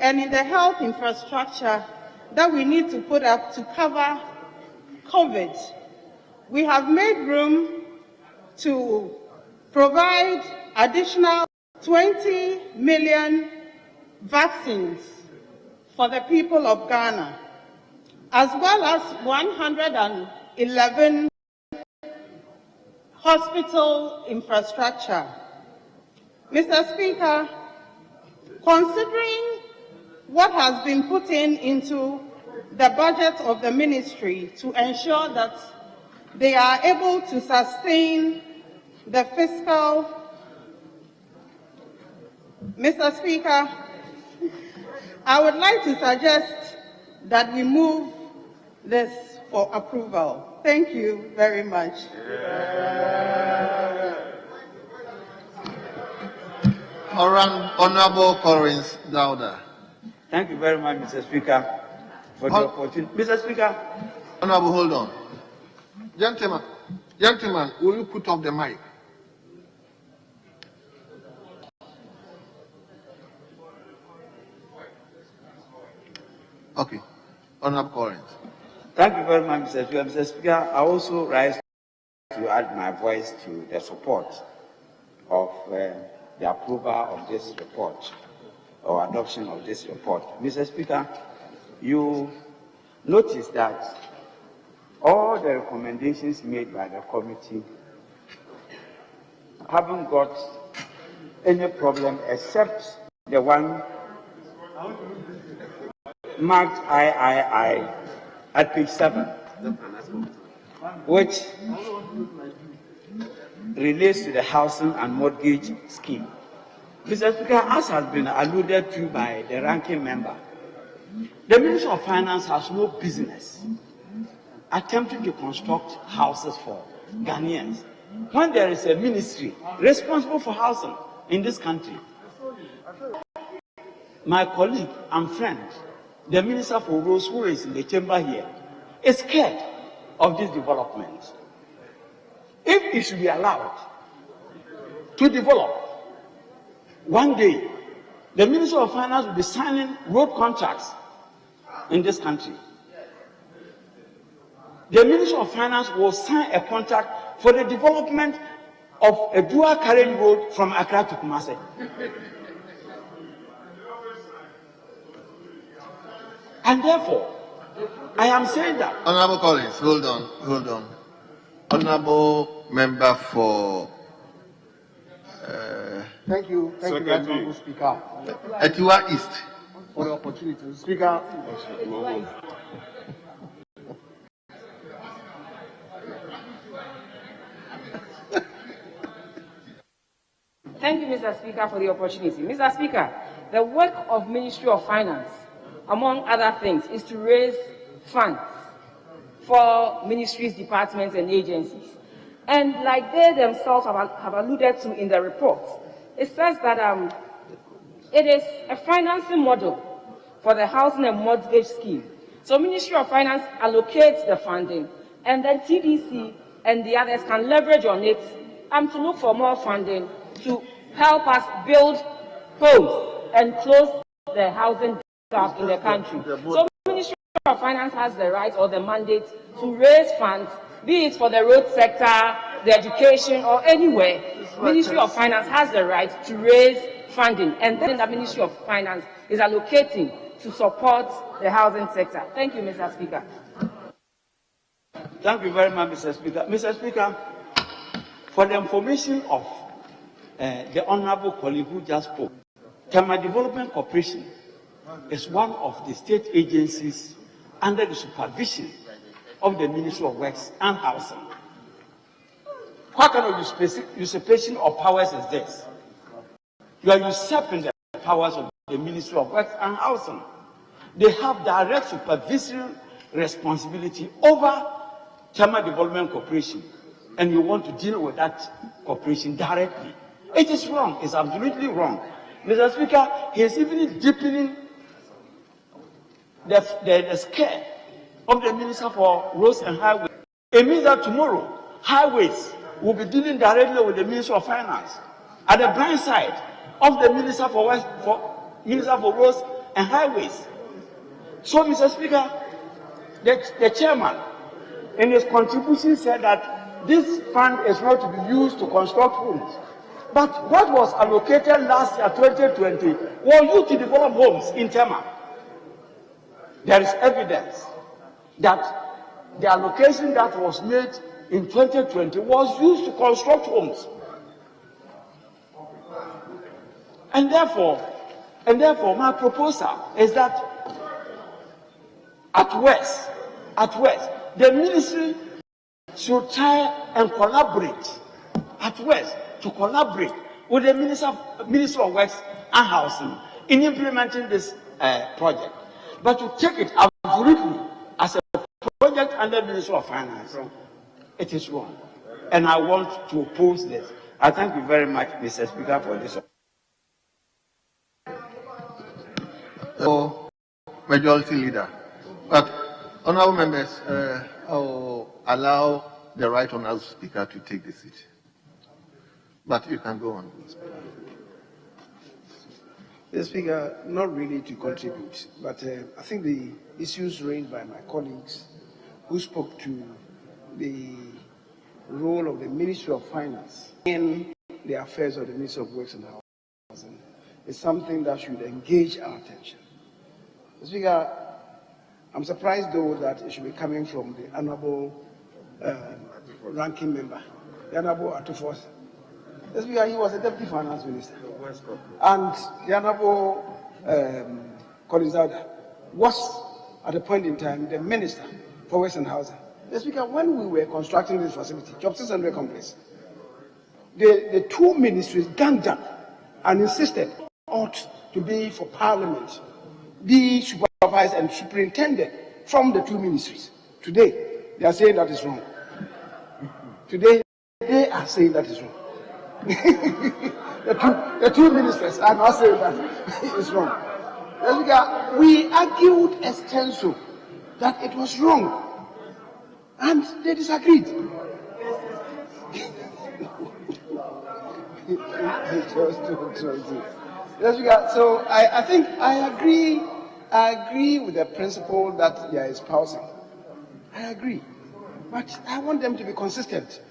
and in the health infrastructure that we need to put up to cover COVID. We have made room to provide additional 20 million vaccines for the people of Ghana, as well as 111 hospital infrastructure. Mr. Speaker, considering what has been put into the budget of the ministry to ensure that they are able to sustain the fiscal, Mr. Speaker, I would like to suggest that we move this for approval. Thank you very much. Honorable Collins Dowda. Thank you very much, Mr. Speaker, for the opportunity. Mr. Speaker. Honorable, hold on. Gentlemen, will you put off the mic? Okay. Honorable Collins. Thank you very much, Mr. Speaker. Mr. Speaker, I also rise to add my voice to the support of the approval of this report or adoption of this report. Mr. Speaker, you notice that all the recommendations made by the committee haven't got any problem except the one marked III at page 7, which relates to the housing and mortgage scheme. Mr. Speaker, as has been alluded to by the ranking member, the Ministry of Finance has no business attempting to construct houses for Ghanaians when there is a ministry responsible for housing in this country. My colleague and friend, the Minister for Roads, who is in the chamber here, is scared of this development. If it should be allowed to develop, one day the Minister of Finance will be signing road contracts in this country. The Minister of Finance will sign a contract for the development of a dual carriage road from Accra to Kumasi. And therefore, I am saying that. Honorable Collins, hold on. Honorable member for. Thank you, Honorable Speaker. Etiwa East. For the opportunity. Speaker. Thank you, Mr. Speaker, for the opportunity. Mr. Speaker, the work of Ministry of Finance, among other things, is to raise funds for ministries, departments, and agencies. And like they themselves have alluded to in the report, it says that it is a financing model for the housing and mortgage scheme. So Ministry of Finance allocates the funding, and then TDC and the others can leverage on it to look for more funding to help us build homes and close the housing gap in the country. So Ministry of Finance has the right or the mandate to raise funds, be it for the road sector, the education, or anywhere. Ministry of Finance has the right to raise funding, and then the Ministry of Finance is allocating to support the housing sector. Thank you, Mr. Speaker. Thank you very much, Mr. Speaker. Mr. Speaker, for the information of the honorable colleague who just spoke, Tama Development Corporation is one of the state agencies under the supervision of the Ministry of Works and Housing. What kind of usurpation of powers is this? You are usurping the powers of the Ministry of Works and Housing. They have direct supervisory responsibility over Chama Development Corporation, and you want to deal with that corporation directly. It is wrong. It's absolutely wrong. Mr. Speaker, he is even deepening the scare of the Minister for Roads and Highways. It means that tomorrow, highways will be dealing directly with the Minister of Finance at the blind side of the Minister for Roads and Highways. So, Mr. Speaker, the chairman, in his contribution, said that this fund is not to be used to construct homes. But what was allocated last year, 2020, was used to develop homes in Tema. There is evidence that the allocation that was made in 2020 was used to construct homes. And therefore, my proposal is that at West, the ministry should try and collaborate at West to collaborate with the Minister of Works and Housing in implementing this project. But to take it absolutely as a project under the Ministry of Finance, it is wrong. And I want to oppose this. I thank you very much, Mr. Speaker, for this. Majority Leader. But, honorable members, I will allow the right honorable Speaker to take the seat. But you can go on. Mr. Speaker, not really to contribute, but I think the issues raised by my colleagues who spoke to the role of the Ministry of Finance in the affairs of the Ministry of Works and Housing is something that should engage our attention. Mr. Speaker, I'm surprised, though, that it should be coming from the Honorable Ranking Member, the Honorable Atufos. Mr. Speaker, he was a Deputy Finance Minister. And the Honorable Collins Zauda was, at a point in time, the Minister for Works and Housing. Mr. Speaker, when we were constructing this facility, Job 600 Complex, the two ministries ganged up and insisted ought to be for Parliament, be supervised and superintended from the two ministries. Today, they are saying that is wrong. Today, they are saying that is wrong. the two ministers are now saying that it's wrong. We argued extensively that it was wrong, and they disagreed. So I think I agree with the principle that they are espousing. I agree, but I want them to be consistent.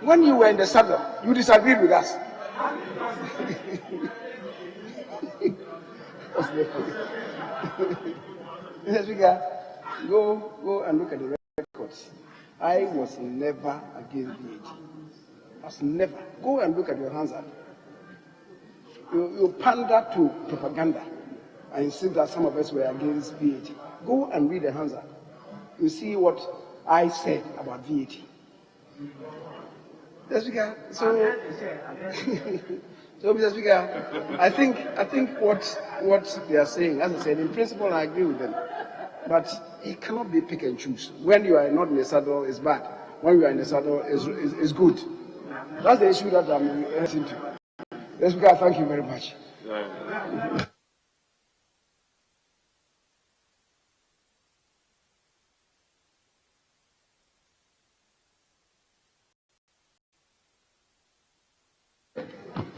When you were in the saddle, you disagreed with us. Mr. Speaker, go and look at the records. I was never against VAT. I was never. Go and look at your Hansard. You pander to propaganda and insist that some of us were against VAT. Go and read the Hansard. You see what I said about VAT. Mr. Speaker, so Mr. Speaker, I think what they are saying, as I said, in principle I agree with them, but it cannot be pick and choose. When you are not in the saddle, it's bad. When you are in the saddle, it's good. That's the issue that I'm listening to. Mr. Speaker, thank you very much.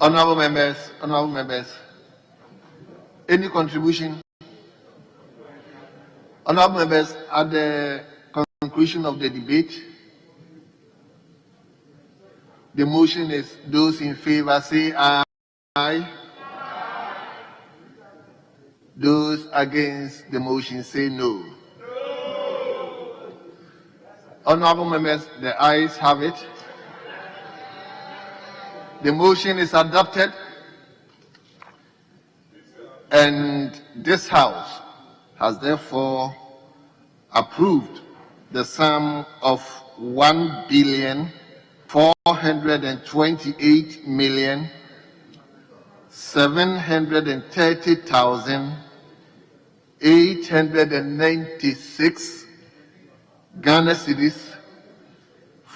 Honorable members, any contribution? Honorable members, at the conclusion of the debate, the motion is those in favor say aye. Those against the motion say no. Honorable members, the ayes have it. The motion is adopted, and this House has therefore approved the sum of 1,428,730,896 Ghana cedis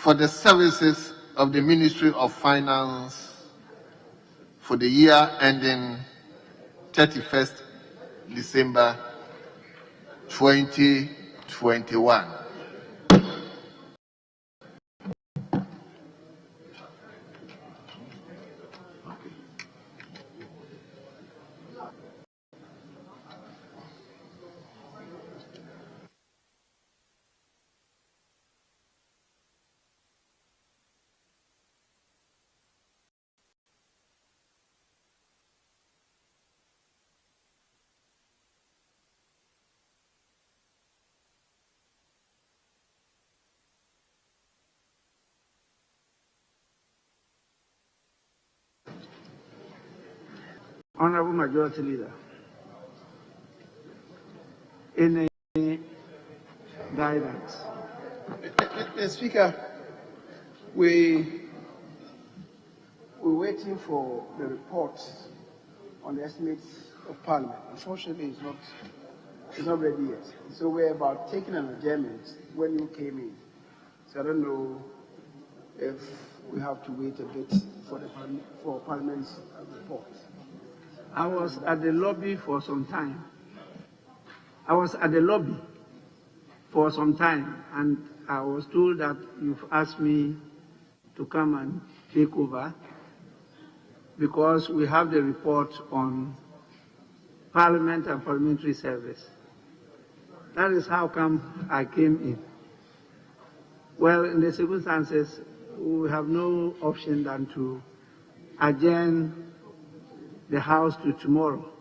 for the services of the Ministry of Finance for the year ending 31st December 2021. Honorable Majority Leader, any guidance? Mr. Speaker, we're waiting for the report on the estimates of Parliament. Unfortunately, it's not ready yet. So we're about taking an adjournment when you came in. So I don't know if we have to wait a bit for Parliament's report. I was at the lobby for some time. And I was told that you've asked me to come and take over because we have the report on Parliament and parliamentary service. That is how come I came in. Well, in the circumstances, we have no option than to adjourn the House to tomorrow.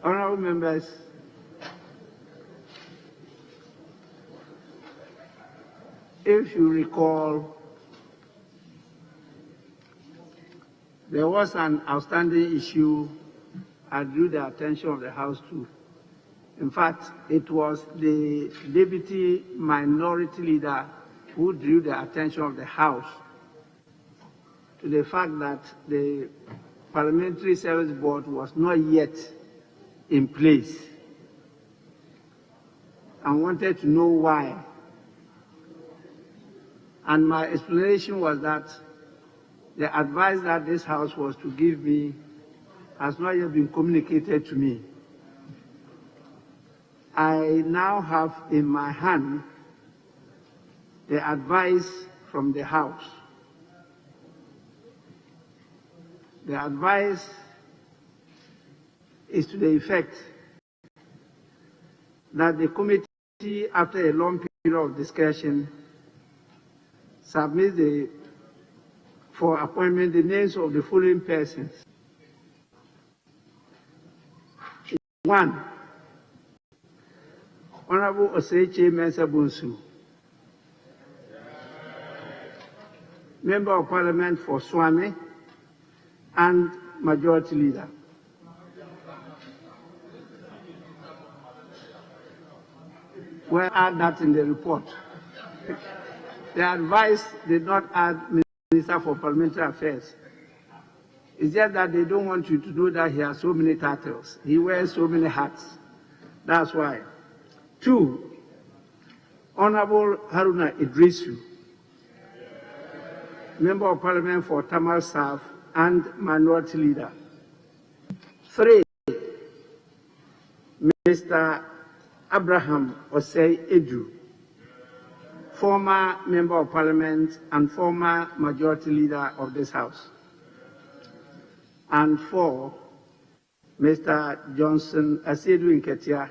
Honorable members, if you recall, there was an outstanding issue I drew the attention of the House to. In fact, it was the Deputy Minority Leader who drew the attention of the House to the fact that the Parliamentary Service Board was not yet in place and wanted to know why. And my explanation was that the advice that this House was to give me has not yet been communicated to me. I now have in my hand the advice from the House. The advice is to the effect that the committee, after a long period of discussion, submits for appointment the names of the following persons. 1. Honorable Oseche Mensah Bonsu, Member of Parliament for Swami and Majority Leader. Well, add that in the report. The advice did not add Minister for Parliamentary Affairs. It's just that they don't want you to know that he has so many titles. He wears so many hats. That's why. 2, Honorable Haruna Idrisu, Member of Parliament for Tamal South and Minority Leader. 3, Mr. Abraham Osei Edu, former Member of Parliament and former Majority Leader of this House. And 4, Mr. Johnson Asiedu Nketia,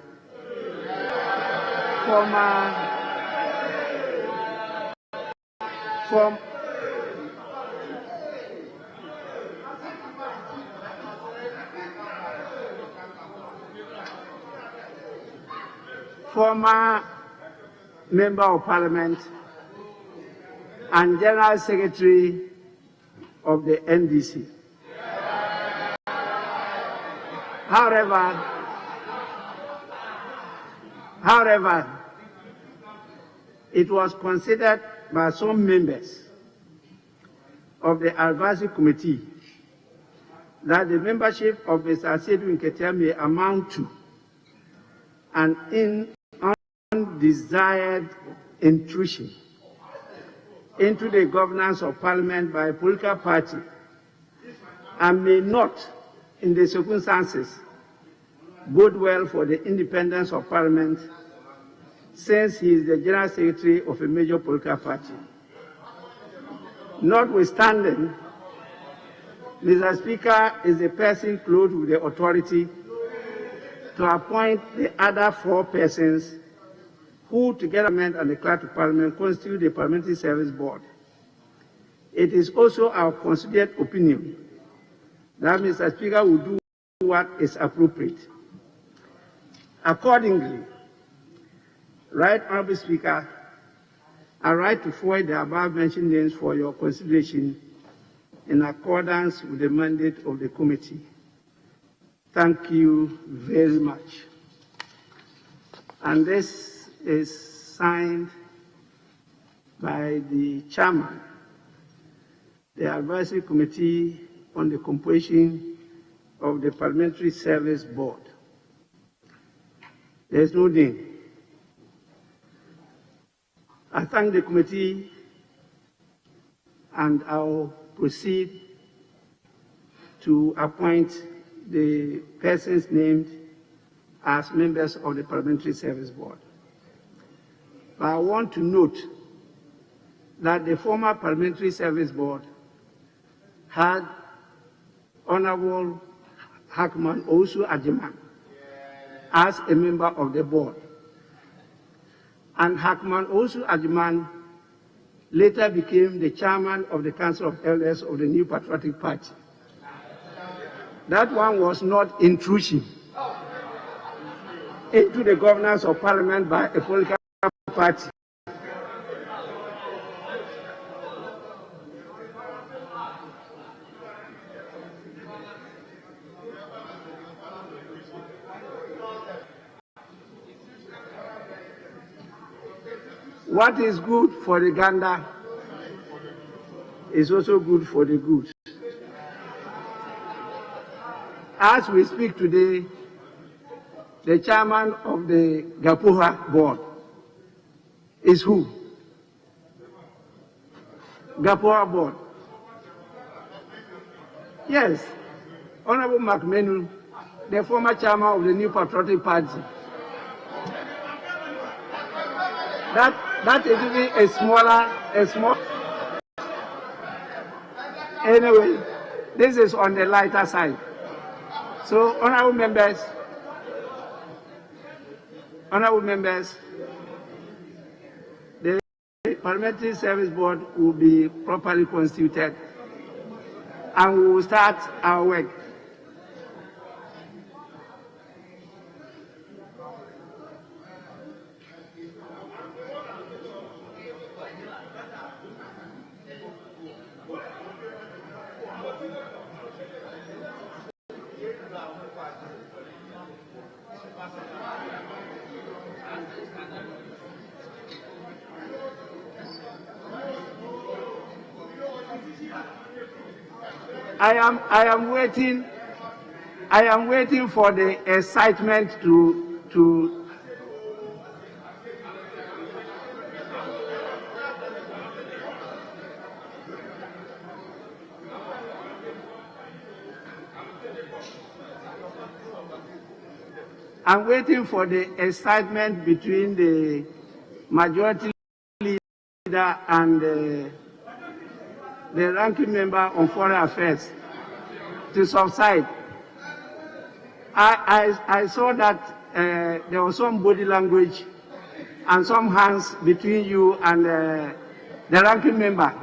former Member of Parliament and General Secretary of the NDC. However, it was considered by some members of the advisory committee that the membership of Mr. Asiedu Nketia may amount to an undesired intrusion into the governance of Parliament by a political party and may not, in the circumstances, bode well for the independence of Parliament, since he is the General Secretary of a major political party. Notwithstanding, Mr. Speaker is the person clothed with the authority to appoint the other 4 persons who, together and the Clerk of Parliament, constitute the Parliamentary Service Board. It is also our considered opinion that Mr. Speaker will do what is appropriate. Accordingly, Right Honourable Speaker, I write to forward the above-mentioned names for your consideration in accordance with the mandate of the committee. Thank you very much. And this is signed by the chairman, the advisory committee on the composition of the Parliamentary Service Board. There is no name. I thank the committee and I'll proceed to appoint the persons named as members of the Parliamentary Service Board. But I want to note that the former Parliamentary Service Board had Honorable Hackman Osu Ajiman as a member of the board. And Hackman Osu Ajiman later became the chairman of the Council of Elders of the New Patriotic Party. That one was not intrusion into the governance of Parliament by a political party. What is good for the gander is also good for the goose. As we speak today, the chairman of the Gapuha board is who? Gapuha board. Yes, Honorable McMenu, the former chairman of the New Patriotic Party. That is even a small. Anyway, this is on the lighter side. So, honorable members, the Parliamentary Service Board will be properly constituted and we will start our work. I am waiting for the excitement to I'm waiting for the excitement between the majority leader and the ranking member on foreign affairs to subside. I saw that there was some body language and some hands between you and the ranking member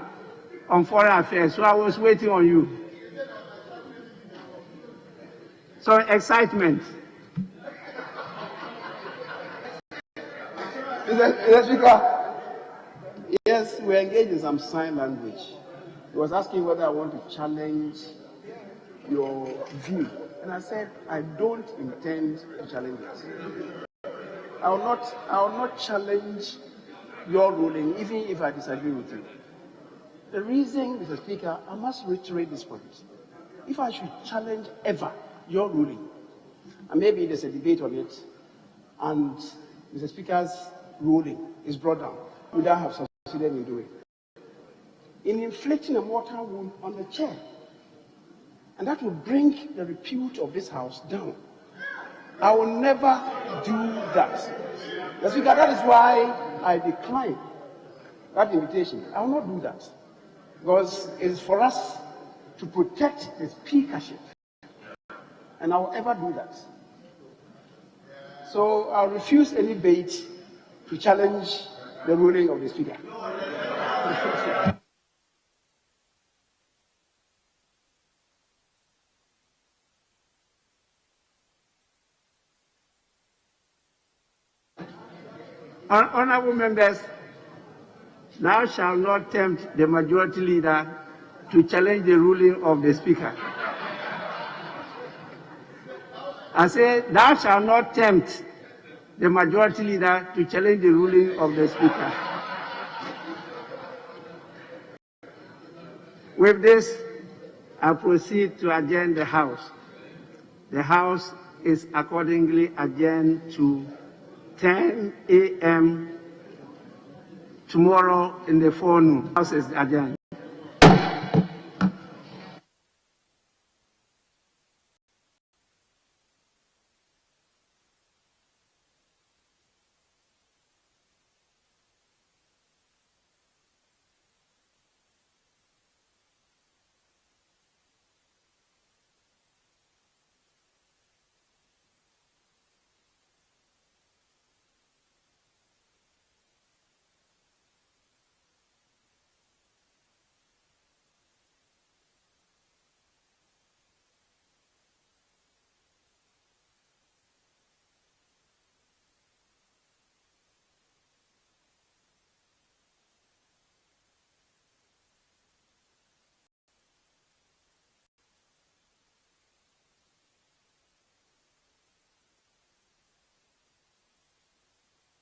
on foreign affairs, so I was waiting on you. So excitement. Mr. Speaker, yes, we engaged in some sign language. He was asking whether I want to challenge your view. And I said, I don't intend to challenge it. I will not challenge your ruling, even if I disagree with you. The reason, Mr. Speaker, I must reiterate this point. If I should challenge ever your ruling, and maybe there's a debate on it, and Mr. Speaker's ruling is brought down, would I have succeeded in doing? In inflicting a mortal wound on the chair. And that will bring the repute of this House down. I will never do that. Mr. Speaker, that is why I decline that invitation. I will not do that. Because it is for us to protect the speakership. And I will ever do that. So I'll refuse any bait to challenge the ruling of the Speaker. Honorable members, thou shalt not tempt the majority leader to challenge the ruling of the Speaker. I say, thou shalt not tempt the majority leader to challenge the ruling of the Speaker. With this, I proceed to adjourn the House. The House is accordingly adjourned to 10 a.m. tomorrow in the forenoon. House is adjourned.